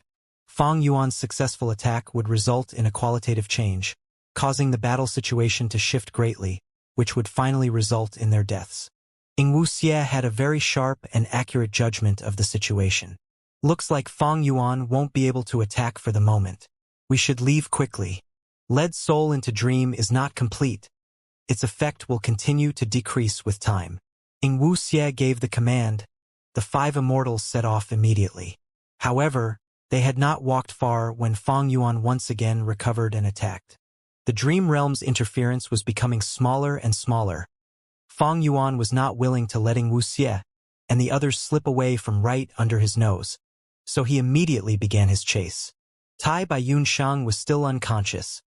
Fang Yuan's successful attack would result in a qualitative change, causing the battle situation to shift greatly, which would finally result in their deaths. Ing Wuxie had a very sharp and accurate judgment of the situation. Looks like Fang Yuan won't be able to attack for the moment. We should leave quickly. Lead Soul into Dream is not complete. Its effect will continue to decrease with time. Ing Wuxie gave the command. The 5 immortals set off immediately. However, they had not walked far when Fang Yuan once again recovered and attacked. The dream realm's interference was becoming smaller and smaller. Fang Yuan was not willing to let Ing Wuxie and the others slip away from right under his nose, so he immediately began his chase. Tai Bai Yunshang was still unconscious.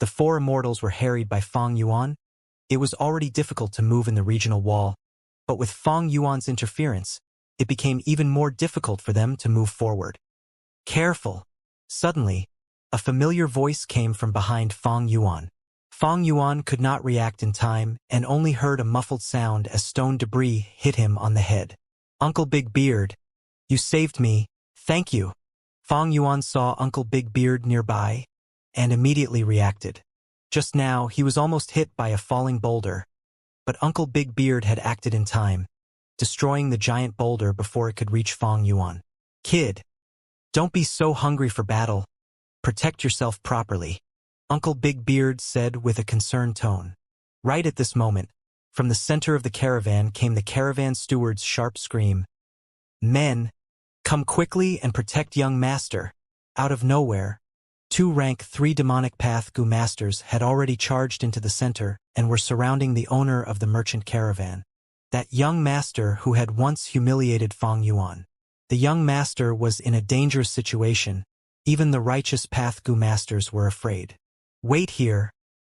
The 4 immortals were harried by Fang Yuan. It was already difficult to move in the regional wall, but with Fang Yuan's interference, it became even more difficult for them to move forward. Careful! Suddenly, a familiar voice came from behind Fang Yuan. Fang Yuan could not react in time and only heard a muffled sound as stone debris hit him on the head. Uncle Big Beard, you saved me, thank you. Fang Yuan saw Uncle Big Beard nearby and immediately reacted. Just now, he was almost hit by a falling boulder, but Uncle Big Beard had acted in time, destroying the giant boulder before it could reach Fang Yuan. Kid, don't be so hungry for battle. Protect yourself properly, Uncle Big Beard said with a concerned tone. Right at this moment, from the center of the caravan came the caravan steward's sharp scream. Men, come quickly and protect young master. Out of nowhere, 2 rank 3 demonic path Gu masters had already charged into the center and were surrounding the owner of the merchant caravan. That young master who had once humiliated Fang Yuan. The young master was in a dangerous situation. Even the righteous path Gu masters were afraid. Wait here.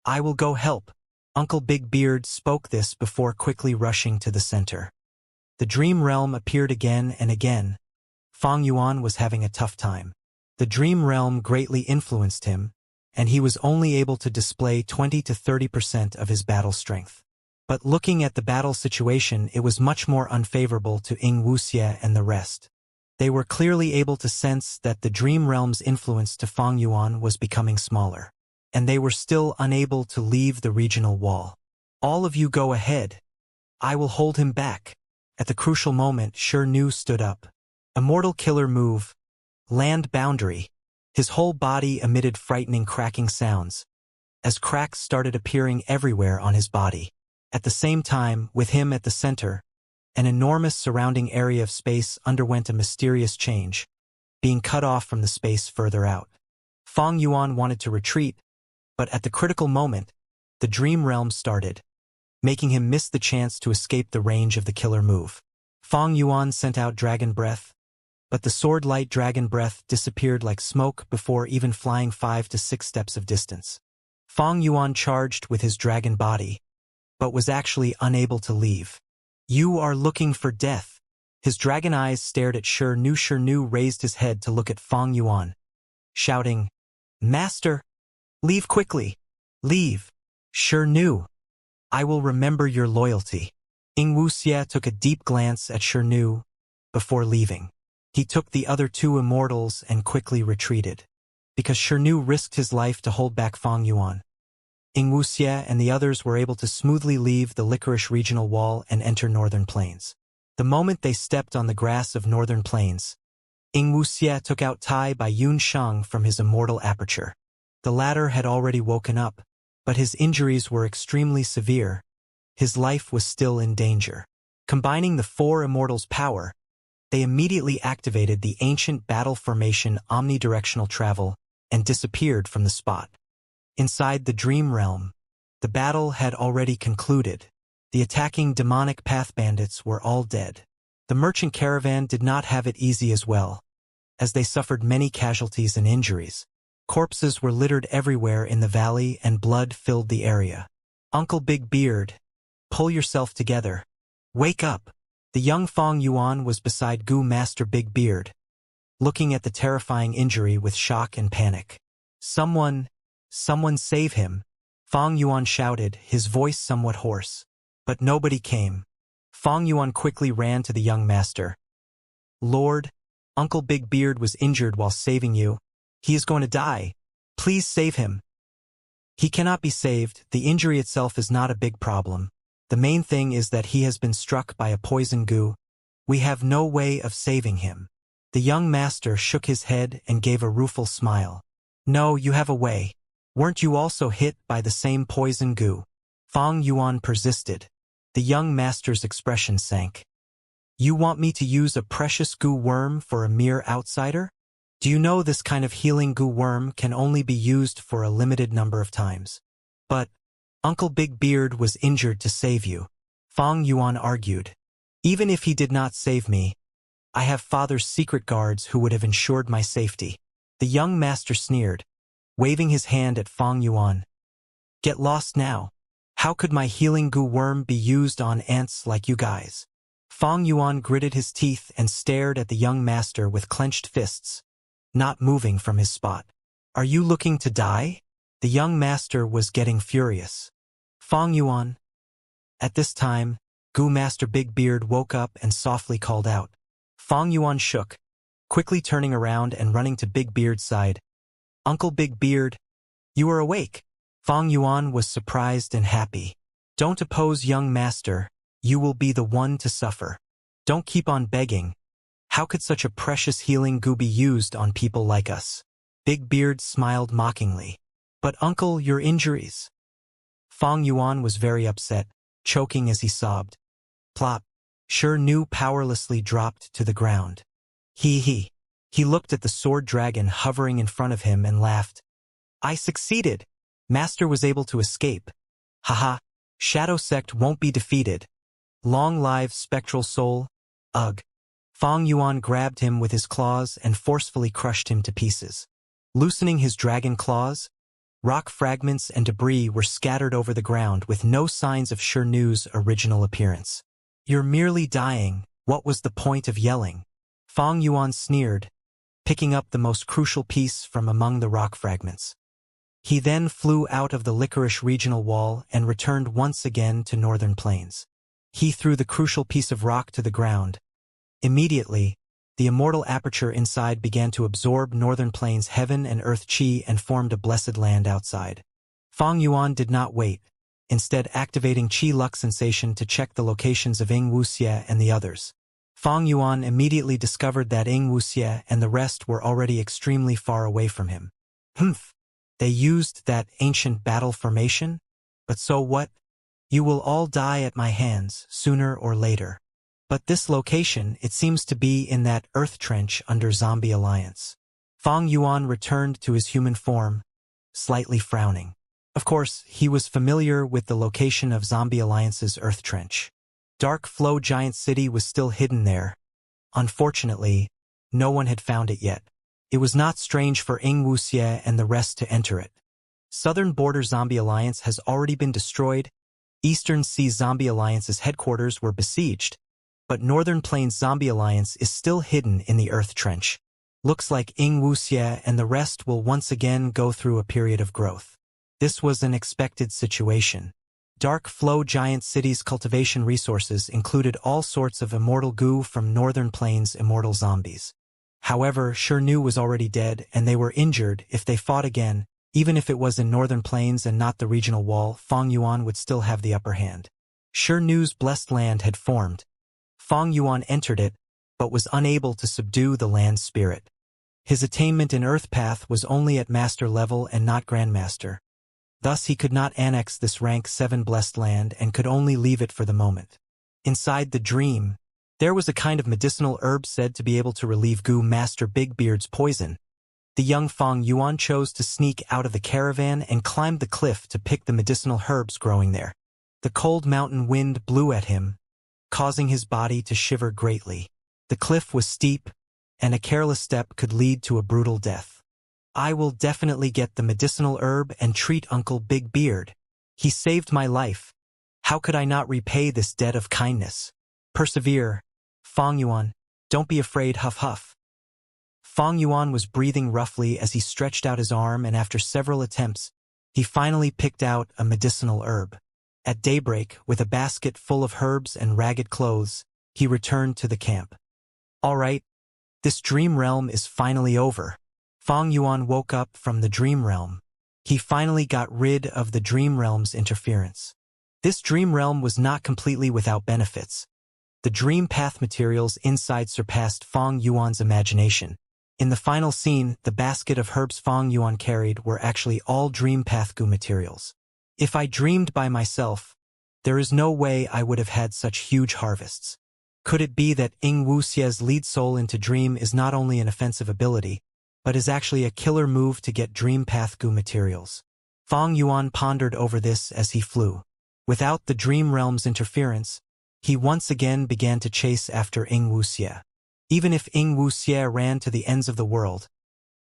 I will go help. Uncle Big Beard spoke this before quickly rushing to the center. The dream realm appeared again and again. Fang Yuan was having a tough time. The dream realm greatly influenced him, and he was only able to display 20 to 30% of his battle strength. But looking at the battle situation, it was much more unfavorable to Ing Wuxie and the rest. They were clearly able to sense that the dream realm's influence to Fang Yuan was becoming smaller, and they were still unable to leave the regional wall. All of you go ahead. I will hold him back. At the crucial moment, Shi Nu stood up. Immortal Killer move. Land boundary. His whole body emitted frightening cracking sounds, as cracks started appearing everywhere on his body. At the same time, with him at the center, an enormous surrounding area of space underwent a mysterious change, being cut off from the space further out. Fang Yuan wanted to retreat, but at the critical moment, the dream realm started, making him miss the chance to escape the range of the killer move. Fang Yuan sent out Dragon Breath, but the sword-light Dragon Breath disappeared like smoke before even flying 5 to 6 steps of distance. Fang Yuan charged with his dragon body, but was actually unable to leave. You are looking for death. His dragon eyes stared at Shi Nu. Shi Nu raised his head to look at Fang Yuan, shouting, Master, leave quickly. Leave. Shi Nu. I will remember your loyalty. Ing Wuxie took a deep glance at Shi Nu before leaving. He took the other 2 immortals and quickly retreated, because Shi Nu risked his life to hold back Fang Yuan. Ing Wuxie and the others were able to smoothly leave the Licorice regional wall and enter Northern Plains. The moment they stepped on the grass of Northern Plains, Ing Wuxie took out Tai by Yun Sheng from his immortal aperture. The latter had already woken up, but his injuries were extremely severe. His life was still in danger. Combining the four immortals' power, they immediately activated the ancient battle formation omnidirectional travel and disappeared from the spot. Inside the dream realm, the battle had already concluded. The attacking demonic path bandits were all dead. The merchant caravan did not have it easy as well, as they suffered many casualties and injuries. Corpses were littered everywhere in the valley and blood filled the area. Uncle Big Beard, pull yourself together. Wake up! The young Fong Yuan was beside Gu Master Big Beard, looking at the terrifying injury with shock and panic. Someone save him! Fong Yuan shouted, his voice somewhat hoarse. But nobody came. Fong Yuan quickly ran to the young master. Lord, Uncle Big Beard was injured while saving you. He is going to die. Please save him. He cannot be saved. The injury itself is not a big problem. The main thing is that he has been struck by a poison goo. We have no way of saving him. The young master shook his head and gave a rueful smile. No, you have a way. Weren't you also hit by the same poison goo? Fong Yuan persisted. The young master's expression sank. You want me to use a precious goo worm for a mere outsider? Do you know this kind of healing goo worm can only be used for a limited number of times? But Uncle Big Beard was injured to save you. Fong Yuan argued. Even if he did not save me, I have father's secret guards who would have ensured my safety. The young master sneered, waving his hand at Fong Yuan. Get lost now. How could my healing goo worm be used on ants like you guys? Fong Yuan gritted his teeth and stared at the young master with clenched fists, not moving from his spot. Are you looking to die? The young master was getting furious. Fong Yuan. At this time, Gu Master Big Beard woke up and softly called out. Fong Yuan shook, quickly turning around and running to Big Beard's side. Uncle Big Beard, you are awake. Fong Yuan was surprised and happy. Don't oppose young master, you will be the one to suffer. Don't keep on begging. How could such a precious healing goo be used on people like us? Big Beard smiled mockingly. But uncle, your injuries. Fong Yuan was very upset, choking as he sobbed. Plop. Sure Nu powerlessly dropped to the ground. He looked at the sword dragon hovering in front of him and laughed. I succeeded. Master was able to escape. Haha, Shadow Sect won't be defeated. Long live spectral soul. Ugh. Fong Yuan grabbed him with his claws and forcefully crushed him to pieces. Loosening his dragon claws, rock fragments and debris were scattered over the ground with no signs of Shi Nu's original appearance. You're merely dying, what was the point of yelling? Fong Yuan sneered, picking up the most crucial piece from among the rock fragments. He then flew out of the Licorice regional wall and returned once again to Northern Plains. He threw the crucial piece of rock to the ground. Immediately, the immortal aperture inside began to absorb Northern Plains' heaven and earth chi and formed a blessed land outside. Fong Yuan did not wait, instead activating Chi Luck Sensation to check the locations of Ing Wuxie and the others. Fong Yuan immediately discovered that Ing Wuxie and the rest were already extremely far away from him. Humph! They used that ancient battle formation? But so what? You will all die at my hands, sooner or later. But this location, it seems to be in that earth trench under Zombie Alliance. Fong Yuan returned to his human form, slightly frowning. Of course, he was familiar with the location of Zombie Alliance's earth trench. Dark Flow Giant City was still hidden there. Unfortunately, no one had found it yet. It was not strange for Ing Wuxie and the rest to enter it. Southern Border Zombie Alliance has already been destroyed. Eastern Sea Zombie Alliance's headquarters were besieged, but Northern Plains Zombie Alliance is still hidden in the earth trench. Looks like Ing Wuxie and the rest will once again go through a period of growth. This was an expected situation. Dark Flow Giant City's cultivation resources included all sorts of immortal goo from Northern Plains immortal zombies. However, Shi Nu was already dead and they were injured. If they fought again, even if it was in Northern Plains and not the regional wall, Fong Yuan would still have the upper hand. Shi Nu's blessed land had formed. Fong Yuan entered it, but was unable to subdue the land spirit. His attainment in Earth Path was only at master level and not grandmaster. Thus he could not annex this rank 7 blessed land and could only leave it for the moment. Inside the dream, there was a kind of medicinal herb said to be able to relieve Gu Master Bigbeard's poison. The young Fong Yuan chose to sneak out of the caravan and climbed the cliff to pick the medicinal herbs growing there. The cold mountain wind blew at him, causing his body to shiver greatly. The cliff was steep, and a careless step could lead to a brutal death. I will definitely get the medicinal herb and treat Uncle Big Beard. He saved my life. How could I not repay this debt of kindness? Persevere, Fong Yuan. Don't be afraid, huff huff. Fong Yuan was breathing roughly as he stretched out his arm, and after several attempts, he finally picked out a medicinal herb. At daybreak, with a basket full of herbs and ragged clothes, he returned to the camp. All right, this dream realm is finally over. Fong Yuan woke up from the dream realm. He finally got rid of the dream realm's interference. This dream realm was not completely without benefits. The dream path materials inside surpassed Fong Yuan's imagination. In the final scene, the basket of herbs Fong Yuan carried were actually all dream path Gu materials. If I dreamed by myself, there is no way I would have had such huge harvests. Could it be that Ing Wuxie's lead soul into dream is not only an offensive ability, but is actually a killer move to get dream path Gu materials? Fong Yuan pondered over this as he flew. Without the dream realm's interference, he once again began to chase after Ing Wuxie. Even if Ing Wuxie ran to the ends of the world,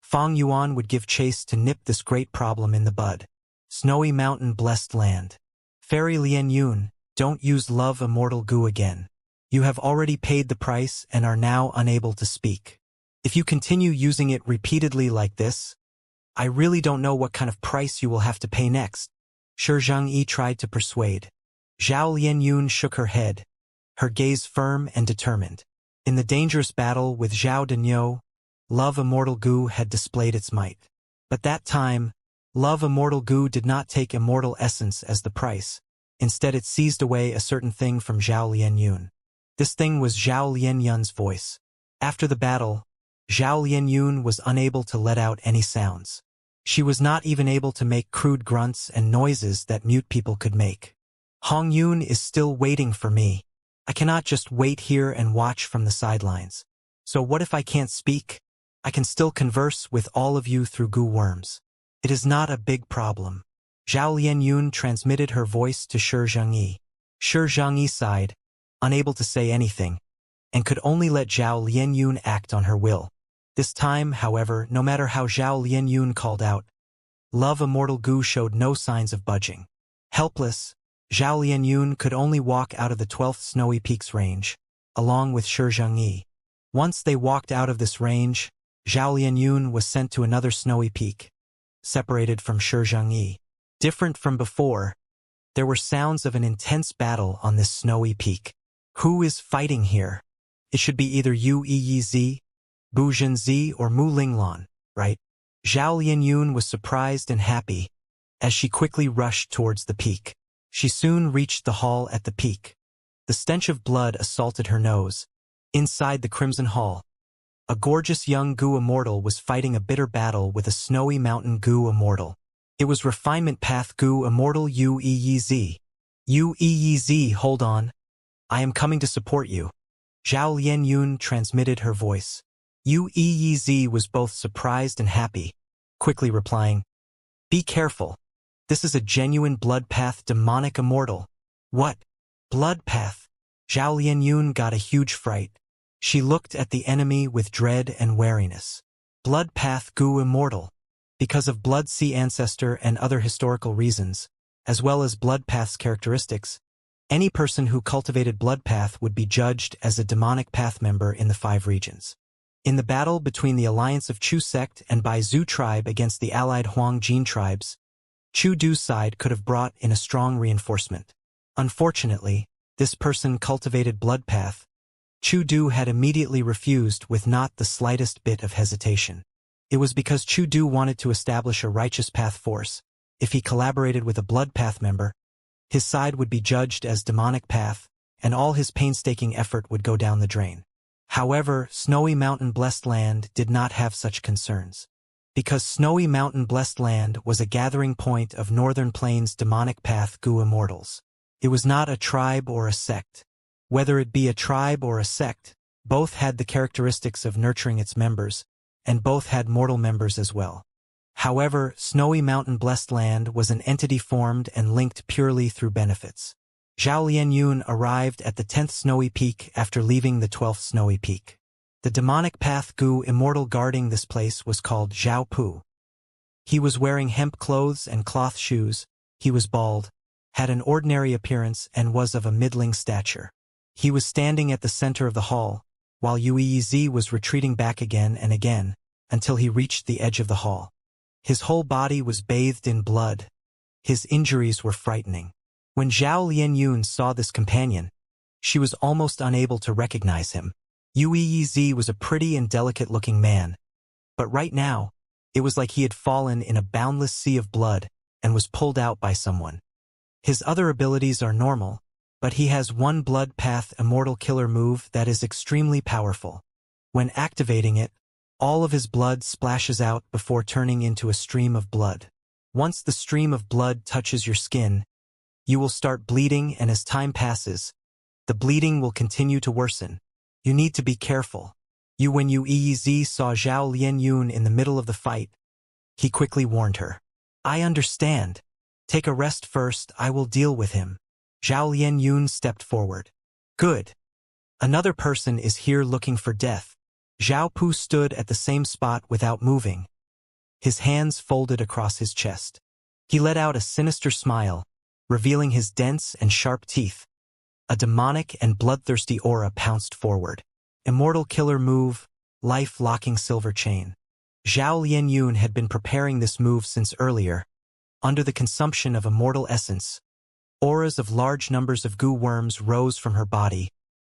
Fong Yuan would give chase to nip this great problem in the bud. Snowy mountain blessed land. Fairy Lian Yun, don't use love immortal Gu again. You have already paid the price and are now unable to speak. If you continue using it repeatedly like this, I really don't know what kind of price you will have to pay next. Shi Zhangyi tried to persuade. Zhao Lianyun shook her head, her gaze firm and determined. In the dangerous battle with Zhao Denyo, love immortal Gu had displayed its might. But that time, love immortal Gu did not take immortal essence as the price. Instead it seized away a certain thing from Zhao Lianyun. This thing was Zhao Lianyun's voice. After the battle, Zhao Lianyun was unable to let out any sounds. She was not even able to make crude grunts and noises that mute people could make. Hong Yun is still waiting for me. I cannot just wait here and watch from the sidelines. So what if I can't speak? I can still converse with all of you through Gu worms. It is not a big problem. Zhao Lianyun transmitted her voice to Shi Zhangyi. Shi Zhangyi sighed, unable to say anything, and could only let Zhao Lianyun act on her will. This time, however, no matter how Zhao Lianyun called out, love immortal Gu showed no signs of budging. Helpless, Zhao Lianyun could only walk out of the 12th Snowy Peaks range, along with Shi Zhangyi. Once they walked out of this range, Zhao Lianyun was sent to another snowy peak, separated from Shi Zhangyi. Different from before, there were sounds of an intense battle on this snowy peak. Who is fighting here? It should be either Yu Yizi, Bu Zhenzi, or Mu Linglan, right? Zhao Lianyun was surprised and happy as she quickly rushed towards the peak. She soon reached the hall at the peak. The stench of blood assaulted her nose. Inside the Crimson Hall, a gorgeous young Gu Immortal was fighting a bitter battle with a snowy mountain Gu Immortal. It was Refinement Path Gu Immortal Yu Yizi. Yu Yizi, hold on. I am coming to support you. Zhao Lianyun transmitted her voice. Yu Yizi was both surprised and happy, quickly replying, be careful. This is a genuine blood path demonic immortal. What? Blood path? Zhao Lianyun got a huge fright. She looked at the enemy with dread and wariness. Blood path Gu Immortal. Because of Blood Sea ancestor and other historical reasons, as well as blood path's characteristics, any person who cultivated blood path would be judged as a demonic path member in the 5 regions. In the battle between the alliance of Chu sect and Bai Zhu tribe against the allied Huang Jin tribes, Chu Du's side could have brought in a strong reinforcement. Unfortunately, this person cultivated blood path. Chu Du had immediately refused with not the slightest bit of hesitation. It was because Chu Du wanted to establish a righteous path force. If he collaborated with a blood path member, his side would be judged as demonic path, and all his painstaking effort would go down the drain. However, Snowy Mountain Blessed Land did not have such concerns. Because Snowy Mountain Blessed Land was a gathering point of Northern Plains demonic path Gu immortals. It was not a tribe or a sect. Whether it be a tribe or a sect, both had the characteristics of nurturing its members, and both had mortal members as well. However, Snowy Mountain Blessed Land was an entity formed and linked purely through benefits. Zhao Lianyun arrived at the 10th Snowy Peak after leaving the 12th Snowy Peak. The demonic path Gu immortal guarding this place was called Zhao Pu. He was wearing hemp clothes and cloth shoes, he was bald, had an ordinary appearance and was of a middling stature. He was standing at the center of the hall, while Yuez was retreating back again and again, until he reached the edge of the hall. His whole body was bathed in blood. His injuries were frightening. When Zhao Lianyun saw this companion, she was almost unable to recognize him. Yuez was a pretty and delicate-looking man, but right now, it was like he had fallen in a boundless sea of blood and was pulled out by someone. His other abilities are normal, but he has one blood path immortal killer move that is extremely powerful. When activating it, all of his blood splashes out before turning into a stream of blood. Once the stream of blood touches your skin, you will start bleeding, and as time passes, the bleeding will continue to worsen. You need to be careful. When Yuez saw Zhao Lianyun in the middle of the fight, he quickly warned her. I understand. Take a rest first, I will deal with him. Zhao Lianyun stepped forward. Good. Another person is here looking for death. Zhao Pu stood at the same spot without moving. His hands folded across his chest. He let out a sinister smile, revealing his dense and sharp teeth. A demonic and bloodthirsty aura pounced forward. Immortal killer move, life-locking silver chain. Zhao Lianyun had been preparing this move since earlier. Under the consumption of immortal essence, auras of large numbers of goo worms rose from her body,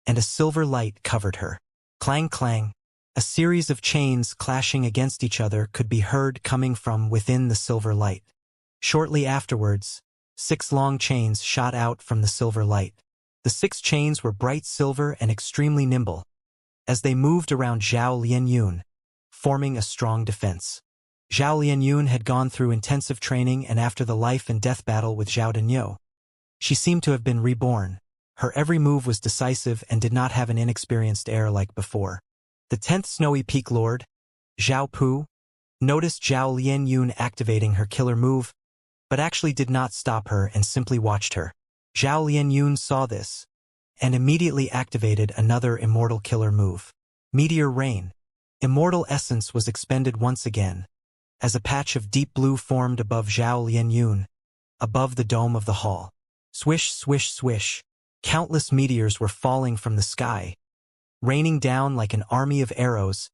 and a silver light covered her. Clang clang, a series of chains clashing against each other could be heard coming from within the silver light. Shortly afterwards, 6 long chains shot out from the silver light. The 6 chains were bright silver and extremely nimble, as they moved around Zhao Lianyun, forming a strong defense. Zhao Lianyun had gone through intensive training, and after the life and death battle with Zhao Denyo, she seemed to have been reborn. Her every move was decisive and did not have an inexperienced air like before. The 10th Snowy Peak Lord, Zhao Pu, noticed Zhao Lianyun activating her killer move, but actually did not stop her and simply watched her. Zhao Lianyun saw this, and immediately activated another immortal killer move. Meteor Rain. Immortal essence was expended once again, as a patch of deep blue formed above Zhao Lianyun, above the dome of the hall. Swish, swish, swish. Countless meteors were falling from the sky, raining down like an army of arrows.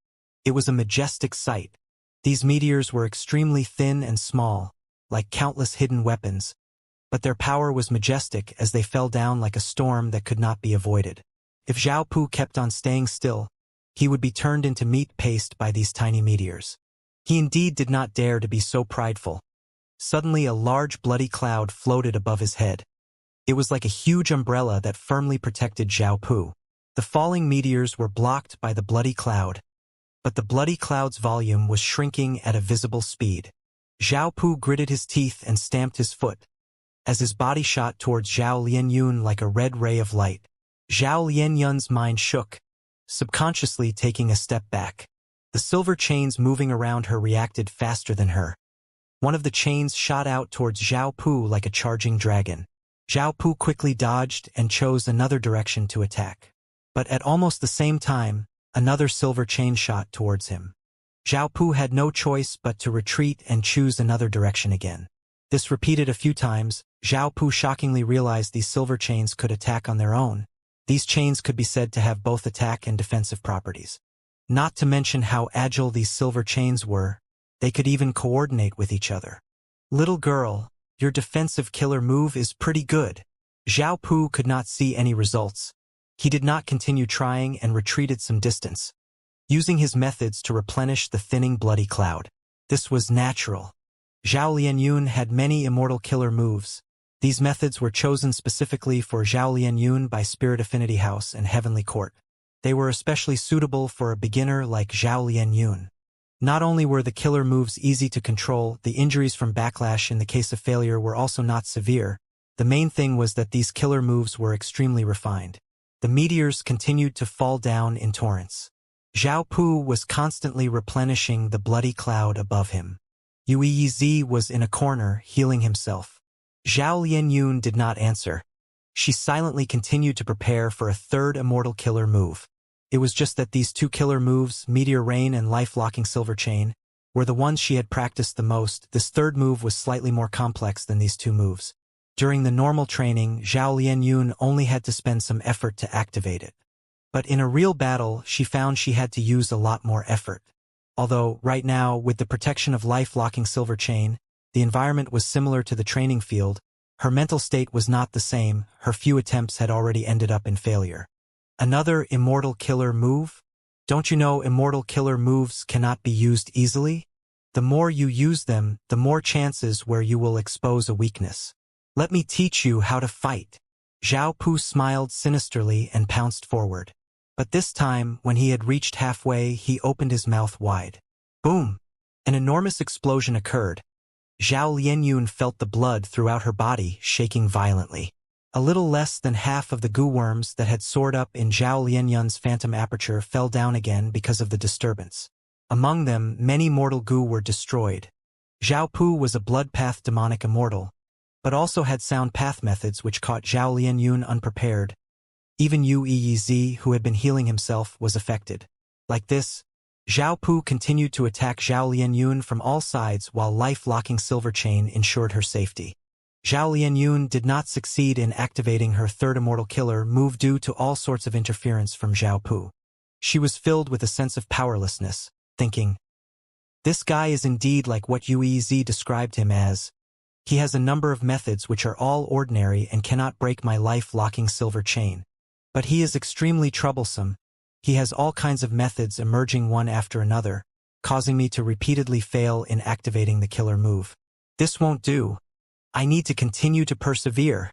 It was a majestic sight. These meteors were extremely thin and small, like countless hidden weapons, but their power was majestic as they fell down like a storm that could not be avoided. If Zhao Pu kept on staying still, he would be turned into meat paste by these tiny meteors. He indeed did not dare to be so prideful. Suddenly a large bloody cloud floated above his head. It was like a huge umbrella that firmly protected Zhao Pu. The falling meteors were blocked by the bloody cloud, but the bloody cloud's volume was shrinking at a visible speed. Zhao Pu gritted his teeth and stamped his foot, as his body shot towards Zhao Lianyun like a red ray of light. Zhao Lianyun's mind shook, subconsciously taking a step back. The silver chains moving around her reacted faster than her. One of the chains shot out towards Zhao Pu like a charging dragon. Zhao Pu quickly dodged and chose another direction to attack. But at almost the same time, another silver chain shot towards him. Zhao Pu had no choice but to retreat and choose another direction again. This repeated a few times. Zhao Pu shockingly realized these silver chains could attack on their own. These chains could be said to have both attack and defensive properties. Not to mention how agile these silver chains were, they could even coordinate with each other. Little girl, your defensive killer move is pretty good. Zhao Pu could not see any results. He did not continue trying and retreated some distance, using his methods to replenish the thinning bloody cloud. This was natural. Zhao Lianyun had many immortal killer moves. These methods were chosen specifically for Zhao Lianyun by Spirit Affinity House and Heavenly Court. They were especially suitable for a beginner like Zhao Lianyun. Not only were the killer moves easy to control, the injuries from backlash in the case of failure were also not severe. The main thing was that these killer moves were extremely refined. The meteors continued to fall down in torrents. Zhao Pu was constantly replenishing the bloody cloud above him. Yuezi was in a corner, healing himself. Zhao Lianyun did not answer. She silently continued to prepare for a third immortal killer move. It was just that these two killer moves, Meteor Rain and Life-Locking Silver Chain, were the ones she had practiced the most. This third move was slightly more complex than these two moves. During the normal training, Zhao Lianyun only had to spend some effort to activate it. But in a real battle, she found she had to use a lot more effort. Although, right now, with the protection of Life-Locking Silver Chain, the environment was similar to the training field, her mental state was not the same. Her few attempts had already ended up in failure. Another immortal killer move? Don't you know immortal killer moves cannot be used easily? The more you use them, the more chances where you will expose a weakness. Let me teach you how to fight. Zhao Pu smiled sinisterly and pounced forward. But this time, when he had reached halfway, he opened his mouth wide. Boom! An enormous explosion occurred. Zhao Lianyun felt the blood throughout her body, shaking violently. A little less than half of the goo worms that had soared up in Zhao Lianyun's phantom aperture fell down again because of the disturbance. Among them, many mortal goo were destroyed. Zhao Pu was a blood path demonic immortal, but also had sound path methods which caught Zhao Lianyun unprepared. Even Yuezi, who had been healing himself, was affected. Like this, Zhao Pu continued to attack Zhao Lianyun from all sides while Life-Locking Silver Chain ensured her safety. Zhao Lianyun did not succeed in activating her third immortal killer move due to all sorts of interference from Zhao Pu. She was filled with a sense of powerlessness, thinking, this guy is indeed like what Yuezi described him as. He has a number of methods which are all ordinary and cannot break my Life-Locking Silver Chain. But he is extremely troublesome. He has all kinds of methods emerging one after another, causing me to repeatedly fail in activating the killer move. This won't do. I need to continue to persevere.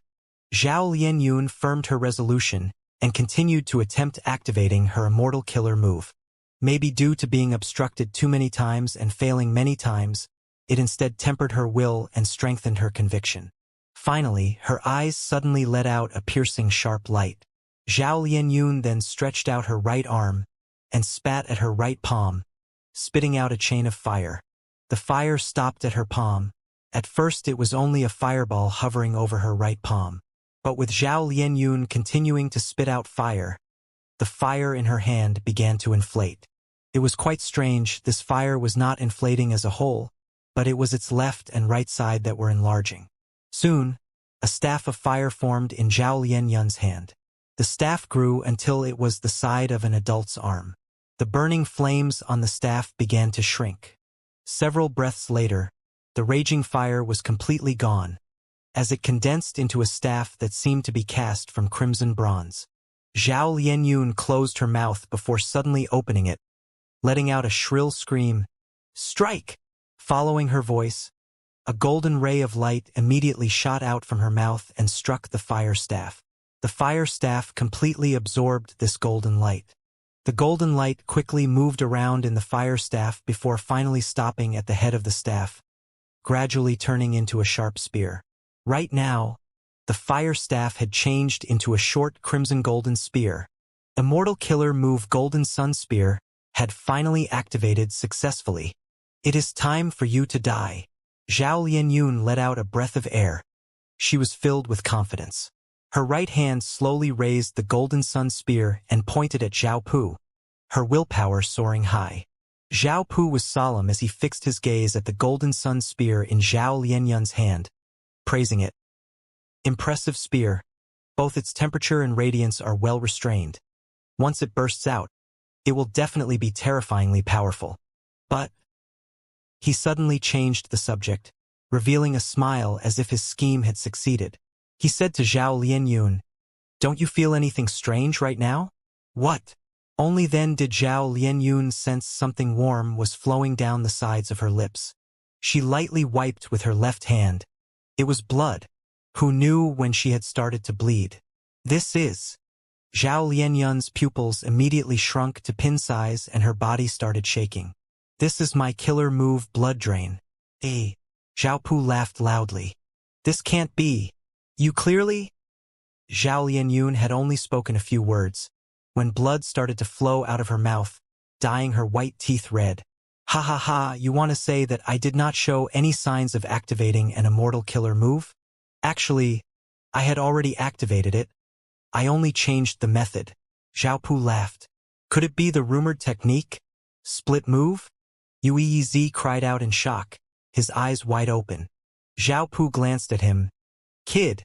Zhao Lianyun firmed her resolution and continued to attempt activating her immortal killer move. Maybe due to being obstructed too many times and failing many times, it instead tempered her will and strengthened her conviction. Finally, her eyes suddenly let out a piercing sharp light. Zhao Lianyun then stretched out her right arm and spat at her right palm, spitting out a chain of fire. The fire stopped at her palm. At first it was only a fireball hovering over her right palm. But with Zhao Lianyun continuing to spit out fire, the fire in her hand began to inflate. It was quite strange. This fire was not inflating as a whole, but it was its left and right side that were enlarging. Soon, a staff of fire formed in Zhao Lianyun's hand. The staff grew until it was the side of an adult's arm. The burning flames on the staff began to shrink. Several breaths later, the raging fire was completely gone, as it condensed into a staff that seemed to be cast from crimson bronze. Zhao Lianyun closed her mouth before suddenly opening it, letting out a shrill scream. Strike! Following her voice, a golden ray of light immediately shot out from her mouth and struck the fire staff. The fire staff completely absorbed this golden light. The golden light quickly moved around in the fire staff before finally stopping at the head of the staff, gradually turning into a sharp spear. Right now, the fire staff had changed into a short crimson-golden spear. Immortal Killer Move Golden Sun Spear had finally activated successfully. It is time for you to die. Zhao Lianyun let out a breath of air. She was filled with confidence. Her right hand slowly raised the Golden Sun Spear and pointed at Zhao Pu, her willpower soaring high. Zhao Pu was solemn as he fixed his gaze at the Golden Sun Spear in Zhao Lianyun's hand, praising it. Impressive spear. Both its temperature and radiance are well restrained. Once it bursts out, it will definitely be terrifyingly powerful. But he suddenly changed the subject, revealing a smile as if his scheme had succeeded. He said to Zhao Lianyun, "Don't you feel anything strange right now?" "What?" Only then did Zhao Lianyun sense something warm was flowing down the sides of her lips. She lightly wiped with her left hand. It was blood. Who knew when she had started to bleed? This is Zhao Lianyun's pupils immediately shrunk to pin size and her body started shaking. This is my killer move, blood drain. Eh? Zhao Pu laughed loudly. This can't be. You clearly? Zhao Lianyun had only spoken a few words, when blood started to flow out of her mouth, dyeing her white teeth red. Ha ha ha, you want to say that I did not show any signs of activating an immortal killer move? Actually, I had already activated it. I only changed the method. Zhao Pu laughed. Could it be the rumored technique? Split move? Yuez cried out in shock, his eyes wide open. Zhao Pu glanced at him. Kid,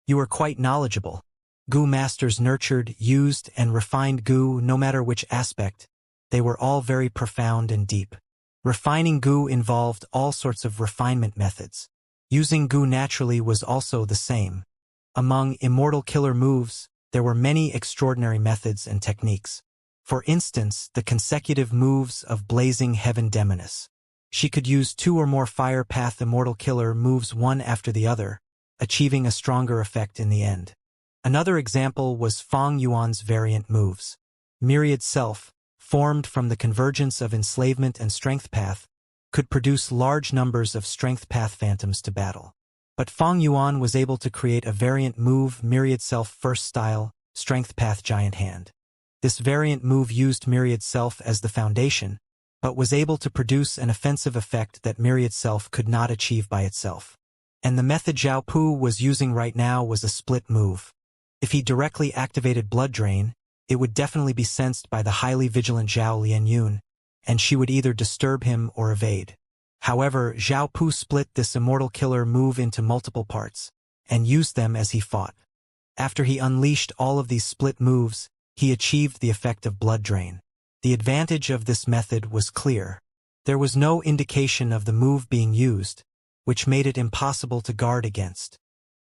you are quite knowledgeable. Gu masters nurtured, used, and refined Gu no matter which aspect. They were all very profound and deep. Refining Gu involved all sorts of refinement methods. Using Gu naturally was also the same. Among immortal killer moves, there were many extraordinary methods and techniques. For instance, the consecutive moves of Blazing Heaven Demoness. She could use 2 or more fire path immortal killer moves one after the other, achieving a stronger effect in the end. Another example was Fang Yuan's variant moves. Myriad Self, formed from the convergence of enslavement and strength path, could produce large numbers of strength path phantoms to battle. But Fang Yuan was able to create a variant move, Myriad Self First Style, Strength Path Giant Hand. This variant move used Myriad Self as the foundation, but was able to produce an offensive effect that Myriad Self could not achieve by itself. And the method Zhao Pu was using right now was a split move. If he directly activated Blood Drain, it would definitely be sensed by the highly vigilant Zhao Lianyun, and she would either disturb him or evade. However, Zhao Pu split this immortal killer move into multiple parts, and used them as he fought. After he unleashed all of these split moves, he achieved the effect of Blood Drain. The advantage of this method was clear. There was no indication of the move being used, which made it impossible to guard against.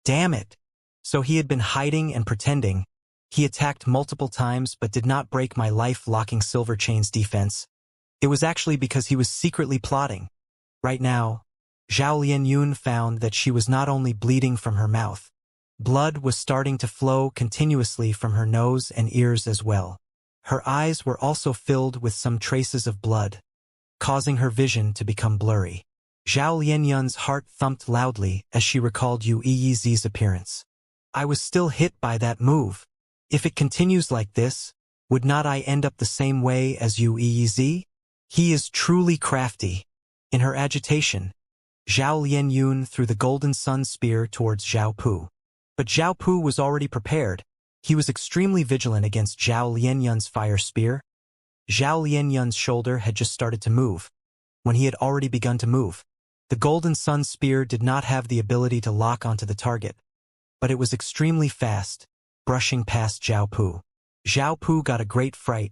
Damn it! So he had been hiding and pretending. He attacked multiple times but did not break my life-locking Silver Chain's defense. It was actually because he was secretly plotting. Right now, Zhao Lianyun found that she was not only bleeding from her mouth. Blood was starting to flow continuously from her nose and ears as well. Her eyes were also filled with some traces of blood, causing her vision to become blurry. Zhao Lianyun's heart thumped loudly as she recalled Yuez's appearance. I was still hit by that move. If it continues like this, would not I end up the same way as Yuez? He is truly crafty. In her agitation, Zhao Lianyun threw the Golden Sun Spear towards Zhao Pu. But Zhao Pu was already prepared. He was extremely vigilant against Zhao Lianyun's fire spear. Zhao Lianyun's shoulder had just started to move, when he had already begun to move. The Golden Sun Spear did not have the ability to lock onto the target, but it was extremely fast, brushing past Zhao Pu. Zhao Pu got a great fright.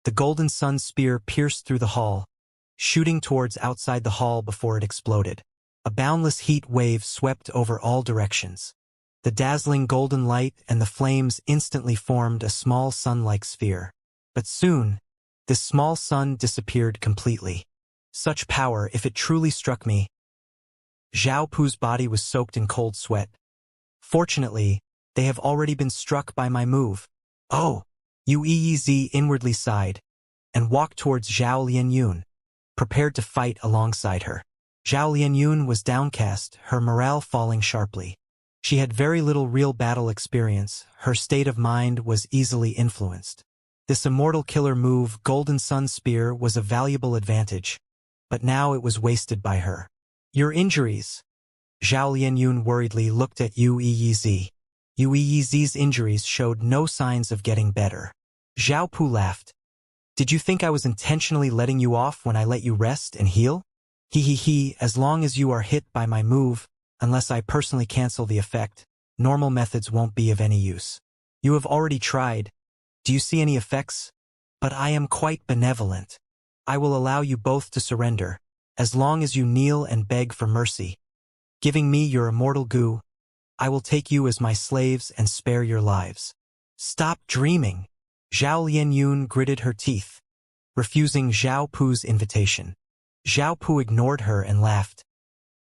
The Golden Sun Spear pierced through the hall, shooting towards outside the hall before it exploded. A boundless heat wave swept over all directions. The dazzling golden light and the flames instantly formed a small sun-like sphere. But soon, this small sun disappeared completely. Such power, if it truly struck me. Zhao Pu's body was soaked in cold sweat. Fortunately, they have already been struck by my move. Oh! Yuez inwardly sighed, and walked towards Zhao Lianyun, prepared to fight alongside her. Zhao Lianyun was downcast, her morale falling sharply. She had very little real battle experience, her state of mind was easily influenced. This immortal killer move, Golden Sun Spear, was a valuable advantage, but now it was wasted by her. Your injuries? Zhao Lianyun worriedly looked at Yuez. Yuez's injuries showed no signs of getting better. Zhao Pu laughed. Did you think I was intentionally letting you off when I let you rest and heal? He, as long as you are hit by my move, unless I personally cancel the effect, normal methods won't be of any use. You have already tried. Do you see any effects? But I am quite benevolent. I will allow you both to surrender, as long as you kneel and beg for mercy. Giving me your immortal goo, I will take you as my slaves and spare your lives. Stop dreaming. Zhao Lianyun gritted her teeth, refusing Zhao Pu's invitation. Zhao Pu ignored her and laughed.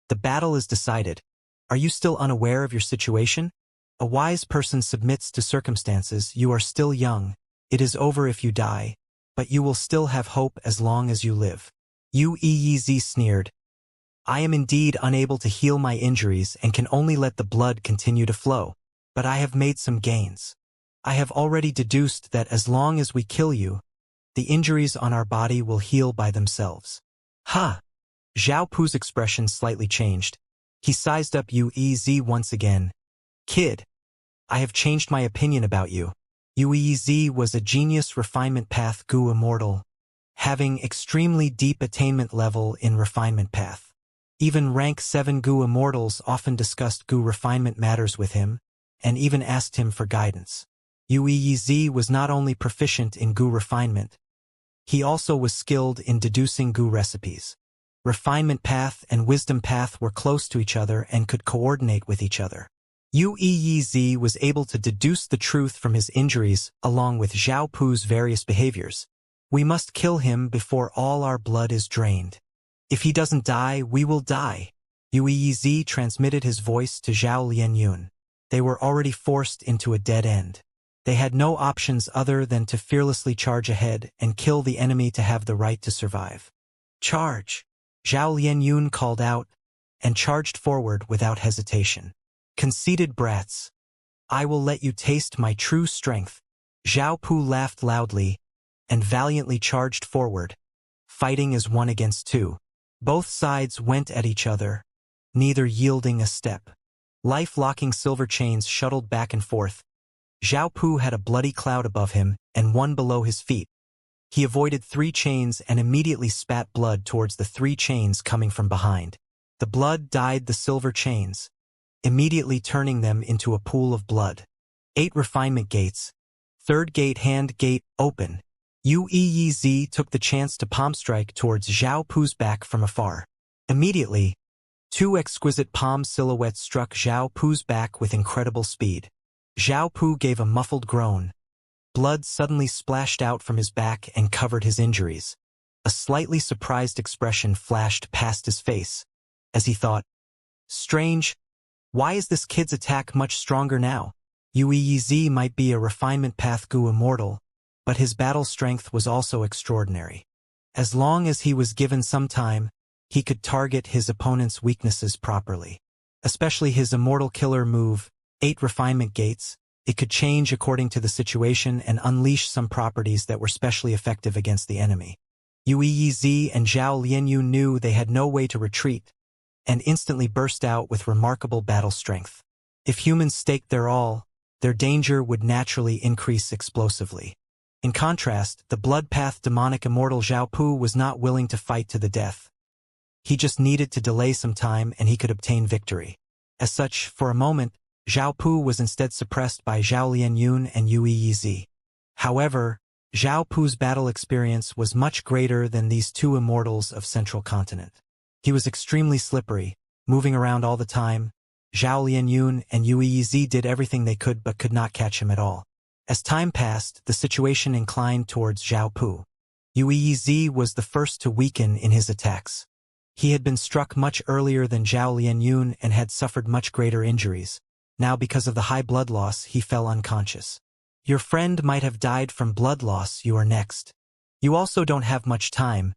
The battle is decided. Are you still unaware of your situation? A wise person submits to circumstances. You are still young. It is over if you die, but you will still have hope as long as you live. Uez sneered. I am indeed unable to heal my injuries and can only let the blood continue to flow. But I have made some gains. I have already deduced that as long as we kill you, the injuries on our body will heal by themselves. Ha! Zhao Pu's expression slightly changed. He sized up Uez once again. Kid, I have changed my opinion about you. Uez was a genius refinement path Gu Immortal, having extremely deep attainment level in refinement path. Even rank 7 Gu Immortals often discussed Gu refinement matters with him, and even asked him for guidance. Uez was not only proficient in Gu refinement, he also was skilled in deducing Gu recipes. Refinement path and wisdom path were close to each other and could coordinate with each other. Uez was able to deduce the truth from his injuries along with Zhao Pu's various behaviors. We must kill him before all our blood is drained. If he doesn't die, we will die. Uez transmitted his voice to Zhao Lianyun. They were already forced into a dead end. They had no options other than to fearlessly charge ahead and kill the enemy to have the right to survive. Charge! Zhao Lianyun called out and charged forward without hesitation. Conceited brats! I will let you taste my true strength. Zhao Pu laughed loudly and valiantly charged forward, fighting as 1 against 2. Both sides went at each other, neither yielding a step. Life-locking silver chains shuttled back and forth. Zhao Pu had a bloody cloud above him and 1 below his feet. He avoided 3 chains and immediately spat blood towards the 3 chains coming from behind. The blood dyed the silver chains, immediately turning them into a pool of blood. 8 refinement gates. 3rd gate hand gate open. Uez took the chance to palm strike towards Zhao Pu's back from afar. Immediately, 2 exquisite palm silhouettes struck Zhao Pu's back with incredible speed. Zhao Pu gave a muffled groan. Blood suddenly splashed out from his back and covered his injuries. A slightly surprised expression flashed past his face, as he thought, strange, why is this kid's attack much stronger now? Uez might be a refinement path Gu Immortal, but his battle strength was also extraordinary. As long as he was given some time, he could target his opponent's weaknesses properly. Especially his Immortal Killer move, 8 refinement gates. It could change according to the situation and unleash some properties that were specially effective against the enemy. Uez and Zhao Lianyun knew they had no way to retreat, and instantly burst out with remarkable battle strength. If humans staked their all, their danger would naturally increase explosively. In contrast, the blood-path demonic immortal Zhao Pu was not willing to fight to the death. He just needed to delay some time and he could obtain victory. As such, for a moment, Zhao Pu was instead suppressed by Zhao Lianyun and Uez. However, Zhao Pu's battle experience was much greater than these 2 immortals of Central Continent. He was extremely slippery, moving around all the time. Zhao Lianyun and Uez did everything they could but could not catch him at all. As time passed, the situation inclined towards Zhao Pu. Uez was the first to weaken in his attacks. He had been struck much earlier than Zhao Lianyun and had suffered much greater injuries. Now because of the high blood loss, he fell unconscious. Your friend might have died from blood loss. You are next. You also don't have much time.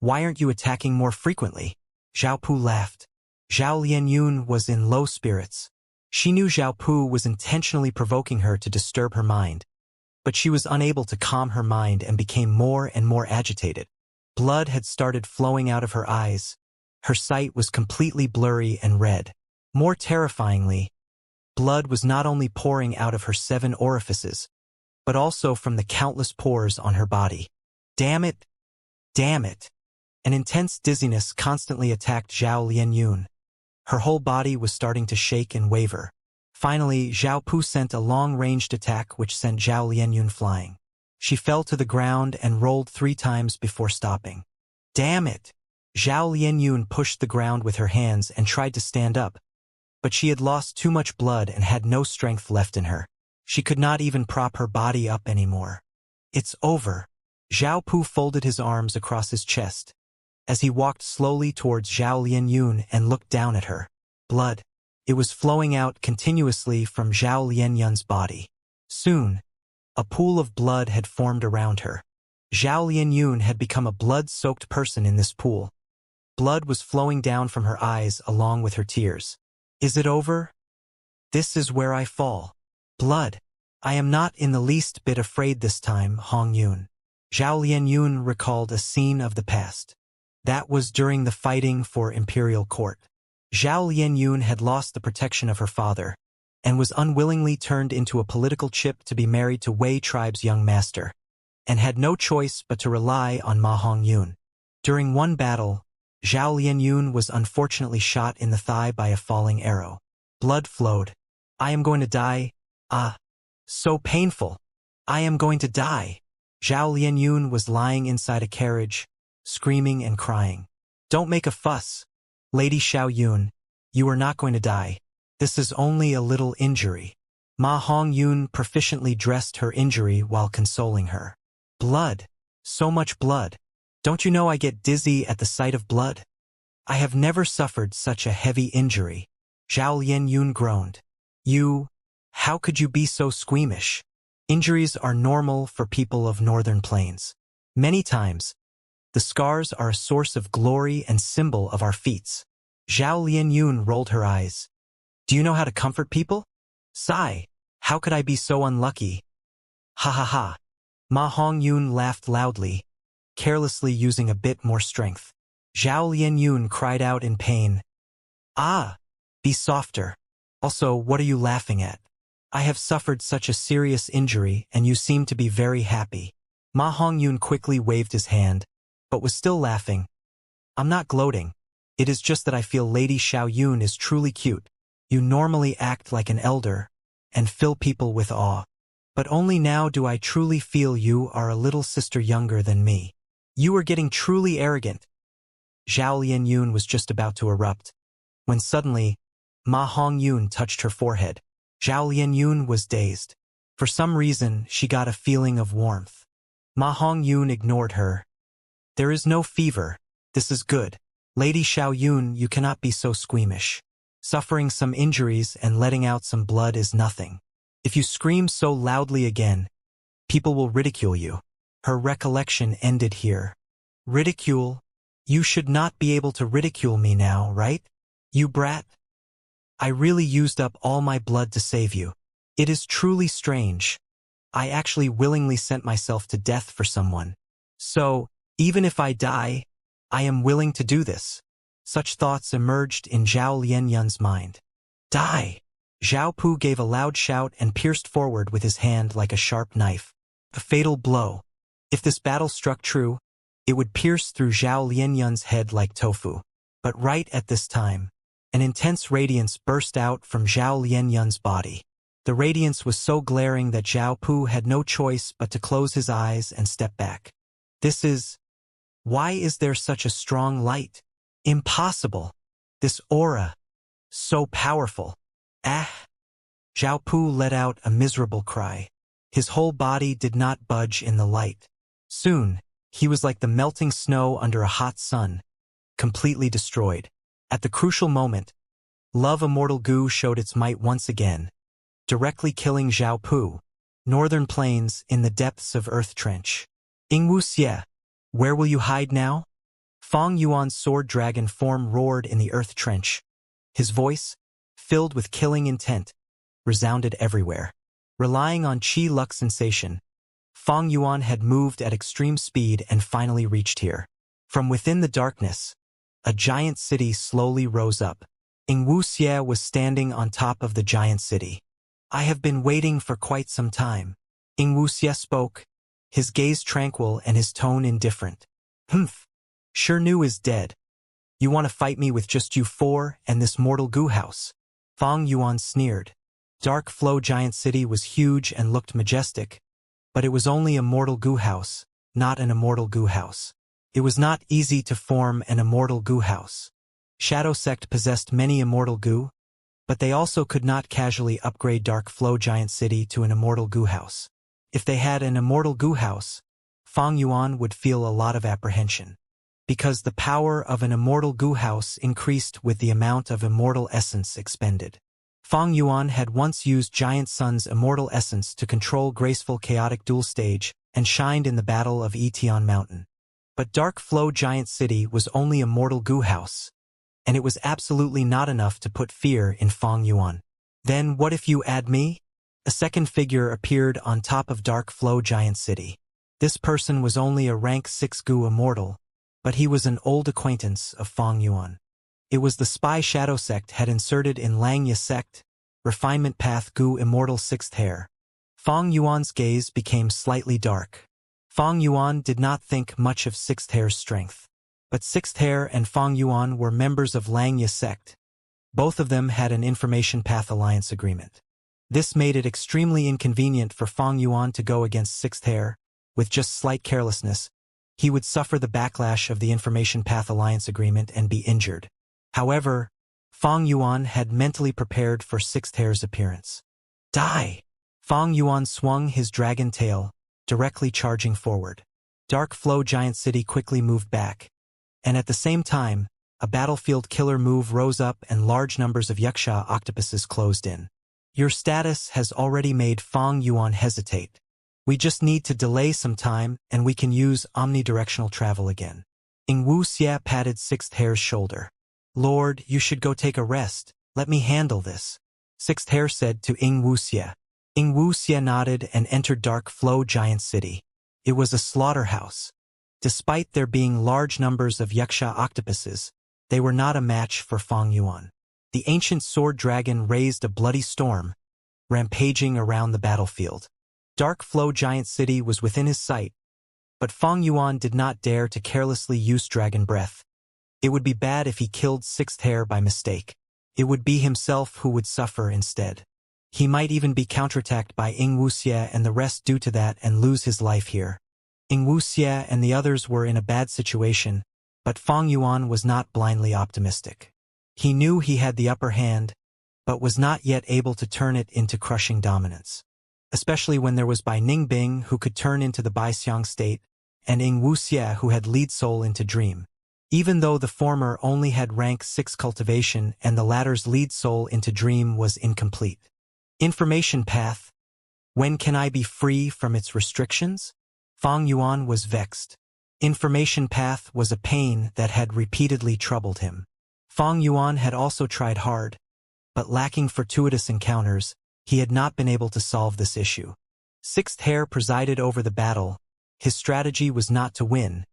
Why aren't you attacking more frequently? Zhao Pu laughed. Zhao Lianyun was in low spirits. She knew Zhao Pu was intentionally provoking her to disturb her mind, but she was unable to calm her mind and became more and more agitated. Blood had started flowing out of her eyes. Her sight was completely blurry and red. More terrifyingly, blood was not only pouring out of her 7 orifices, but also from the countless pores on her body. Damn it! Damn it! An intense dizziness constantly attacked Zhao Lianyun. Her whole body was starting to shake and waver. Finally, Zhao Pu sent a long-ranged attack which sent Zhao Lianyun flying. She fell to the ground and rolled 3 times before stopping. Damn it! Zhao Lianyun pushed the ground with her hands and tried to stand up, but she had lost too much blood and had no strength left in her. She could not even prop her body up anymore. It's over. Zhao Pu folded his arms across his chest as he walked slowly towards Zhao Lianyun and looked down at her. Blood. It was flowing out continuously from Zhao Lianyun's body. Soon, a pool of blood had formed around her. Zhao Lianyun had become a blood-soaked person in this pool. Blood was flowing down from her eyes along with her tears. Is it over? This is where I fall. Blood. I am not in the least bit afraid this time, Hong Yun. Zhao Lianyun recalled a scene of the past. That was during the fighting for imperial court. Zhao Lianyun had lost the protection of her father, and was unwillingly turned into a political chip to be married to Wei tribe's young master, and had no choice but to rely on Ma Hongyun. During one battle, Zhao Lianyun was unfortunately shot in the thigh by a falling arrow. Blood flowed. I am going to die. Ah, so painful. I am going to die. Zhao Lianyun was lying inside a carriage, screaming and crying. Don't make a fuss. Lady Xiao Yun, you are not going to die. This is only a little injury. Ma Hongyun proficiently dressed her injury while consoling her. Blood. So much blood. Don't you know I get dizzy at the sight of blood? I have never suffered such a heavy injury. Zhao Lianyun groaned. How could you be so squeamish? Injuries are normal for people of northern plains. Many times, the scars are a source of glory and symbol of our feats. Zhao Lianyun rolled her eyes. Do you know how to comfort people? Sigh. How could I be so unlucky? Ha ha ha. Ma Hongyun laughed loudly, carelessly using a bit more strength. Zhao Lianyun cried out in pain. Ah, be softer. Also, what are you laughing at? I have suffered such a serious injury and you seem to be very happy. Ma Hongyun quickly waved his hand, but was still laughing. I'm not gloating. It is just that I feel Lady Xiao Yun is truly cute. You normally act like an elder and fill people with awe. But only now do I truly feel you are a little sister younger than me. You are getting truly arrogant. Zhao Lianyun was just about to erupt, when suddenly, Ma Hongyun touched her forehead. Zhao Lianyun was dazed. For some reason, she got a feeling of warmth. Ma Hongyun ignored her. There is no fever. This is good. Lady Xiao Yun, you cannot be so squeamish. Suffering some injuries and letting out some blood is nothing. If you scream so loudly again, people will ridicule you. Her recollection ended here. Ridicule? You should not be able to ridicule me now, right? You brat. I really used up all my blood to save you. It is truly strange. I actually willingly sent myself to death for someone. So, even if I die, I am willing to do this. Such thoughts emerged in Zhao Lianyun's mind. Die! Zhao Pu gave a loud shout and pierced forward with his hand like a sharp knife. A fatal blow. If this battle struck true, it would pierce through Zhao Lianyun's head like tofu. But right at this time, an intense radiance burst out from Zhao Lianyun's body. The radiance was so glaring that Zhao Pu had no choice but to close his eyes and step back. Why is there such a strong light? Impossible. This aura. So powerful. Ah! Zhao Pu let out a miserable cry. His whole body did not budge in the light. Soon, he was like the melting snow under a hot sun, completely destroyed. At the crucial moment, Love Immortal Goo showed its might once again, directly killing Zhao Pu. Northern Plains in the depths of Earth Trench. Ingwu Xie, where will you hide now? Fong Yuan's sword dragon form roared in the Earth Trench. His voice, filled with killing intent, resounded everywhere. Relying on Qi Luck sensation, Fong Yuan had moved at extreme speed and finally reached here. From within the darkness, a giant city slowly rose up. Ingwu Xie was standing on top of the giant city. I have been waiting for quite some time. Ingwu Xie spoke, his gaze tranquil and his tone indifferent. Humph. Shirnu is dead. You want to fight me with just you four and this mortal goo house? Fong Yuan sneered. Dark Flow Giant City was huge and looked majestic, but it was only a mortal goo house, not an immortal goo house. It was not easy to form an immortal goo house. Shadow Sect possessed many immortal goo, but they also could not casually upgrade Dark Flow Giant City to an immortal goo house. If they had an immortal goo house, Fong Yuan would feel a lot of apprehension. because the power of an immortal goo house increased with the amount of immortal essence expended. Fang Yuan had once used Giant Sun's immortal essence to control graceful chaotic dual stage and shined in the Battle of Etion Mountain. But Dark Flow Giant City was only a mortal goo house, and it was absolutely not enough to put fear in Fang Yuan. Then what if you add me? A second figure appeared on top of Dark Flow Giant City. This person was only a rank 6 goo immortal, but he was an old acquaintance of Fang Yuan. It was the spy Shadow Sect had inserted in Langya Sect, Refinement Path Gu Immortal 6th Hair. Fang Yuan's gaze became slightly dark. Fang Yuan did not think much of 6th Hair's strength. But 6th Hair and Fang Yuan were members of Langya Sect. Both of them had an Information Path Alliance agreement. This made it extremely inconvenient for Fang Yuan to go against 6th Hair. With just slight carelessness, he would suffer the backlash of the Information Path Alliance agreement and be injured. However, Fang Yuan had mentally prepared for 6th Hair's appearance. Die! Fang Yuan swung his dragon tail, directly charging forward. Dark Flow Giant City quickly moved back, and at the same time, a battlefield killer move rose up and large numbers of Yaksha octopuses closed in. Your status has already made Fang Yuan hesitate. We just need to delay some time and we can use omnidirectional travel again. Ing Wuxia patted 6th Hair's shoulder. Lord, you should go take a rest. Let me handle this. 6th Hair said to Ing Wuxia. Ing Wuxia nodded and entered Dark Flow Giant City. It was a slaughterhouse. Despite there being large numbers of Yaksha octopuses, they were not a match for Fang Yuan. The ancient sword dragon raised a bloody storm, rampaging around the battlefield. Dark Flow Giant City was within his sight, but Fang Yuan did not dare to carelessly use dragon breath. It would be bad if he killed 6th Hair by mistake. It would be himself who would suffer instead. He might even be counterattacked by Ing Wuxia and the rest due to that and lose his life here. Ing Wuxia and the others were in a bad situation, but Fang Yuan was not blindly optimistic. He knew he had the upper hand, but was not yet able to turn it into crushing dominance. Especially when there was Bai Ningbing who could turn into the Bai Xiang state, and Ing Wuxia who had lead soul into dream. Even though the former only had rank 6 cultivation and the latter's lead soul into dream was incomplete. Information path. When can I be free from its restrictions? Fang Yuan was vexed. Information path was a pain that had repeatedly troubled him. Fang Yuan had also tried hard, but lacking fortuitous encounters, he had not been able to solve this issue. 6th Hair presided over the battle. His strategy was not to win,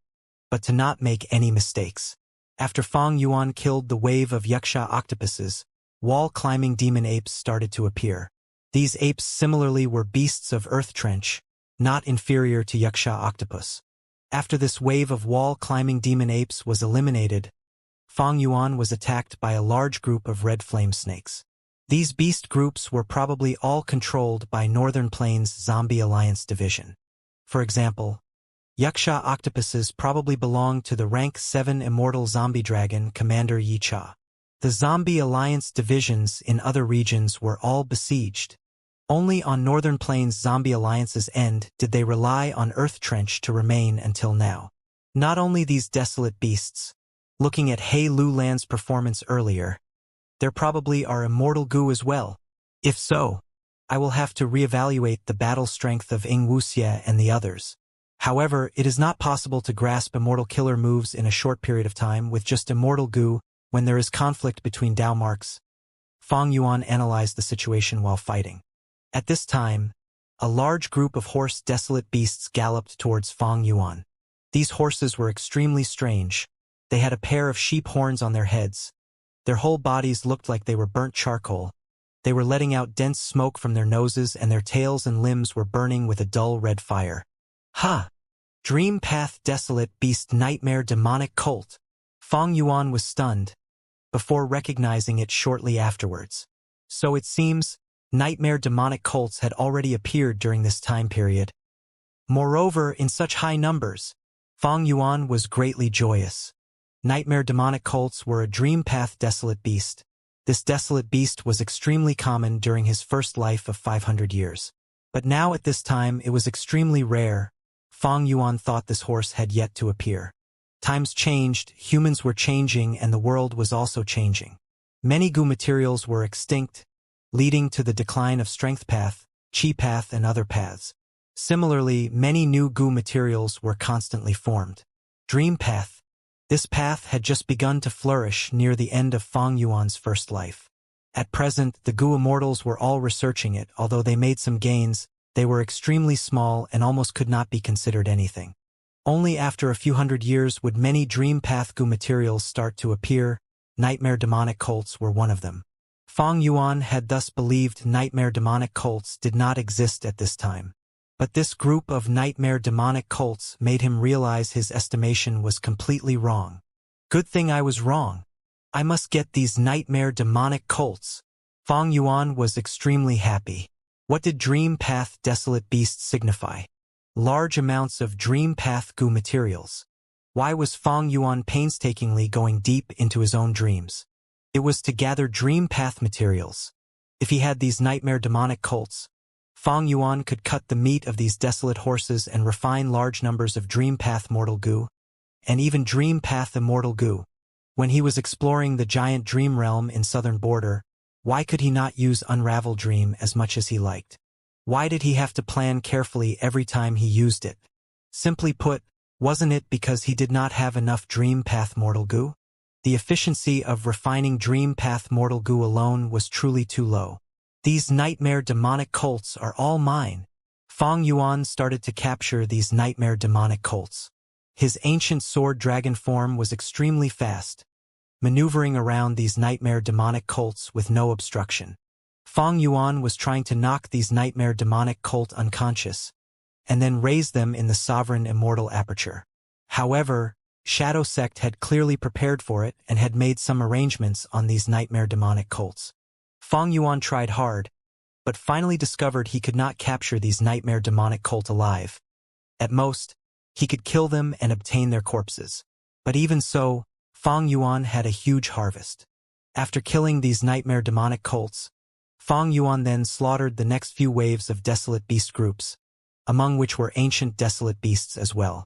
but to not make any mistakes. After Fang Yuan killed the wave of Yaksha octopuses, wall-climbing demon apes started to appear. These apes similarly were beasts of Earth Trench, not inferior to Yaksha octopus. After this wave of wall-climbing demon apes was eliminated, Fang Yuan was attacked by a large group of red flame snakes. These beast groups were probably all controlled by Northern Plains Zombie Alliance Division. For example, Yaksha octopuses probably belonged to the rank 7 immortal zombie dragon Commander Yicha. The Zombie Alliance divisions in other regions were all besieged. Only on Northern Plains Zombie Alliance's end did they rely on Earth Trench to remain until now. Not only these desolate beasts. Looking at Hei Lu Land's performance earlier, there probably are immortal goo as well. If so, I will have to reevaluate the battle strength of Ing Wuxia and the others. However, it is not possible to grasp immortal killer moves in a short period of time with just immortal goo when there is conflict between Dao marks. Fang Yuan analyzed the situation while fighting. At this time, a large group of horse desolate beasts galloped towards Fang Yuan. These horses were extremely strange. They had a pair of sheep horns on their heads. Their whole bodies looked like they were burnt charcoal. They were letting out dense smoke from their noses and their tails and limbs were burning with a dull red fire. Ha! Dream Path Desolate Beast Nightmare Demonic Cult. Fang Yuan was stunned, before recognizing it shortly afterwards. So it seems, Nightmare Demonic Cults had already appeared during this time period. Moreover, in such high numbers, Fang Yuan was greatly joyous. Nightmare Demonic Cults were a Dream Path Desolate Beast. This desolate beast was extremely common during his first life of 500 years. But now at this time it was extremely rare. Fang Yuan thought this horse had yet to appear. Times changed, humans were changing, and the world was also changing. Many goo materials were extinct, leading to the decline of strength path, chi path, and other paths. Similarly, many new goo materials were constantly formed. Dream path. This path had just begun to flourish near the end of Fang Yuan's first life. At present, the goo immortals were all researching it. Although they made some gains, they were extremely small and almost could not be considered anything. Only after a few hundred years would many dream path goo materials start to appear. Nightmare demonic cults were one of them. Fang Yuan had thus believed nightmare demonic cults did not exist at this time. But this group of nightmare demonic cults made him realize his estimation was completely wrong. Good thing I was wrong. I must get these nightmare demonic cults. Fang Yuan was extremely happy. What did dream path desolate beasts signify? Large amounts of dream path goo materials. Why was Fang Yuan painstakingly going deep into his own dreams? It was to gather dream path materials. If he had these nightmare demonic cults, Fang Yuan could cut the meat of these desolate horses and refine large numbers of dream path mortal goo, and even dream path immortal goo. When he was exploring the giant dream realm in southern border, why could he not use Unravel Dream as much as he liked? Why did he have to plan carefully every time he used it? Simply put, wasn't it because he did not have enough dream path mortal goo? The efficiency of refining dream path mortal goo alone was truly too low. These nightmare demonic cults are all mine. Fang Yuan started to capture these nightmare demonic cults. His ancient sword dragon form was extremely fast, maneuvering around these nightmare demonic cults with no obstruction. Fang Yuan was trying to knock these nightmare demonic cult unconscious, and then raise them in the sovereign immortal aperture. However, Shadow Sect had clearly prepared for it and had made some arrangements on these nightmare demonic cults. Fang Yuan tried hard, but finally discovered he could not capture these nightmare demonic cult alive. At most, he could kill them and obtain their corpses. But even so, Fang Yuan had a huge harvest. After killing these nightmare demonic cults, Fang Yuan then slaughtered the next few waves of desolate beast groups, among which were ancient desolate beasts as well.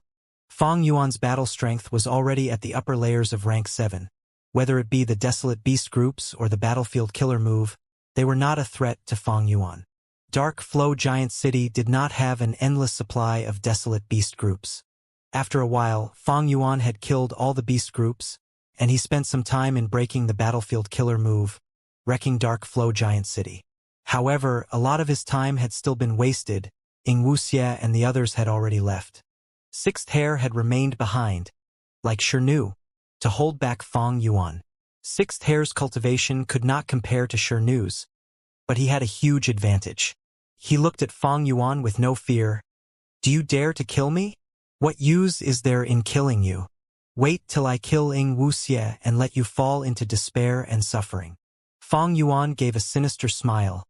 Fang Yuan's battle strength was already at the upper layers of rank 7. Whether it be the desolate beast groups or the battlefield killer move, they were not a threat to Fang Yuan. Dark Flow Giant City did not have an endless supply of desolate beast groups. After a while, Fang Yuan had killed all the beast groups, and he spent some time in breaking the battlefield killer move, wrecking Dark Flow Giant City. However, a lot of his time had still been wasted. Ing Wuxie and the others had already left. Sixth Hair had remained behind, like Shirnu, to hold back Fang Yuan. Sixth Hair's cultivation could not compare to Shirnu's, but he had a huge advantage. He looked at Fang Yuan with no fear. Do you dare to kill me? What use is there in killing you? Wait till I kill Ing Wuxie and let you fall into despair and suffering. Fang Yuan gave a sinister smile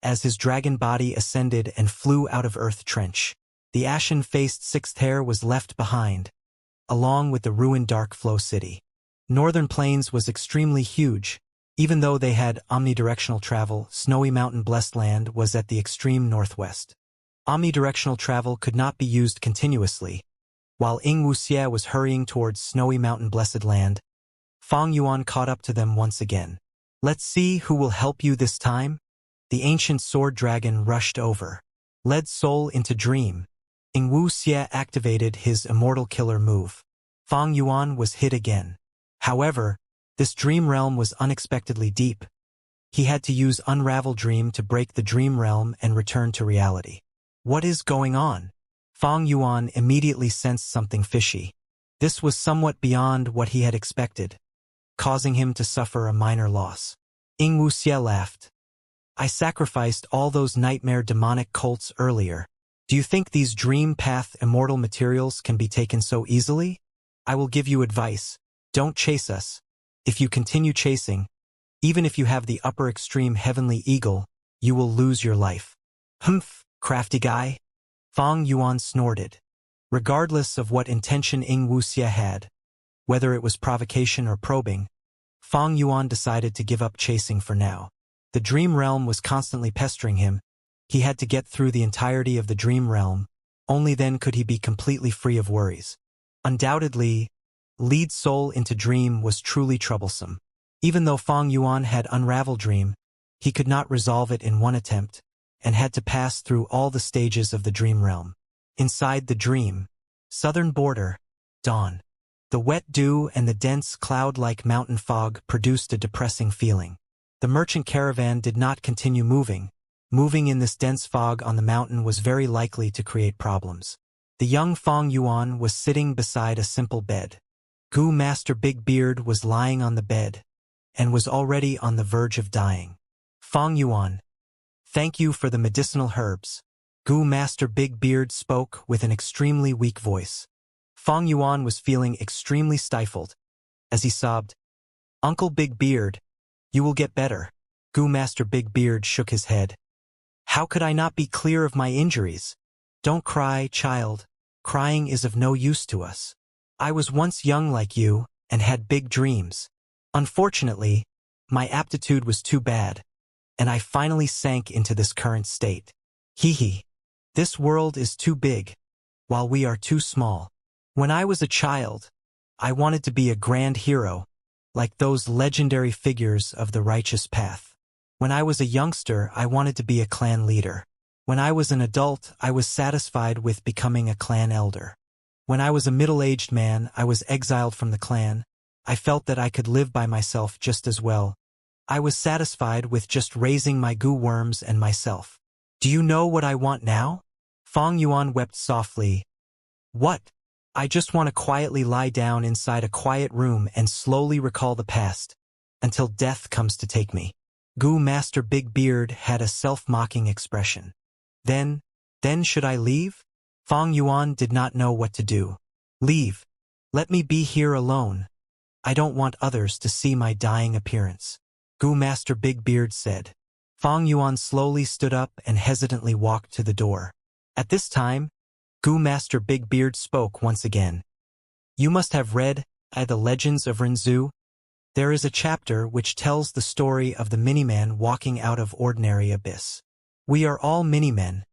as his dragon body ascended and flew out of Earth Trench. The ashen-faced Sixth Hair was left behind, along with the ruined Dark Flow City. Northern Plains was extremely huge. Even though they had omnidirectional travel, Snowy Mountain Blessed Land was at the extreme northwest. Omnidirectional travel could not be used continuously. While Ing Wuxie was hurrying towards Snowy Mountain Blessed Land, Fang Yuan caught up to them once again. Let's see who will help you this time. The ancient sword dragon rushed over. Led soul into dream. Ing Wuxie activated his immortal killer move. Fang Yuan was hit again. However, this dream realm was unexpectedly deep. He had to use Unravel Dream to break the dream realm and return to reality. What is going on? Fang Yuan immediately sensed something fishy. This was somewhat beyond what he had expected, causing him to suffer a minor loss. Ing Wuxie laughed. I sacrificed all those nightmare demonic cults earlier. Do you think these dream path immortal materials can be taken so easily? I will give you advice. Don't chase us. If you continue chasing, even if you have the upper extreme heavenly eagle, you will lose your life. Humph, crafty guy. Fang Yuan snorted. Regardless of what intention Ing Wuxie had, whether it was provocation or probing, Fang Yuan decided to give up chasing for now. The dream realm was constantly pestering him. He had to get through the entirety of the dream realm. Only then could he be completely free of worries. Undoubtedly, lead soul into dream was truly troublesome. Even though Fong Yuan had unraveled dream, he could not resolve it in one attempt, and had to pass through all the stages of the dream realm. Inside the dream, southern border, dawn. The wet dew and the dense cloud-like mountain fog produced a depressing feeling. The merchant caravan did not continue moving. Moving in this dense fog on the mountain was very likely to create problems. The young Fong Yuan was sitting beside a simple bed. Gu Master Big Beard was lying on the bed, and was already on the verge of dying. Fong Yuan, thank you for the medicinal herbs. Gu Master Big Beard spoke with an extremely weak voice. Fong Yuan was feeling extremely stifled. As he sobbed, Uncle Big Beard, you will get better. Gu Master Big Beard shook his head. How could I not be clear of my injuries? Don't cry, child. Crying is of no use to us. I was once young like you, and had big dreams. Unfortunately, my aptitude was too bad, and I finally sank into this current state. Hee. This world is too big, while we are too small. When I was a child, I wanted to be a grand hero, like those legendary figures of the righteous path. When I was a youngster, I wanted to be a clan leader. When I was an adult, I was satisfied with becoming a clan elder. When I was a middle-aged man, I was exiled from the clan. I felt that I could live by myself just as well. I was satisfied with just raising my goo worms and myself. Do you know what I want now? Fong Yuan wept softly. What? I just want to quietly lie down inside a quiet room and slowly recall the past, until death comes to take me. Gu Master Big Beard had a self-mocking expression. Then should I leave? Fong Yuan did not know what to do. Leave. Let me be here alone. I don't want others to see my dying appearance. Gu Master Big Beard said. Fong Yuan slowly stood up and hesitantly walked to the door. At this time, Gu Master Big Beard spoke once again. You must have read The Legends of Renzu. There is a chapter which tells the story of the Miniman walking out of ordinary abyss. We are all Minimen,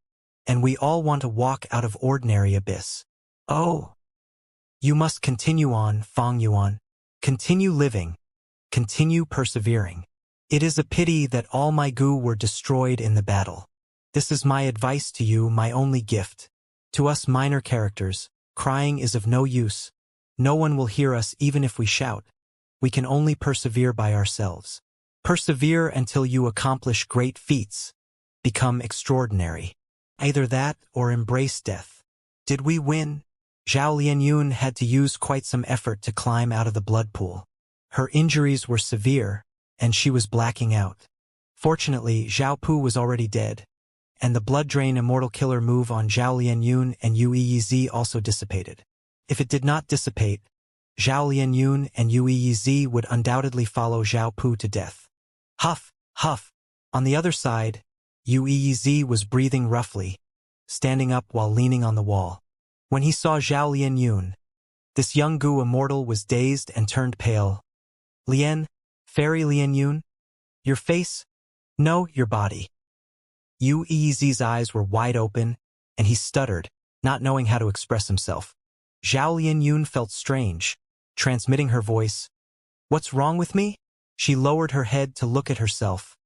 and we all want to walk out of ordinary abyss. Oh! You must continue on, Fong Yuan. Continue living. Continue persevering. It is a pity that all my goo were destroyed in the battle. This is my advice to you, my only gift. To us minor characters, crying is of no use. No one will hear us even if we shout. We can only persevere by ourselves. Persevere until you accomplish great feats. Become extraordinary. Either that or embrace death. Did we win? Zhao Lianyun had to use quite some effort to climb out of the blood pool. Her injuries were severe, and she was blacking out. Fortunately, Zhao Pu was already dead, and the blood drain immortal killer move on Zhao Lianyun and Yu Yizi also dissipated. If it did not dissipate, Zhao Lianyun and Yu Yizi would undoubtedly follow Zhao Pu to death. Huff, huff. On the other side, Yu Yizi was breathing roughly, standing up while leaning on the wall. When he saw Zhao Lianyun, this young Gu immortal was dazed and turned pale. Lien, Fairy Lianyun? Your face? No, your body. Yu Yizi's eyes were wide open, and he stuttered, not knowing how to express himself. Zhao Lianyun felt strange, transmitting her voice. What's wrong with me? She lowered her head to look at herself.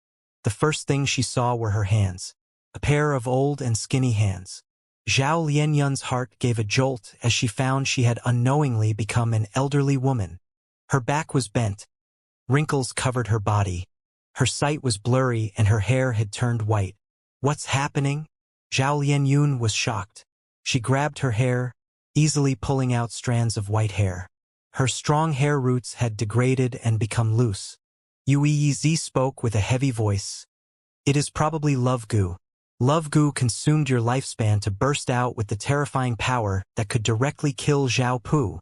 The first thing she saw were her hands, a pair of old and skinny hands. Zhao Lianyun's heart gave a jolt as she found she had unknowingly become an elderly woman. Her back was bent. Wrinkles covered her body. Her sight was blurry and her hair had turned white. What's happening? Zhao Lianyun was shocked. She grabbed her hair, easily pulling out strands of white hair. Her strong hair roots had degraded and become loose. Yu Yizi spoke with a heavy voice. It is probably love goo. Love goo consumed your lifespan to burst out with the terrifying power that could directly kill Zhao Pu.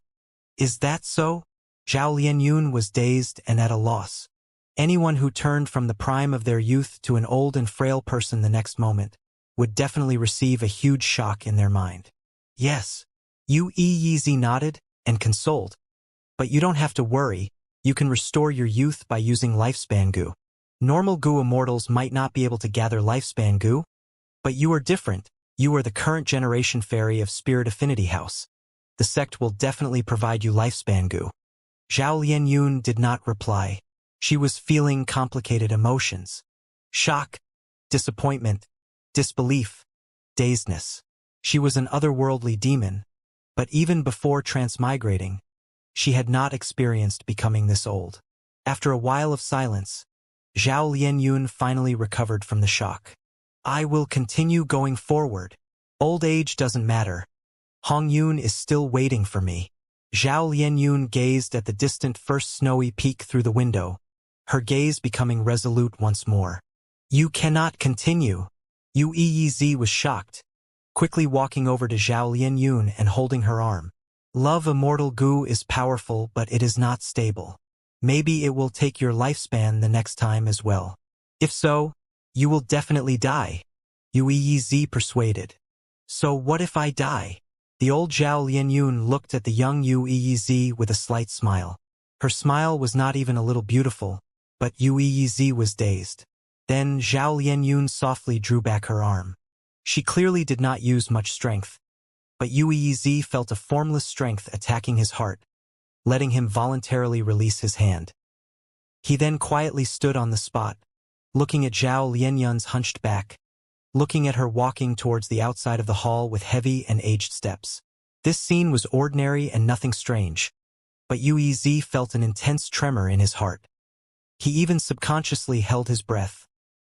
Is that so? Zhao Lianyun was dazed and at a loss. Anyone who turned from the prime of their youth to an old and frail person the next moment would definitely receive a huge shock in their mind. Yes. Yu Yizi nodded and consoled. But you don't have to worry, you can restore your youth by using lifespan goo. Normal goo immortals might not be able to gather lifespan goo, but you are different. You are the current generation fairy of Spirit Affinity House. The sect will definitely provide you lifespan goo. Zhao Lianyun did not reply. She was feeling complicated emotions. Shock, disappointment, disbelief, dazedness. She was an otherworldly demon, but even before transmigrating, she had not experienced becoming this old. After a while of silence, Zhao Lianyun finally recovered from the shock. I will continue going forward. Old age doesn't matter. Hongyun is still waiting for me. Zhao Lianyun gazed at the distant first snowy peak through the window, her gaze becoming resolute once more. You cannot continue. Yu Yizi was shocked, quickly walking over to Zhao Lianyun and holding her arm. Love immortal goo is powerful, but it is not stable. Maybe it will take your lifespan the next time as well. If so, you will definitely die. Yu Yizi persuaded. So what if I die? The old Zhao Lianyun looked at the young Yu Yizi with a slight smile. Her smile was not even a little beautiful, but Yu Yizi was dazed. Then Zhao Lianyun softly drew back her arm. She clearly did not use much strength, but Yu Yizi felt a formless strength attacking his heart, letting him voluntarily release his hand. He then quietly stood on the spot, looking at Zhao Lianyun's hunched back, looking at her walking towards the outside of the hall with heavy and aged steps. This scene was ordinary and nothing strange, but Yu Yizi felt an intense tremor in his heart. He even subconsciously held his breath,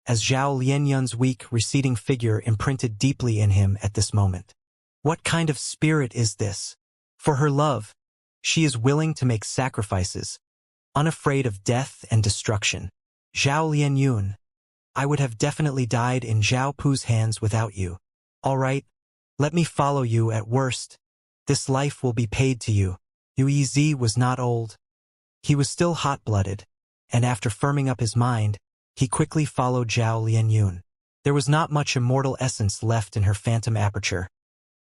as Zhao Lianyun's weak, receding figure imprinted deeply in him at this moment. What kind of spirit is this? For her love, she is willing to make sacrifices, unafraid of death and destruction. Zhao Lianyun, I would have definitely died in Zhao Pu's hands without you. All right, let me follow you at worst. This life will be paid to you. Yu Yizi was not old. He was still hot-blooded, and after firming up his mind, he quickly followed Zhao Lianyun. There was not much immortal essence left in her phantom aperture.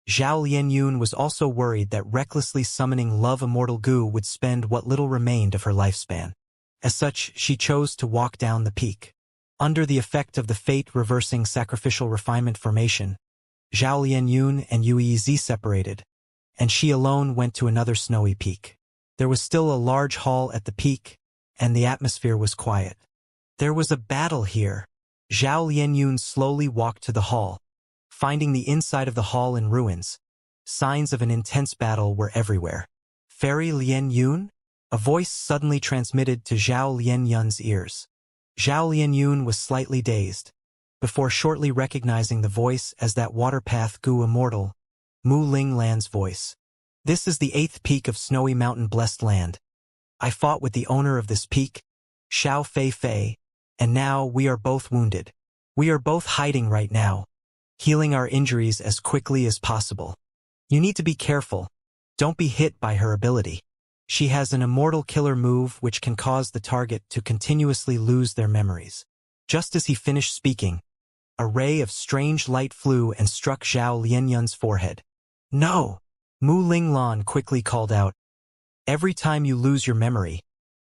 Zhao Lianyun was also worried that recklessly summoning love immortal goo would spend what little remained of her lifespan. As such, she chose to walk down the peak. Under the effect of the fate-reversing sacrificial refinement formation, Zhao Lianyun and Yu Yizi separated, and she alone went to another snowy peak. There was still a large hall at the peak, and the atmosphere was quiet. There was a battle here. Zhao Lianyun slowly walked to the hall, finding the inside of the hall in ruins. Signs of an intense battle were everywhere. Fairy Lianyun? A voice suddenly transmitted to Zhao Lianyun's ears. Zhao Lianyun was slightly dazed, before shortly recognizing the voice as that waterpath goo immortal, Mu Ling Lan's voice. This is the 8th peak of Snowy Mountain Blessed Land. I fought with the owner of this peak, Xiao Fei Fei, and now we are both wounded. We are both hiding right now, healing our injuries as quickly as possible. You need to be careful. Don't be hit by her ability. She has an immortal killer move which can cause the target to continuously lose their memories. Just as he finished speaking, a ray of strange light flew and struck Zhao Lianyun's forehead. No! Mu Linglan quickly called out. Every time you lose your memory,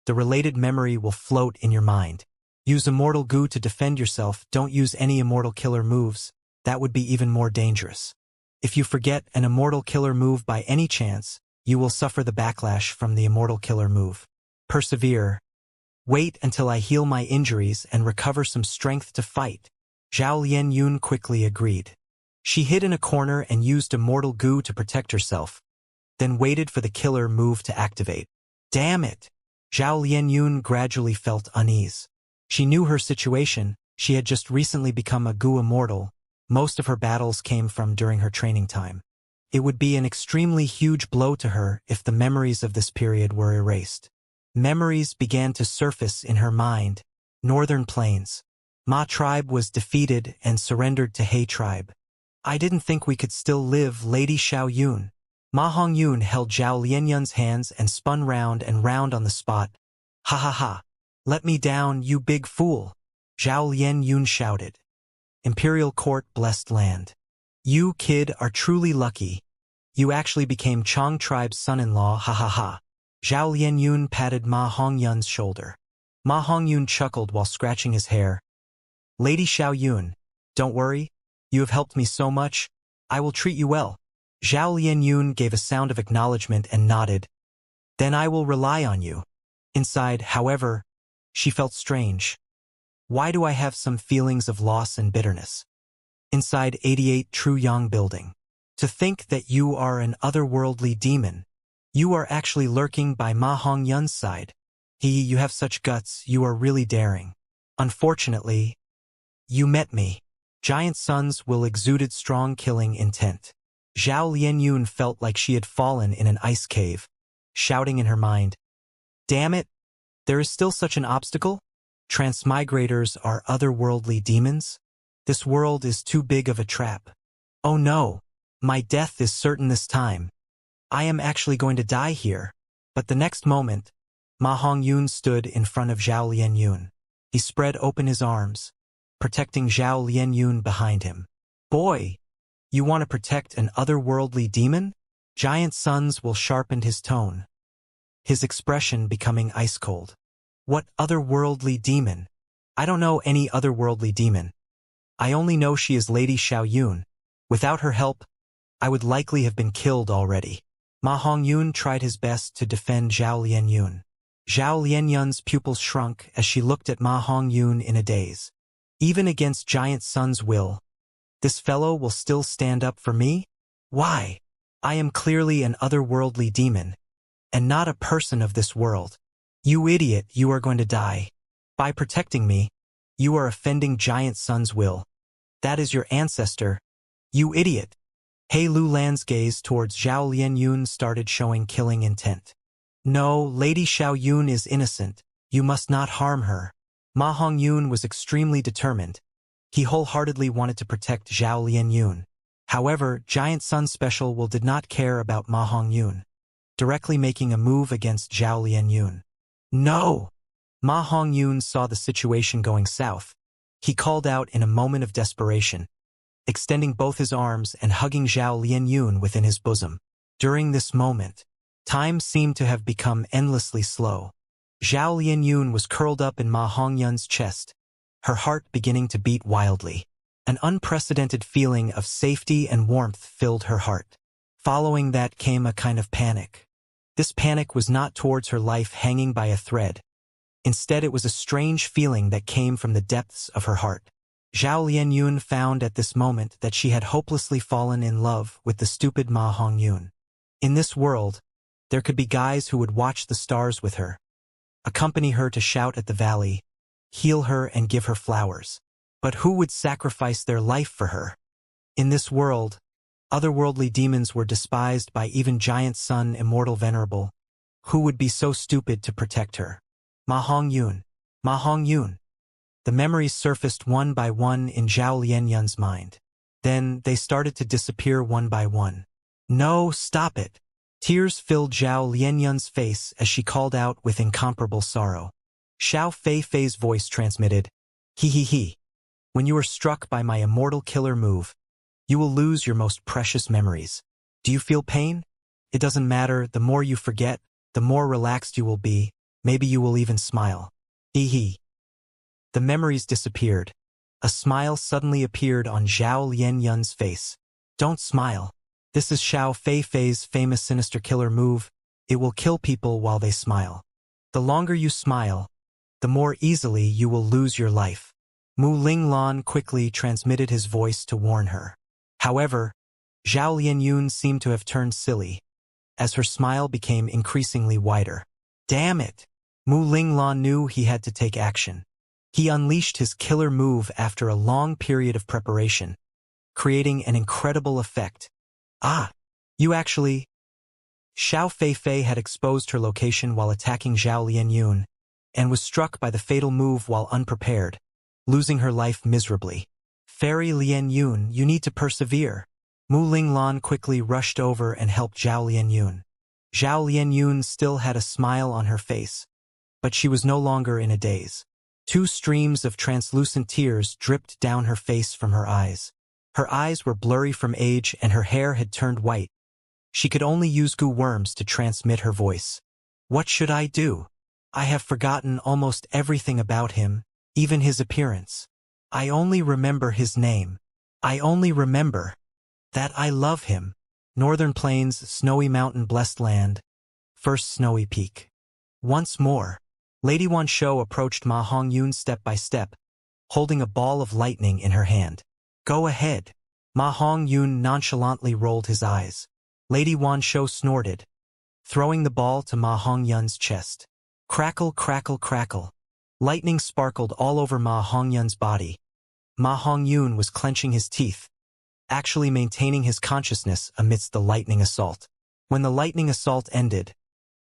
the related memory will float in your mind. Use immortal goo to defend yourself. Don't use any immortal killer moves. That would be even more dangerous. If you forget an immortal killer move by any chance, you will suffer the backlash from the immortal killer move. Persevere. Wait until I heal my injuries and recover some strength to fight. Zhao Lianyun quickly agreed. She hid in a corner and used immortal goo to protect herself, then waited for the killer move to activate. Damn it! Zhao Lianyun gradually felt unease. She knew her situation. She had just recently become a goo immortal. Most of her battles came from during her training time. It would be an extremely huge blow to her if the memories of this period were erased. Memories began to surface in her mind. Northern Plains. Ma tribe was defeated and surrendered to He tribe. I didn't think we could still live, Lady Xiao Yun. Ma Hongyun held Zhao Lianyun's hands and spun round and round on the spot. Ha ha ha. Let me down, you big fool. Zhao Lianyun shouted. Imperial Court Blessed Land. You, kid, are truly lucky. You actually became Chong tribe's son-in-law, ha ha ha. Zhao Lianyun patted Ma Hongyun's shoulder. Ma Hongyun chuckled while scratching his hair. Lady Xiao Yun, don't worry. You have helped me so much. I will treat you well. Zhao Lianyun gave a sound of acknowledgement and nodded. Then I will rely on you. Inside, however, she felt strange. Why do I have some feelings of loss and bitterness? Inside 88 True Yang building. To think that you are an otherworldly demon. You are actually lurking by Ma Hongyun's side. You have such guts, you are really daring. Unfortunately, you met me. Giant sons will exuded strong killing intent. Zhao Lianyun felt like she had fallen in an ice cave, shouting in her mind. Damn it! There is still such an obstacle? Transmigrators are otherworldly demons? This world is too big of a trap. Oh no! My death is certain this time. I am actually going to die here. But the next moment, Ma Hongyun stood in front of Zhao Lianyun. He spread open his arms, protecting Zhao Lianyun behind him. Boy! You want to protect an otherworldly demon? Giant Sons will sharpen his tone, his expression becoming ice-cold. What otherworldly demon? I don't know any otherworldly demon. I only know she is Lady Xiaoyun. Without her help, I would likely have been killed already. Ma Hongyun tried his best to defend Zhao Lianyun. Zhao Lianyun's pupils shrunk as she looked at Ma Hongyun in a daze. Even against Giant Sun's will, this fellow will still stand up for me? Why? I am clearly an otherworldly demon, and not a person of this world. You idiot, you are going to die. By protecting me, you are offending Giant Sun's will. That is your ancestor. You idiot. He Lulan's gaze towards Zhao Lianyun started showing killing intent. No, Lady Xiaoyun is innocent. You must not harm her. Ma Hongyun was extremely determined. He wholeheartedly wanted to protect Zhao Lianyun. However, Giant Sun Special did not care about Ma Hongyun, directly making a move against Zhao Lianyun. No! Ma Hongyun saw the situation going south. He called out in a moment of desperation, extending both his arms and hugging Zhao Lianyun within his bosom. During this moment, time seemed to have become endlessly slow. Zhao Lianyun was curled up in Ma Hongyun's chest, her heart beginning to beat wildly. An unprecedented feeling of safety and warmth filled her heart. Following that came a kind of panic. This panic was not towards her life hanging by a thread. Instead, it was a strange feeling that came from the depths of her heart. Zhao Lianyun found at this moment that she had hopelessly fallen in love with the stupid Ma Hongyun. In this world, there could be guys who would watch the stars with her, accompany her to shout at the valley, heal her and give her flowers. But who would sacrifice their life for her? In this world, otherworldly demons were despised by even Giant Sun Immortal Venerable. Who would be so stupid to protect her? Ma Hongyun. Ma Hongyun. The memories surfaced one by one in Zhao Lianyun's mind. Then they started to disappear one by one. No, stop it. Tears filled Zhao Lianyun's face as she called out with incomparable sorrow. Xiao Feifei's voice transmitted, he. When you are struck by my immortal killer move, you will lose your most precious memories. Do you feel pain? It doesn't matter, the more you forget, the more relaxed you will be, maybe you will even smile. He. The memories disappeared. A smile suddenly appeared on Zhao Lianyun's face. Don't smile. This is Xiao Feifei's famous sinister killer move. It will kill people while they smile. The longer you smile, the more easily you will lose your life. Mu Linglan quickly transmitted his voice to warn her. However, Zhao Lianyun seemed to have turned silly, as her smile became increasingly wider. Damn it! Mu Linglan knew he had to take action. He unleashed his killer move after a long period of preparation, creating an incredible effect. Ah! You actually... Xiao Feifei had exposed her location while attacking Zhao Lianyun, and was struck by the fatal move while unprepared, losing her life miserably. Fairy Lianyun, you need to persevere. Mu Linglan quickly rushed over and helped Zhao Lianyun. Zhao Lianyun still had a smile on her face, but she was no longer in a daze. 2 streams of translucent tears dripped down her face from her eyes. Her eyes were blurry from age and her hair had turned white. She could only use goo worms to transmit her voice. What should I do? I have forgotten almost everything about him, even his appearance. I only remember his name. I only remember that I love him. Northern Plains, snowy mountain blessed land, first snowy peak. Once more, Lady Wan Shou approached Ma Hongyun step by step, holding a ball of lightning in her hand. Go ahead. Ma Hongyun nonchalantly rolled his eyes. Lady Wan Shou snorted, throwing the ball to Ma Hongyun's chest. Crackle, crackle, crackle. Lightning sparkled all over Ma Hongyun's body. Ma Hongyun was clenching his teeth, actually maintaining his consciousness amidst the lightning assault. When the lightning assault ended,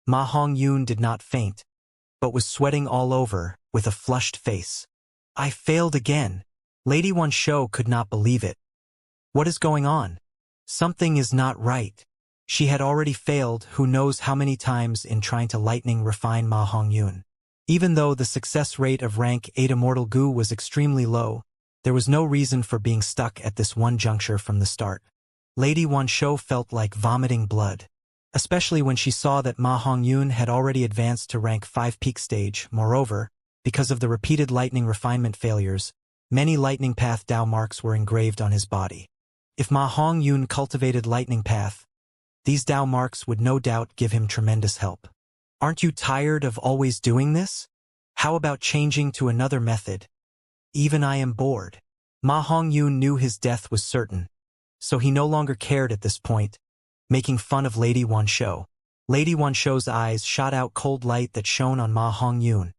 Ma Hongyun did not faint, but was sweating all over, with a flushed face. I failed again. Lady Wan Shou could not believe it. What is going on? Something is not right. She had already failed who knows how many times in trying to lightning refine Ma Hongyun. Even though the success rate of rank 8 Immortal Gu was extremely low, there was no reason for being stuck at this one juncture from the start. Lady Wan Shou felt like vomiting blood, especially when she saw that Ma Hongyun had already advanced to rank 5 peak stage. Moreover, because of the repeated lightning refinement failures, many lightning path Dao marks were engraved on his body. If Ma Hongyun cultivated lightning path, these Dao marks would no doubt give him tremendous help. Aren't you tired of always doing this? How about changing to another method? Even I am bored. Ma Hongyun knew his death was certain, so he no longer cared at this point, making fun of Lady Wan Shou. Lady Wan Shou's eyes shot out cold light that shone on Ma Hongyun.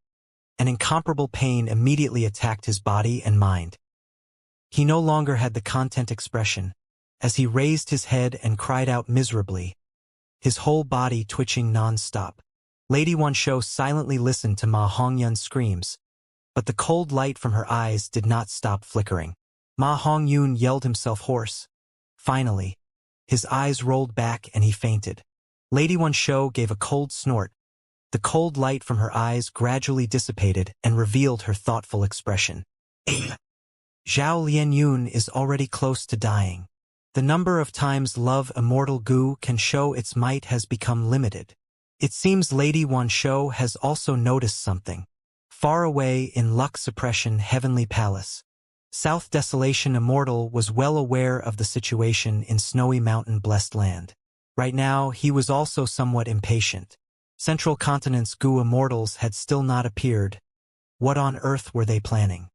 An incomparable pain immediately attacked his body and mind. He no longer had the content expression, as he raised his head and cried out miserably, his whole body twitching non-stop. Lady Wan Shou silently listened to Ma Hongyun's screams, but the cold light from her eyes did not stop flickering. Ma Hongyun yelled himself hoarse. Finally, his eyes rolled back and he fainted. Lady Wan Shou gave a cold snort. The cold light from her eyes gradually dissipated and revealed her thoughtful expression. Zhao Lianyun is already close to dying. The number of times love Immortal Gu can show its might has become limited. It seems Lady Wan Shou has also noticed something. Far away in Luck Suppression Heavenly Palace, South Desolation Immortal was well aware of the situation in Snowy Mountain Blessed Land. Right now, he was also somewhat impatient. Central Continent's Gu Immortals had still not appeared. What on earth were they planning?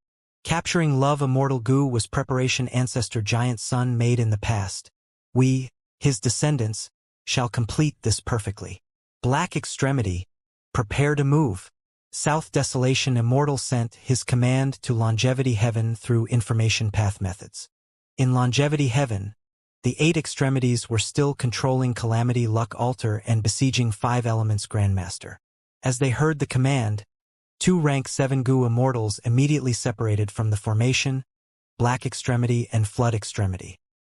Capturing Love Immortal Gu was preparation Ancestor Giant Sun made in the past. We, his descendants, shall complete this perfectly. Black Extremity, prepare to move. South Desolation Immortal sent his command to Longevity Heaven through information path methods. In Longevity Heaven, the 8 extremities were still controlling Calamity Luck Altar and besieging 5 Elements Grandmaster. As they heard the command, 2 rank 7 Gu Immortals immediately separated from the formation, Black Extremity and Flood Extremity.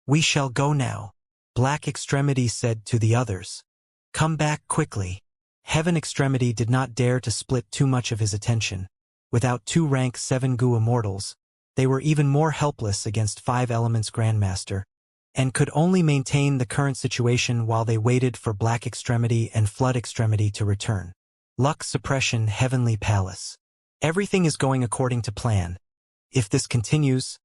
We shall go now, Black Extremity said to the others. Come back quickly. Heaven Extremity did not dare to split too much of his attention. Without 2 rank 7 Gu Immortals, they were even more helpless against 5 Elements Grandmaster, and could only maintain the current situation while they waited for Black Extremity and Flood Extremity to return. Luck Suppression Heavenly Palace. Everything is going according to plan. If this continues,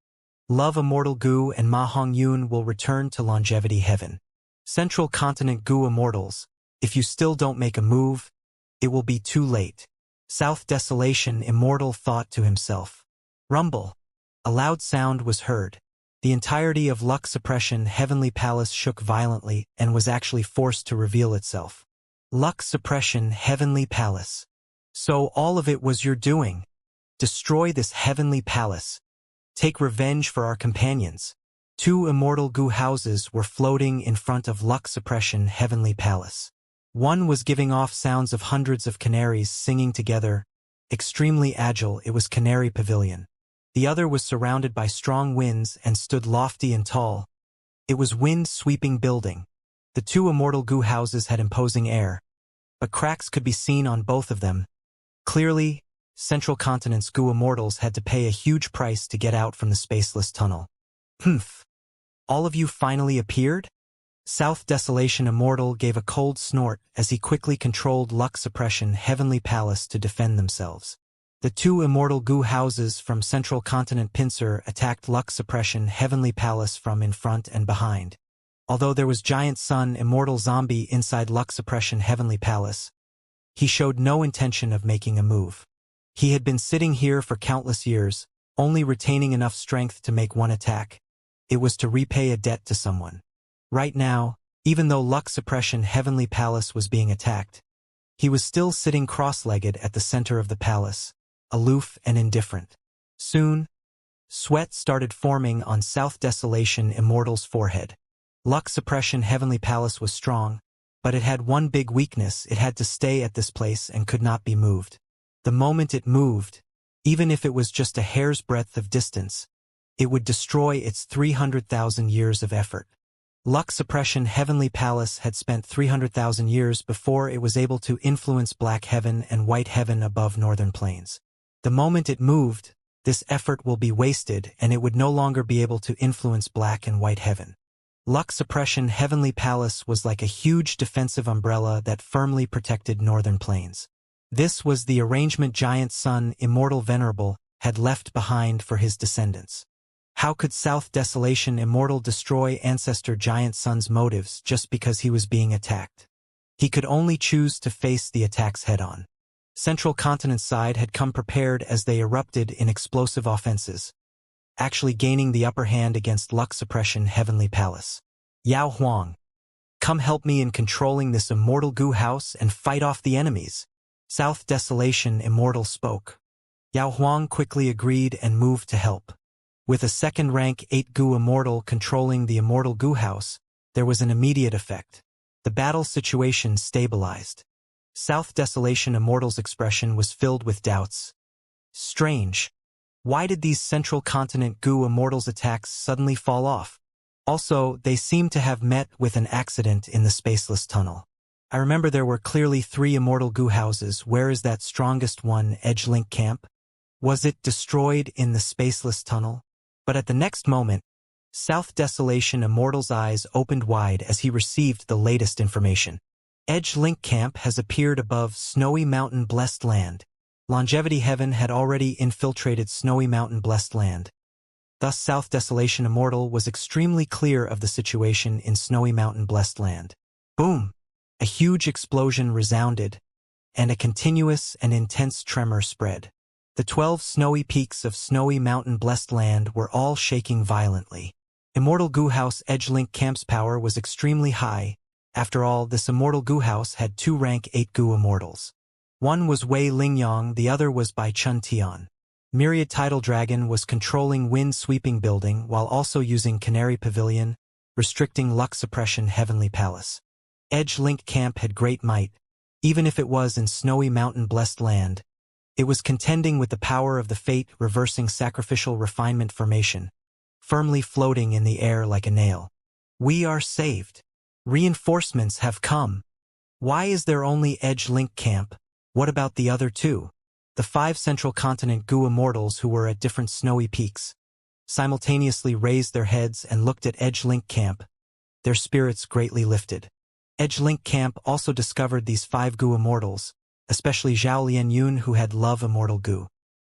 Love Immortal Gu and Ma Hongyun will return to Longevity Heaven. Central Continent Gu Immortals, if you still don't make a move, it will be too late. South Desolation Immortal thought to himself. Rumble. A loud sound was heard. The entirety of Luck Suppression Heavenly Palace shook violently and was actually forced to reveal itself. Luck Suppression Heavenly Palace. So all of it was your doing. Destroy this Heavenly Palace. Take revenge for our companions. 2 Immortal Gu houses were floating in front of Luck Suppression Heavenly Palace. One was giving off sounds of hundreds of canaries singing together. Extremely agile, it was Canary Pavilion. The other was surrounded by strong winds and stood lofty and tall. It was wind-sweeping building. The 2 Immortal Gu houses had imposing air, but cracks could be seen on both of them. Clearly, Central Continent's Gu Immortals had to pay a huge price to get out from the spaceless tunnel. Humph! All of you finally appeared? South Desolation Immortal gave a cold snort as he quickly controlled Luck Suppression Heavenly Palace to defend themselves. The 2 Immortal Gu houses from Central Continent Pincer attacked Luck Suppression Heavenly Palace from in front and behind. Although there was giant sun immortal zombie inside luck suppression heavenly palace, he showed no intention of making a move. He had been sitting here for countless years, only retaining enough strength to make one attack. It was to repay a debt to someone. Right now, even though luck suppression heavenly palace was being attacked, he was still sitting cross-legged at the center of the palace, aloof and indifferent. Soon, sweat started forming on South Desolation Immortal's forehead. Luck suppression heavenly palace was strong, but it had one big weakness: it had to stay at this place and could not be moved. The moment it moved, even if it was just a hair's breadth of distance, it would destroy its 300,000 years of effort. Luck suppression heavenly palace had spent 300,000 years before it was able to influence black heaven and white heaven above northern plains. The moment it moved, this effort will be wasted and it would no longer be able to influence black and white heaven. Luck suppression heavenly palace was like a huge defensive umbrella that firmly protected northern plains. This was the arrangement giant sun immortal venerable had left behind for his descendants. How could South Desolation Immortal destroy ancestor giant sun's motives just because he was being attacked? He could only choose to face the attacks head-on. Central Continent's side had come prepared as they erupted in explosive offenses, actually gaining the upper hand against luck suppression heavenly palace. Yao Huang, come help me in controlling this immortal goo house and fight off the enemies. South Desolation Immortal spoke. Yao Huang quickly agreed and moved to help. With a second-rank 8 goo immortal controlling the immortal goo house, there was an immediate effect. The battle situation stabilized. South Desolation Immortal's expression was filled with doubts. Strange. Why did these Central Continent goo immortals' attacks suddenly fall off? Also, they seemed to have met with an accident in the spaceless tunnel. I remember there were clearly 3 immortal goo houses. Where is that strongest one, Edgelink Camp? Was it destroyed in the spaceless tunnel? But at the next moment, South Desolation Immortal's eyes opened wide as he received the latest information. Edgelink Camp has appeared above Snowy Mountain Blessed Land. Longevity Heaven had already infiltrated Snowy Mountain Blessed Land. Thus South Desolation Immortal was extremely clear of the situation in Snowy Mountain Blessed Land. Boom! A huge explosion resounded, and a continuous and intense tremor spread. The 12 snowy peaks of Snowy Mountain Blessed Land were all shaking violently. Immortal Goo House Edgelink Camp's power was extremely high. After all, this Immortal Goo House had 2 rank 8 Goo Immortals. One was Wei Lingyang, the other was Bai Chun Tian. Myriad Tidal Dragon was controlling Wind Sweeping Building while also using Canary Pavilion, restricting luck suppression Heavenly Palace. Edgelink Camp had great might. Even if it was in Snowy Mountain Blessed Land, it was contending with the power of the fate reversing sacrificial refinement formation, firmly floating in the air like a nail. We are saved. Reinforcements have come. Why is there only Edgelink Camp? What about the other 2? The 5 Central Continent Goo Immortals who were at different snowy peaks simultaneously raised their heads and looked at Edgelink Camp. Their spirits greatly lifted. Edgelink Camp also discovered these 5 Goo Immortals, especially Zhao Lianyun who had love immortal Goo.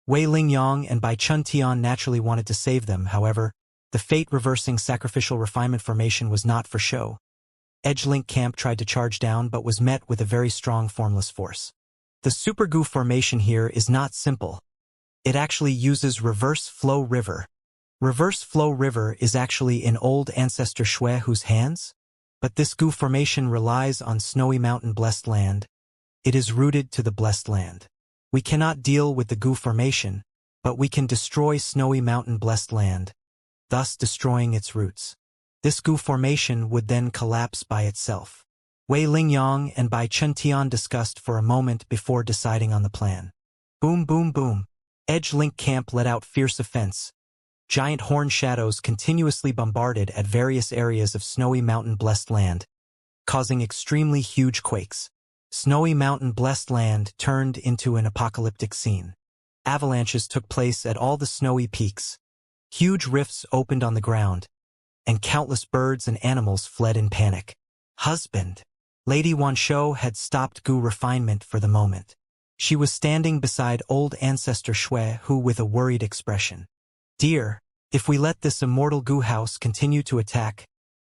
Wei Lingyang and Bai Chun Tian naturally wanted to save them. However, the fate-reversing sacrificial refinement formation was not for show. Edgelink Camp tried to charge down but was met with a very strong formless force. The Super Goo formation here is not simple. It actually uses Reverse Flow River. Reverse Flow River is actually in old ancestor Shui whose hands? But this Goo formation relies on Snowy Mountain Blessed Land. It is rooted to the Blessed Land. We cannot deal with the Goo formation, but we can destroy Snowy Mountain Blessed Land, thus destroying its roots. This Goo formation would then collapse by itself. Wei Lingyang and Bai Chun Tian discussed for a moment before deciding on the plan. Boom boom boom. Edgelink Camp let out fierce offense. Giant horn shadows continuously bombarded at various areas of Snowy Mountain Blessed Land, causing extremely huge quakes. Snowy Mountain Blessed Land turned into an apocalyptic scene. Avalanches took place at all the snowy peaks. Huge rifts opened on the ground, and countless birds and animals fled in panic. Husband. Lady Wanshou had stopped Goo refinement for the moment. She was standing beside old ancestor Shui who with a worried expression. Dear, if we let this immortal Goo house continue to attack,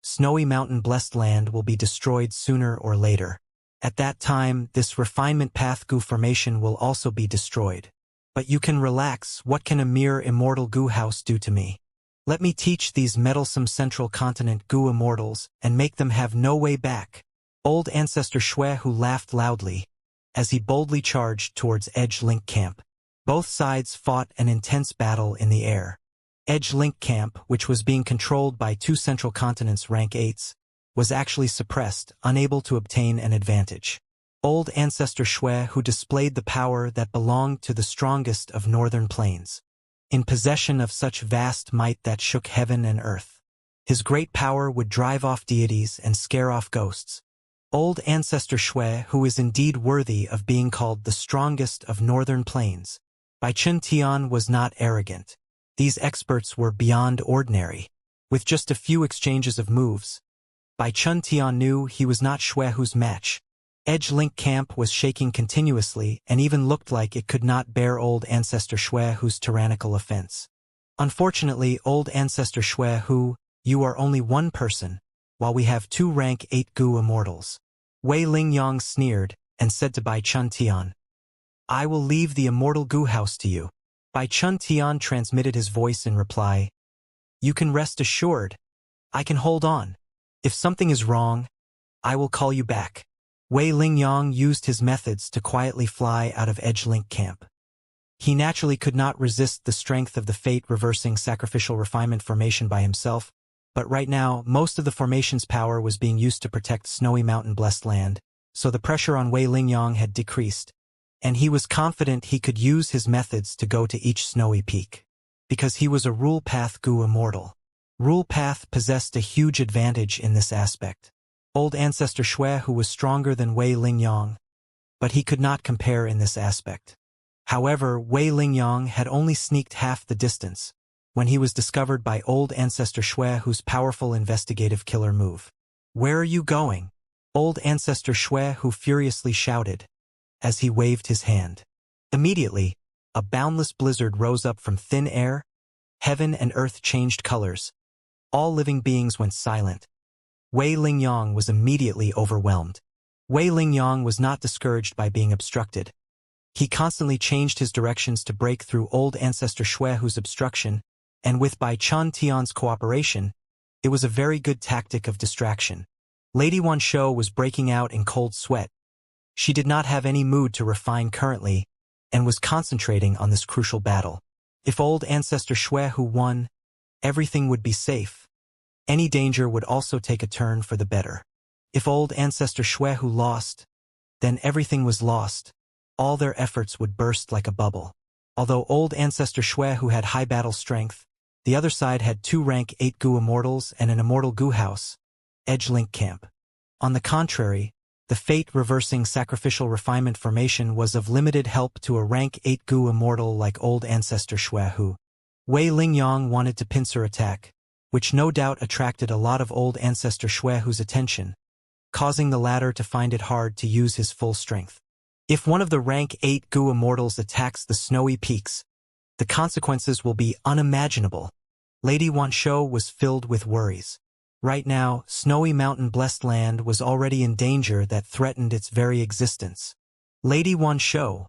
Snowy Mountain blessed land will be destroyed sooner or later. At that time, this refinement path goo formation will also be destroyed. But you can relax. What can a mere immortal goo house do to me? Let me teach these meddlesome central continent goo immortals and make them have no way back. Old Ancestor Shwe who laughed loudly as he boldly charged towards Edge Link Camp. Both sides fought an intense battle in the air. Edge Link Camp, which was being controlled by two central continents rank 8s, was actually suppressed, unable to obtain an advantage. Old Ancestor Shwe who displayed the power that belonged to the strongest of northern plains, in possession of such vast might that shook heaven and earth. His great power would drive off deities and scare off ghosts. Old Ancestor Shwe who is indeed worthy of being called the strongest of northern plains. Bai Chun Tian was not arrogant. These experts were beyond ordinary. With just a few exchanges of moves, Bai Chun Tian knew he was not Shwe who's match. Edge Link Camp was shaking continuously and even looked like it could not bear Old Ancestor Shwe who's tyrannical offense. Unfortunately, Old Ancestor Shwe who, you are only one person, while we have two rank 8 goo immortals. Wei Lingyang sneered and said to Bai Chun Tian, I will leave the immortal goo house to you. Bai Chun Tian transmitted his voice in reply, you can rest assured. I can hold on. If something is wrong, I will call you back. Wei Lingyang used his methods to quietly fly out of Edge Link Camp. He naturally could not resist the strength of the fate-reversing sacrificial refinement formation by himself, but right now, most of the formation's power was being used to protect Snowy Mountain blessed land, so the pressure on Wei Lingyang had decreased, and he was confident he could use his methods to go to each snowy peak. Because he was a Rule Path goo immortal. Rule Path possessed a huge advantage in this aspect. Old Ancestor Shwe who was stronger than Wei Lingyang, but he could not compare in this aspect. However, Wei Lingyang had only sneaked half the distance when he was discovered by Old Ancestor Shwe who's powerful investigative killer move. Where are you going? Old Ancestor Shwe who furiously shouted as he waved his hand. Immediately, a boundless blizzard rose up from thin air. Heaven and earth changed colors. All living beings went silent. Wei Lingyang was immediately overwhelmed. Wei Lingyang was not discouraged by being obstructed. He constantly changed his directions to break through Old Ancestor Shwe who's obstruction, and with Bai Chun Tian's cooperation, it was a very good tactic of distraction. Lady Wan Shou was breaking out in cold sweat. She did not have any mood to refine currently, and was concentrating on this crucial battle. If Old Ancestor Shwe who won, everything would be safe. Any danger would also take a turn for the better. If Old Ancestor Shwe who lost, then everything was lost. All their efforts would burst like a bubble. Although Old Ancestor Shwe who had high battle strength, the other side had two rank 8 goo immortals and an immortal goo house, Edge Link Camp. On the contrary, the fate-reversing sacrificial refinement formation was of limited help to a rank 8 goo immortal like Old Ancestor Shwe who. Wei Lingyang wanted to pincer attack, which no doubt attracted a lot of Old Ancestor Shwe who's attention, causing the latter to find it hard to use his full strength. If one of the rank 8 goo immortals attacks the snowy peaks, the consequences will be unimaginable. Lady Wan Shou was filled with worries. Right now, Snowy Mountain blessed land was already in danger that threatened its very existence. Lady Wan Shou,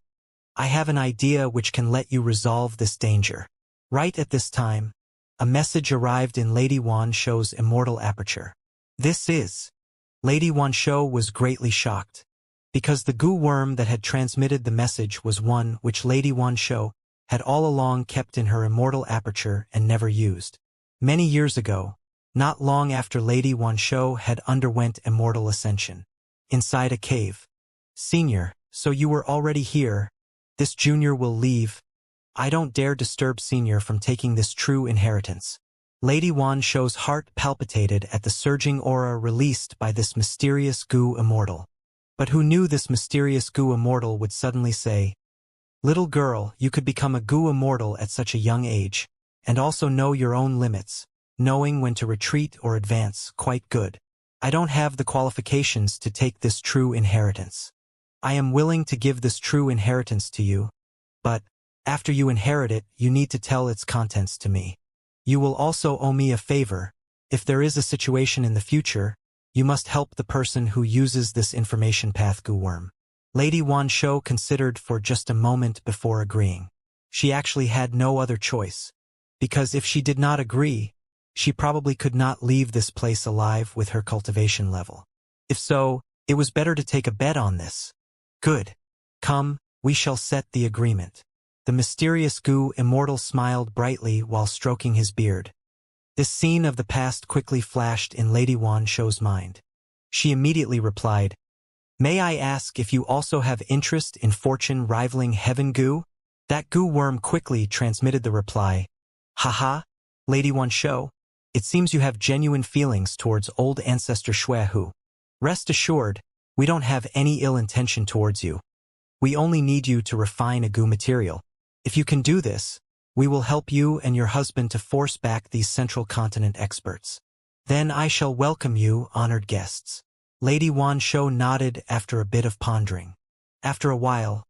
I have an idea which can let you resolve this danger. Right at this time, a message arrived in Lady Wan Shou's immortal aperture. This is. Lady Wan Shou was greatly shocked, because the goo worm that had transmitted the message was one which Lady Wan Shou had all along kept in her immortal aperture and never used. Many years ago, not long after Lady Wan Shou had underwent immortal ascension, inside a cave. Senior, so you were already here. This junior will leave. I don't dare disturb Senior from taking this true inheritance. Lady Wan Shou's heart palpitated at the surging aura released by this mysterious goo immortal. But who knew this mysterious goo immortal would suddenly say, little girl, you could become a goo immortal at such a young age, and also know your own limits, knowing when to retreat or advance, quite good. I don't have the qualifications to take this true inheritance. I am willing to give this true inheritance to you, but, after you inherit it, you need to tell its contents to me. You will also owe me a favor. If there is a situation in the future, you must help the person who uses this information path Gu worm. Lady Wan Shou considered for just a moment before agreeing. She actually had no other choice, because if she did not agree, she probably could not leave this place alive with her cultivation level. If so, it was better to take a bet on this. Good. Come, we shall set the agreement. The mysterious Gu Immortal smiled brightly while stroking his beard. This scene of the past quickly flashed in Lady Wan Shou's mind. She immediately replied, "May I ask if you also have interest in fortune rivaling heaven Gu?" That Gu worm quickly transmitted the reply, "Haha, Lady Wan Shou, it seems you have genuine feelings towards old ancestor Shui Hu. Rest assured, we don't have any ill intention towards you. We only need you to refine a Gu material. If you can do this, we will help you and your husband to force back these central continent experts. Then I shall welcome you, honored guests." Lady Wan Shou nodded after a bit of pondering. After a while,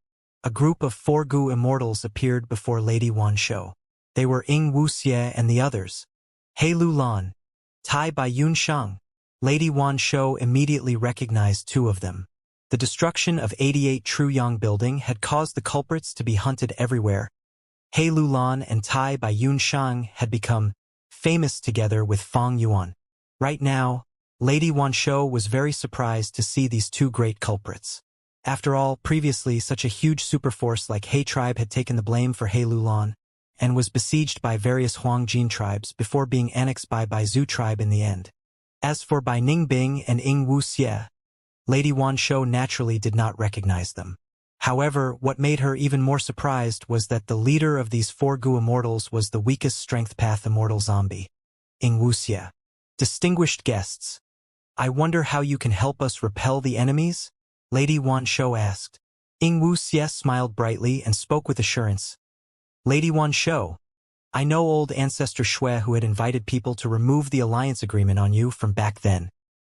a group of 4 Gu Immortals appeared before Lady Wan Shou. They were Ying Wuxie and the others. He Lu Lan, Tai Bai Yun Shang. Lady Wan Shou immediately recognized 2 of them. The destruction of 88 Truyang building had caused the culprits to be hunted everywhere. He Lu Lan and Tai Bai Yun Shang had become famous together with Fang Yuan. Right now, Lady Wan Shou was very surprised to see these 2 great culprits. After all, previously such a huge superforce like He tribe had taken the blame for He Lu Lan, and was besieged by various Huangjin tribes before being annexed by Bai Zhu tribe in the end. As for Bai Ningbing and Ying Wuxie, Lady Wan Shou naturally did not recognize them. However, what made her even more surprised was that the leader of these 4 Gu Immortals was the weakest strength path immortal zombie, Ying Wuxie. Distinguished guests, I wonder how you can help us repel the enemies? Lady Wan Shou asked. Ying Wuxie smiled brightly and spoke with assurance. Lady Wan Shou, I know old ancestor Shui who had invited people to remove the alliance agreement on you from back then.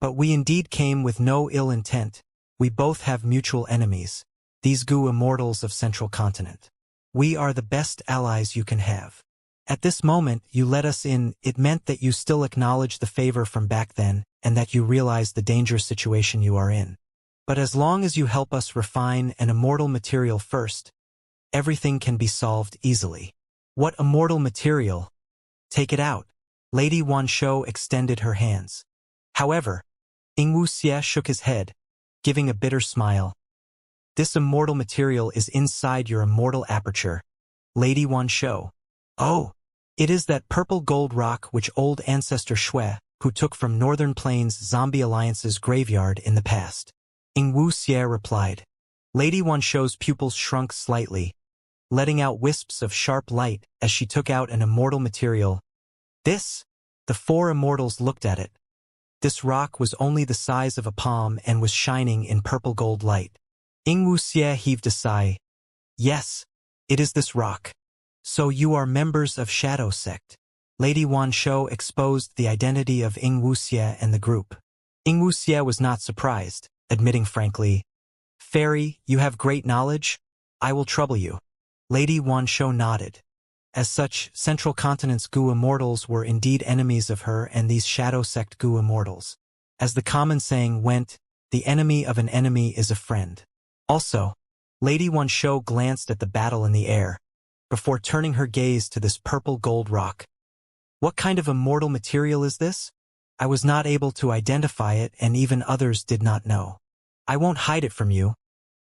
But we indeed came with no ill intent. We both have mutual enemies, these Gu Immortals of Central Continent. We are the best allies you can have. At this moment, you let us in. It meant that you still acknowledge the favor from back then, and that you realize the dangerous situation you are in. But as long as you help us refine an immortal material first, everything can be solved easily. What immortal material? Take it out. Lady Wan Shou extended her hands. However, Ying Wuxie shook his head, giving a bitter smile. This immortal material is inside your immortal aperture. Lady Wan Shou. Oh, it is that purple gold rock which old ancestor Shui, who took from Northern Plains Zombie Alliance's graveyard in the past. Ying Wuxie replied. Lady Wan Shou's pupils shrunk slightly, letting out wisps of sharp light as she took out an immortal material. This? The 4 immortals looked at it. This rock was only the size of a palm and was shining in purple gold light. Ying Wuxie heaved a sigh. Yes, it is this rock. So you are members of Shadow Sect. Lady Wan Shou exposed the identity of Ying Wuxie and the group. Ying Wuxie was not surprised, admitting frankly, Fairy, you have great knowledge. I will trouble you. Lady Wan Shou nodded. As such, Central Continent's Gu Immortals were indeed enemies of her and these Shadow Sect Gu Immortals. As the common saying went, the enemy of an enemy is a friend. Also, Lady Wan Shou glanced at the battle in the air, before turning her gaze to this purple gold rock. What kind of immortal material is this? I was not able to identify it and even others did not know. I won't hide it from you.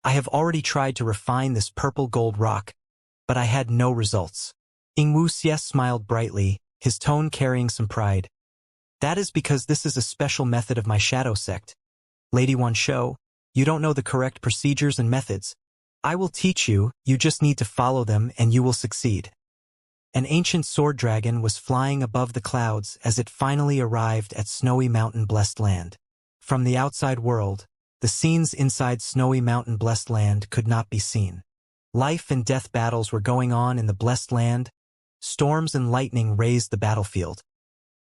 I have already tried to refine this purple gold rock, but I had no results. Ying Wuxie smiled brightly, his tone carrying some pride. That is because this is a special method of my Shadow Sect. Lady Wan Shou, you don't know the correct procedures and methods. I will teach you, you just need to follow them and you will succeed. An ancient sword dragon was flying above the clouds as it finally arrived at Snowy Mountain Blessed Land. From the outside world, the scenes inside Snowy Mountain Blessed Land could not be seen. Life and death battles were going on in the Blessed Land. Storms and lightning razed the battlefield.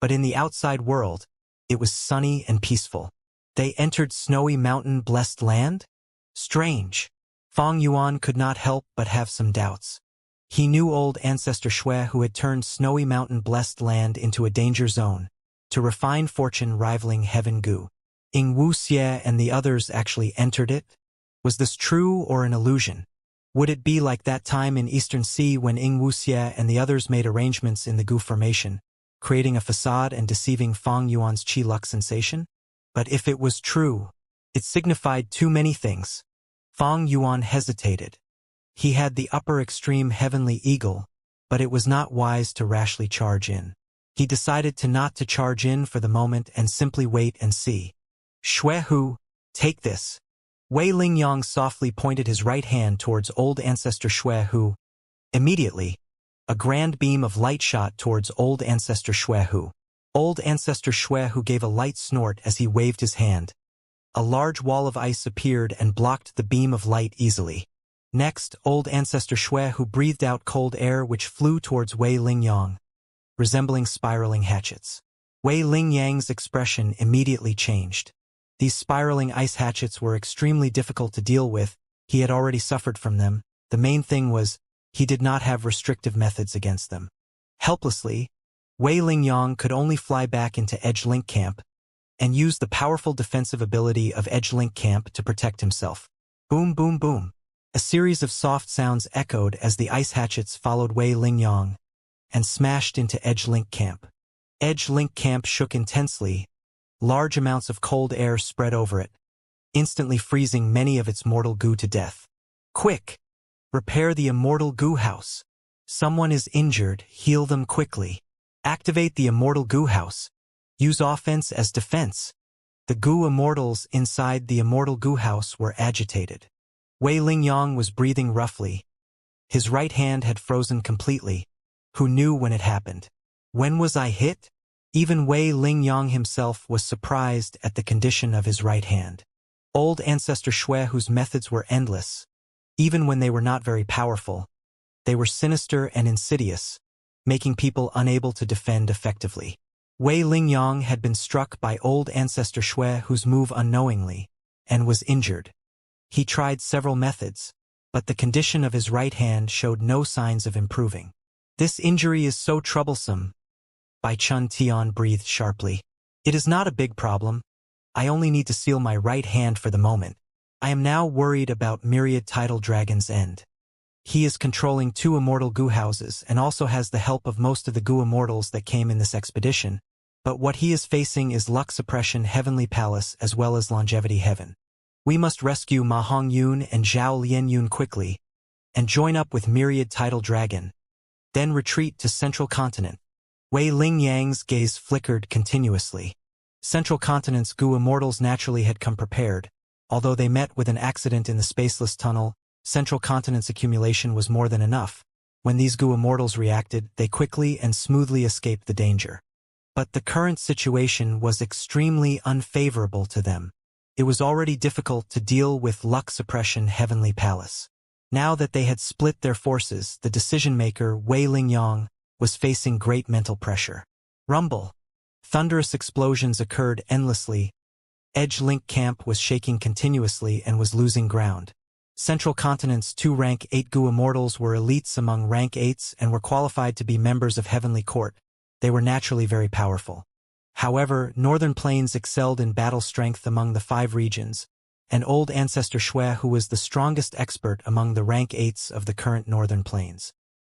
But in the outside world, it was sunny and peaceful. They entered Snowy Mountain Blessed Land? Strange. Fang Yuan could not help but have some doubts. He knew old ancestor Shui who had turned Snowy Mountain Blessed Land into a danger zone. to refine fortune rivaling heaven gu. Ing Wuxie and the others actually entered it? Was this true or an illusion? Would it be like that time in Eastern Sea when Ing Wuxie and the others made arrangements in the gu formation, creating a facade and deceiving Fang Yuan's Qi Luck sensation? But if it was true, it signified too many things. Fang Yuan hesitated. He had the upper extreme heavenly eagle, but it was not wise to rashly charge in. He decided not to charge in for the moment and simply wait and see. Xuehu, take this. Wei Lingyang softly pointed his right hand towards old ancestor Xuehu. Immediately, a grand beam of light shot towards old ancestor Xuehu. Old ancestor Xuehu gave a light snort as he waved his hand. A large wall of ice appeared and blocked the beam of light easily. Next, old ancestor Xuehu breathed out cold air which flew towards Wei Lingyang, resembling spiraling hatchets. Wei Lingyang's expression immediately changed. These spiraling ice hatchets were extremely difficult to deal with. He had already suffered from them. The main thing was, he did not have restrictive methods against them. Helplessly, Wei Lingyang could only fly back into Edge Link Camp and use the powerful defensive ability of Edge Link Camp to protect himself. Boom, boom, boom. A series of soft sounds echoed as the ice hatchets followed Wei Lingyang and smashed into Edge Link Camp. Edge Link Camp shook intensely. Large amounts of cold air spread over it, instantly freezing many of its mortal goo to death. Quick! Repair the immortal goo house. Someone is injured, heal them quickly. Activate the immortal goo house. Use offense as defense. The goo immortals inside the immortal goo house were agitated. Wei Lingyang was breathing roughly. His right hand had frozen completely. Who knew when it happened? When was I hit? Even Wei Lingyang himself was surprised at the condition of his right hand. Old ancestor Xuehu's methods were endless. Even when they were not very powerful, they were sinister and insidious, making people unable to defend effectively. Wei Lingyang had been struck by old ancestor Xuehu's move unknowingly, and was injured. He tried several methods, but the condition of his right hand showed no signs of improving. This injury is so troublesome. Bai Chun Tian breathed sharply. It is not a big problem. I only need to seal my right hand for the moment. I am now worried about Myriad Tidal Dragon's end. He is controlling 2 immortal goo houses and also has the help of most of the goo immortals that came in this expedition, but what he is facing is luck suppression Heavenly Palace as well as longevity heaven. We must rescue Ma Hongyun and Zhao Lianyun quickly, and join up with Myriad Tidal Dragon, then retreat to Central Continent. Wei Lingyang's gaze flickered continuously. Central Continent's goo immortals naturally had come prepared. Although they met with an accident in the spaceless tunnel, Central Continent's accumulation was more than enough. When these goo immortals reacted, they quickly and smoothly escaped the danger. But the current situation was extremely unfavorable to them. It was already difficult to deal with luck suppression Heavenly Palace. Now that they had split their forces, the decision-maker, Wei Lingyang, was facing great mental pressure. Rumble. Thunderous explosions occurred endlessly. Edge Link Camp was shaking continuously and was losing ground. Central Continent's 2 rank 8 goo immortals were elites among rank 8s and were qualified to be members of Heavenly Court. They were naturally very powerful. However, Northern Plains excelled in battle strength among the 5 regions, and old ancestor Xuehu was the strongest expert among the rank 8s of the current Northern Plains.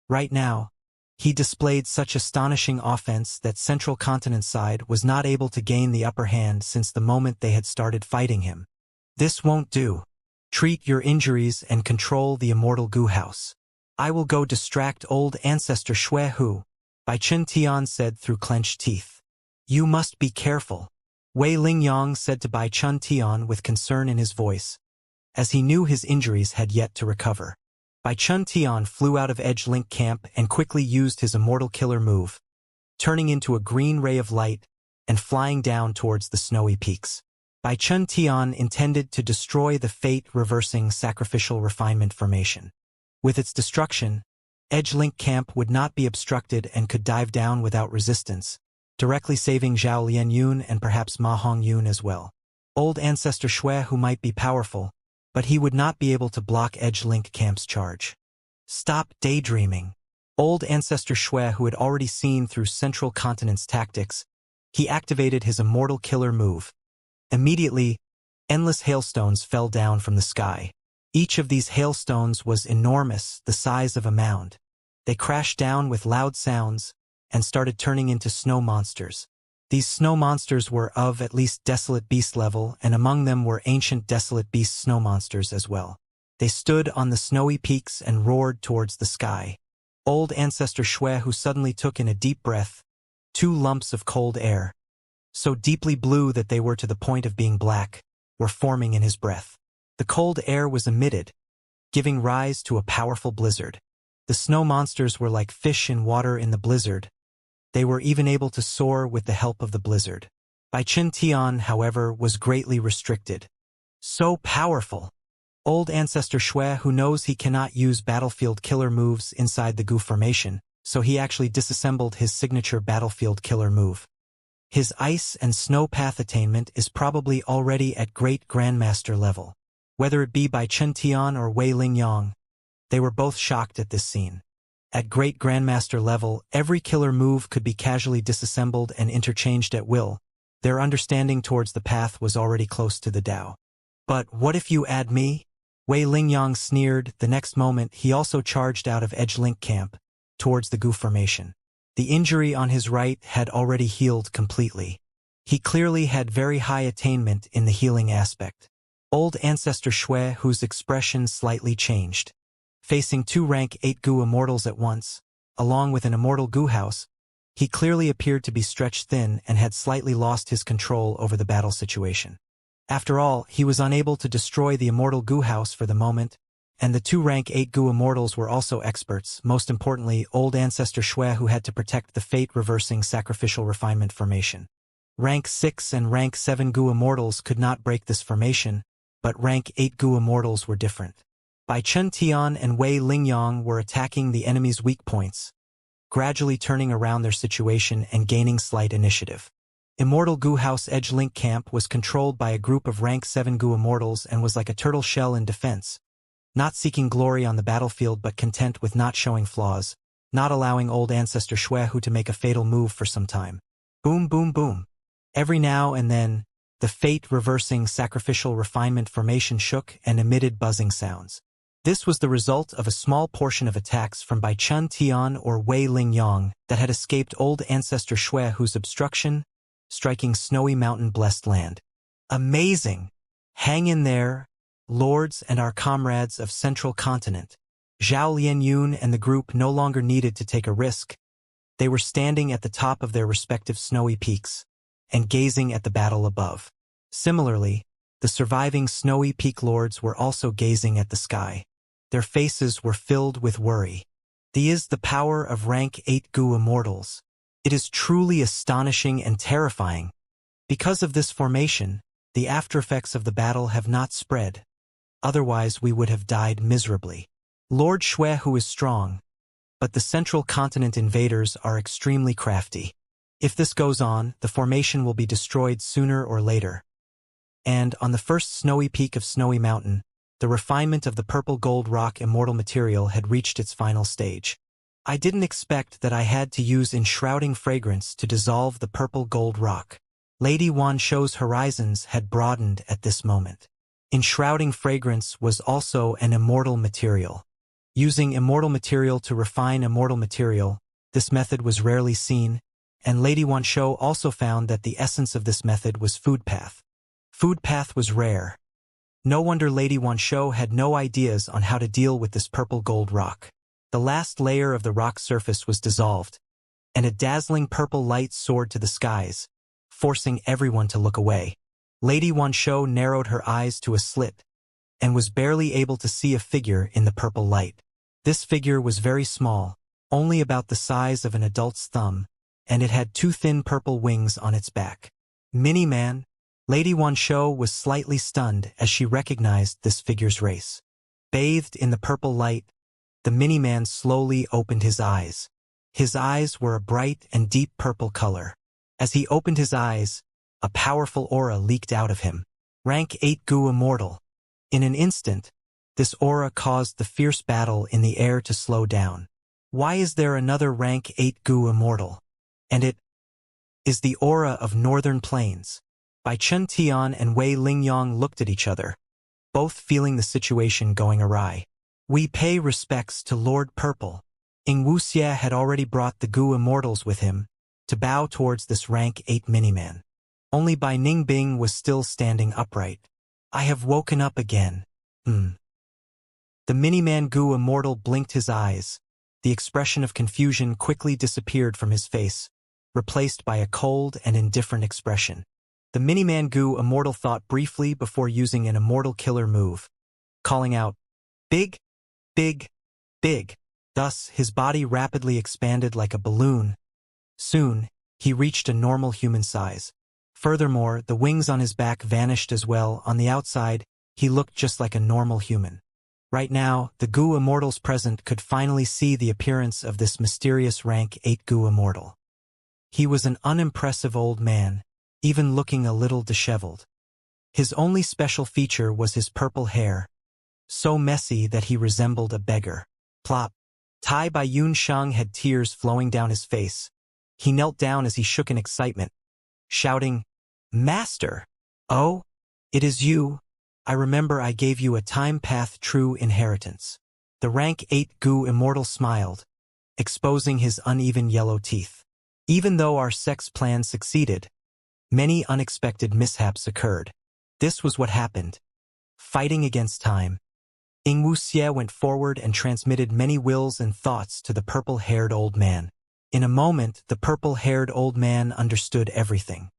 Right now, he displayed such astonishing offense that Central Continent's side was not able to gain the upper hand since the moment they had started fighting him. This won't do. Treat your injuries and control the immortal goo house. I will go distract old ancestor Xuehu, Bai Chun Tian said through clenched teeth. You must be careful, Wei Lingyang said to Bai Chun Tian with concern in his voice, as he knew his injuries had yet to recover. Bai Chun Tian flew out of Edge Link Camp and quickly used his immortal killer move, turning into a green ray of light and flying down towards the snowy peaks. Bai Chun Tian intended to destroy the fate-reversing sacrificial refinement formation. With its destruction, Edge Link Camp would not be obstructed and could dive down without resistance, directly saving Zhao Lianyun and perhaps Ma Hongyun as well. Old ancestor Xuehu might be powerful, but he would not be able to block Edge Link Camp's charge. Stop daydreaming. Old ancestor Xuehu had already seen through Central Continent's tactics. He activated his immortal killer move. Immediately, endless hailstones fell down from the sky. Each of these hailstones was enormous, the size of a mound. They crashed down with loud sounds and started turning into snow monsters. These snow monsters were of at least desolate beast level, and among them were ancient desolate beast snow monsters as well. They stood on the snowy peaks and roared towards the sky. Old ancestor Shui, who suddenly took in a deep breath, 2 lumps of cold air, so deeply blue that they were to the point of being black, were forming in his breath. The cold air was emitted, giving rise to a powerful blizzard. The snow monsters were like fish in water in the blizzard. They were even able to soar with the help of the blizzard. Bai Chen Tian, however, was greatly restricted. So powerful! Old ancestor Shui, who knows he cannot use battlefield killer moves inside the Gu formation, so he actually disassembled his signature battlefield killer move. His ice and snow path attainment is probably already at great grandmaster level. Whether it be Bai Chen Tian or Wei Lingyang, they were both shocked at this scene. At great grandmaster level, every killer move could be casually disassembled and interchanged at will. Their understanding towards the path was already close to the Tao. But what if you add me? Wei Lingyang sneered. The next moment, he also charged out of Edge Link Camp, towards the Gu formation. The injury on his right had already healed completely. He clearly had very high attainment in the healing aspect. Old ancestor Shui, whose expression slightly changed. Facing 2 rank 8 Gu immortals at once, along with an immortal Gu house, he clearly appeared to be stretched thin and had slightly lost his control over the battle situation. After all, he was unable to destroy the immortal Gu house for the moment, and the 2 rank 8 Gu immortals were also experts, most importantly old ancestor Shui, who had to protect the fate-reversing sacrificial refinement formation. Rank 6 and rank 7 Gu immortals could not break this formation, but rank 8 Gu immortals were different. Bai Chen Tian and Wei Lingyang were attacking the enemy's weak points, gradually turning around their situation and gaining slight initiative. Immortal Gu House Edge Link Camp was controlled by a group of rank 7 Gu immortals and was like a turtle shell in defense, not seeking glory on the battlefield but content with not showing flaws, not allowing old ancestor Shui to make a fatal move for some time. Boom, boom, boom. Every now and then, the fate-reversing sacrificial refinement formation shook and emitted buzzing sounds. This was the result of a small portion of attacks from Bai Chen Tian or Wei Lingyang that had escaped old ancestor Shui, whose obstruction, striking snowy mountain-blessed land. Amazing! Hang in there, lords and our comrades of Central Continent. Zhao Lianyun and the group no longer needed to take a risk. They were standing at the top of their respective snowy peaks and gazing at the battle above. Similarly, the surviving snowy peak lords were also gazing at the sky. Their faces were filled with worry. Is the power of rank 8 Gu immortals. It is truly astonishing and terrifying. Because of this formation, the aftereffects of the battle have not spread. Otherwise we would have died miserably. Lord Shui, who is strong, but the Central Continent invaders are extremely crafty. If this goes on, the formation will be destroyed sooner or later. And on the first snowy peak of Snowy Mountain, the refinement of the purple gold rock immortal material had reached its final stage. I didn't expect that I had to use enshrouding fragrance to dissolve the purple gold rock. Lady Wan Shou's horizons had broadened at this moment. Enshrouding fragrance was also an immortal material. Using immortal material to refine immortal material, this method was rarely seen, and Lady Wan Shou also found that the essence of this method was food path. Food path was rare. No wonder Lady Wan Shou had no ideas on how to deal with this purple gold rock. The last layer of the rock surface was dissolved, and a dazzling purple light soared to the skies, forcing everyone to look away. Lady Wan Shou narrowed her eyes to a slit, and was barely able to see a figure in the purple light. This figure was very small, only about the size of an adult's thumb, and it had 2 thin purple wings on its back. Mini-Man. Lady Wan Shou was slightly stunned as she recognized this figure's race. Bathed in the purple light, the mini-man slowly opened his eyes. His eyes were a bright and deep purple color. As he opened his eyes, a powerful aura leaked out of him. Rank 8 Gu Immortal. In an instant, this aura caused the fierce battle in the air to slow down. Why is there another rank 8 Gu Immortal? And is the aura of northern plains. Bai Chen Tian and Wei Lingyang looked at each other, both feeling the situation going awry. We pay respects to Lord Purple. Ing Wuxie had already brought the Gu Immortals with him to bow towards this rank 8 miniman. Only Bai Ningbing was still standing upright. I have woken up again. The miniman Gu Immortal blinked his eyes. The expression of confusion quickly disappeared from his face, replaced by a cold and indifferent expression. The miniman Gu Immortal thought briefly before using an immortal killer move, calling out, "Big, big, big." Thus, his body rapidly expanded like a balloon. Soon, he reached a normal human size. Furthermore, the wings on his back vanished as well. On the outside, he looked just like a normal human. Right now, the Gu Immortals present could finally see the appearance of this mysterious rank 8 Gu Immortal. He was an unimpressive old man, even looking a little disheveled. His only special feature was his purple hair, so messy that he resembled a beggar. Plop. Tai Bai Yun Shang had tears flowing down his face. He knelt down as he shook in excitement, shouting, "Master! Oh, it is you. I remember I gave you a time path true inheritance." The rank 8 Gu Immortal smiled, exposing his uneven yellow teeth. Even though our sex plan succeeded, many unexpected mishaps occurred. This was what happened. Fighting against time, Ing Wuxie went forward and transmitted many wills and thoughts to the purple-haired old man. In a moment, the purple-haired old man understood everything.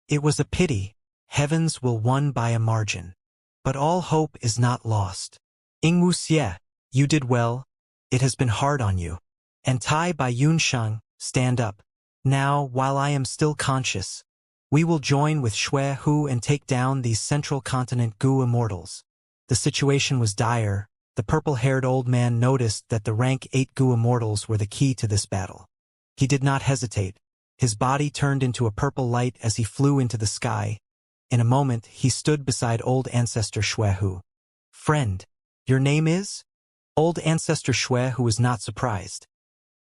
It was a pity. Heavens will won by a margin. But all hope is not lost. Ing Wuxie, you did well. It has been hard on you. And Tai Bai Yunsheng, stand up. Now, while I am still conscious, we will join with Xue Hu and take down these central continent Gu Immortals. The situation was dire. The purple-haired old man noticed that the rank 8 Gu Immortals were the key to this battle. He did not hesitate. His body turned into a purple light as he flew into the sky. In a moment, he stood beside old ancestor Xue Hu. "Friend, your name is?" Old ancestor Xue Hu was not surprised.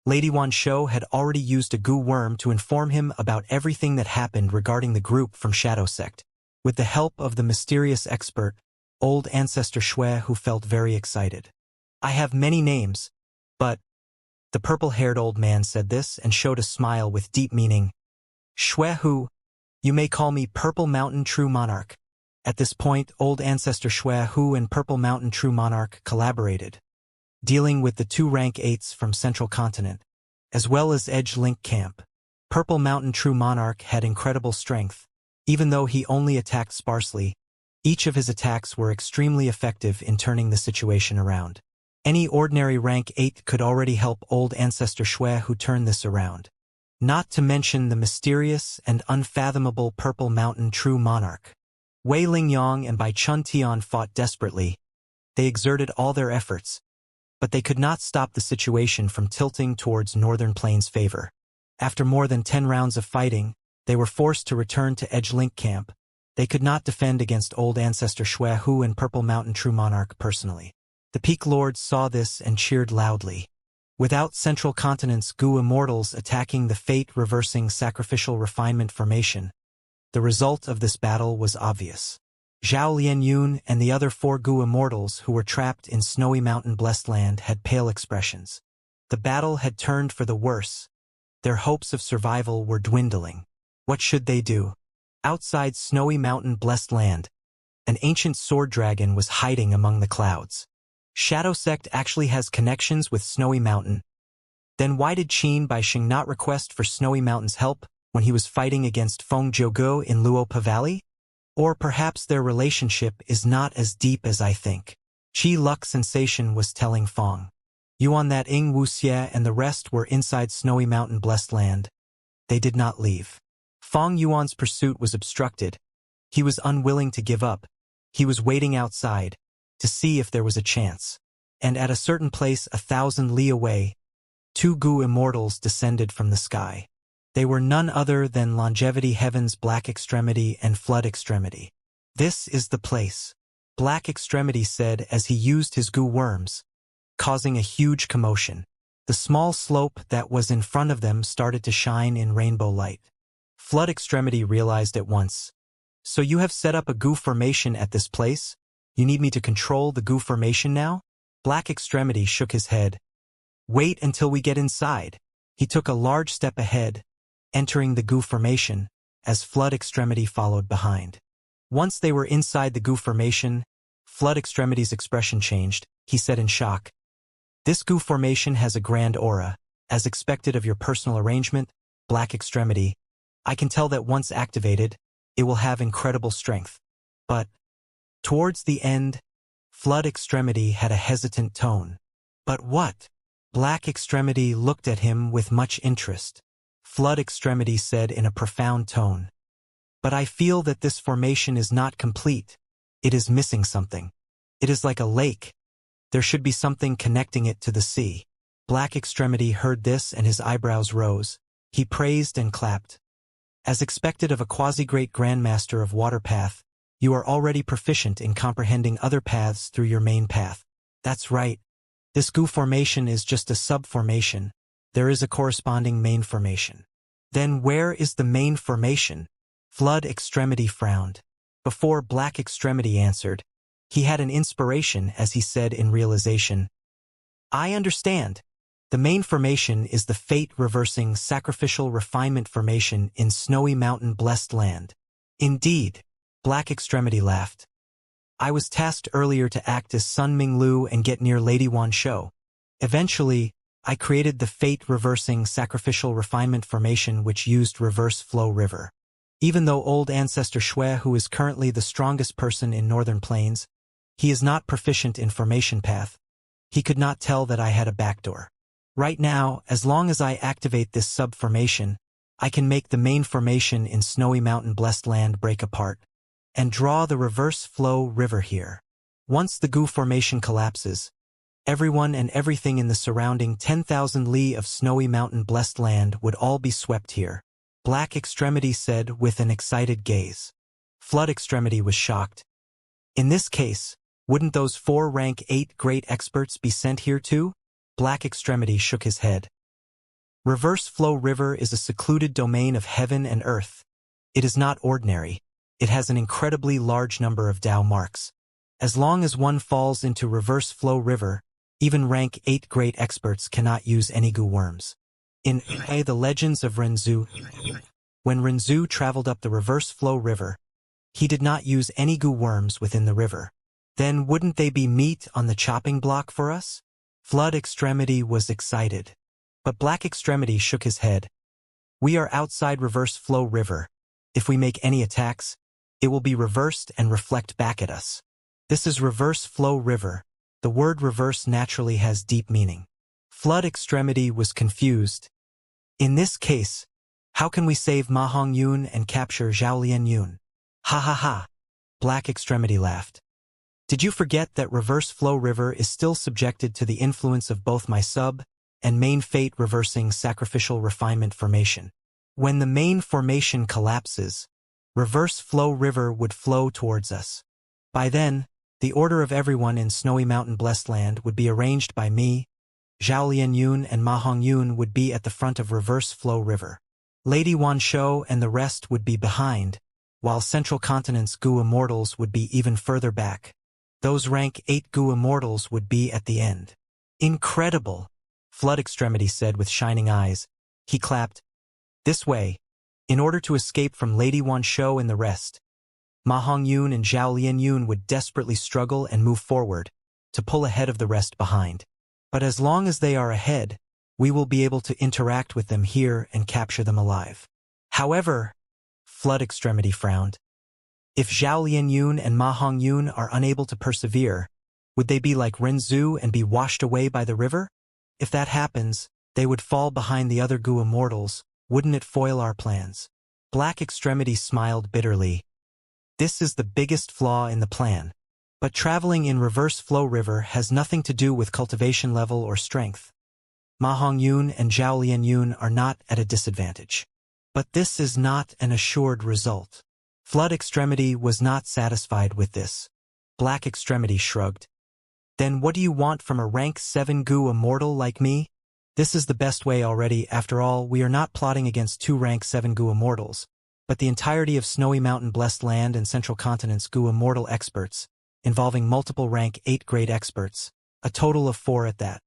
Lady Wan Shou had already used a Gu worm to inform him about everything that happened regarding the group from Shadow Sect. With the help of the mysterious expert, old ancestor Xue Hu felt very excited. "I have many names, but..." The purple-haired old man said this and showed a smile with deep meaning. "Xue Hu, you may call me Purple Mountain True Monarch." At this point, old ancestor Xue Hu and Purple Mountain True Monarch collaborated, dealing with the 2 rank 8s from Central Continent, as well as Edge Link Camp. Purple Mountain True Monarch had incredible strength. Even though he only attacked sparsely, each of his attacks were extremely effective in turning the situation around. Any ordinary rank 8 could already help old ancestor Xue Hu turn this around. Not to mention the mysterious and unfathomable Purple Mountain True Monarch. Wei Lingyang and Bai Chun Tian fought desperately. They exerted all their efforts, but they could not stop the situation from tilting towards Northern Plains' favor. After more than 10 rounds of fighting, they were forced to return to Edge Link Camp. They could not defend against old ancestor Xue Hu and Purple Mountain True Monarch personally. The Peak Lords saw this and cheered loudly. Without Central Continent's Gu Immortals attacking the fate-reversing sacrificial refinement formation, the result of this battle was obvious. Zhao Lianyun and the other 4 Gu Immortals who were trapped in Snowy Mountain Blessed Land had pale expressions. The battle had turned for the worse. Their hopes of survival were dwindling. What should they do? Outside Snowy Mountain Blessed Land, an ancient sword dragon was hiding among the clouds. Shadow Sect actually has connections with Snowy Mountain. Then why did Qin Baixing not request for Snowy Mountain's help when he was fighting against Feng Jiuge in Luopa Valley? Or perhaps their relationship is not as deep as I think. Qi Luck Sensation was telling Feng. Yuan that Ing Wuxie and the rest were inside Snowy Mountain Blessed Land. They did not leave. Feng Yuan's pursuit was obstructed. He was unwilling to give up. He was waiting outside to see if there was a chance. And at a certain place 1,000 li away, 2 Gu Immortals descended from the sky. They were none other than Longevity Heaven's Black Extremity and Flood Extremity. "This is the place," Black Extremity said as he used his Gu worms, causing a huge commotion. The small slope that was in front of them started to shine in rainbow light. Flood Extremity realized at once. So you have set up a goo formation at this place? You need me to control the goo formation now? Black Extremity shook his head. Wait until we get inside. He took a large step ahead, entering the goo formation, as Flood Extremity followed behind. Once they were inside the goo formation, Flood Extremity's expression changed. He said in shock, "This goo formation has a grand aura, as expected of your personal arrangement, Black Extremity. I can tell that once activated, it will have incredible strength." But, towards the end, Flood Extremity had a hesitant tone. "But what?" Black Extremity looked at him with much interest. Flood Extremity said in a profound tone, "But I feel that this formation is not complete. It is missing something. It is like a lake. There should be something connecting it to the sea." Black Extremity heard this and his eyebrows rose. He praised and clapped. "As expected of a quasi-great grandmaster of Waterpath, you are already proficient in comprehending other paths through your main path." "That's right. This goo formation is just a sub-formation. There is a corresponding main formation." "Then where is the main formation?" Flood Extremity frowned. Before Black Extremity answered, he had an inspiration as he said in realization, "I understand. The main formation is the fate-reversing sacrificial refinement formation in Snowy Mountain Blessed Land." "Indeed." Black Extremity laughed. "I was tasked earlier to act as Sun Minglu and get near Lady Wan Shou. Eventually, I created the fate-reversing sacrificial refinement formation which used reverse flow river. Even though old ancestor Shui, who is currently the strongest person in Northern Plains, he is not proficient in formation path. He could not tell that I had a backdoor. Right now, as long as I activate this sub-formation, I can make the main formation in Snowy Mountain Blessed Land break apart and draw the reverse flow river here. Once the goo formation collapses, everyone and everything in the surrounding 10,000 li of Snowy Mountain Blessed Land would all be swept here." Black Extremity said with an excited gaze. Flood Extremity was shocked. "In this case, wouldn't those 4 rank 8 great experts be sent here too?" Black Extremity shook his head. "Reverse Flow River is a secluded domain of heaven and earth. It is not ordinary. It has an incredibly large number of Tao marks. As long as one falls into Reverse Flow River, even rank 8 great experts cannot use any goo worms. In the Legends of Renzu, when Renzu traveled up the Reverse Flow River, he did not use any goo worms within the river. Then wouldn't they be meat on the chopping block for us?" Flood Extremity was excited. But Black Extremity shook his head. "We are outside Reverse Flow River. If we make any attacks, it will be reversed and reflect back at us. This is Reverse Flow River. The word reverse naturally has deep meaning." Flood Extremity was confused. "In this case, how can we save Ma Hongyun and capture Zhao Lianyun?" "Ha ha ha." Black Extremity laughed. "Did you forget that Reverse Flow River is still subjected to the influence of both my sub and main fate-reversing sacrificial refinement formation? When the main formation collapses, Reverse Flow River would flow towards us. By then, the order of everyone in Snowy Mountain Blessed Land would be arranged by me. Zhao Lianyun and Ma Hongyun would be at the front of Reverse Flow River. Lady Wan Shou and the rest would be behind, while Central Continent's goo immortals would be even further back. Those rank 8 goo immortals would be at the end." "Incredible," Flood Extremity said with shining eyes. He clapped. "This way, in order to escape from Lady Wan Shou and the rest, Ma Hongyun and Zhao Lianyun would desperately struggle and move forward, to pull ahead of the rest behind. But as long as they are ahead, we will be able to interact with them here and capture them alive." "However," Flood Extremity frowned, "if Zhao Lianyun and Ma Hongyun are unable to persevere, would they be like Renzu and be washed away by the river? If that happens, they would fall behind the other goo immortals. Wouldn't it foil our plans?" Black Extremity smiled bitterly. "This is the biggest flaw in the plan. But traveling in Reverse Flow River has nothing to do with cultivation level or strength. Ma Hongyun and Zhao Lianyun are not at a disadvantage. But this is not an assured result." Flood Extremity was not satisfied with this. Black Extremity shrugged. "Then what do you want from a rank 7 goo immortal like me? This is the best way already. After all, we are not plotting against 2 rank 7 goo immortals, but the entirety of Snowy Mountain Blessed Land and Central Continent's GU Immortal experts, involving multiple rank 8 grade experts, a total of 4 at that.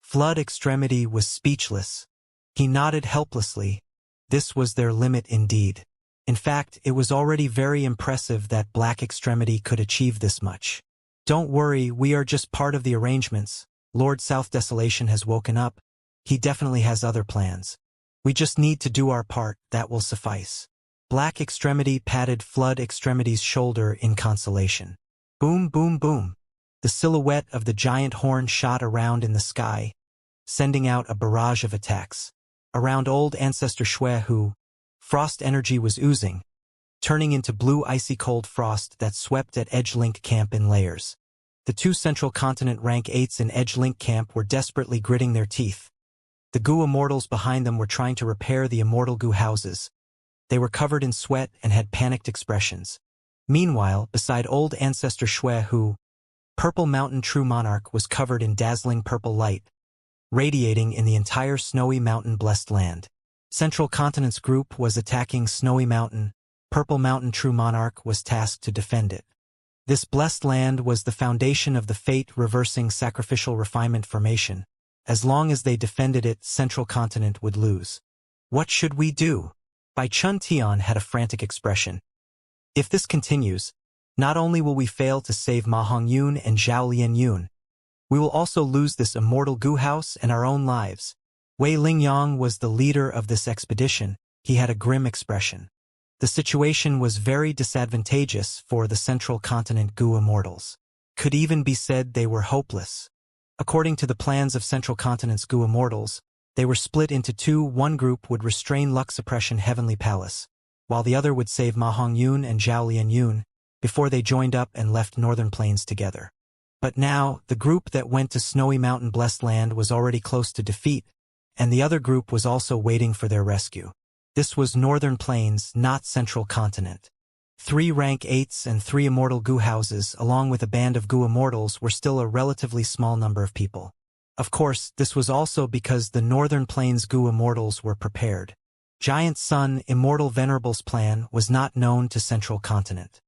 Flood Extremity was speechless. He nodded helplessly. This was their limit indeed. In fact, it was already very impressive that Black Extremity could achieve this much. Don't worry, we are just part of the arrangements. Lord South Desolation has woken up. He definitely has other plans. We just need to do our part, that will suffice. Black Extremity patted Flood Extremity's shoulder in consolation. Boom, boom, boom. The silhouette of the giant horn shot around in the sky, sending out a barrage of attacks. Around old Ancestor Shue who, frost energy was oozing, turning into blue icy cold frost that swept at Edgelink Camp in layers. The 2 Central Continent rank 8s in Edgelink Camp were desperately gritting their teeth. The GU Immortals behind them were trying to repair the immortal GU houses. They were covered in sweat and had panicked expressions. Meanwhile, beside old Ancestor Shue who, Purple Mountain True Monarch was covered in dazzling purple light, radiating in the entire Snowy Mountain Blessed Land. Central Continent's group was attacking Snowy Mountain. Purple Mountain True Monarch was tasked to defend it. This blessed land was the foundation of the fate-reversing sacrificial refinement formation. As long as they defended it, Central Continent would lose. What should we do? Bai Chun Tian had a frantic expression. If this continues, not only will we fail to save Ma Hongyun and Zhao Lianyun, we will also lose this immortal GU house and our own lives. Wei Lingyang was the leader of this expedition. He had a grim expression. The situation was very disadvantageous for the Central Continent GU Immortals. Could even be said they were hopeless. According to the plans of Central Continent's GU Immortals, they were split into 2. One group would restrain Luck Suppression Heavenly Palace, while the other would save Ma Hongyun and Zhao Lianyun before they joined up and left Northern Plains together. But now, the group that went to Snowy Mountain Blessed Land was already close to defeat, and the other group was also waiting for their rescue. This was Northern Plains, not Central Continent. 3 rank 8s and 3 immortal GU houses, along with a band of GU Immortals, were still a relatively small number of people. Of course, this was also because the Northern Plains GU Immortals were prepared. Giant Sun Immortal Venerable's plan was not known to Central Continent.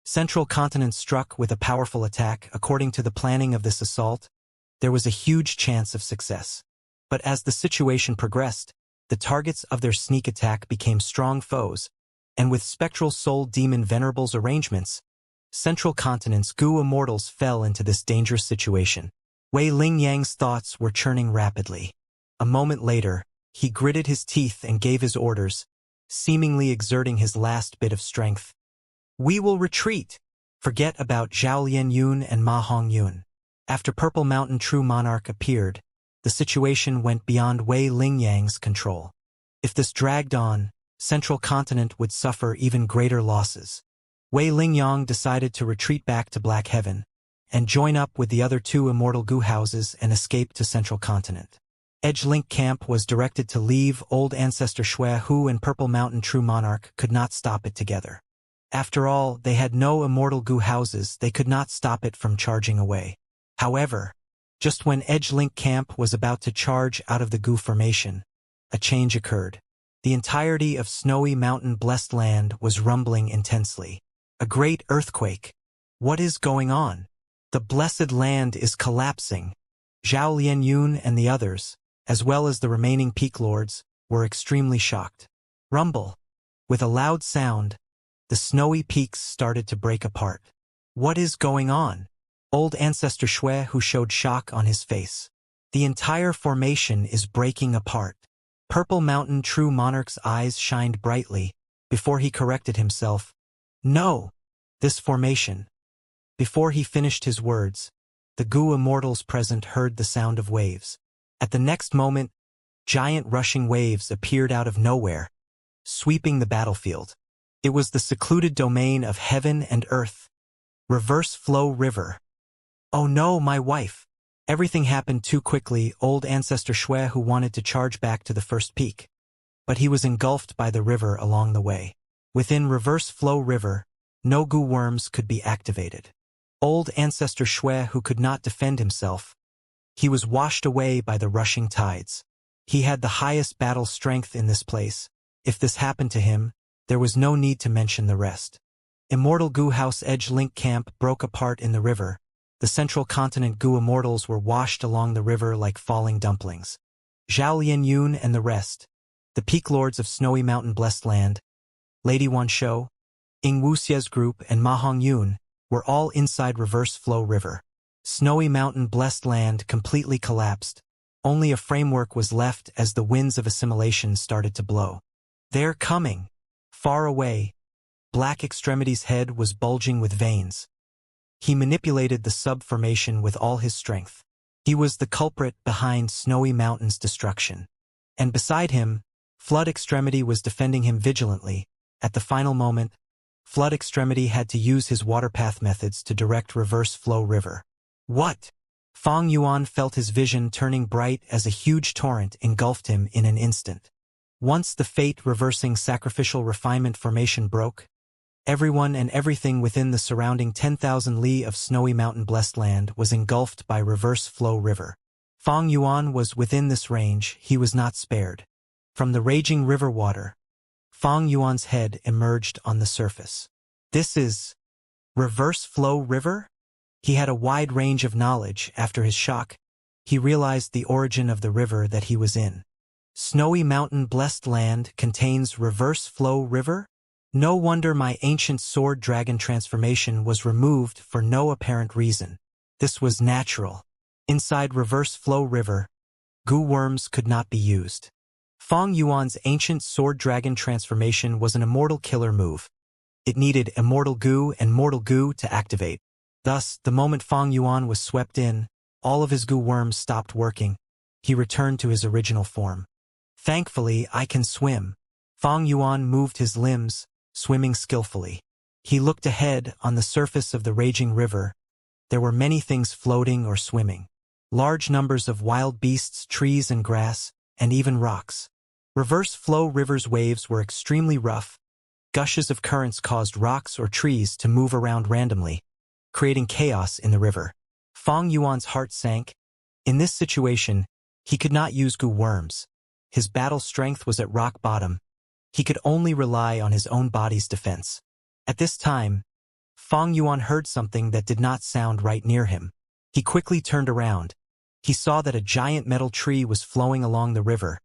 Central Continent struck with a powerful attack. According to the planning of this assault, there was a huge chance of success. But as the situation progressed, the targets of their sneak attack became strong foes, and with Spectral Soul Demon Venerable's arrangements, Central Continent's GU Immortals fell into this dangerous situation. Wei Lingyang's thoughts were churning rapidly. A moment later, he gritted his teeth and gave his orders, seemingly exerting his last bit of strength. We will retreat. Forget about Zhao Lianyun and Ma Hongyun. After Purple Mountain True Monarch appeared, the situation went beyond Wei Lingyang's control. If this dragged on, Central Continent would suffer even greater losses. Wei Lingyang decided to retreat back to Black Heaven and join up with the other 2 immortal GU houses and escape to Central Continent. Edgelink Camp was directed to leave. Old Ancestor Shue Hu and Purple Mountain True Monarch could not stop it together. After all, they had no immortal GU houses. They could not stop it from charging away. However, just when Edgelink Camp was about to charge out of the GU formation, a change occurred. The entirety of Snowy Mountain Blessed Land was rumbling intensely. A great earthquake. What is going on? The Blessed Land is collapsing. Zhao Lianyun and the others, as well as the remaining Peak Lords, were extremely shocked. Rumble. With a loud sound, the snowy peaks started to break apart. What is going on? Old Ancestor Shue Hu showed shock on his face. The entire formation is breaking apart. Purple Mountain True Monarch's eyes shined brightly, before he corrected himself. No! This formation. Before he finished his words, the GU Immortals present heard the sound of waves. At the next moment, giant rushing waves appeared out of nowhere, sweeping the battlefield. It was the secluded domain of heaven and earth. Reverse Flow River. Oh no, my wife! Everything happened too quickly. Old Ancestor Shue Hu wanted to charge back to the first peak, but he was engulfed by the river along the way. Within Reverse Flow River, no GU worms could be activated. Old Ancestor Shue Hu could not defend himself. He was washed away by the rushing tides. He had the highest battle strength in this place. If this happened to him, There was no need to mention the rest. Immortal Goo House Edge Link Camp broke apart in the river. The central continent Goo Immortals were washed along the river like falling dumplings. Zhao Lianyun and the rest, the peak lords of Snowy Mountain Blessed Land, Lady Wanshou, Ying Wuxie's group and Ma Hongyun, were all inside Reverse Flow River. Snowy Mountain Blessed Land completely collapsed. Only a framework was left as the winds of assimilation started to blow. They're coming. Far away, Black Extremity's head was bulging with veins. He manipulated the sub-formation with all his strength. He was the culprit behind Snowy Mountain's destruction. And beside him, Flood Extremity was defending him vigilantly. At the final moment, Flood Extremity had to use his waterpath methods to direct Reverse Flow River. What? Fang Yuan felt his vision turning bright as a huge torrent engulfed him in an instant. Once the fate-reversing sacrificial refinement formation broke, everyone and everything within the surrounding 10,000 li of Snowy Mountain Blessed Land was engulfed by Reverse Flow River. Fang Yuan was within this range, he was not spared. From the raging river water, Fang Yuan's head emerged on the surface. This is Reverse Flow River? He had a wide range of knowledge after his shock. He realized the origin of the river that he was in. Snowy Mountain Blessed Land contains Reverse Flow River? No wonder my ancient sword dragon transformation was removed for no apparent reason. This was natural. Inside Reverse Flow River, goo worms could not be used. Fang Yuan's ancient sword dragon transformation was an immortal killer move. It needed immortal goo and mortal goo to activate. Thus, the moment Fang Yuan was swept in, all of his goo worms stopped working. He returned to his original form. Thankfully, I can swim. Fang Yuan moved his limbs, swimming skillfully. He looked ahead on the surface of the raging river. There were many things floating or swimming. Large numbers of wild beasts, trees and grass, and even rocks. Reverse Flow River's waves were extremely rough. Gushes of currents caused rocks or trees to move around randomly, creating chaos in the river. Fang Yuan's heart sank. In this situation, he could not use goo worms. His battle strength was at rock bottom. He could only rely on his own body's defense. At this time, Fang Yuan heard something that did not sound right near him. He quickly turned around. He saw that a giant metal tree was flowing along the river.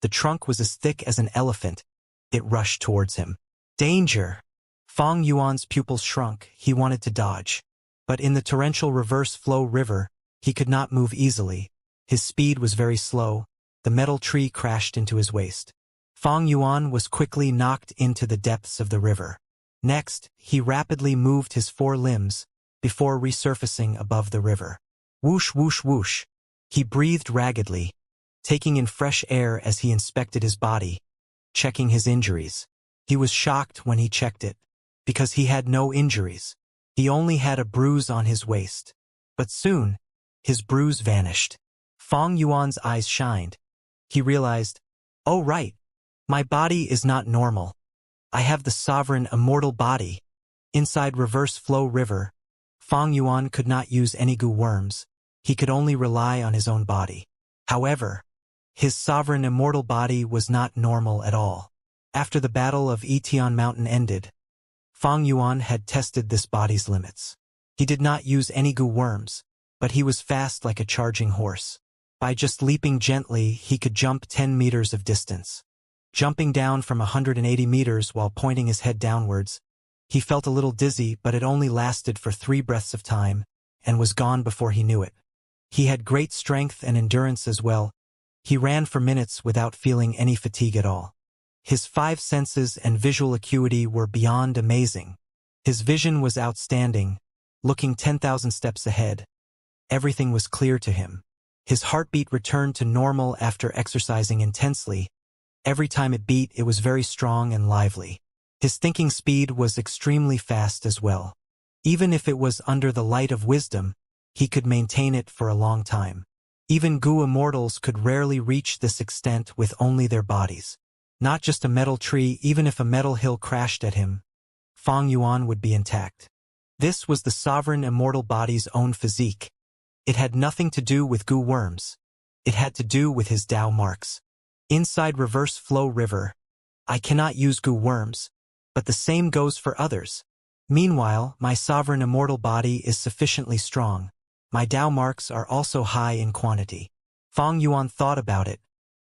The trunk was as thick as an elephant. It rushed towards him. Danger! Fang Yuan's pupils shrunk. He wanted to dodge. But in the torrential Reverse Flow River, he could not move easily. His speed was very slow. The metal tree crashed into his waist. Fang Yuan was quickly knocked into the depths of the river. Next, he rapidly moved his four limbs before resurfacing above the river. Whoosh, whoosh, whoosh. He breathed raggedly, taking in fresh air as he inspected his body, checking his injuries. He was shocked when he checked it, because he had no injuries. He only had a bruise on his waist. But soon, his bruise vanished. Fang Yuan's eyes shined. He realized, oh right, my body is not normal. I have the sovereign immortal body. Inside Reverse Flow River, Fang Yuan could not use any goo worms. He could only rely on his own body. However, his sovereign immortal body was not normal at all. After the Battle of Etion Mountain ended, Fang Yuan had tested this body's limits. He did not use any goo worms, but he was fast like a charging horse. By just leaping gently, he could jump 10 meters of distance. Jumping down from 180 meters while pointing his head downwards, he felt a little dizzy, but it only lasted for 3 breaths of time, and was gone before he knew it. He had great strength and endurance as well. He ran for minutes without feeling any fatigue at all. His 5 senses and visual acuity were beyond amazing. His vision was outstanding, looking 10,000 steps ahead. Everything was clear to him. His heartbeat returned to normal after exercising intensely. Every time it beat, it was very strong and lively. His thinking speed was extremely fast as well. Even if it was under the light of wisdom, he could maintain it for a long time. Even goo immortals could rarely reach this extent with only their bodies. Not just a metal tree, even if a metal hill crashed at him, Fang Yuan would be intact. This was the sovereign immortal body's own physique. It had nothing to do with goo worms. It had to do with his Tao marks. Inside Reverse Flow River, I cannot use goo worms. but the same goes for others. Meanwhile, my sovereign immortal body is sufficiently strong. My Tao marks are also high in quantity. Fang Yuan thought about it.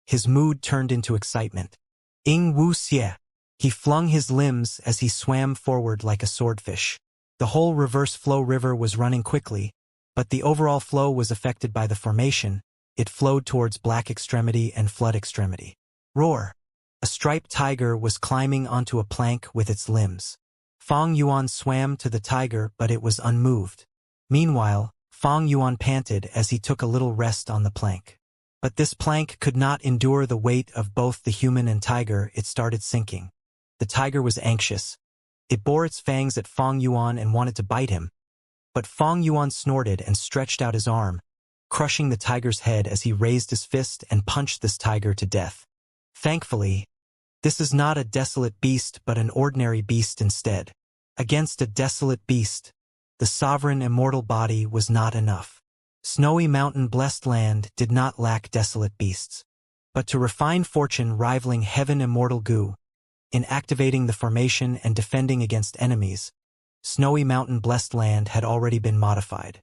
His mood turned into excitement. Ing Wu Xie. He flung his limbs as he swam forward like a swordfish. The whole reverse flow river was running quickly, but the overall flow was affected by the formation. It flowed towards black extremity and flood extremity. Roar! A striped tiger was climbing onto a plank with its limbs. Fang Yuan swam to the tiger, but it was unmoved. Meanwhile, Fang Yuan panted as he took a little rest on the plank. But this plank could not endure the weight of both the human and tiger. It started sinking. The tiger was anxious. It bore its fangs at Fang Yuan and wanted to bite him. But Fang Yuan snorted and stretched out his arm, crushing the tiger's head as he raised his fist and punched this tiger to death. Thankfully, this is not a desolate beast but an ordinary beast instead. Against a desolate beast, the sovereign immortal body was not enough. Snowy mountain blessed land did not lack desolate beasts. But to refine fortune rivaling heaven immortal goo, in activating the formation and defending against enemies, snowy mountain blessed land had already been modified.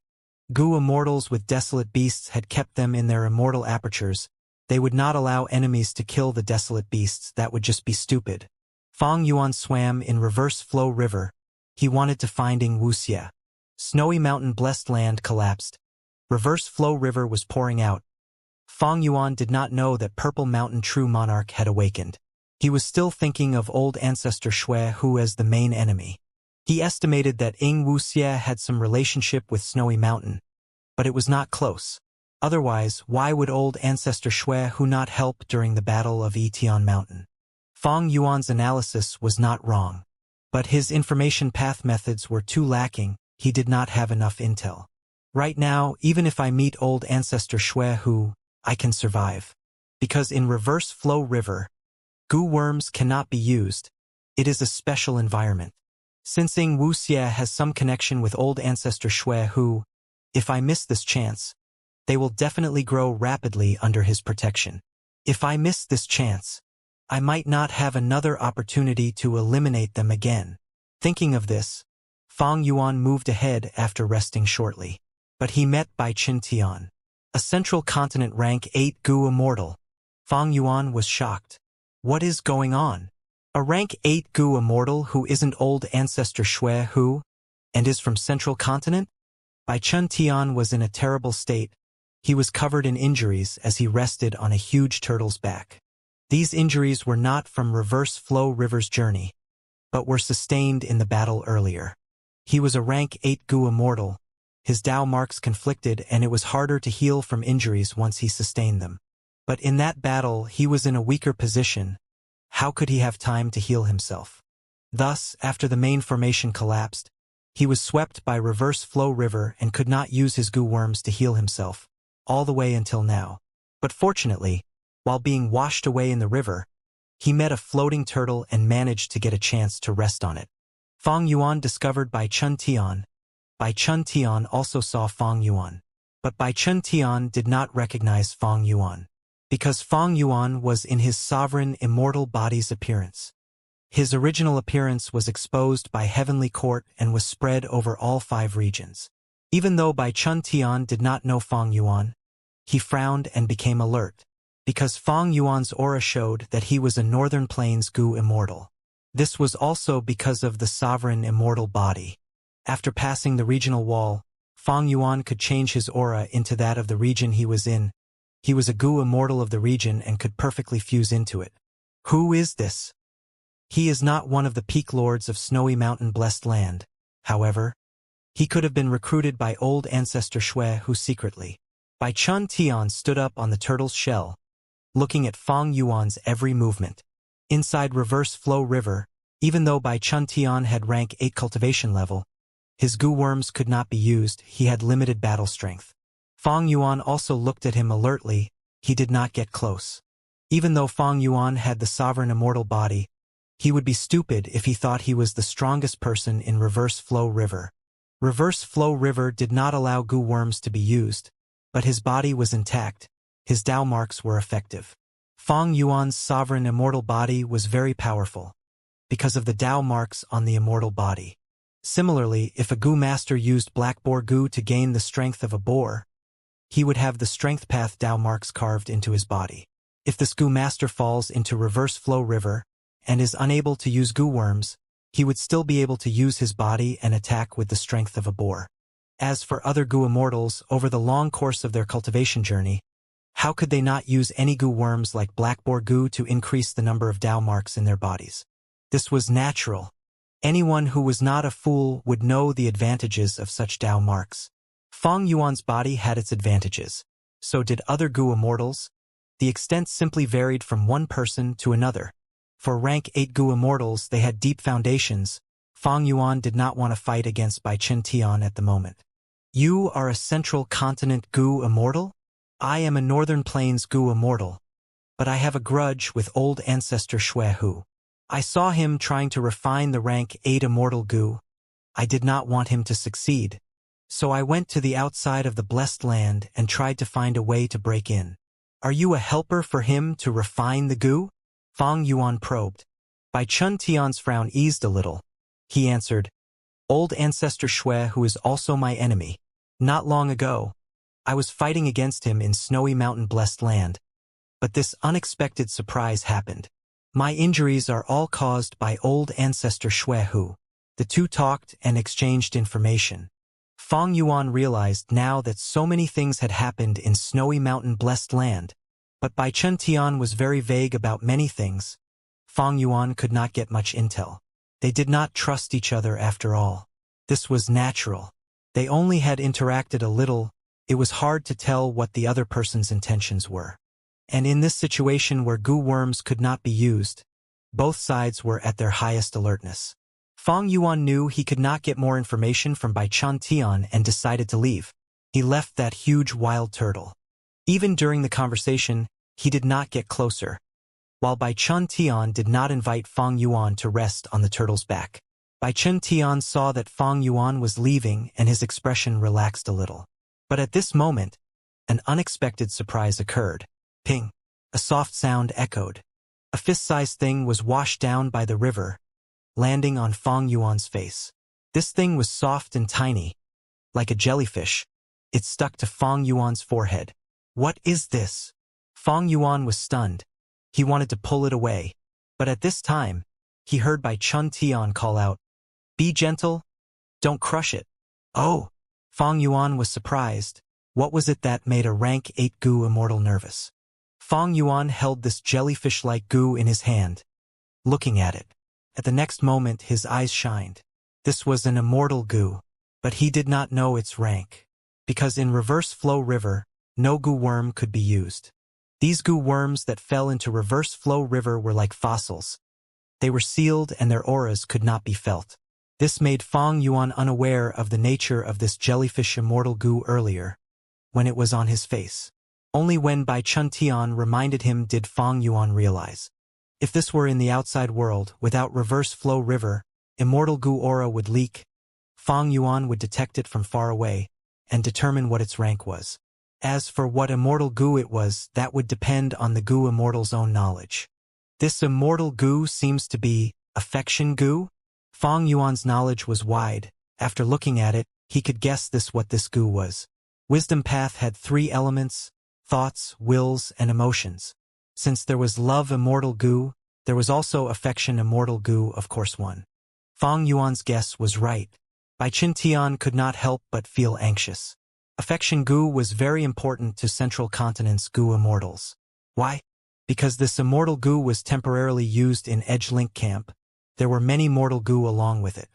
Goo immortals with desolate beasts had kept them in their immortal apertures. They would not allow enemies to kill the desolate beasts. That would just be stupid. Fang Yuan swam in reverse flow river. He wanted to find Ing Wu Xie. Snowy mountain blessed land collapsed. Reverse flow river was pouring out. Fang Yuan did not know that Purple Mountain True Monarch had awakened. He was still thinking of old ancestor Shui Hu as the main enemy. He estimated that Ing Wu Xie had some relationship with Snowy Mountain, but it was not close. Otherwise, why would old ancestor Shui Hu not help during the Battle of Yitian Mountain? Fang Yuan's analysis was not wrong, but his information path methods were too lacking. He did not have enough intel. Right now, even if I meet old ancestor Shui Hu, I can survive. Because in reverse flow river, goo worms cannot be used. It is a special environment. Since Ing Wu Xie has some connection with old ancestor Shui Hu, if I miss this chance, they will definitely grow rapidly under his protection. If I miss this chance, I might not have another opportunity to eliminate them again. Thinking of this, Fang Yuan moved ahead after resting shortly. But he met Bai Qin Tian, a Central Continent rank 8 goo immortal. Fang Yuan was shocked. What is going on? A rank 8 goo immortal who isn't old ancestor Shui Hu, and is from Central Continent? Bai Qin Tian was in a terrible state. He was covered in injuries as he rested on a huge turtle's back. These injuries were not from reverse flow river's journey, but were sustained in the battle earlier. He was a rank 8 goo immortal. His Tao marks conflicted and it was harder to heal from injuries once he sustained them. But in that battle he was in a weaker position. How could he have time to heal himself? Thus, after the main formation collapsed, he was swept by reverse flow river and could not use his goo worms to heal himself, all the way until now. But fortunately, while being washed away in the river, he met a floating turtle and managed to get a chance to rest on it. Fang Yuan discovered Bai Qin Tian. Bai Qin Tian also saw Fang Yuan. But Bai Qin Tian did not recognize Fang Yuan, because Fang Yuan was in his sovereign immortal body's appearance. His original appearance was exposed by Heavenly Court and was spread over all 5 regions. Even though Bai Qin Tian did not know Fang Yuan, he frowned and became alert, because Fang Yuan's aura showed that he was a Northern Plains goo immortal. This was also because of the sovereign immortal body. After passing the regional wall, Fang Yuan could change his aura into that of the region he was in. He was a goo immortal of the region and could perfectly fuse into it. Who is this? He is not one of the peak lords of Snowy Mountain Blessed Land. However, he could have been recruited by old ancestor Shui Hu secretly. Bai Qin Tian stood up on the turtle's shell, looking at Fang Yuan's every movement. Inside reverse flow river, even though Bai Qin Tian had rank 8 cultivation level, his goo worms could not be used. He had limited battle strength. Fang Yuan also looked at him alertly. He did not get close. Even though Fang Yuan had the sovereign immortal body, he would be stupid if he thought he was the strongest person in reverse flow river. Reverse flow river did not allow goo worms to be used, but his body was intact. His Tao marks were effective. Fang Yuan's sovereign immortal body was very powerful. because of the Tao marks on the immortal body. Similarly, if a goo master used black boar goo to gain the strength of a boar, he would have the strength path Tao marks carved into his body. If this goo master falls into reverse flow river and is unable to use goo worms, he would still be able to use his body and attack with the strength of a boar. As for other goo immortals, over the long course of their cultivation journey, how could they not use any goo worms like black boar goo to increase the number of Tao marks in their bodies? This was natural. Anyone who was not a fool would know the advantages of such Tao marks. Fang Yuan's body had its advantages. So did other goo immortals. The extent simply varied from one person to another. For rank 8 goo immortals, they had deep foundations. Fang Yuan did not want to fight against Bai Chen Tian at the moment. You are a central continent goo immortal? I am a northern plains goo immortal. But I have a grudge with old ancestor Shui Hu. I saw him trying to refine the rank 8 immortal goo. I did not want him to succeed. So I went to the outside of the blessed land and tried to find a way to break in. Are you a helper for him to refine the goo? Fang Yuan probed. Bai Chen Tian's frown eased a little. He answered, Old ancestor Shui, who is also my enemy. Not long ago, I was fighting against him in snowy mountain blessed land. But this unexpected surprise happened. My injuries are all caused by old ancestor Shui Hu. The two talked and exchanged information. Fang Yuan realized now that so many things had happened in snowy mountain blessed land. But Bai Chen Tian was very vague about many things. Fang Yuan could not get much intel. They did not trust each other after all. This was natural. They only had interacted a little. It was hard to tell what the other person's intentions were. And in this situation where goo worms could not be used, both sides were at their highest alertness. Fang Yuan knew he could not get more information from Bai Chen Tian and decided to leave. He left that huge wild turtle. Even during the conversation, he did not get closer, while Bai Chen Tian did not invite Fang Yuan to rest on the turtle's back. Bai Chen Tian saw that Fang Yuan was leaving and his expression relaxed a little. But at this moment, an unexpected surprise occurred. Ping! A soft sound echoed. A fist-sized thing was washed down by the river, landing on Fang Yuan's face. This thing was soft and tiny, like a jellyfish. It stuck to Fang Yuan's forehead. What is this? Fang Yuan was stunned. He wanted to pull it away. But at this time, he heard Bai Chen Tian call out, Be gentle. Don't crush it. Oh! Fang Yuan was surprised. What was it that made a rank 8 goo immortal nervous? Fang Yuan held this jellyfish-like goo in his hand, looking at it. At the next moment his eyes shined. This was an immortal goo, but he did not know its rank, because in reverse flow river, no goo worm could be used. These goo worms that fell into reverse flow river were like fossils. They were sealed and their auras could not be felt. This made Fang Yuan unaware of the nature of this jellyfish immortal goo earlier, when it was on his face. Only when Bai Chen Tian reminded him did Fang Yuan realize. If this were in the outside world, without reverse flow river, immortal goo aura would leak. Fang Yuan would detect it from far away and determine what its rank was. As for what immortal goo it was, that would depend on the goo immortal's own knowledge. This immortal goo seems to be affection goo? Fang Yuan's knowledge was wide. After looking at it, he could guess what this goo was. Wisdom path had 3 elements: thoughts, wills, and emotions. Since there was love immortal goo, there was also affection immortal goo, of course one. Fang Yuan's guess was right. Bai Chen Tian could not help but feel anxious. Affection goo was very important to Central Continent's goo immortals. Why? Because this immortal goo was temporarily used in Edge Link Camp. There were many mortal goo along with it.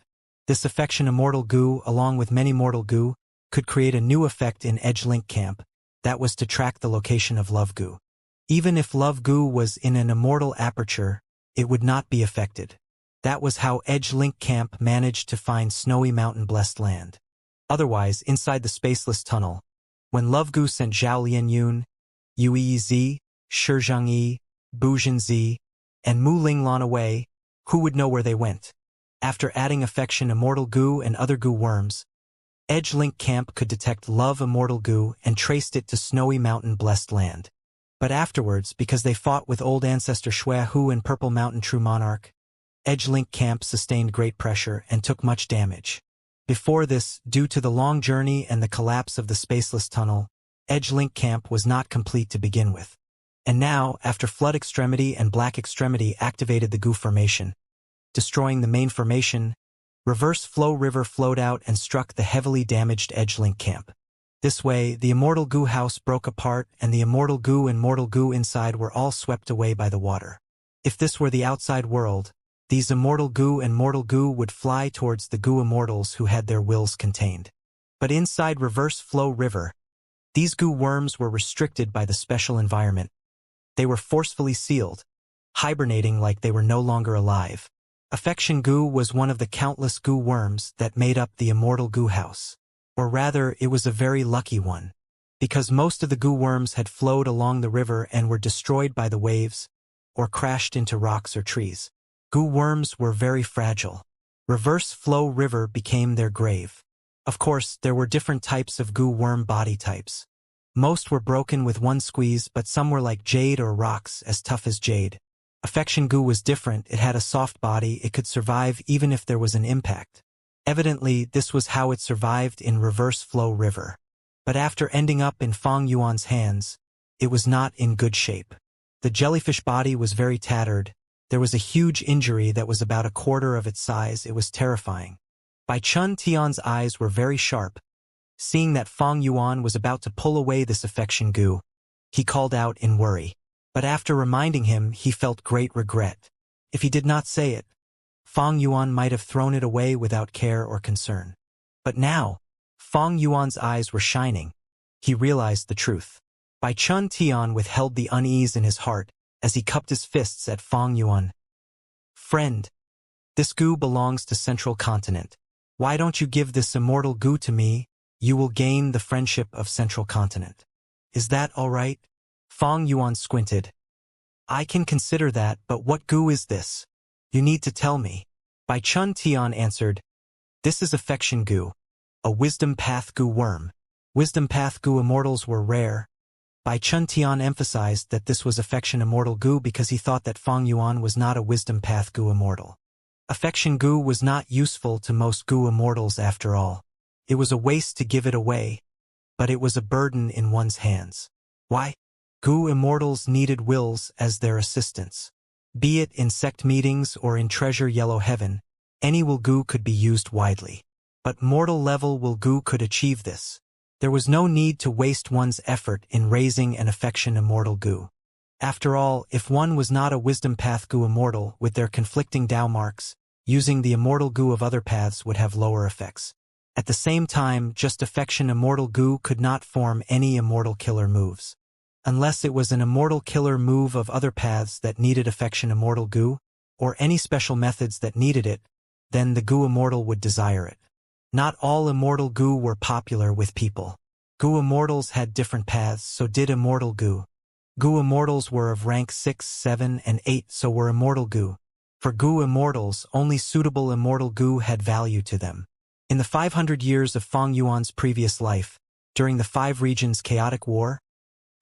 This affection immortal goo, along with many mortal goo, could create a new effect in Edge Link Camp. That was to track the location of love goo. Even if love goo was in an immortal aperture, it would not be affected. That was how Edge Link Camp managed to find snowy mountain blessed land. Otherwise, inside the spaceless tunnel, when love goo sent Zhao Lianyun, Yue Zi, Shizhang Yi, Bujin Zi, and Mu Linglan away, who would know where they went? After adding affection immortal goo and other goo worms, Edge Link Camp could detect love immortal goo and traced it to snowy mountain blessed land. But afterwards, because they fought with old ancestor Shui Hu and Purple Mountain True Monarch, Edgelink Camp sustained great pressure and took much damage. Before this, due to the long journey and the collapse of the spaceless tunnel, Edgelink Camp was not complete to begin with. And now, after Flood Extremity and Black Extremity activated the goo formation, destroying the main formation, Reverse Flow River flowed out and struck the heavily damaged Edgelink Camp. This way, the Immortal Goo house broke apart and the Immortal Goo and Mortal Goo inside were all swept away by the water. If this were the outside world, these Immortal Goo and Mortal Goo would fly towards the Goo Immortals who had their wills contained. But inside Reverse Flow River, these Goo worms were restricted by the special environment. They were forcefully sealed, hibernating like they were no longer alive. Affection Goo was one of the countless Goo worms that made up the Immortal Goo house. Or rather, it was a very lucky one, because most of the Goo worms had flowed along the river and were destroyed by the waves, or crashed into rocks or trees. Goo worms were very fragile. Reverse Flow River became their grave. Of course, there were different types of Goo worm body types. Most were broken with one squeeze, but some were like jade or rocks as tough as jade. Affection Goo was different. It had a soft body. It could survive even if there was an impact. Evidently, this was how it survived in Reverse Flow River. But after ending up in Fang Yuan's hands, it was not in good shape. The jellyfish body was very tattered. There was a huge injury that was about a quarter of its size. It was terrifying. Bai Chun Tian's eyes were very sharp. Seeing that Fang Yuan was about to pull away this affection Goo, he called out in worry. But after reminding him, he felt great regret. If he did not say it, Fang Yuan might have thrown it away without care or concern. But now, Fang Yuan's eyes were shining. He realized the truth. Bai Chun Tian withheld the unease in his heart as he cupped his fists at Fang Yuan. Friend, this Goo belongs to Central Continent. Why don't you give this Immortal Goo to me? You will gain the friendship of Central Continent. Is that all right? Fang Yuan squinted. I can consider that, but what Goo is this? You need to tell me. Bai Chun Tian answered, This is Affection Goo, a Wisdom Path Goo worm. Wisdom Path Goo Immortals were rare. Bai Chun Tian emphasized that this was Affection Immortal Goo because he thought that Fang Yuan was not a Wisdom Path Goo Immortal. Affection Goo was not useful to most Goo Immortals after all. It was a waste to give it away, but it was a burden in one's hands. Why? Goo Immortals needed wills as their assistants. Be it in sect meetings or in Treasure Yellow Heaven, any will Goo could be used widely. But mortal level will Goo could achieve this. There was no need to waste one's effort in raising an Affection Immortal Goo. After all, if one was not a Wisdom Path Goo Immortal with their conflicting Dao marks, using the Immortal Goo of other paths would have lower effects. At the same time, just Affection Immortal Goo could not form any Immortal Killer moves. Unless it was an Immortal Killer move of other paths that needed Affection Immortal Goo, or any special methods that needed it, then the Goo Immortal would desire it. Not all Immortal Goo were popular with people. Goo Immortals had different paths, so did Immortal Goo. Goo Immortals were of rank 6, 7, and 8, so were Immortal Goo. For Goo Immortals, only suitable Immortal Goo had value to them. In the 500 years of Fang Yuan's previous life, during the 5 regions' chaotic war,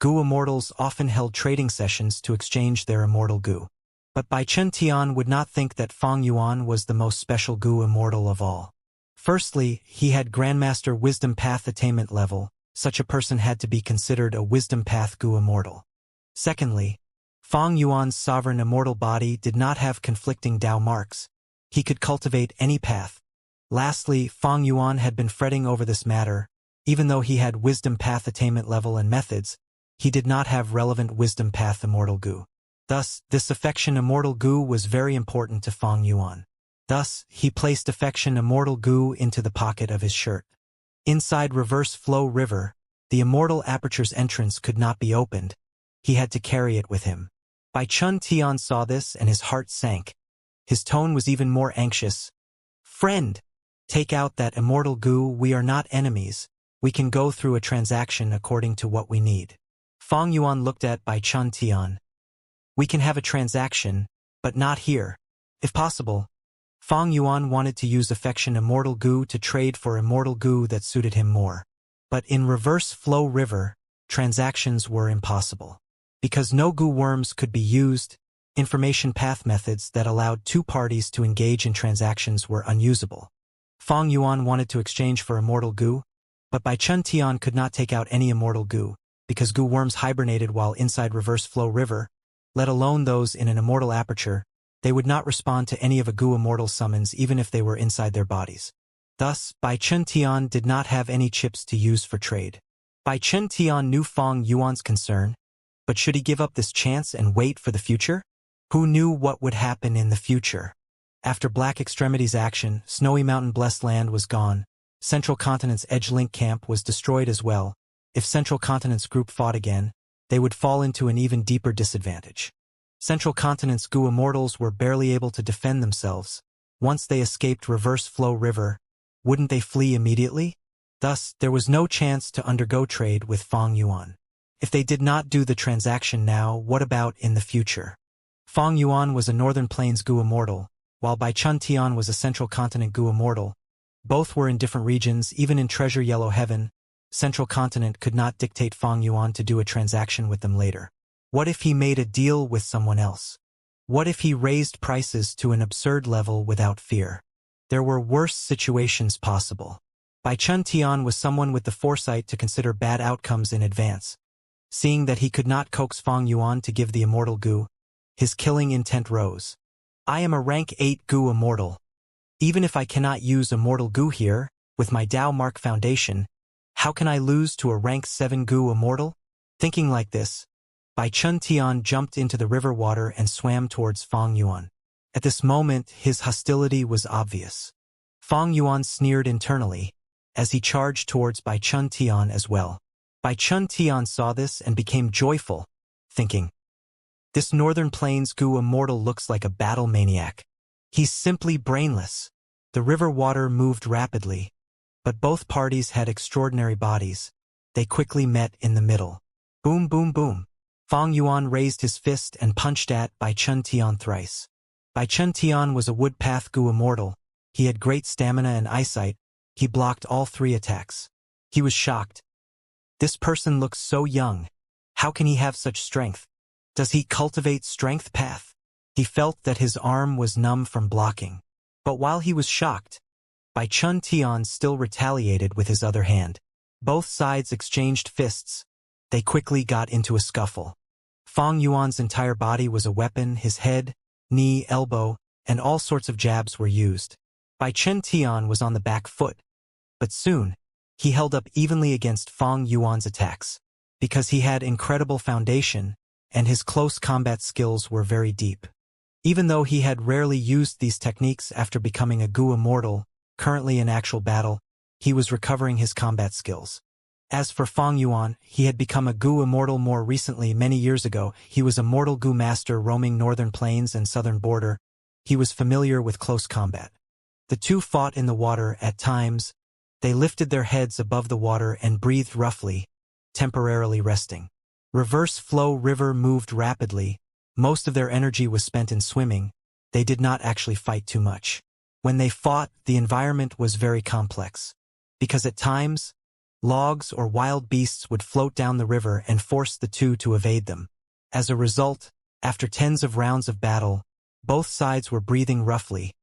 Goo Immortals often held trading sessions to exchange their Immortal Goo. But Bai Chun Tian would not think that Fang Yuan was the most special Goo Immortal of all. Firstly, he had Grandmaster Wisdom Path attainment level. Such a person had to be considered a Wisdom Path Goo Immortal. Secondly, Fang Yuan's sovereign immortal body did not have conflicting Dao marks. He could cultivate any path. Lastly, Fang Yuan had been fretting over this matter. Even though he had Wisdom Path attainment level and methods, he did not have relevant Wisdom Path Immortal Goo. Thus, this Affection Immortal Goo was very important to Fang Yuan. Thus, he placed Affection Immortal Goo into the pocket of his shirt. Inside Reverse Flow River, the Immortal Aperture's entrance could not be opened. He had to carry it with him. Bai Chun Tian saw this and his heart sank. His tone was even more anxious. Friend, take out that Immortal Goo. We are not enemies. We can go through a transaction according to what we need. Fang Yuan looked at Bai Chun Tian. We can have a transaction, but not here. If possible, Fang Yuan wanted to use Affection Immortal Goo to trade for Immortal Goo that suited him more. But in Reverse Flow River, transactions were impossible. Because no Goo worms could be used, information path methods that allowed two parties to engage in transactions were unusable. Fong Yuan wanted to exchange for immortal goo, but Bai Chun Tian could not take out any immortal goo, because goo worms hibernated while inside reverse flow river, let alone those in an immortal aperture. They would not respond to any of a goo immortal summons even if they were inside their bodies. Thus, Bai Chun Tian did not have any chips to use for trade. Bai Chun Tian knew Fong Yuan's concern, but should he give up this chance and wait for the future? Who knew what would happen in the future? After Black Extremity's action, Snowy Mountain Blessed Land was gone. Central Continent's Edge Link camp was destroyed as well. If Central Continent's group fought again, they would fall into an even deeper disadvantage. Central Continent's goo immortals were barely able to defend themselves. Once they escaped reverse flow river, wouldn't they flee immediately? Thus, there was no chance to undergo trade with Fong Yuan. If they did not do the transaction now, what about in the future? Fong Yuan was a Northern Plains goo immortal, while Bai Chun Tian was a Central Continent goo immortal. Both were in different regions. Even in Treasure Yellow Heaven, Central Continent could not dictate Fong Yuan to do a transaction with them later. What if he made a deal with someone else? What if he raised prices to an absurd level without fear? There were worse situations possible. Bai Chun Tian was someone with the foresight to consider bad outcomes in advance. Seeing that he could not coax Fong Yuan to give the immortal goo, his killing intent rose. I am a rank 8 goo immortal. Even if I cannot use immortal goo here, with my Dao Mark Foundation, how can I lose to a rank 7 goo immortal? Thinking like this, Bai Chun Tian jumped into the river water and swam towards Fong Yuan. At this moment, his hostility was obvious. Fong Yuan sneered internally, as he charged towards Bai Chun Tian as well. Bai Chun Tian saw this and became joyful, thinking, this Northern Plains goo immortal looks like a battle maniac. He's simply brainless. The river water moved rapidly, but both parties had extraordinary bodies. They quickly met in the middle. Boom, boom, boom. Fong Yuan raised his fist and punched at Bai Chun Tian thrice. Bai Chun Tian was a woodpath goo immortal. He had great stamina and eyesight. He blocked all 3 attacks. He was shocked. This person looks so young. How can he have such strength? Does he cultivate strength path? He felt that his arm was numb from blocking. But while he was shocked, Bai Chun Tian still retaliated with his other hand. Both sides exchanged fists. They quickly got into a scuffle. Fong Yuan's entire body was a weapon. His head, knee, elbow, and all sorts of jabs were used. Bai Chun Tian was on the back foot. But soon, he held up evenly against Fong Yuan's attacks. Because he had incredible foundation, and his close combat skills were very deep. Even though he had rarely used these techniques after becoming a goo immortal, currently in actual battle, he was recovering his combat skills. As for Fong Yuan, he had become a goo immortal more recently. Many years ago, he was a mortal goo master roaming Northern Plains and Southern Border. He was familiar with close combat. The two fought in the water at times. They lifted their heads above the water and breathed roughly, temporarily resting. Reverse flow river moved rapidly. Most of their energy was spent in swimming. They did not actually fight too much. When they fought, the environment was very complex. Because at times, logs or wild beasts would float down the river and force the two to evade them. As a result, after tens of rounds of battle, both sides were breathing roughly,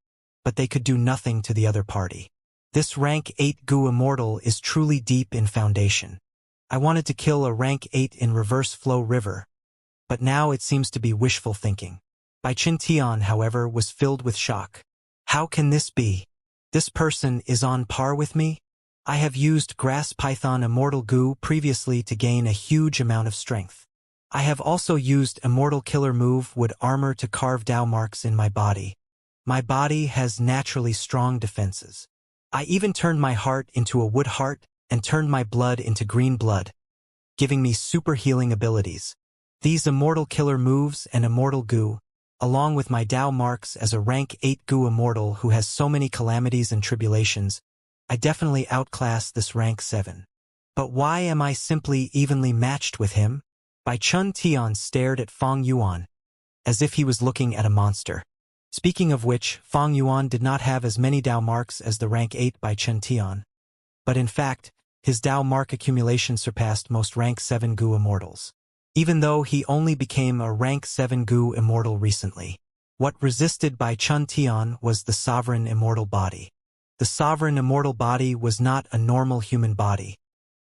but they could do nothing to the other party. This rank 8 goo immortal is truly deep in foundation. I wanted to kill a rank 8 in reverse flow river, but now it seems to be wishful thinking. Bai Chun Tian, however, was filled with shock. How can this be? This person is on par with me? I have used Grass Python Immortal Goo previously to gain a huge amount of strength. I have also used Immortal Killer Move Wood Armor to carve Dao marks in my body. My body has naturally strong defenses. I even turned my heart into a wood heart and turned my blood into green blood, giving me super healing abilities. These Immortal Killer Moves and Immortal Goo, along with my Dao marks as a rank 8 goo immortal who has so many calamities and tribulations, I definitely outclass this rank 7. But why am I simply evenly matched with him? Bai Chun Tian stared at Fong Yuan, as if he was looking at a monster. Speaking of which, Fong Yuan did not have as many Dao marks as the rank 8 Bai Chun Tian. But in fact, his Dao mark accumulation surpassed most rank 7 goo immortals. even though he only became a rank 7 Gu immortal recently. What resisted Bai Chun Tian was the sovereign immortal body. The sovereign immortal body was not a normal human body.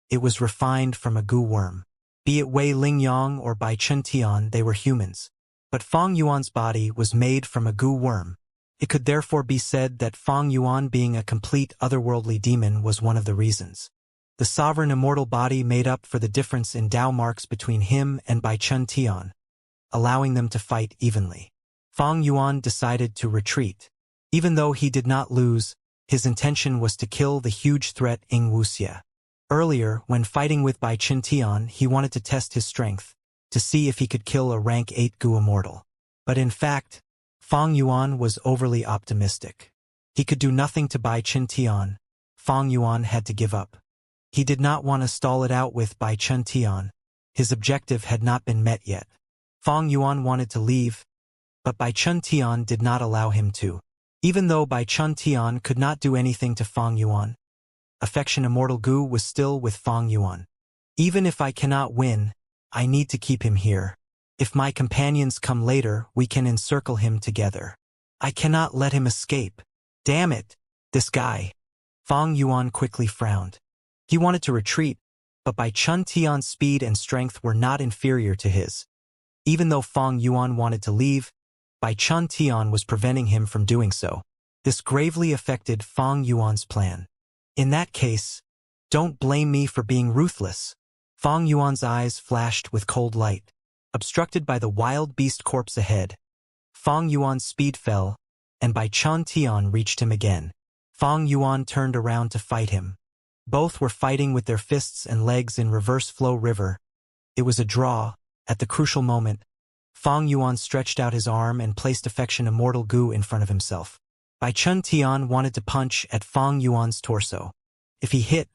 It was refined from a Gu worm. Be it Wei Ling Yang or Bai Chun Tian, they were humans. But Fang Yuan's body was made from a Gu worm. It could therefore be said that Fang Yuan being a complete otherworldly demon was one of the reasons. The sovereign immortal body made up for the difference in Dao marks between him and Bai Chun Tian, allowing them to fight evenly. Fang Yuan decided to retreat. Even though he did not lose, his intention was to kill the huge threat Ying Wuxia. Earlier, when fighting with Bai Chun Tian, he wanted to test his strength, to see if he could kill a rank 8 Gu immortal. But in fact, Fang Yuan was overly optimistic. He could do nothing to Bai Chun Tian. Fang Yuan had to give up. He did not want to stall it out with Bai Chun Tian. His objective had not been met yet. Fang Yuan wanted to leave, but Bai Chun Tian did not allow him to. Even though Bai Chun Tian could not do anything to Fang Yuan, Affection Immortal Gu was still with Fang Yuan. Even if I cannot win, I need to keep him here. If my companions come later, we can encircle him together. I cannot let him escape. Damn it, this guy. Fang Yuan quickly frowned. He wanted to retreat, but Bai Chun Tian's speed and strength were not inferior to his. Even though Fang Yuan wanted to leave, Bai Chun Tian was preventing him from doing so. This gravely affected Fang Yuan's plan. In that case, don't blame me for being ruthless. Fang Yuan's eyes flashed with cold light. Obstructed by the wild beast corpse ahead, Fang Yuan's speed fell, and Bai Chun Tian reached him again. Fang Yuan turned around to fight him. Both were fighting with their fists and legs in reverse flow river. It was a draw. At the crucial moment, Fang Yuan stretched out his arm and placed Affection Immortal Gu in front of himself. Bai Chun Tian wanted to punch at Fang Yuan's torso. If he hit,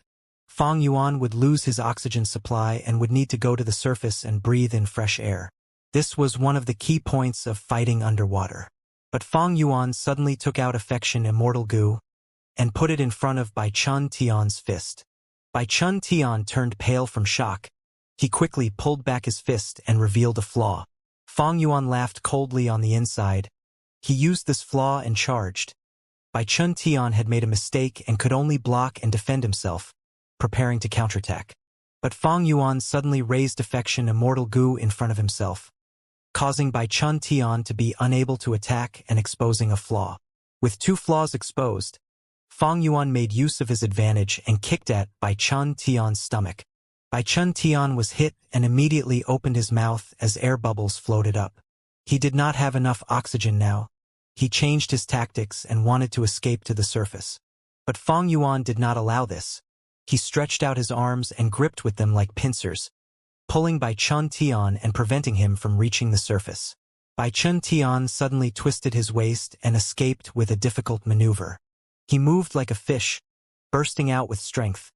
Fang Yuan would lose his oxygen supply and would need to go to the surface and breathe in fresh air. This was one of the key points of fighting underwater. But Fang Yuan suddenly took out Affection Immortal Gu and put it in front of Bai Chun Tian's fist. Bai Chun Tian turned pale from shock. He quickly pulled back his fist and revealed a flaw. Fang Yuan laughed coldly on the inside. He used this flaw and charged. Bai Chun Tian had made a mistake and could only block and defend himself, preparing to counterattack. But Fang Yuan suddenly raised Affection Immortal Gu in front of himself, causing Bai Chun Tian to be unable to attack and exposing a flaw. With two flaws exposed, Fang Yuan made use of his advantage and kicked at Bai Chun Tian's stomach. Bai Chun Tian was hit and immediately opened his mouth as air bubbles floated up. He did not have enough oxygen now. He changed his tactics and wanted to escape to the surface. But Fang Yuan did not allow this. He stretched out his arms and gripped with them like pincers, pulling Bai Chun Tian and preventing him from reaching the surface. Bai Chun Tian suddenly twisted his waist and escaped with a difficult maneuver. He moved like a fish, bursting out with strength.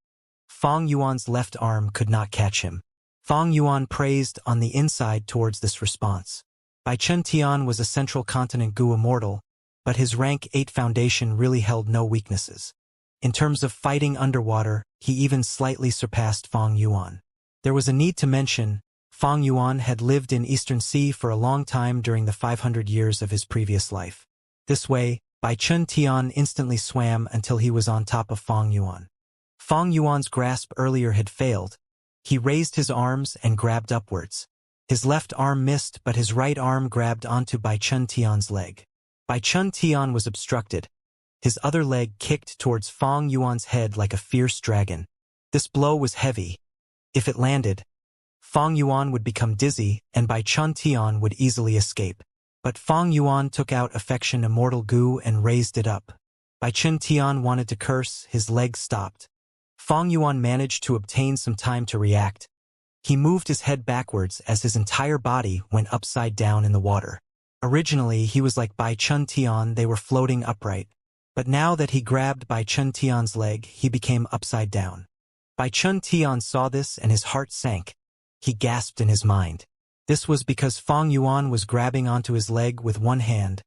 Fang Yuan's left arm could not catch him. Fang Yuan praised on the inside towards this response. Bai Chun Tian was a Central Continent Gu immortal, but his rank 8 foundation really held no weaknesses. In terms of fighting underwater, he even slightly surpassed Fang Yuan. There was a need to mention, Fang Yuan had lived in Eastern Sea for a long time during the 500 years of his previous life. This way, Bai Chun Tian instantly swam until he was on top of Fang Yuan. Fang Yuan's grasp earlier had failed. He raised his arms and grabbed upwards. His left arm missed, but his right arm grabbed onto Bai Chun Tian's leg. Bai Chun Tian was obstructed. His other leg kicked towards Fang Yuan's head like a fierce dragon. This blow was heavy. If it landed, Fang Yuan would become dizzy and Bai Chun Tian would easily escape. But Fang Yuan took out Affection Immortal Gu and raised it up. Bai Chun Tian wanted to curse, his legs stopped. Fang Yuan managed to obtain some time to react. He moved his head backwards as his entire body went upside down in the water. Originally, he was like Bai Chun Tian, they were floating upright. But now that he grabbed Bai Chun Tian's leg, he became upside down. Bai Chun Tian saw this and his heart sank. He gasped in his mind. This was because Fang Yuan was grabbing onto his leg with one hand,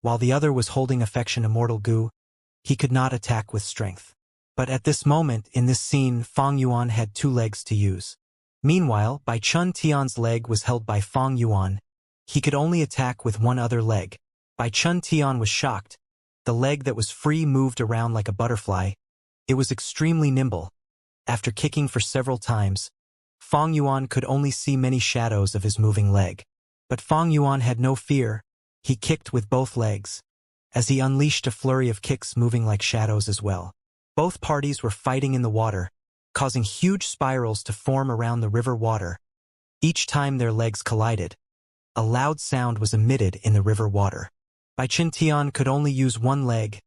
while the other was holding Affection Immortal Gu. He could not attack with strength. But at this moment, in this scene, Fang Yuan had two legs to use. Meanwhile, Bai Chun Tian's leg was held by Fong Yuan. He could only attack with one other leg. Bai Chun Tian was shocked. The leg that was free moved around like a butterfly. It was extremely nimble. After kicking for several times, Fong Yuan could only see many shadows of his moving leg. But Fong Yuan had no fear. He kicked with both legs, as he unleashed a flurry of kicks moving like shadows as well. Both parties were fighting in the water, causing huge spirals to form around the river water. Each time their legs collided, a loud sound was emitted in the river water. Bai Chun Tian could only use one leg.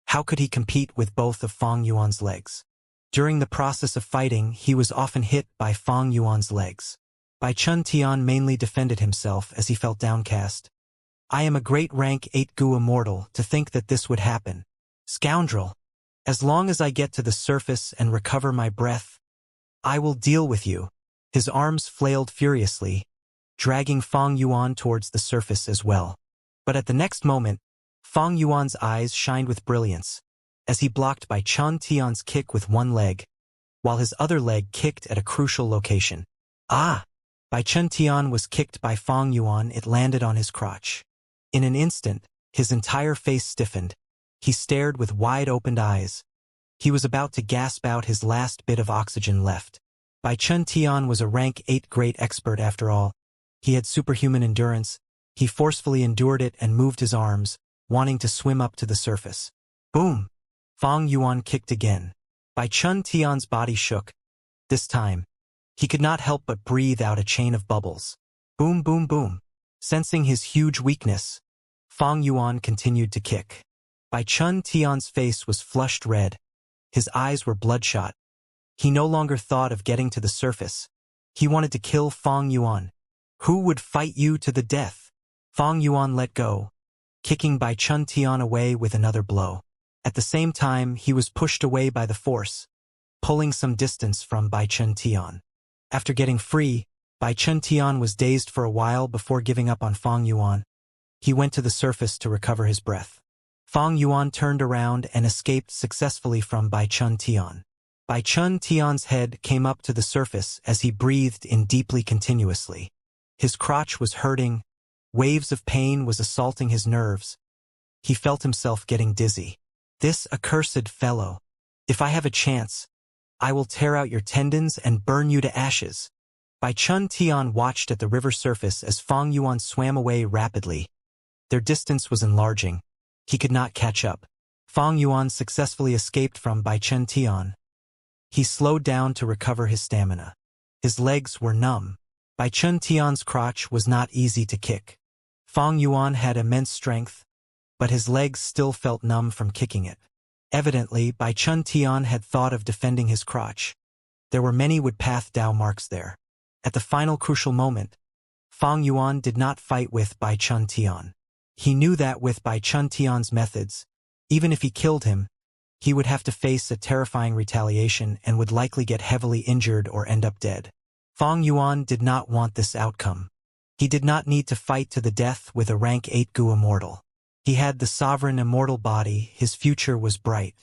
How could he compete with both of Fong Yuan's legs? During the process of fighting, he was often hit by Fong Yuan's legs. Bai Chun Tian mainly defended himself as he felt downcast. I am a great rank 8 Gu immortal to think that this would happen. Scoundrel! As long as I get to the surface and recover my breath, I will deal with you. His arms flailed furiously, dragging Fong Yuan towards the surface as well. But at the next moment, Fong Yuan's eyes shined with brilliance, as he blocked Bai Chun Tian's kick with one leg, while his other leg kicked at a crucial location. Ah! Bai Chun Tian was kicked by Fong Yuan. It landed on his crotch. In an instant, his entire face stiffened. He stared with wide-opened eyes. He was about to gasp out his last bit of oxygen left. Bai Chun Tian was a rank 8 great expert after all. He had superhuman endurance. He forcefully endured it and moved his arms, wanting to swim up to the surface. Boom! Fong Yuan kicked again. Bai Chun Tian's body shook. This time, he could not help but breathe out a chain of bubbles. Boom, boom, boom. Sensing his huge weakness, Fong Yuan continued to kick. Bai Chun Tian's face was flushed red. His eyes were bloodshot. He no longer thought of getting to the surface. He wanted to kill Fong Yuan. Who would fight you to the death? Fong Yuan let go, kicking Bai Chun Tian away with another blow. At the same time, he was pushed away by the force, pulling some distance from Bai Chun Tian. After getting free, Bai Chun Tian was dazed for a while before giving up on Fong Yuan. He went to the surface to recover his breath. Fong Yuan turned around and escaped successfully from Bai Chun Tian. Bai Chun Tian's head came up to the surface as he breathed in deeply continuously. His crotch was hurting. Waves of pain was assaulting his nerves. He felt himself getting dizzy. This accursed fellow. If I have a chance, I will tear out your tendons and burn you to ashes. Bai Chun Tian watched at the river surface as Fong Yuan swam away rapidly. Their distance was enlarging. He could not catch up. Fong Yuan successfully escaped from Bai Chun Tian. He slowed down to recover his stamina. His legs were numb. Bai Chun Tian's crotch was not easy to kick. Fong Yuan had immense strength, but his legs still felt numb from kicking it. Evidently, Bai Chun Tian had thought of defending his crotch. There were many woodpath Dao marks there. At the final crucial moment, Fong Yuan did not fight with Bai Chun Tian. He knew that with Bai Chun Tian's methods, even if he killed him, he would have to face a terrifying retaliation and would likely get heavily injured or end up dead. Fong Yuan did not want this outcome. He did not need to fight to the death with a rank 8 Gu immortal. He had the sovereign immortal body, his future was bright.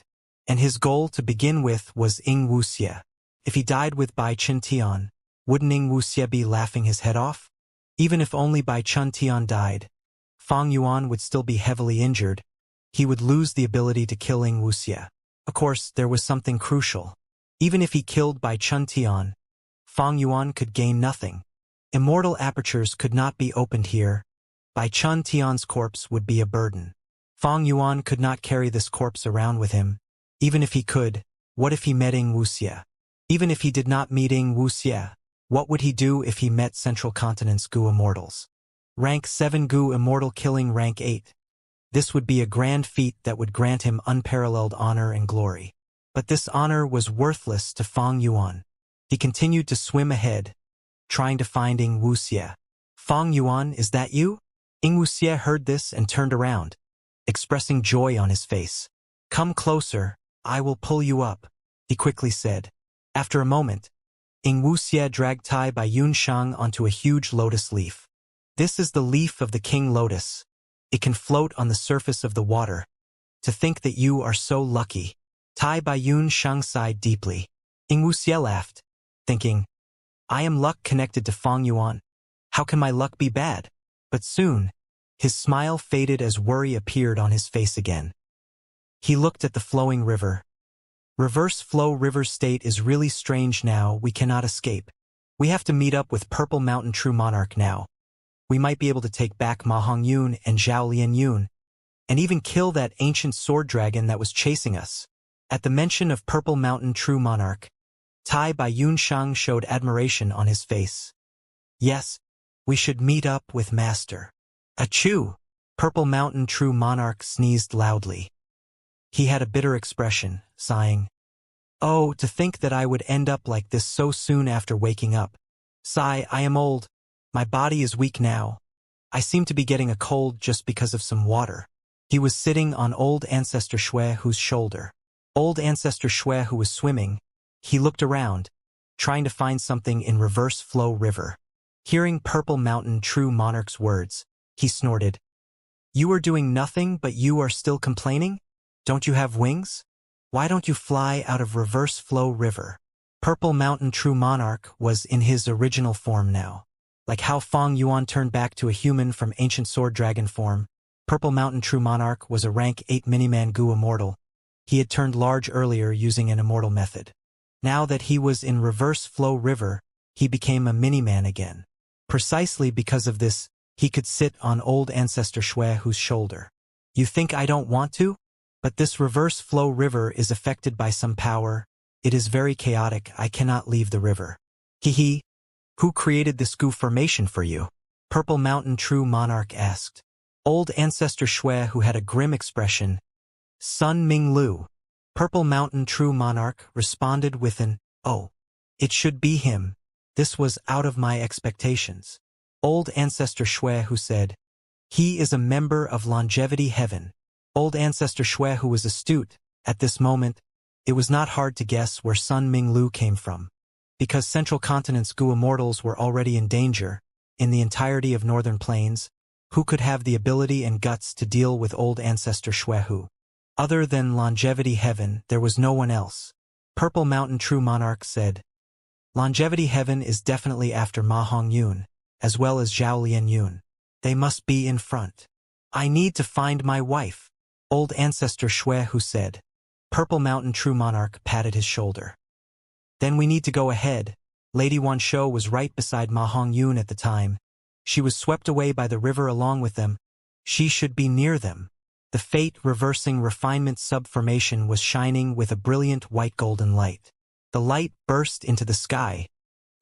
And his goal to begin with was Ing Wuxia. If he died with Bai Chun Tian, wouldn't Ing Wuxia be laughing his head off? Even if only Bai Chun Tian died, Fong Yuan would still be heavily injured. He would lose the ability to kill Ing Wuxia. Of course, there was something crucial. Even if he killed Bai Chun Tian, Fong Yuan could gain nothing. Immortal apertures could not be opened here. Bai Chun Tian's corpse would be a burden. Fong Yuan could not carry this corpse around with him. Even if he could, what if he met Ing Wuxia? Even if he did not meet Ing Wuxia, what would he do if he met Central Continent's Gu immortals? Rank 7 Gu immortal killing rank 8. This would be a grand feat that would grant him unparalleled honor and glory. But this honor was worthless to Fong Yuan. He continued to swim ahead, trying to find Ing Wuxia. Fong Yuan, is that you? Ing Wuxia heard this and turned around, expressing joy on his face. Come closer, I will pull you up, he quickly said. After a moment, Ing Wuxia dragged Tai Bai Yunshang onto a huge lotus leaf. This is the leaf of the king lotus. It can float on the surface of the water. To think that you are so lucky. Tai Bai Yunshang sighed deeply. Ing Wuxia laughed, thinking, I am luck connected to Feng Yuan. How can my luck be bad? But soon, his smile faded as worry appeared on his face again. He looked at the flowing river. Reverse flow river's state is really strange now, we cannot escape. We have to meet up with Purple Mountain True Monarch now. We might be able to take back Ma Hongyun and Zhao Lianyun, and even kill that ancient sword dragon that was chasing us. At the mention of Purple Mountain True Monarch, Tai Bai Yunshang showed admiration on his face. Yes, we should meet up with Master. Achoo! Purple Mountain True Monarch sneezed loudly. He had a bitter expression, sighing. Oh, to think that I would end up like this so soon after waking up. Sigh, I am old. My body is weak now. I seem to be getting a cold just because of some water. He was sitting on old Ancestor Shuehu's shoulder. Old Ancestor Shuehu was swimming. He looked around, trying to find something in reverse flow river. Hearing Purple Mountain True Monarch's words, he snorted. You are doing nothing, but you are still complaining? Don't you have wings? Why don't you fly out of reverse flow river? Purple Mountain True Monarch was in his original form now. Like how Feng Yuan turned back to a human from ancient sword dragon form, Purple Mountain True Monarch was a rank 8 Miniman Gu Immortal. He had turned large earlier using an immortal method. Now that he was in reverse flow river, he became a Miniman again. Precisely because of this, he could sit on old Ancestor Shuehu's shoulder. You think I don't want to? But this reverse flow river is affected by some power. It is very chaotic, I cannot leave the river. Hee. Who created this Gu formation for you? Purple Mountain True Monarch asked. Old Ancestor Shui, who had a grim expression. Sun Ming Lu. Purple Mountain True Monarch responded with an, oh. It should be him. This was out of my expectations. Old Ancestor Shui, who said, he is a member of Longevity Heaven. Old Ancestor Shui, who was astute, at this moment, it was not hard to guess where Sun Ming Lu came from. Because Central Continent's Gu Immortals were already in danger, in the entirety of Northern Plains, who could have the ability and guts to deal with Old Ancestor Shuehu? Other than Longevity Heaven, there was no one else. Purple Mountain True Monarch said, Longevity Heaven is definitely after Ma Hongyun, as well as Zhao Lianyun. They must be in front. I need to find my wife. Old Ancestor Shuehu said. Purple Mountain True Monarch patted his shoulder. Then we need to go ahead. Lady Wanshou was right beside Ma Hongyun at the time. She was swept away by the river along with them. She should be near them. The fate-reversing refinement subformation was shining with a brilliant white-golden light. The light burst into the sky,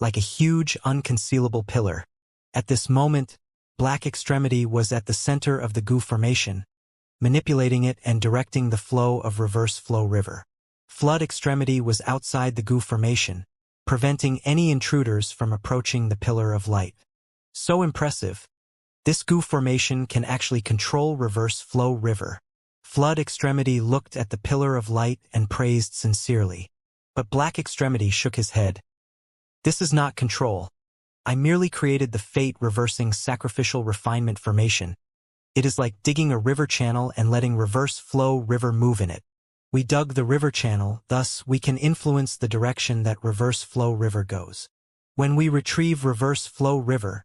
like a huge, unconcealable pillar. At this moment, Black Extremity was at the center of the Gu formation, manipulating it and directing the flow of reverse flow river. Flood Extremity was outside the Gu formation, preventing any intruders from approaching the pillar of light. So impressive. This Gu formation can actually control reverse flow river. Flood Extremity looked at the pillar of light and praised sincerely. But Black Extremity shook his head. This is not control. I merely created the fate-reversing sacrificial refinement formation. It is like digging a river channel and letting reverse flow river move in it. We dug the river channel, thus we can influence the direction that reverse flow river goes. When we retrieve reverse flow river,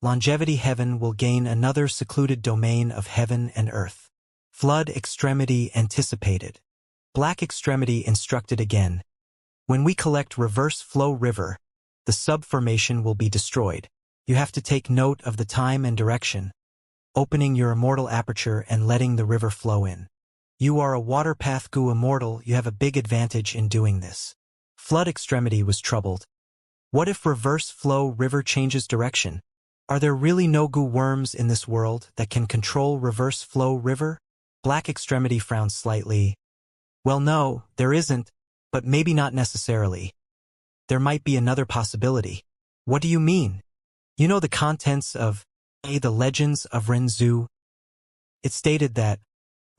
Longevity Heaven will gain another secluded domain of heaven and earth. Flood Extremity anticipated. Black Extremity instructed again. When we collect reverse flow river, the subformation will be destroyed. You have to take note of the time and direction, opening your immortal aperture and letting the river flow in. You are a waterpath Gu Immortal, you have a big advantage in doing this. Flood Extremity was troubled. What if reverse flow river changes direction? Are there really no Gu worms in this world that can control reverse flow river? Black Extremity frowned slightly. Well, no, there isn't, but maybe not necessarily. There might be another possibility. What do you mean? You know the contents of The Legends of Renzu? It stated that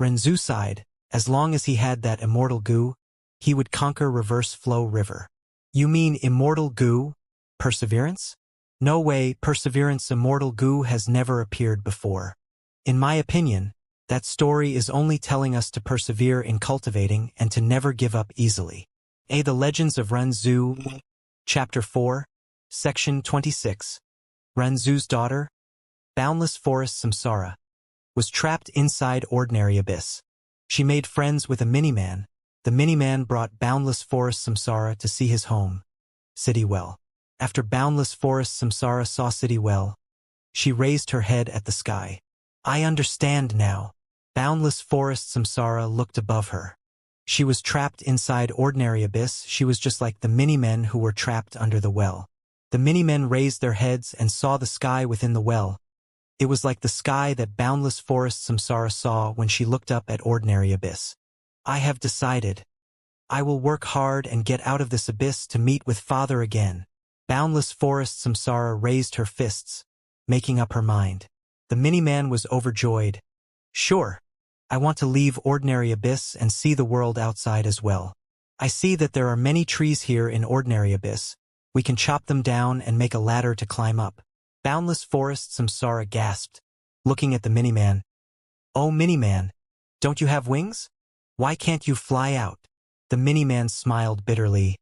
Renzu sighed, as long as he had that immortal Gu, he would conquer reverse flow river. You mean immortal Gu? Perseverance? No way, Perseverance immortal Gu has never appeared before. In my opinion, that story is only telling us to persevere in cultivating and to never give up easily. The Legends of Renzu, Chapter 4. Section 26. Ranzu's daughter, boundless forest samsara, was trapped inside ordinary abyss. She made friends with a miniman. The miniman brought boundless forest samsara to see his home, City Well. After boundless forest samsara saw City Well, she raised her head at the sky. I understand now. Boundless forest samsara looked above her. She was trapped inside ordinary abyss. She was just like the mini-men who were trapped under the well. The mini-men raised their heads and saw the sky within the well. It was like the sky that boundless forest samsara saw when she looked up at ordinary abyss. I have decided. I will work hard and get out of this abyss to meet with Father again. Boundless forest samsara raised her fists, making up her mind. The mini-man was overjoyed. Sure. I want to leave ordinary abyss and see the world outside as well. I see that there are many trees here in ordinary abyss. We can chop them down and make a ladder to climb up. Boundless forest samsara gasped, looking at the mini-man. Oh mini-man, don't you have wings? Why can't you fly out? The mini-man smiled bitterly.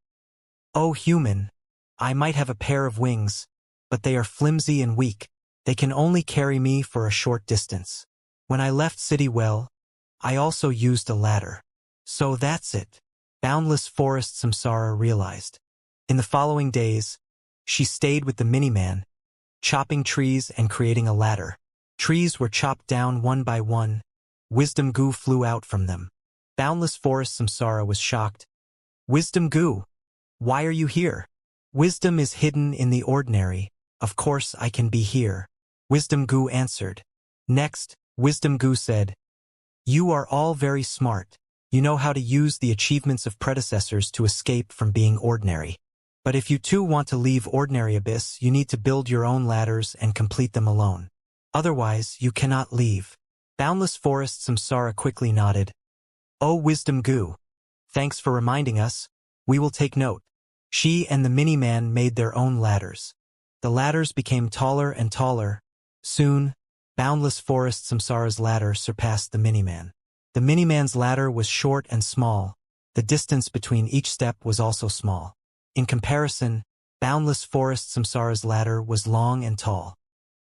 Oh human, I might have a pair of wings, but they are flimsy and weak. They can only carry me for a short distance. When I left City Well, I also used a ladder. So that's it. Boundless forest samsara realized. In the following days, she stayed with the mini-man, chopping trees and creating a ladder. Trees were chopped down one by one. Wisdom goo flew out from them. Boundless forest samsara was shocked. Wisdom goo, why are you here? Wisdom is hidden in the ordinary. Of course I can be here. Wisdom goo answered. Next, Wisdom goo said, you are all very smart. You know how to use the achievements of predecessors to escape from being ordinary. But if you too want to leave ordinary abyss, you need to build your own ladders and complete them alone. Otherwise, you cannot leave. Boundless forest samsara quickly nodded. Oh Wisdom goo, thanks for reminding us. We will take note. She and the mini-man made their own ladders. The ladders became taller and taller. Soon, boundless forest samsara's ladder surpassed the mini-man. The mini-man's ladder was short and small. The distance between each step was also small. In comparison, boundless forest samsara's ladder was long and tall.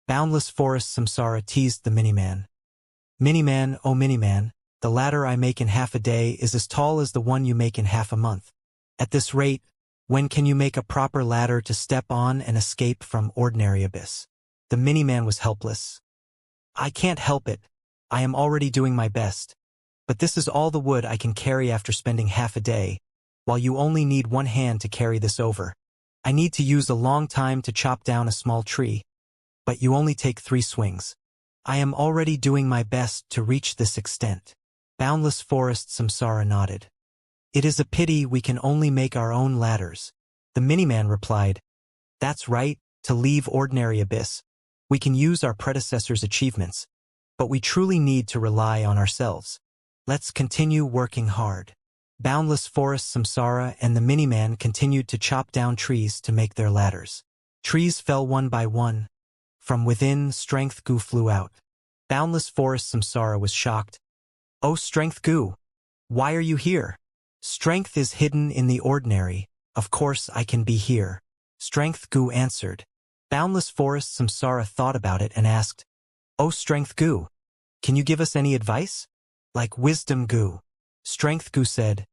Boundless forest samsara teased the mini-man. Mini-man, oh mini-man, the ladder I make in half a day is as tall as the one you make in half a month. At this rate, when can you make a proper ladder to step on and escape from ordinary abyss? The mini-man was helpless. I can't help it. I am already doing my best. But this is all the wood I can carry after spending half a day, while you only need one hand to carry this over. I need to use a long time to chop down a small tree, but you only take 3 swings. I am already doing my best to reach this extent. Boundless forest samsara nodded. It is a pity we can only make our own ladders. The mini-man replied. That's right, to leave ordinary abyss. We can use our predecessors' achievements, but we truly need to rely on ourselves. Let's continue working hard. Boundless forest samsara and the mini-man continued to chop down trees to make their ladders. Trees fell one by one. From within, Strength Goo flew out. Boundless forest samsara was shocked. Oh Strength Goo, why are you here? Strength is hidden in the ordinary. Of course I can be here. Strength Goo answered. Boundless forest samsara thought about it and asked, Oh Strength Goo, can you give us any advice? Like Wisdom Goo. Strength Goo said,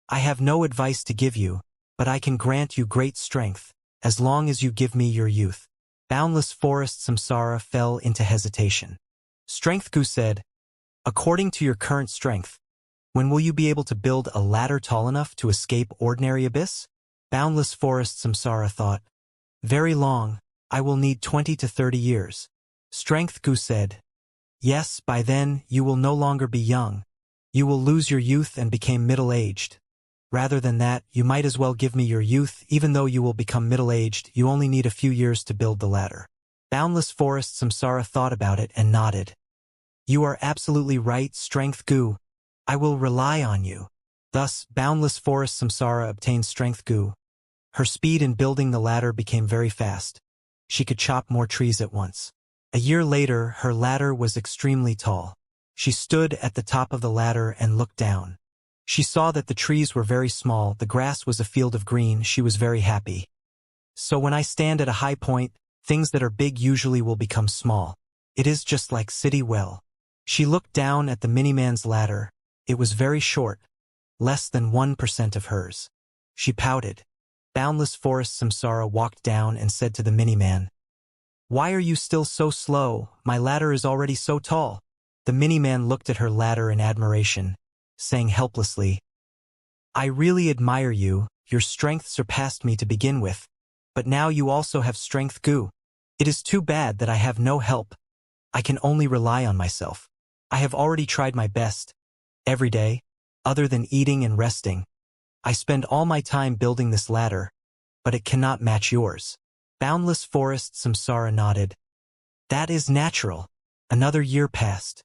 I have no advice to give you, but I can grant you great strength, as long as you give me your youth. Boundless forest samsara fell into hesitation. Strength Goo said, according to your current strength, when will you be able to build a ladder tall enough to escape ordinary abyss? Boundless forest samsara thought, very long. I will need 20 to 30 years. Strength Goo said, yes, by then you will no longer be young. You will lose your youth and become middle-aged. Rather than that, you might as well give me your youth. Even though you will become middle-aged, you only need a few years to build the ladder. Boundless forest samsara thought about it and nodded. You are absolutely right, Strength Goo. I will rely on you. Thus, Boundless forest samsara obtained Strength Goo. Her speed in building the ladder became very fast. She could chop more trees at once. A year later, her ladder was extremely tall. She stood at the top of the ladder and looked down. She saw that the trees were very small, the grass was a field of green. She was very happy. So when I stand at a high point, things that are big usually will become small. It is just like City Well. She looked down at the miniman's ladder. It was very short, less than 1% of hers. She pouted. Boundless Forest Samsara walked down and said to the miniman, "Why are you still so slow? My ladder is already so tall." The miniman looked at her ladder in admiration, saying helplessly, "I really admire you. Your strength surpassed me to begin with. But now you also have strength goo. It is too bad that I have no help. I can only rely on myself. I have already tried my best. Every day, other than eating and resting, I spend all my time building this ladder, but it cannot match yours." Boundless Forest Samsara nodded. "That is natural." Another year passed.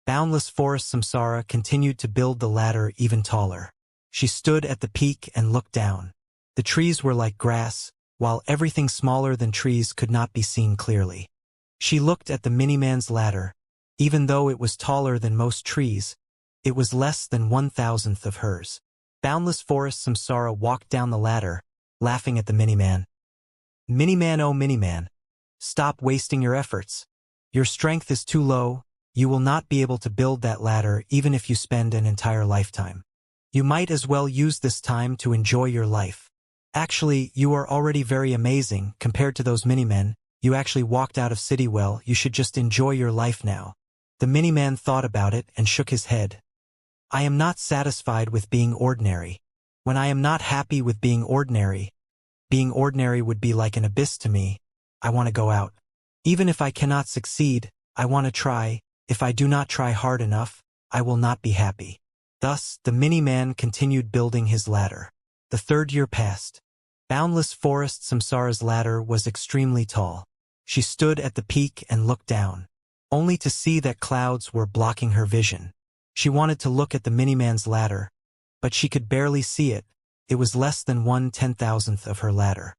Boundless Forest Samsara continued to build the ladder even taller. She stood at the peak and looked down. The trees were like grass, while everything smaller than trees could not be seen clearly. She looked at the miniman's ladder. Even though it was taller than most trees, it was less than 1,000th of hers. Boundless Forest Samsara walked down the ladder, laughing at the miniman. "Miniman, oh miniman, stop wasting your efforts. Your strength is too low. You will not be able to build that ladder even if you spend an entire lifetime. You might as well use this time to enjoy your life. Actually, you are already very amazing compared to those minimen. You actually walked out of City Well. You should just enjoy your life now." The miniman thought about it and shook his head. "I am not satisfied with being ordinary. When I am not happy with being ordinary would be like an abyss to me. I want to go out. Even if I cannot succeed, I want to try. If I do not try hard enough, I will not be happy." Thus, the miniman continued building his ladder. The third year passed. Boundless Forest Samsara's ladder was extremely tall. She stood at the peak and looked down, only to see that clouds were blocking her vision. She wanted to look at the miniman's ladder, but she could barely see it. It was less than 1/10,000th of her ladder.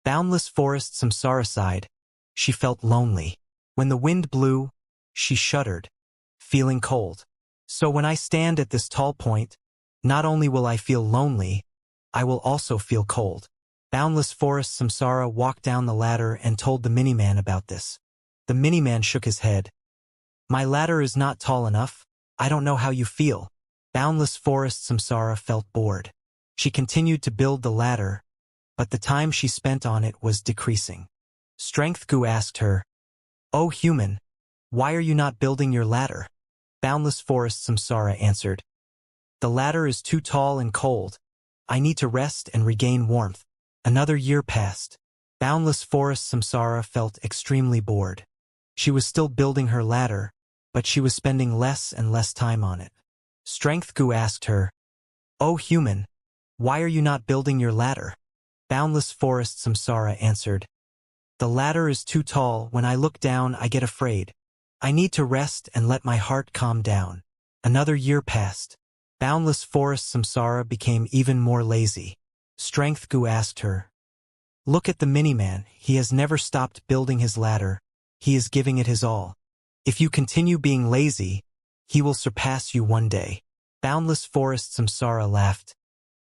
Boundless Forest Samsara sighed. She felt lonely. When the wind blew, she shuddered, feeling cold. "So when I stand at this tall point, not only will I feel lonely, I will also feel cold." Boundless Forest Samsara walked down the ladder and told the miniman about this. The miniman shook his head. "My ladder is not tall enough. I don't know how you feel." Boundless Forest Samsara felt bored. She continued to build the ladder, but the time she spent on it was decreasing. Strength Goo asked her, "Oh human, why are you not building your ladder?" Boundless Forest Samsara answered, "The ladder is too tall and cold. I need to rest and regain warmth." Another year passed. Boundless Forest Samsara felt extremely bored. She was still building her ladder, but she was spending less and less time on it. Strength Goo asked her, "Oh human, why are you not building your ladder?" Boundless Forest Samsara answered, "The ladder is too tall. When I look down, I get afraid. I need to rest and let my heart calm down." Another year passed. Boundless Forest Samsara became even more lazy. Strength Goo asked her, "Look at the miniman. He has never stopped building his ladder. He is giving it his all. If you continue being lazy, he will surpass you one day." Boundless Forest Samsara laughed.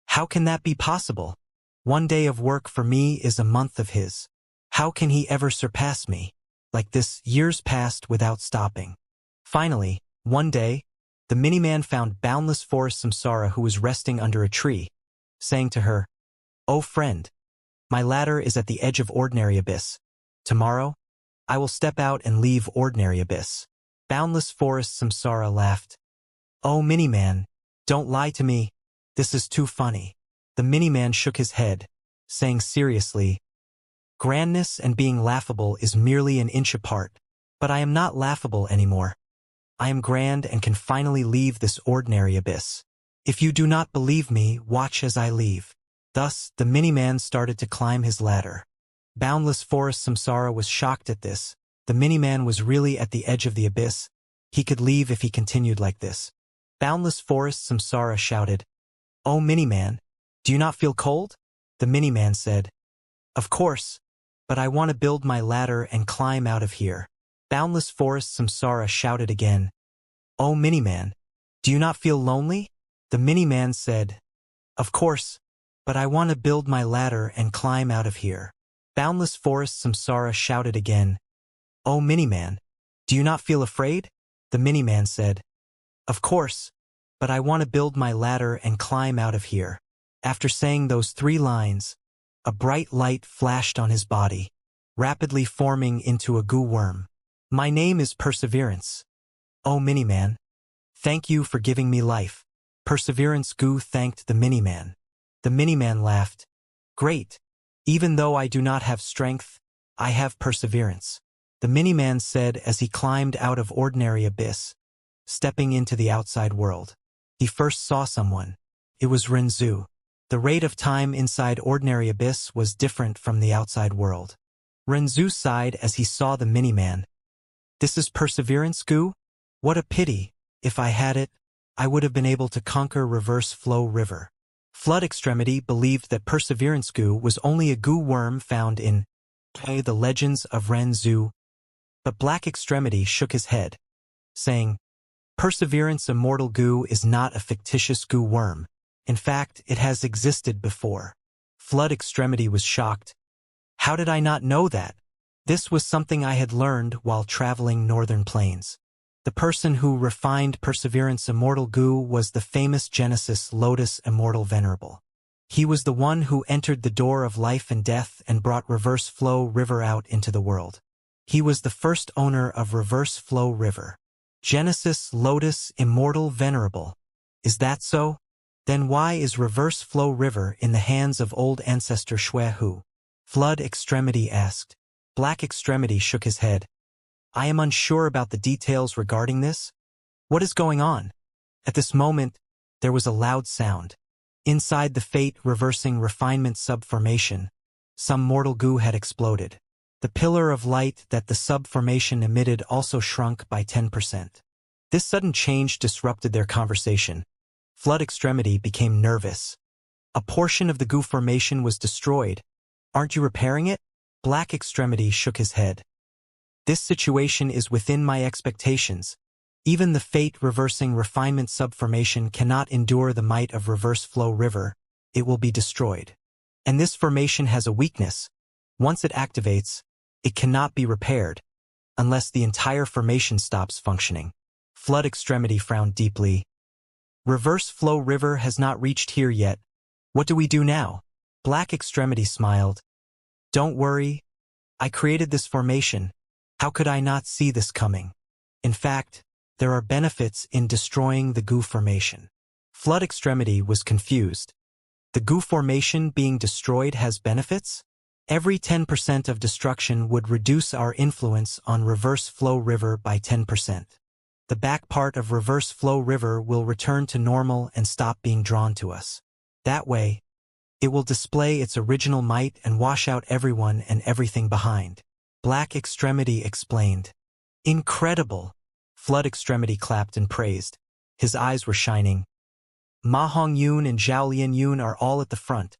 "How can that be possible? One day of work for me is a month of his. How can he ever surpass me?" Like this, years passed without stopping. Finally, one day, the miniman found Boundless Forest Samsara, who was resting under a tree, saying to her, "Oh friend, my ladder is at the edge of Ordinary Abyss. Tomorrow, I will step out and leave Ordinary Abyss." Boundless Forest Samsara laughed. "Oh miniman, don't lie to me. This is too funny." The miniman shook his head, saying seriously, "Grandness and being laughable is merely an inch apart. But I am not laughable anymore. I am grand and can finally leave this Ordinary Abyss. If you do not believe me, watch as I leave." Thus, the miniman started to climb his ladder. Boundless Forest Samsara was shocked at this. The miniman was really at the edge of the abyss. He could leave if he continued like this. Boundless Forest Samsara shouted, "Oh miniman, do you not feel cold?" The miniman said, "Of course, but I want to build my ladder and climb out of here." Boundless Forest Samsara shouted again, "Oh miniman, do you not feel lonely?" The miniman said, "Of course, but I want to build my ladder and climb out of here." Boundless Forest Samsara shouted again, "Oh, Miniman, do you not feel afraid?" The Miniman said, "Of course, but I want to build my ladder and climb out of here." After saying those 3 lines, a bright light flashed on his body, rapidly forming into a goo worm. "My name is Perseverance. Oh, Miniman, thank you for giving me life." Perseverance Goo thanked the Miniman. The Miniman laughed. "Great. Even though I do not have strength, I have perseverance," the Miniman said as he climbed out of ordinary abyss, stepping into the outside world. He first saw someone. It was Renzu. The rate of time inside ordinary abyss was different from the outside world. Renzu sighed as he saw the Miniman. "This is Perseverance Goo? What a pity. If I had it, I would have been able to conquer Reverse Flow River." Flood Extremity believed that Perseverance Goo was only a goo worm found in The Legends of Renzu, but Black Extremity shook his head, saying, "Perseverance Immortal Goo is not a fictitious goo worm. In fact, it has existed before." Flood Extremity was shocked. "How did I not know that?" This was something I had learned while traveling Northern Plains. The person who refined Perseverance Immortal Goo was the famous Genesis Lotus Immortal Venerable. He was the one who entered the door of life and death and brought Reverse Flow River out into the world. He was the first owner of Reverse Flow River. Genesis Lotus Immortal Venerable. Is that so? Then why is Reverse Flow River in the hands of old ancestor Xuehu? Flood Extremity asked. Black Extremity shook his head. "I am unsure about the details regarding this. What is going on?" At this moment, there was a loud sound. Inside the fate reversing refinement subformation, some mortal goo had exploded. The pillar of light that the subformation emitted also shrunk by 10%. This sudden change disrupted their conversation. Flood Extremity became nervous. "A portion of the goo formation was destroyed. Aren't you repairing it?" Black Extremity shook his head. "This situation is within my expectations. Even the fate-reversing refinement subformation cannot endure the might of Reverse Flow River. It will be destroyed. And this formation has a weakness. Once it activates, it cannot be repaired, unless the entire formation stops functioning." Flood Extremity frowned deeply. "Reverse Flow River has not reached here yet. What do we do now?" Black Extremity smiled. "Don't worry. I created this formation. How could I not see this coming? In fact, there are benefits in destroying the goo formation." Flood Extremity was confused. The goo formation being destroyed has benefits? Every 10% of destruction would reduce our influence on Reverse Flow River by 10%. The back part of Reverse Flow River will return to normal and stop being drawn to us. That way, it will display its original might and wash out everyone and everything behind. Black Extremity explained. "Incredible!" Flood Extremity clapped and praised. His eyes were shining. "Ma Hongyun and Zhao Lianyun are all at the front.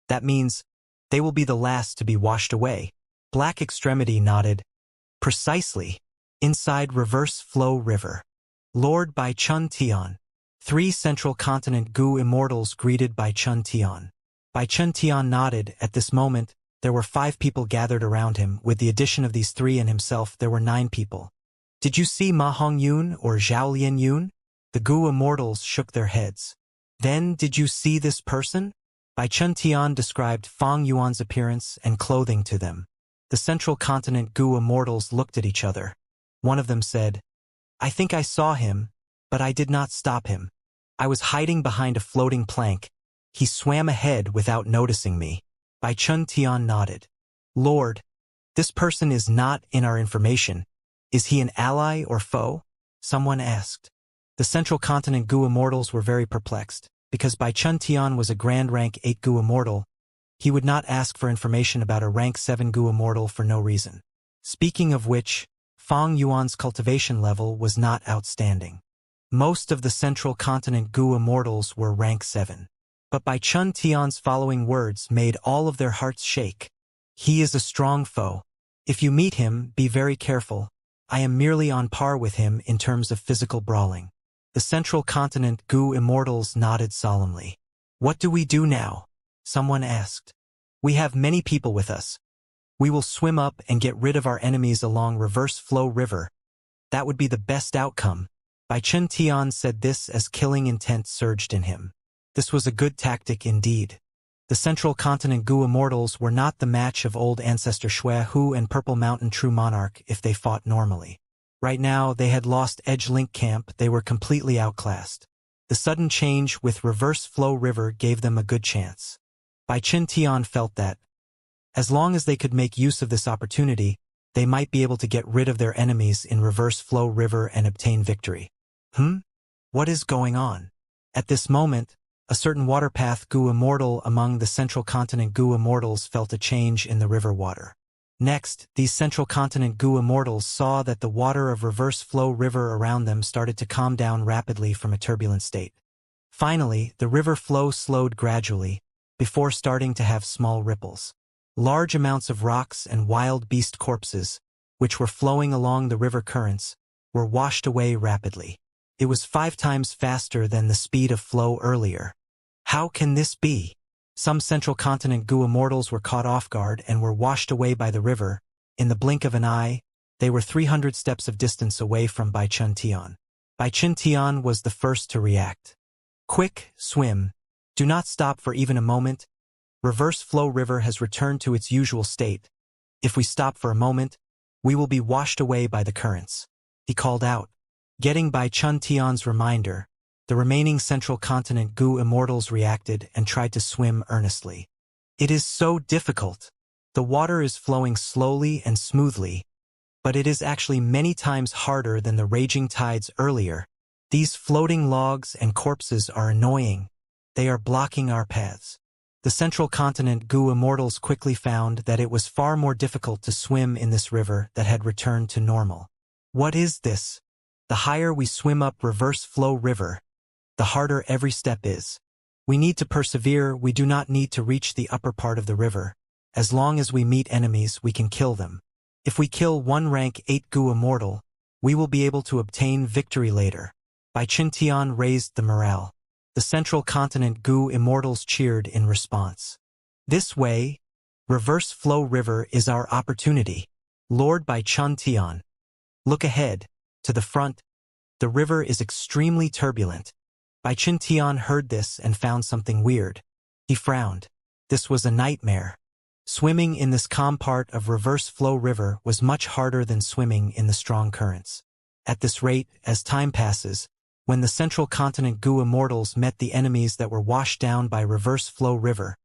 That means they will be the last to be washed away." Black Extremity nodded. "Precisely. Inside Reverse Flow River." Lord Bai Chun Tian. 3 Central Continent Goo Immortals greeted Bai Chun Tian. Bai Chun Tian nodded. At this moment, there were 5 people gathered around him. With the addition of these 3 and himself, there were 9 people. "Did you see Ma Hongyun or Zhao Lianyun?" The Goo Immortals shook their heads. "Then did you see this person?" Bai Chun Tian described Fang Yuan's appearance and clothing to them. The Central Continent Goo Immortals looked at each other. One of them said, "I think I saw him, but I did not stop him. I was hiding behind a floating plank. He swam ahead without noticing me." Bai Chun Tian nodded. "Lord, this person is not in our information. Is he an ally or foe?" someone asked. The Central Continent Goo Immortals were very perplexed. Because Bai Chun Tian was a Grand Rank 8 Goo Immortal, he would not ask for information about a Rank 7 Goo Immortal for no reason. Speaking of which, Fang Yuan's cultivation level was not outstanding. Most of the Central Continent Goo Immortals were Rank 7. But Bai Chun Tian's following words made all of their hearts shake. "He is a strong foe. If you meet him, be very careful. I am merely on par with him in terms of physical brawling." The Central Continent Goo Immortals nodded solemnly. "What do we do now?" someone asked. "We have many people with us. We will swim up and get rid of our enemies along reverse flow river. That would be the best outcome. Bai Chen Tian said this as killing intent surged in him. This was a good tactic indeed. The Central Continent Gu Immortals were not the match of old ancestor Shui Hu and Purple Mountain True Monarch if they fought normally. Right now, they had lost Edge Link Camp, they were completely outclassed. The sudden change with reverse flow river gave them a good chance. Bai Chen Tian felt that, as long as they could make use of this opportunity, they might be able to get rid of their enemies in reverse flow river and obtain victory. What is going on? At this moment, a certain waterpath Gu Immortal among the Central Continent Gu Immortals felt a change in the river water. Next, these Central Continent Gu Immortals saw that the water of reverse flow river around them started to calm down rapidly from a turbulent state. Finally, the river flow slowed gradually, before starting to have small ripples. Large amounts of rocks and wild beast corpses, which were flowing along the river currents, were washed away rapidly. It was 5 times faster than the speed of flow earlier. How can this be? Some Central Continent Gu Immortals were caught off guard and were washed away by the river. In the blink of an eye, they were 300 steps of distance away from Bai Chen Tian. Bai Chen Tian was the first to react. Quick, swim. Do not stop for even a moment. Reverse flow river has returned to its usual state. If we stop for a moment, we will be washed away by the currents. He called out. Getting Bai Chen Tian's reminder, the remaining Central Continent Gu Immortals reacted and tried to swim earnestly. It is so difficult. The water is flowing slowly and smoothly, but it is actually many times harder than the raging tides earlier. These floating logs and corpses are annoying. They are blocking our paths. The Central Continent Gu Immortals quickly found that it was far more difficult to swim in this river that had returned to normal. What is this? The higher we swim up reverse flow river, the harder every step is. We need to persevere, we do not need to reach the upper part of the river. As long as we meet enemies, we can kill them. If we kill one rank 8 Gu Immortal, we will be able to obtain victory later. Bai Chen Tian raised the morale. The Central Continent Gu Immortals cheered in response. This way, reverse flow river is our opportunity. Lord Bai Chen Tian. Look ahead. To the front, the river is extremely turbulent. Bai Chen Tian heard this and found something weird. He frowned. This was a nightmare. Swimming in this calm part of reverse flow river was much harder than swimming in the strong currents. At this rate, as time passes, when the Central Continent Gu Immortals met the enemies that were washed down by reverse flow river,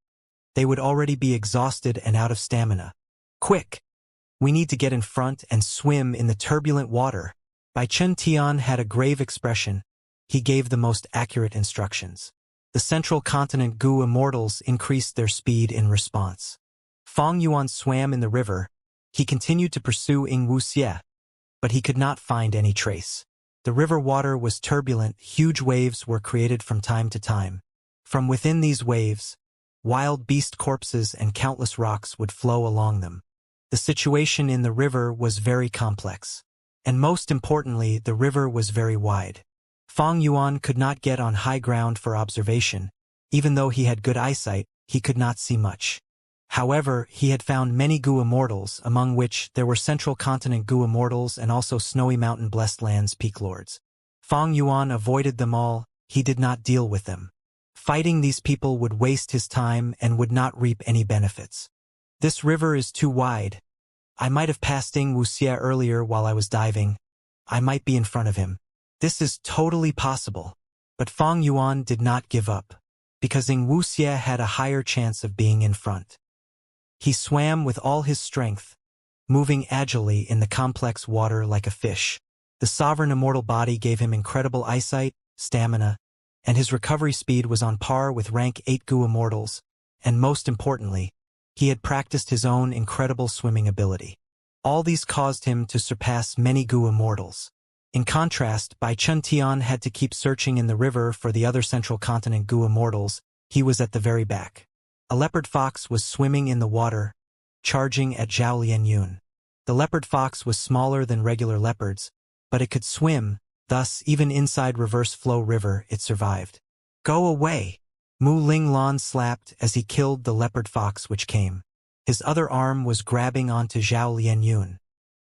they would already be exhausted and out of stamina. Quick! We need to get in front and swim in the turbulent water. Bai Chen Tian had a grave expression. He gave the most accurate instructions. The Central Continent Gu Immortals increased their speed in response. Fang Yuan swam in the river. He continued to pursue Ying Wuxie, but he could not find any trace. The river water was turbulent, huge waves were created from time to time. From within these waves, wild beast corpses and countless rocks would flow along them. The situation in the river was very complex. And most importantly, the river was very wide. Fang Yuan could not get on high ground for observation. Even though he had good eyesight, he could not see much. However, he had found many Gu Immortals, among which there were Central Continent Gu Immortals and also Snowy Mountain Blessed Lands Peak Lords. Fang Yuan avoided them all, he did not deal with them. Fighting these people would waste his time and would not reap any benefits. This river is too wide. I might have passed Ying Wuxie earlier while I was diving. I might be in front of him. This is totally possible. But Fang Yuan did not give up, because Ying Wuxie had a higher chance of being in front. He swam with all his strength, moving agilely in the complex water like a fish. The sovereign immortal body gave him incredible eyesight, stamina, and his recovery speed was on par with rank 8 Gu Immortals, and most importantly, he had practiced his own incredible swimming ability. All these caused him to surpass many Gu Immortals. In contrast, Bai Chen Tian had to keep searching in the river for the other Central Continent Gu Immortals. He was at the very back. A leopard fox was swimming in the water, charging at Zhao Lianyun. The leopard fox was smaller than regular leopards, but it could swim, thus even inside reverse flow river it survived. Go away! Mu Ling Lan slapped as he killed the leopard fox which came. His other arm was grabbing onto Zhao Lianyun.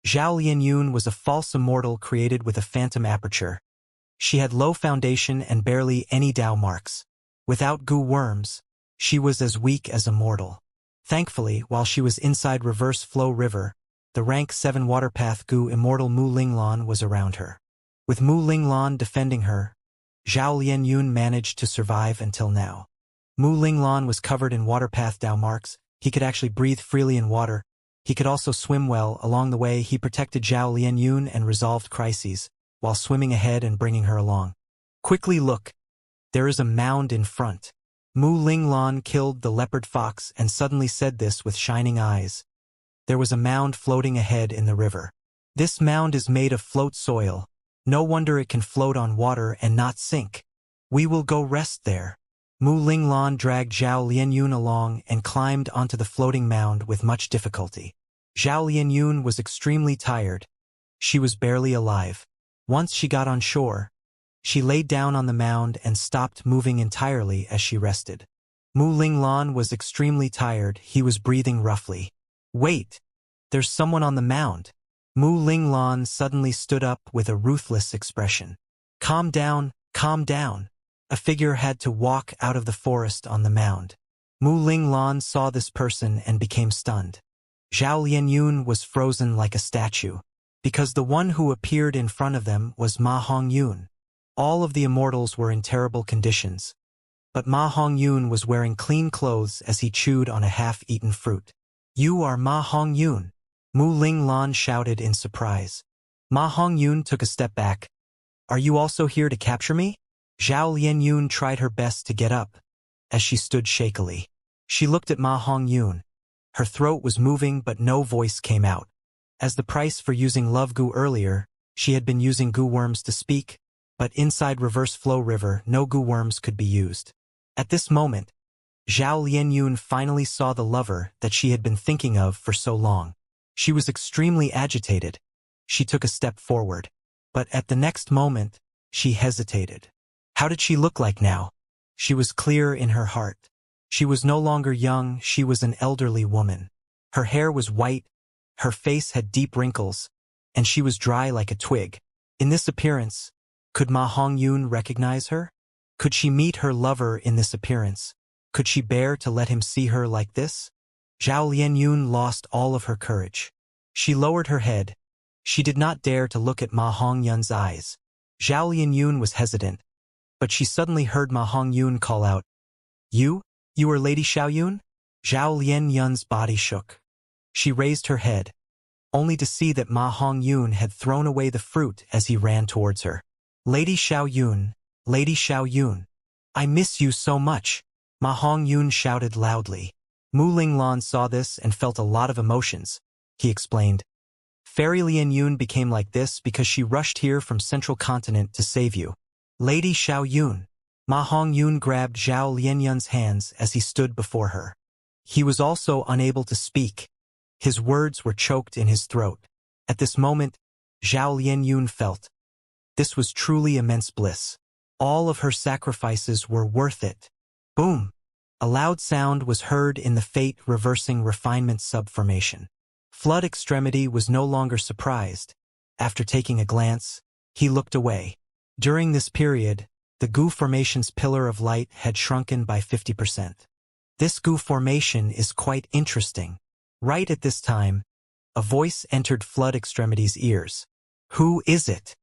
Zhao Lianyun was a false immortal created with a phantom aperture. She had low foundation and barely any Dao marks. Without goo worms, she was as weak as a mortal. Thankfully, while she was inside Reverse Flow River, the rank 7 waterpath goo immortal Mu Linglan was around her. With Mu Linglan defending her, Zhao Lianyun managed to survive until now. Mu Linglan was covered in waterpath Dao marks. He could actually breathe freely in water. He could also swim well. Along the way, he protected Zhao Lianyun and resolved crises, while swimming ahead and bringing her along. Quickly look. There is a mound in front. Mu Linglan killed the leopard fox and suddenly said this with shining eyes. There was a mound floating ahead in the river. This mound is made of float soil. No wonder it can float on water and not sink. We will go rest there. Mu Linglan dragged Zhao Lianyun along and climbed onto the floating mound with much difficulty. Zhao Lianyun was extremely tired. She was barely alive. Once she got on shore, she laid down on the mound and stopped moving entirely as she rested. Mu Linglan was extremely tired. He was breathing roughly. Wait! There's someone on the mound. Mu Linglan suddenly stood up with a ruthless expression. Calm down, calm down. A figure had to walk out of the forest on the mound. Mu Linglan saw this person and became stunned. Zhao Lianyun was frozen like a statue, because the one who appeared in front of them was Ma Hongyun. All of the immortals were in terrible conditions, but Ma Hongyun was wearing clean clothes as he chewed on a half-eaten fruit. You are Ma Hongyun, Mu Linglan shouted in surprise. Ma Hongyun took a step back. Are you also here to capture me? Zhao Lianyun tried her best to get up, as she stood shakily. She looked at Ma Hongyun. Her throat was moving but no voice came out. As the price for using love goo earlier, she had been using goo worms to speak, but inside Reverse Flow River no goo worms could be used. At this moment, Zhao Lianyun finally saw the lover that she had been thinking of for so long. She was extremely agitated. She took a step forward, but at the next moment, she hesitated. How did she look like now? She was clear in her heart. She was no longer young, she was an elderly woman. Her hair was white, her face had deep wrinkles, and she was dry like a twig. In this appearance, could Ma Hongyun recognize her? Could she meet her lover in this appearance? Could she bear to let him see her like this? Zhao Lianyun lost all of her courage. She lowered her head. She did not dare to look at Ma Hongyun's eyes. Zhao Lianyun was hesitant, but she suddenly heard Ma Hongyun call out, You are Lady Xiaoyun? Zhao Lianyun's body shook. She raised her head, only to see that Ma Hongyun had thrown away the fruit as he ran towards her. Lady Xiaoyun, Lady Xiaoyun, I miss you so much, Ma Hongyun shouted loudly. Mu Linglan saw this and felt a lot of emotions. He explained, Fairy Lianyun became like this because she rushed here from Central Continent to save you. Lady Xiaoyun. Ma Hongyun grabbed Zhao Lianyun's hands as he stood before her. He was also unable to speak. His words were choked in his throat. At this moment, Zhao Lianyun felt. This was truly immense bliss. All of her sacrifices were worth it. Boom! A loud sound was heard in the fate-reversing refinement subformation. Flood Extremity was no longer surprised. After taking a glance, he looked away. During this period, the goo formation's pillar of light had shrunken by 50%. This goo formation is quite interesting. Right at this time, a voice entered Flood Extremity's ears. Who is it?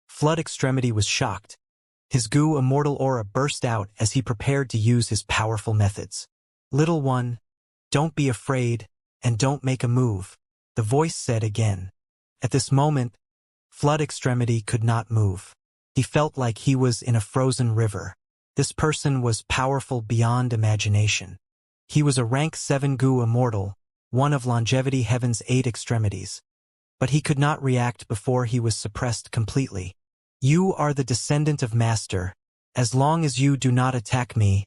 Flood Extremity was shocked. His goo immortal aura burst out as he prepared to use his powerful methods. Little one, don't be afraid, and don't make a move, the voice said again. At this moment, Flood Extremity could not move. He felt like he was in a frozen river. This person was powerful beyond imagination. He was a rank 7 goo immortal, one of Longevity Heaven's 8 extremities. But he could not react before he was suppressed completely. You are the descendant of Master. As long as you do not attack me,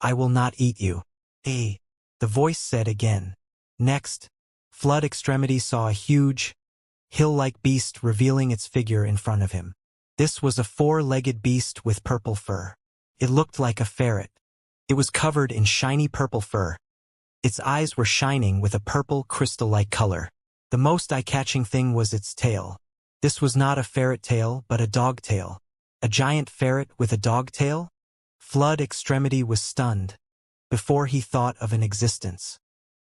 I will not eat you. The voice said again. Next, Flood Extremity saw a huge, hill-like beast revealing its figure in front of him. This was a 4-legged beast with purple fur. It looked like a ferret. It was covered in shiny purple fur. Its eyes were shining with a purple crystal-like color. The most eye-catching thing was its tail. This was not a ferret tail, but a dog tail. A giant ferret with a dog tail? Flood Extremity was stunned before he thought of an existence.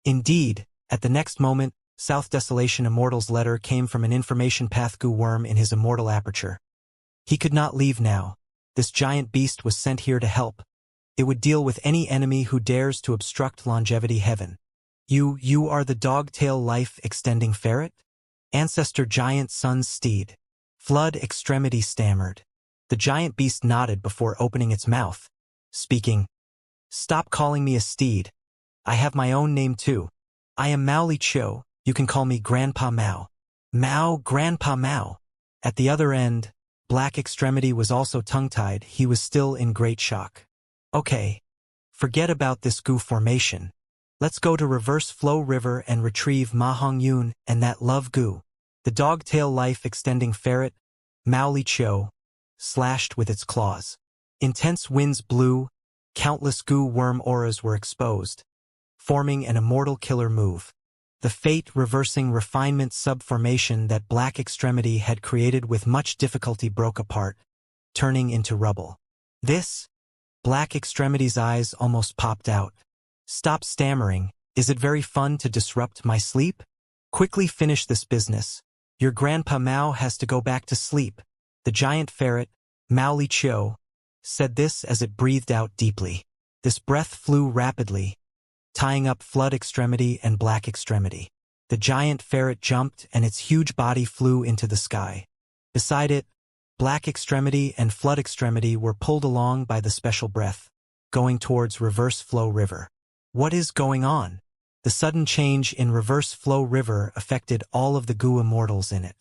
Indeed, at the next moment, South Desolation Immortal's letter came from an information path goo worm in his immortal aperture. He could not leave now. This giant beast was sent here to help. It would deal with any enemy who dares to obstruct longevity heaven. You are the dog-tail life-extending ferret? Ancestor Giant Sun's steed. Flood Extremity stammered. The giant beast nodded before opening its mouth, speaking, "Stop calling me a steed. I have my own name too. I am Mao Li Cho. You can call me Grandpa Mao." Mao, Grandpa Mao. At the other end, Black Extremity was also tongue-tied. He was still in great shock. Okay, forget about this goo formation. Let's go to Reverse Flow River and retrieve Ma Hong Yun and that love goo. The dog-tail life-extending ferret, Mao Li Cho, slashed with its claws. Intense winds blew, countless goo worm auras were exposed, forming an immortal killer move. The fate-reversing refinement subformation that Black Extremity had created with much difficulty broke apart, turning into rubble. This? Black Extremity's eyes almost popped out. Stop stammering. Is it very fun to disrupt my sleep? Quickly finish this business. Your Grandpa Mao has to go back to sleep. The giant ferret, Mao Li Cho, said this as it breathed out deeply. This breath flew rapidly, tying up Flood Extremity and Black Extremity. The giant ferret jumped and its huge body flew into the sky. Beside it, Black Extremity and Flood Extremity were pulled along by the special breath, going towards Reverse Flow River. What is going on? The sudden change in Reverse Flow River affected all of the goo immortals in it.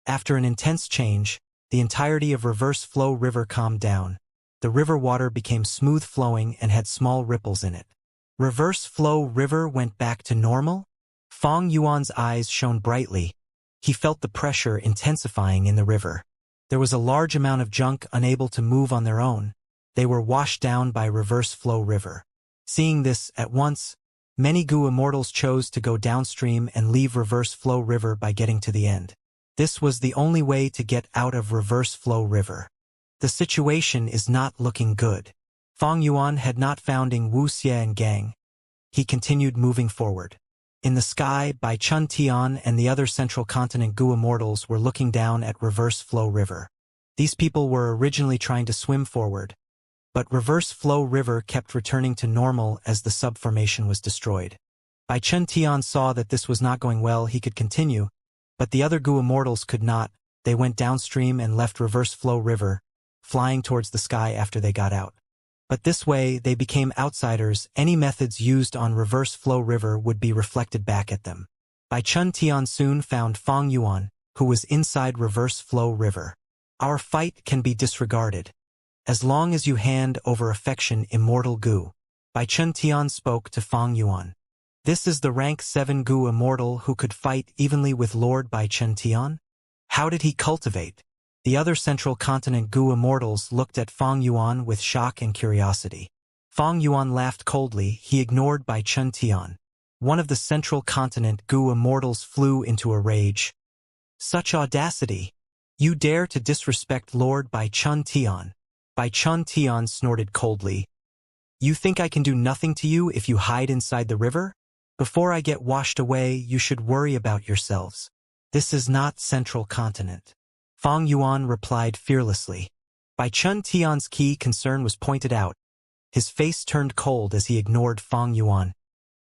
After an intense change, the entirety of Reverse Flow River calmed down. The river water became smooth-flowing and had small ripples in it. Reverse Flow River went back to normal? Fong Yuan's eyes shone brightly. He felt the pressure intensifying in the river. There was a large amount of junk unable to move on their own. They were washed down by Reverse Flow River. Seeing this at once, many goo immortals chose to go downstream and leave Reverse Flow River by getting to the end. This was the only way to get out of Reverse Flow River. The situation is not looking good. Fong Yuan had not found Ing Wuxie and gang. He continued moving forward. In the sky, Bai Chun Tian and the other Central Continent goo immortals were looking down at Reverse Flow River. These people were originally trying to swim forward, but Reverse Flow River kept returning to normal as the subformation was destroyed. Bai Chun Tian saw that this was not going well. He could continue, but the other goo immortals could not. They went downstream and left Reverse Flow River, flying towards the sky after they got out. But this way, they became outsiders. Any methods used on Reverse Flow River would be reflected back at them. Bai Chun Tian soon found Fong Yuan, who was inside Reverse Flow River. Our fight can be disregarded, as long as you hand over affection immortal goo. Bai Chun Tian spoke to Fong Yuan. This is the rank 7 goo immortal who could fight evenly with Lord Bai Chun Tian? How did he cultivate? The other Central Continent goo immortals looked at Fong Yuan with shock and curiosity. Fong Yuan laughed coldly. He ignored Bai Chun Tian. One of the Central Continent goo immortals flew into a rage. Such audacity! You dare to disrespect Lord Bai Chun Tian. Bai Chun Tian snorted coldly. You think I can do nothing to you if you hide inside the river? Before I get washed away, you should worry about yourselves. This is not Central Continent. Fong Yuan replied fearlessly. Bai Chun Tian's key concern was pointed out. His face turned cold as he ignored Fong Yuan.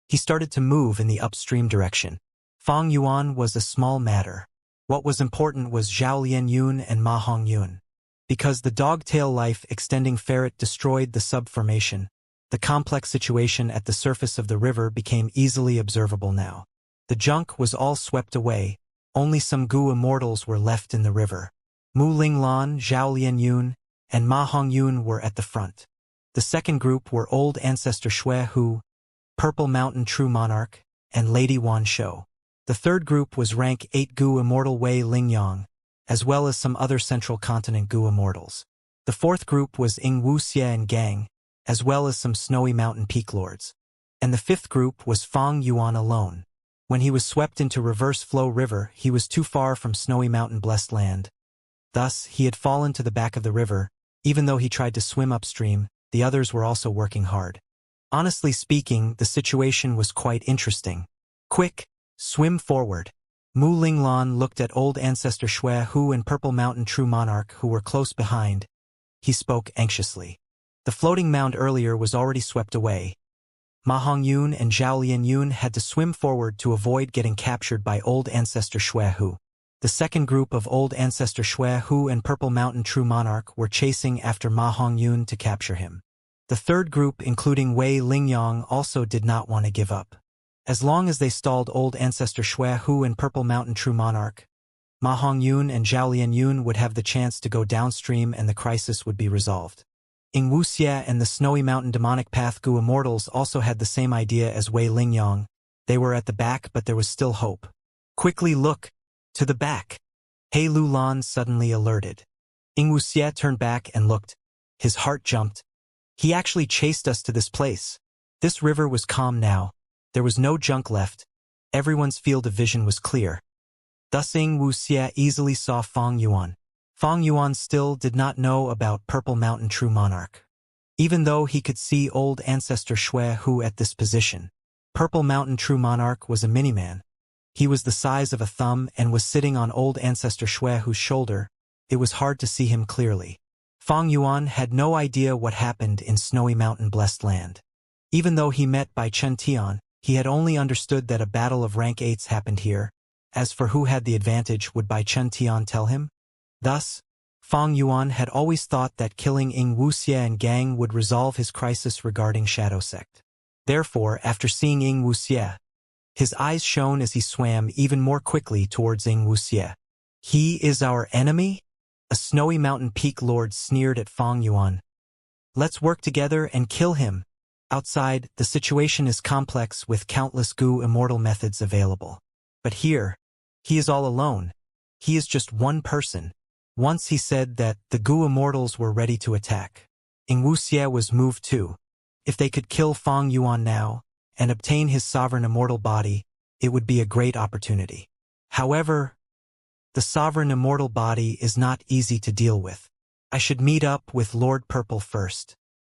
He started to move in the upstream direction. Fong Yuan was a small matter. What was important was Zhao Lian Yun and Ma Hong Yun. Because the dog-tail life-extending ferret destroyed the subformation, the complex situation at the surface of the river became easily observable now. The junk was all swept away. Only some goo immortals were left in the river. Mu Linglan, Zhao Lian Yun, and Ma Hong Yun were at the front. The second group were Old Ancestor Shui Hu, Purple Mountain True Monarch, and Lady Wan Shou. The third group was rank 8 goo immortal Wei Lingyang, as well as some other Central Continent goo immortals. The fourth group was Ing Wuxie and gang, as well as some Snowy Mountain Peak Lords. and the fifth group was Fang Yuan alone. When he was swept into reverse flow river, he was too far from snowy mountain blessed land. Thus, he had fallen to the back of the river. Even though he tried to swim upstream, the others were also working hard. Honestly speaking, the situation was quite interesting. Quick, swim forward. Mu Linglan looked at old ancestor Shui Hu and Purple Mountain True Monarch who were close behind. He spoke anxiously. The floating mound earlier was already swept away. Ma Hongyun and Zhao Lianyun had to swim forward to avoid getting captured by old ancestor Shui Hu. The second group of old ancestor Shui Hu and Purple Mountain True Monarch were chasing after Ma Hongyun to capture him. The third group, including Wei Lingyang, also did not want to give up. As long as they stalled old ancestor Shui Hu and Purple Mountain True Monarch, Ma Hongyun and Zhao Lianyun would have the chance to go downstream and the crisis would be resolved. Ying Wuxie and the Snowy Mountain Demonic Path Gu Immortals also had the same idea as Wei Lingyang. They were at the back, but there was still hope. Quickly look! To the back! He Lulan suddenly alerted. Ying Wuxie turned back and looked. His heart jumped. He actually chased us to this place. This river was calm now. There was no junk left. Everyone's field of vision was clear. Thus Ying Wuxie easily saw Fang Yuan. Fang Yuan still did not know about Purple Mountain True Monarch. Even though he could see old ancestor Shui Hu at this position, Purple Mountain True Monarch was a mini-man. He was the size of a thumb and was sitting on old ancestor Shui Hu's shoulder. It was hard to see him clearly. Fang Yuan had no idea what happened in Snowy Mountain Blessed Land. Even though he met Bai Chen Tian, he had only understood that a battle of rank 8s happened here. As for who had the advantage, would Bai Chen Tian tell him? Thus, Fang Yuan had always thought that killing Ying Wuxie and gang would resolve his crisis regarding Shadow Sect. Therefore, after seeing Ying Wuxie, his eyes shone as he swam even more quickly towards Ying Wuxie. He is our enemy? A Snowy Mountain Peak Lord sneered at Fang Yuan. Let's work together and kill him. Outside, the situation is complex with countless Gu Immortal methods available. But here, he is all alone. He is just one person. Once he said that the Gu Immortals were ready to attack. Ying Wuxie was moved too. If they could kill Fang Yuan now, and obtain his sovereign immortal body, it would be a great opportunity. However, the sovereign immortal body is not easy to deal with. I should meet up with Lord Purple first.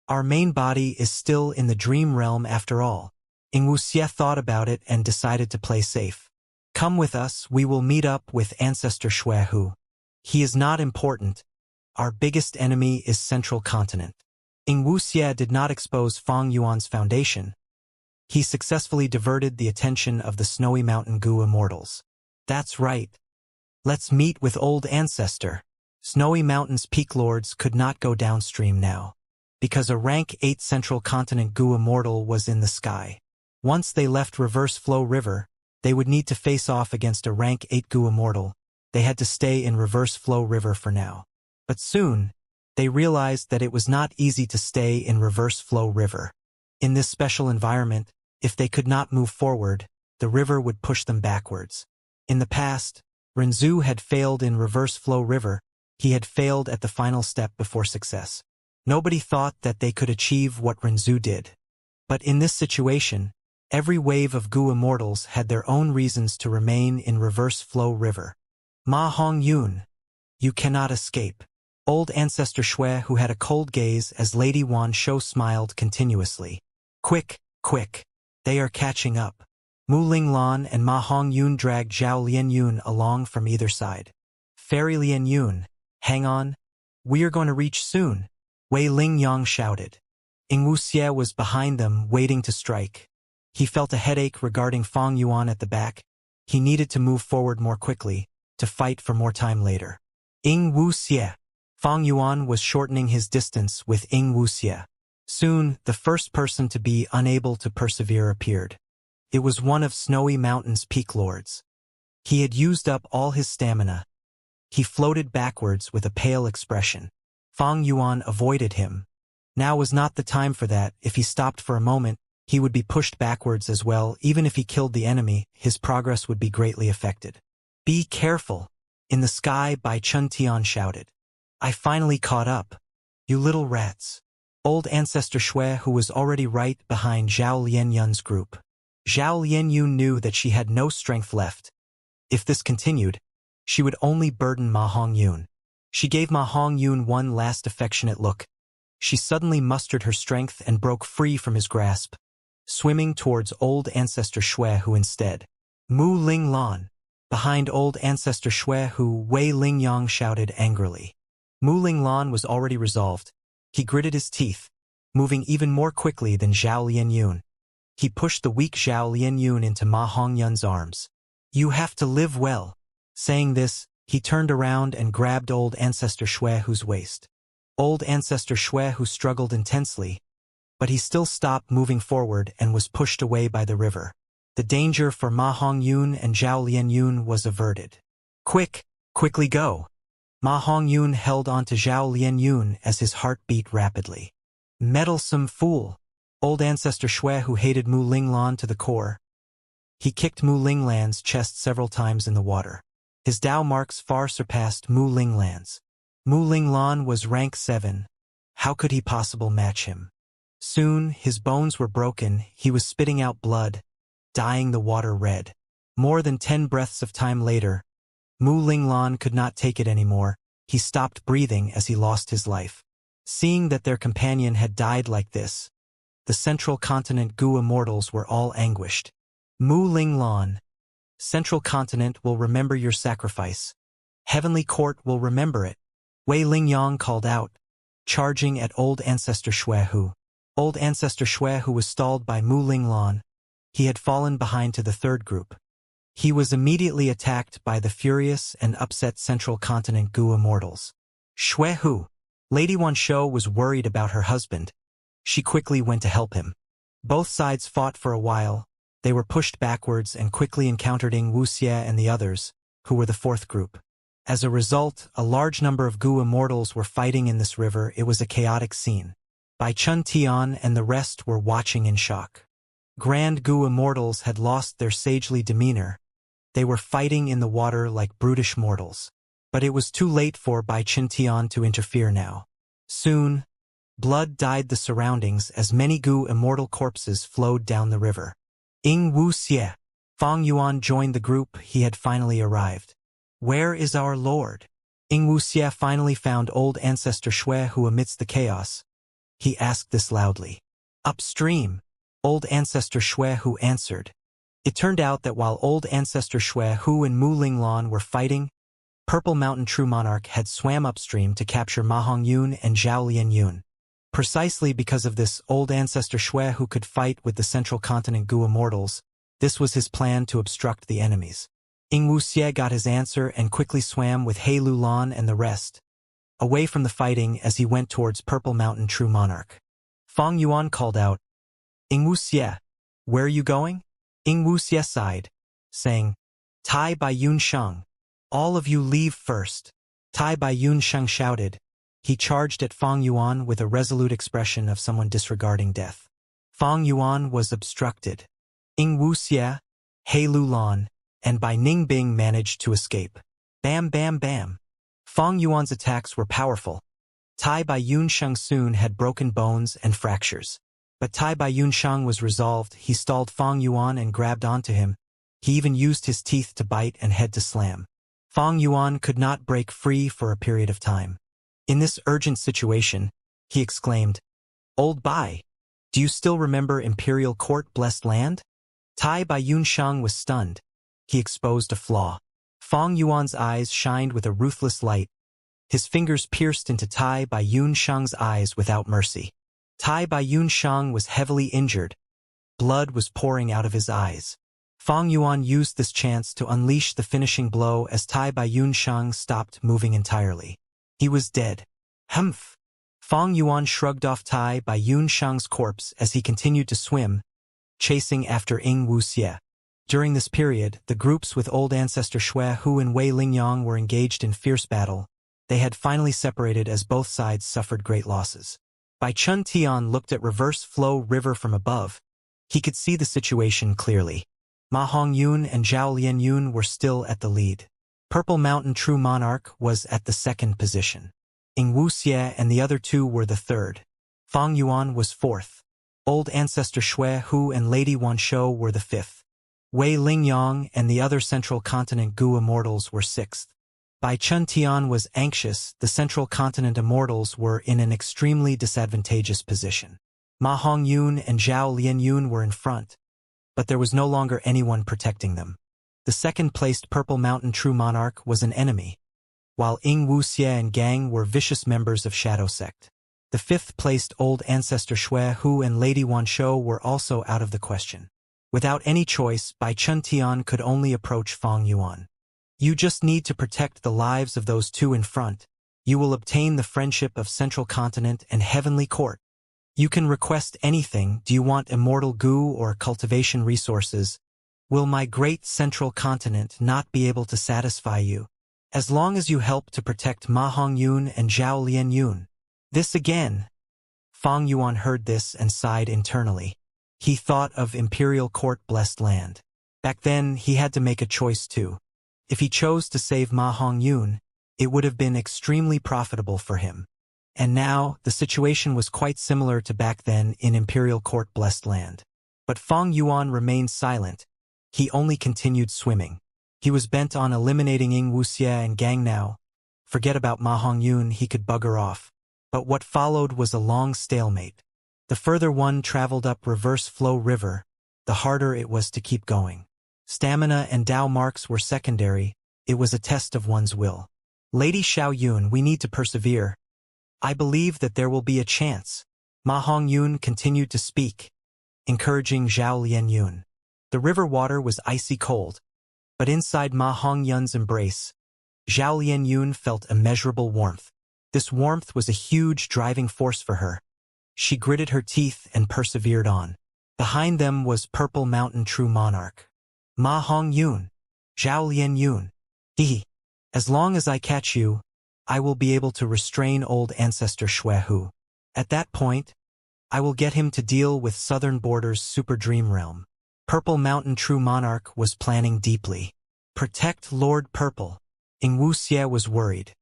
Our main body is still in the dream realm after all. Ying Wuxie thought about it and decided to play safe. Come with us, we will meet up with Ancestor Shui Hu. He is not important. Our biggest enemy is Central Continent. Ying Wuxie did not expose Fang Yuan's foundation. He successfully diverted the attention of the Snowy Mountain Gu Immortals. That's right. Let's meet with old ancestor. Snowy Mountain's peak lords could not go downstream now, because a rank 8 Central Continent Gu Immortal was in the sky. Once they left Reverse Flow River, they would need to face off against a rank 8 Gu Immortal. They had to stay in Reverse Flow River for now. But soon, they realized that it was not easy to stay in Reverse Flow River. In this special environment, if they could not move forward, the river would push them backwards. In the past, Renzu had failed in Reverse Flow River. He had failed at the final step before success. Nobody thought that they could achieve what Renzu did. But in this situation, every wave of Gu Immortals had their own reasons to remain in Reverse Flow River. Ma Hongyun, you cannot escape. Old ancestor Shui, who had a cold gaze as Lady Wan Shou smiled continuously. Quick, quick. They are catching up. Mu Linglan and Ma Hongyun dragged Zhao Lianyun along from either side. Fairy Lianyun, hang on. We are going to reach soon. Wei Lingyang shouted. Ying Wuxie was behind them, waiting to strike. He felt a headache regarding Fang Yuan at the back. He needed to move forward more quickly, to fight for more time later. Ying Wuxie. Fang Yuan was shortening his distance with Ying Wuxie. Soon, the first person to be unable to persevere appeared. It was one of Snowy Mountain's peak lords. He had used up all his stamina. He floated backwards with a pale expression. Fang Yuan avoided him. Now was not the time for that. If he stopped for a moment, he would be pushed backwards as well. Even if he killed the enemy, his progress would be greatly affected. Be careful. In the sky, Bai Chen Tian shouted. I finally caught up. You little rats. Old Ancestor Shui, who was already right behind Zhao Lianyun's group. Zhao Lianyun knew that she had no strength left. If this continued, she would only burden Ma Hongyun. She gave Ma Hongyun one last affectionate look. She suddenly mustered her strength and broke free from his grasp, swimming towards Old Ancestor Shui, who instead. Mu Ling Lan. Behind Old Ancestor Shui, who Wei Lingyang shouted angrily. Mu Ling Lan was already resolved. He gritted his teeth, moving even more quickly than Zhao Lianyun. He pushed the weak Zhao Lianyun into Ma Hongyun's arms. You have to live well. Saying this, he turned around and grabbed Old Ancestor Shui, whose waist. Old Ancestor Shui, who struggled intensely, but he still stopped moving forward and was pushed away by the river. The danger for Ma Hongyun and Zhao Lianyun was averted. Quickly go. Ma Hongyun held on to Zhao Lianyun as his heart beat rapidly. Meddlesome fool. Old Ancestor Shui, who hated Mu Linglan to the core. He kicked Mu Linglan's chest several times in the water. His Dao marks far surpassed Mu Linglan's. Mu Linglan was rank 7. How could he possibly match him? Soon, his bones were broken, he was spitting out blood, dyeing the water red. More than 10 breaths of time later, Mu Linglan could not take it anymore. He stopped breathing as he lost his life. Seeing that their companion had died like this, the Central Continent Gu Immortals were all anguished. Mu Linglan. Central Continent will remember your sacrifice. Heavenly Court will remember it. Wei Lingyang called out, charging at Old Ancestor Shui, who. Old Ancestor Shui, who was stalled by Mu Linglan. He had fallen behind to the third group. He was immediately attacked by the furious and upset Central Continent Gu Immortals. Shui Hu. Lady Wanshou was worried about her husband. She quickly went to help him. Both sides fought for a while. They were pushed backwards and quickly encountered Ying Wuxie and the others, who were the fourth group. As a result, a large number of Gu Immortals were fighting in this river. It was a chaotic scene. Bai Chun Tian and the rest were watching in shock. Grand Gu Immortals had lost their sagely demeanor. They were fighting in the water like brutish mortals. But it was too late for Bai Chun Tian to interfere now. Soon, blood dyed the surroundings as many Gu Immortal corpses flowed down the river. Ying Wuxie. Fang Yuan joined the group. He had finally arrived. Where is our lord? Ying Wuxie finally found Old Ancestor Shui, who amidst the chaos. He asked this loudly. Upstream. Old Ancestor Shui, who answered. It turned out that while Old Ancestor Shui, who and Mu Linglan were fighting, Purple Mountain True Monarch had swam upstream to capture Ma Hongyun and Zhao Lianyun. Precisely because of this, Old Ancestor Shui, who could fight with the Central Continent Gu Immortals, this was his plan to obstruct the enemies. Ying Wuxie got his answer and quickly swam with He Lulan and the rest, away from the fighting as he went towards Purple Mountain True Monarch. Fang Yuan called out, Ying Wuxie, where are you going? Ying Wuxie sighed, saying, Tai Bai Yun Sheng. All of you leave first. Tai Bai Yun Sheng shouted. He charged at Fang Yuan with a resolute expression of someone disregarding death. Fang Yuan was obstructed. Ying Wuxie, He Lulan, and Bai Ningbing managed to escape. Bam bam bam. Fang Yuan's attacks were powerful. Tai Bai Yun Sheng soon had broken bones and fractures. But Tai Bai Yun Sheng was resolved. He stalled Fang Yuan and grabbed onto him. He even used his teeth to bite and head to slam. Fang Yuan could not break free for a period of time. In this urgent situation, he exclaimed, Old Bai, do you still remember Imperial Court Blessed Land? Tai Bai Yun Sheng was stunned. He exposed a flaw. Fang Yuan's eyes shined with a ruthless light. His fingers pierced into Tai Bai Yun Sheng's eyes without mercy. Tai Bai Yun Sheng was heavily injured. Blood was pouring out of his eyes. Fang Yuan used this chance to unleash the finishing blow as Tai Bai Yun Sheng stopped moving entirely. He was dead. Humph! Fang Yuan shrugged off Tai Bai Yun Sheng's corpse as he continued to swim, chasing after Ying Wuxie. During this period, the groups with Old Ancestor Shui, Hu and Wei Lingyang were engaged in fierce battle. They had finally separated as both sides suffered great losses. Bai Chun Tian looked at Reverse Flow River from above. He could see the situation clearly. Ma Hongyun and Zhao Lianyun were still at the lead. Purple Mountain True Monarch was at the second position. Ying Wuxie and the other two were the third. Fang Yuan was fourth. Old Ancestor Shui Hu and Lady Wanshou were the fifth. Wei Lingyang and the other Central Continent Gu immortals were sixth. Bai Chun Tian was anxious. The Central Continent immortals were in an extremely disadvantageous position. Ma Hongyun and Zhao Lianyun were in front, but there was no longer anyone protecting them. The second-placed Purple Mountain True Monarch was an enemy, while Ying Wuxie and Gang were vicious members of Shadow Sect. The fifth-placed Old Ancestor Shui Hu and Lady Wanshou were also out of the question. Without any choice, Bai Chun Tian could only approach Fang Yuan. You just need to protect the lives of those two in front. You will obtain the friendship of Central Continent and Heavenly Court. You can request anything. Do you want Immortal Gu or Cultivation resources? Will my great Central Continent not be able to satisfy you? As long as you help to protect Ma Hongyun and Zhao Lianyun. This again. Fang Yuan heard this and sighed internally. He thought of Imperial Court blessed land. Back then, he had to make a choice too. If he chose to save Ma Hongyun, it would have been extremely profitable for him. And now, the situation was quite similar to back then in Imperial Court blessed land. But Fang Yuan remained silent. He only continued swimming. He was bent on eliminating Ying Wuxie and Gang now. Forget about Ma Hongyun, he could bugger off. But what followed was a long stalemate. The further one traveled up Reverse Flow River, the harder it was to keep going. Stamina and Dao marks were secondary. It was a test of one's will. Lady Xiaoyun, we need to persevere. I believe that there will be a chance. Ma Hongyun continued to speak, encouraging Zhao Lianyun. The river water was icy cold, but inside Ma Hongyun's embrace, Zhao Lianyun felt immeasurable warmth. This warmth was a huge driving force for her. She gritted her teeth and persevered on. Behind them was Purple Mountain True Monarch. Ma Hongyun, Zhao Lianyun. As long as I catch you, I will be able to restrain Old Ancestor Shui Hu. At that point, I will get him to deal with Southern Border's Super Dream Realm. Purple Mountain True Monarch was planning deeply. Protect Lord Purple. Ying Wuxie was worried.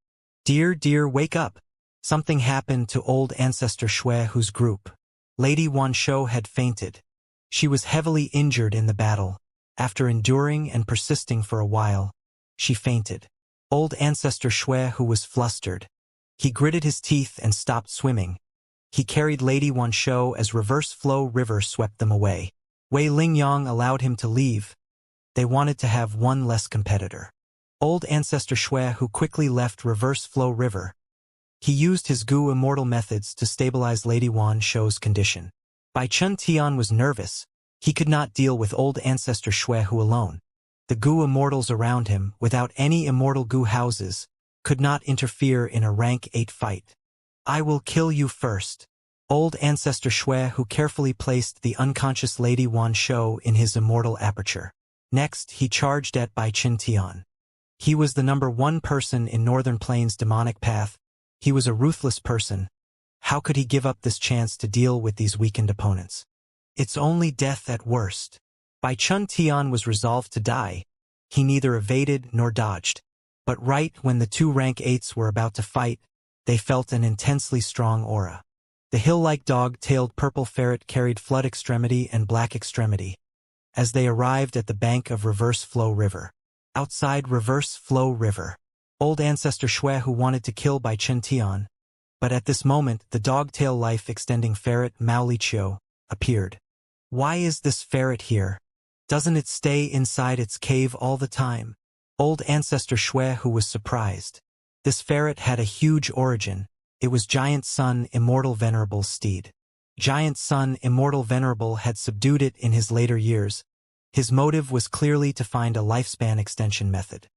Dear, wake up. Something happened to Old Ancestor Shui Hu's group. Lady Wanshou had fainted. She was heavily injured in the battle. After enduring and persisting for a while, she fainted. Old Ancestor Shui Hu was flustered. He gritted his teeth and stopped swimming. He carried Lady Wanshou as Reverse Flow River swept them away. Wei Lingyang allowed him to leave. They wanted to have one less competitor. Old Ancestor Shui Hu quickly left Reverse Flow River. He used his Gu Immortal methods to stabilize Lady Wanshou's condition. Bai Chun Tian was nervous. He could not deal with Old Ancestor Shui Hu alone. The Gu immortals around him, without any immortal Gu houses, could not interfere in a rank 8 fight. I will kill you first. Old Ancestor Shui Hu carefully placed the unconscious Lady Wanshou in his immortal aperture. Next, he charged at Bai Chun Tian. He was the #1 person in Northern Plains' demonic path. He was a ruthless person. How could he give up this chance to deal with these weakened opponents? It's only death at worst. Bai Chun Tian was resolved to die. He neither evaded nor dodged. But right when the two rank 8s were about to fight, they felt an intensely strong aura. The hill-like dog-tailed purple ferret carried Flood Extremity and Black Extremity. As they arrived at the bank of Reverse Flow River. Outside Reverse Flow River, Old Ancestor Shui Hu wanted to kill Bai Chun Tian. But at this moment, the dog-tail life-extending ferret Mao Liqiu appeared. Why is this ferret here? Doesn't it stay inside its cave all the time? Old Ancestor Shui Hu was surprised. This ferret had a huge origin. It was Giant Sun Immortal Venerable's steed. Giant Sun Immortal Venerable had subdued it in his later years. His motive was clearly to find a lifespan extension method.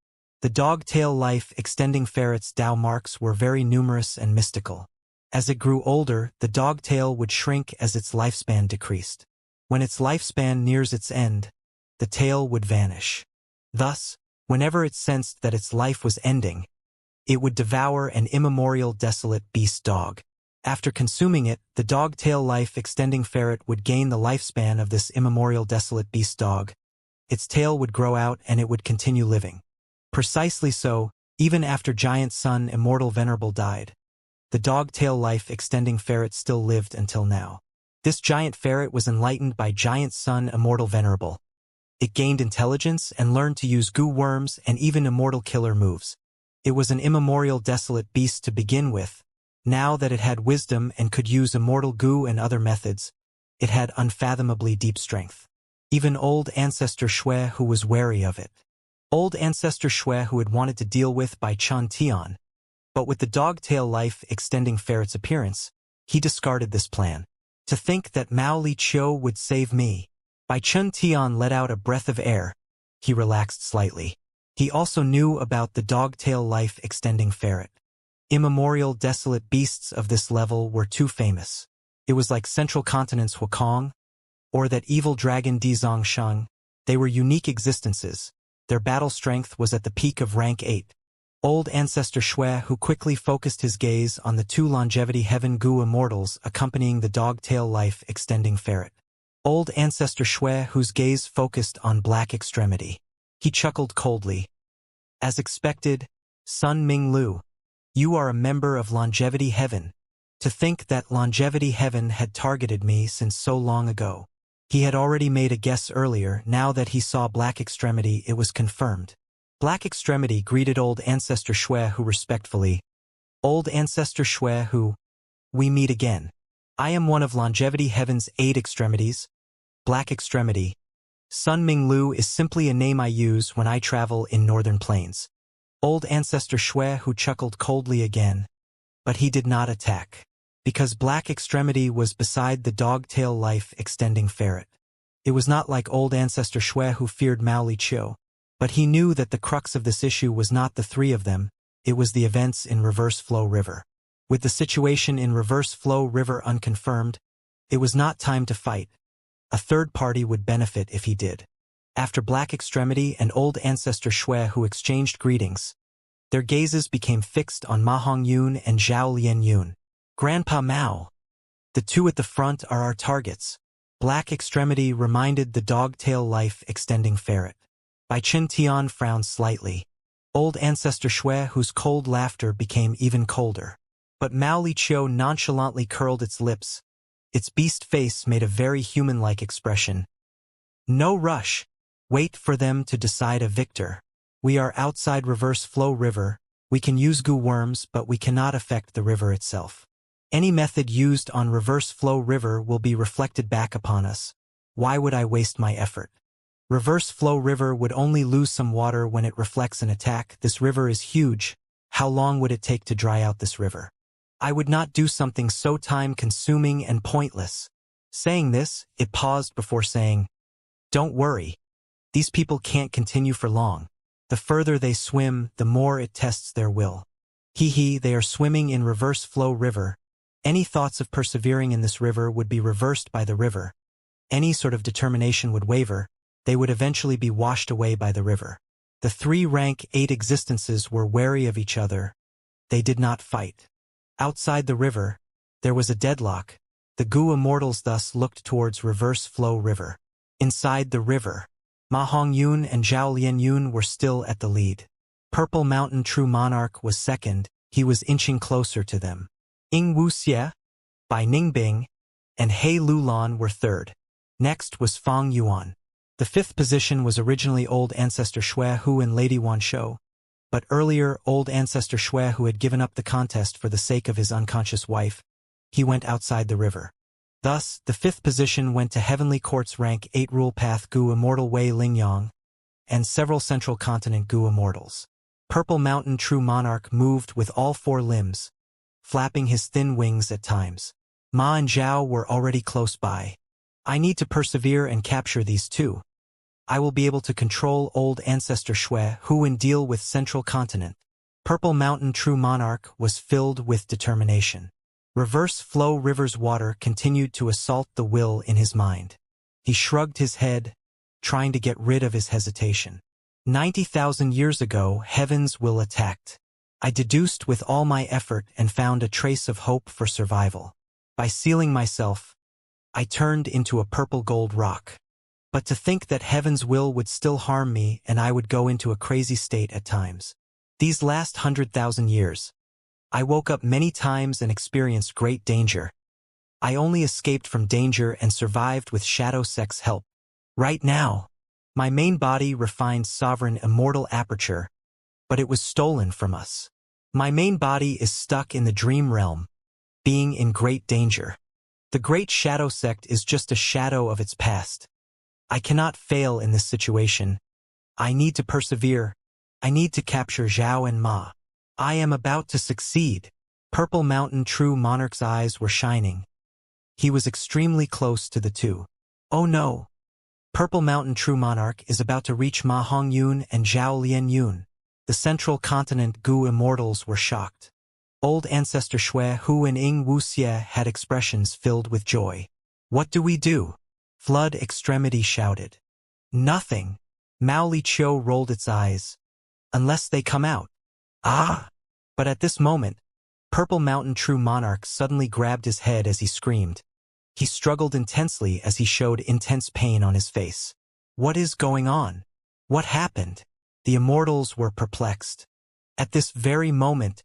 The dog-tail life-extending ferret's Dao marks were very numerous and mystical. As it grew older, the dog-tail would shrink as its lifespan decreased. When its lifespan nears its end, the tail would vanish. Thus, whenever it sensed that its life was ending, it would devour an immemorial desolate beast dog. After consuming it, the dog-tail life-extending ferret would gain the lifespan of this immemorial desolate beast dog. Its tail would grow out and it would continue living. Precisely so, even after Giant Sun Immortal Venerable died. the dog-tail life-extending ferret still lived until now. This giant ferret was enlightened by giant sun Immortal Venerable. It gained intelligence and learned to use goo worms and even immortal killer moves. It was an immemorial desolate beast to begin with. Now that it had wisdom and could use immortal goo and other methods, it had unfathomably deep strength. Even old ancestor Shui, who was wary of it. Old ancestor Shui, who had wanted to deal with by Chun Tian. But with the dog-tail life-extending ferret's appearance, he discarded this plan. To think that Mao Li Chiu would save me. Bai Chun Tian let out a breath of air. He relaxed slightly. He also knew about the dog-tail life-extending ferret. Immemorial desolate beasts of this level were too famous. It was like Central Continent's Wukong, or that evil dragon Di Zongsheng. They were unique existences. Their battle strength was at the peak of rank 8. Old ancestor Shui, who quickly focused his gaze on the two longevity heaven goo immortals accompanying the dog-tail life-extending ferret. Old ancestor Shui, whose gaze focused on black extremity. He chuckled coldly. As expected, Sun Ming Lu, you are a member of longevity heaven. To think that longevity heaven had targeted me since so long ago. He had already made a guess earlier. Now that he saw black extremity, it was confirmed. Black extremity greeted old ancestor Shui, who respectfully. Old ancestor Shui, who, we meet again. I am one of longevity heaven's 8 extremities. Black extremity. Sun Ming Lu is simply a name I use when I travel in northern plains. Old ancestor Shui, who chuckled coldly again. But he did not attack. Because black extremity was beside the dog-tail life-extending ferret. It was not like old ancestor Shui, who feared Mao Li Chiu. But he knew that the crux of this issue was not the three of them, it was the events in Reverse Flow River. With the situation in Reverse Flow River unconfirmed, it was not time to fight. A third party would benefit if he did. After Black Extremity and old ancestor Shui, who exchanged greetings, their gazes became fixed on Ma Hongyun and Zhao Lianyun. Grandpa Mao. The two at the front are our targets. Black Extremity reminded the dog-tail life-extending ferret. Bai Chun Tian frowned slightly. Old ancestor Shui, whose cold laughter became even colder. But Mao Li Chiu nonchalantly curled its lips. Its beast face made a very human-like expression. No rush. Wait for them to decide a victor. We are outside Reverse Flow River. We can use goo worms, but we cannot affect the river itself. Any method used on Reverse Flow River will be reflected back upon us. Why would I waste my effort? Reverse Flow River would only lose some water when it reflects an attack. This river is huge. How long would it take to dry out this river? I would not do something so time-consuming and pointless. Saying this, it paused before saying, don't worry. These people can't continue for long. The further they swim, the more it tests their will. They are swimming in Reverse Flow River. Any thoughts of persevering in this river would be reversed by the river. Any sort of determination would waver. They would eventually be washed away by the river. The 3 rank 8 existences were wary of each other. They did not fight. Outside the river, there was a deadlock. The goo immortals thus looked towards Reverse Flow River. Inside the river, Ma Hongyun and Zhao Lianyun were still at the lead. Purple Mountain True Monarch was second. He was inching closer to them. Ying Wuxie, Bai Ningbing, and He Lulan were third. Next was Fang Yuan. The 5th position was originally old ancestor Shui Hu and Lady Wanshou, but earlier old ancestor Shui Hu had given up the contest for the sake of his unconscious wife. He went outside the river. Thus, the 5th position went to Heavenly Court's rank 8 Rule Path Gu Immortal Wei Lingyang, and several Central Continent Gu Immortals. Purple Mountain True Monarch moved with all 4 limbs, flapping his thin wings at times. Ma and Zhao were already close by. I need to persevere and capture these 2. I will be able to control old ancestor Shui Hu and deal with Central Continent. Purple Mountain True Monarch was filled with determination. Reverse Flow River's water continued to assault the will in his mind. He shrugged his head, trying to get rid of his hesitation. 90,000 years ago, heaven's will attacked. I deduced with all my effort and found a trace of hope for survival. By sealing myself, I turned into a purple gold rock. But to think that heaven's will would still harm me and I would go into a crazy state at times. These last 100,000 years, I woke up many times and experienced great danger. I only escaped from danger and survived with Shadow Sect's help. Right now, my main body refined sovereign immortal aperture, but it was stolen from us. My main body is stuck in the dream realm, being in great danger. The great Shadow Sect is just a shadow of its past. I cannot fail in this situation. I need to persevere. I need to capture Zhao and Ma. I am about to succeed. Purple Mountain True Monarch's eyes were shining. He was extremely close to the two. Oh no! Purple Mountain True Monarch is about to reach Ma Hongyun and Zhao Lianyun. The central continent Gu immortals were shocked. Old Ancestor Shui Hu and Ying Wuxie had expressions filled with joy. What do we do? Flood Extremity shouted. Nothing. Mao Li Qiu rolled its eyes. Unless they come out. Ah! But at this moment, Purple Mountain True Monarch suddenly grabbed his head as he screamed. He struggled intensely as he showed intense pain on his face. What is going on? What happened? The immortals were perplexed. At this very moment,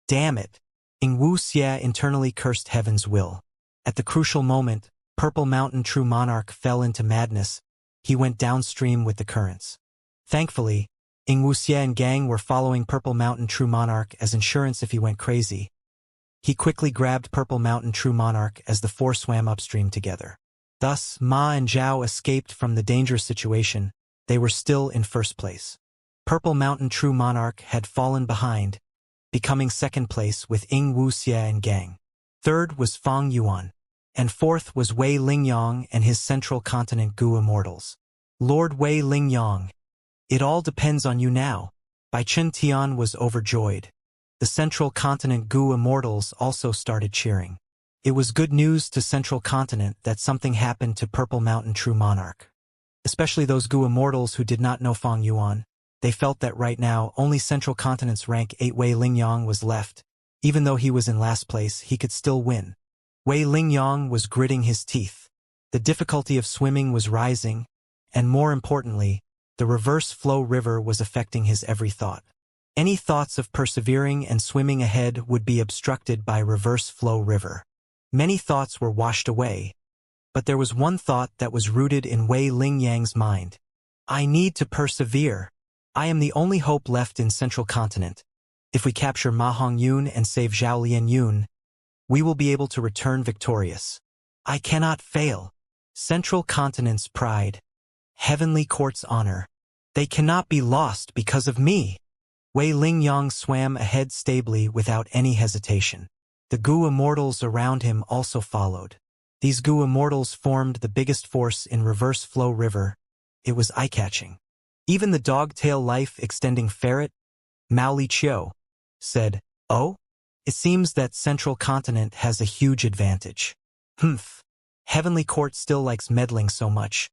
damn it, Ying Wuxie internally cursed heaven's will. At the crucial moment, Purple Mountain True Monarch fell into madness. He went downstream with the currents. Thankfully, Ying Wuxie and gang were following Purple Mountain True Monarch as insurance if he went crazy. He quickly grabbed Purple Mountain True Monarch as the four swam upstream together. Thus, Ma and Zhao escaped from the dangerous situation. They were still in first place. Purple Mountain True Monarch had fallen behind, becoming second place with Ying Wuxie and gang. Third was Fang Yuan. And fourth was Wei Lingyang and his Central Continent Gu Immortals. Lord Wei Lingyang. It all depends on you now. Bai Chen Tian was overjoyed. The Central Continent Gu Immortals also started cheering. It was good news to Central Continent that something happened to Purple Mountain True Monarch. Especially those Gu Immortals who did not know Fang Yuan. They felt that right now only Central Continent's rank 8 Wei Lingyang was left. Even though he was in last place, he could still win. Wei Lingyang was gritting his teeth. The difficulty of swimming was rising, and more importantly, the reverse flow river was affecting his every thought. Any thoughts of persevering and swimming ahead would be obstructed by reverse flow river. Many thoughts were washed away, but there was one thought that was rooted in Wei Lingyang's mind. I need to persevere. I am the only hope left in Central Continent. If we capture Ma Hongyun and save Zhao Lianyun, we will be able to return victorious. I cannot fail. Central Continent's pride. Heavenly Court's honor. They cannot be lost because of me. Wei Lingyang swam ahead stably without any hesitation. The Gu Immortals around him also followed. These Gu Immortals formed the biggest force in reverse flow river. It was eye-catching. Even the dog-tail life-extending ferret, Mao Li Qiu, said, "Oh? It seems that Central Continent has a huge advantage. Humph. Heavenly Court still likes meddling so much.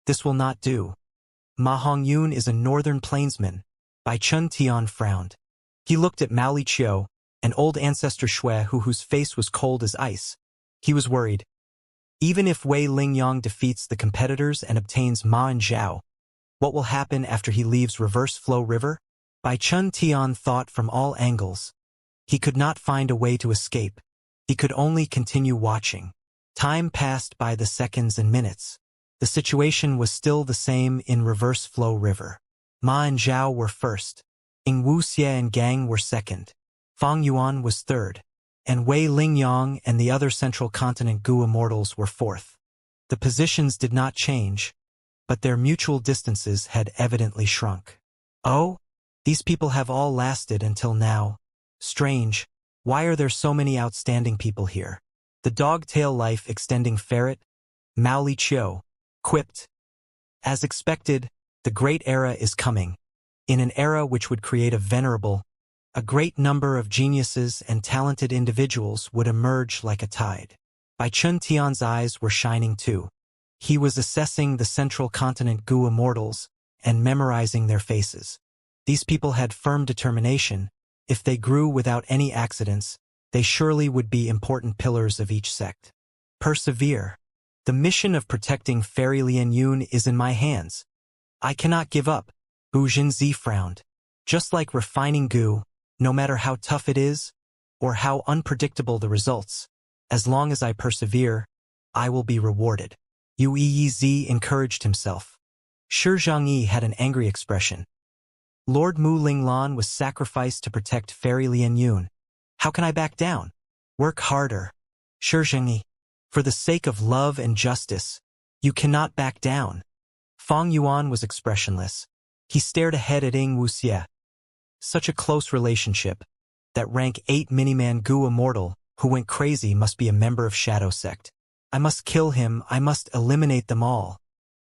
This will not do. Ma Hongyun is a northern plainsman." Bai Chen Tian frowned. He looked at Mao Li Qiu, an old ancestor Shui whose face was cold as ice. He was worried. Even if Wei Lingyang defeats the competitors and obtains Ma and Zhao, what will happen after he leaves Reverse Flow River? Bai Chen Tian thought from all angles. He could not find a way to escape. He could only continue watching. Time passed by the seconds and minutes. The situation was still the same in Reverse Flow River. Ma and Zhao were first. Ying Wuxie and gang were second. Fang Yuan was third. And Wei Lingyang and the other Central Continent Gu Immortals were fourth. The positions did not change, but their mutual distances had evidently shrunk. Oh? These people have all lasted until now. Strange. Why are there so many outstanding people here? The dog-tail life-extending ferret, Mao Li Qiu, quipped. As expected, the great era is coming. In an era which would create a great number of geniuses and talented individuals would emerge like a tide. Bai Chen Tian's eyes were shining too. He was assessing the Central Continent Gu Immortals and memorizing their faces. These people had firm determination. If they grew without any accidents, they surely would be important pillars of each sect. Persevere. The mission of protecting Fairy Lianyun is in my hands. I cannot give up. Bu Jinzi frowned. Just like refining Gu, no matter how tough it is, or how unpredictable the results. As long as I persevere, I will be rewarded. Uez encouraged himself. Shi Zhangyi had an angry expression. Lord Mu Linglan was sacrificed to protect Fairy Lian Yun. How can I back down? Work harder. Shi Zhangyi. For the sake of love and justice, you cannot back down. Fang Yuan was expressionless. He stared ahead at Ing Wuxie. Such a close relationship. That rank 8 Miniman Gu Immortal, who went crazy, must be a member of Shadow Sect. I must kill him, I must eliminate them all.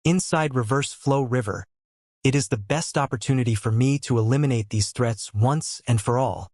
Inside Reverse Flow River, it is the best opportunity for me to eliminate these threats once and for all.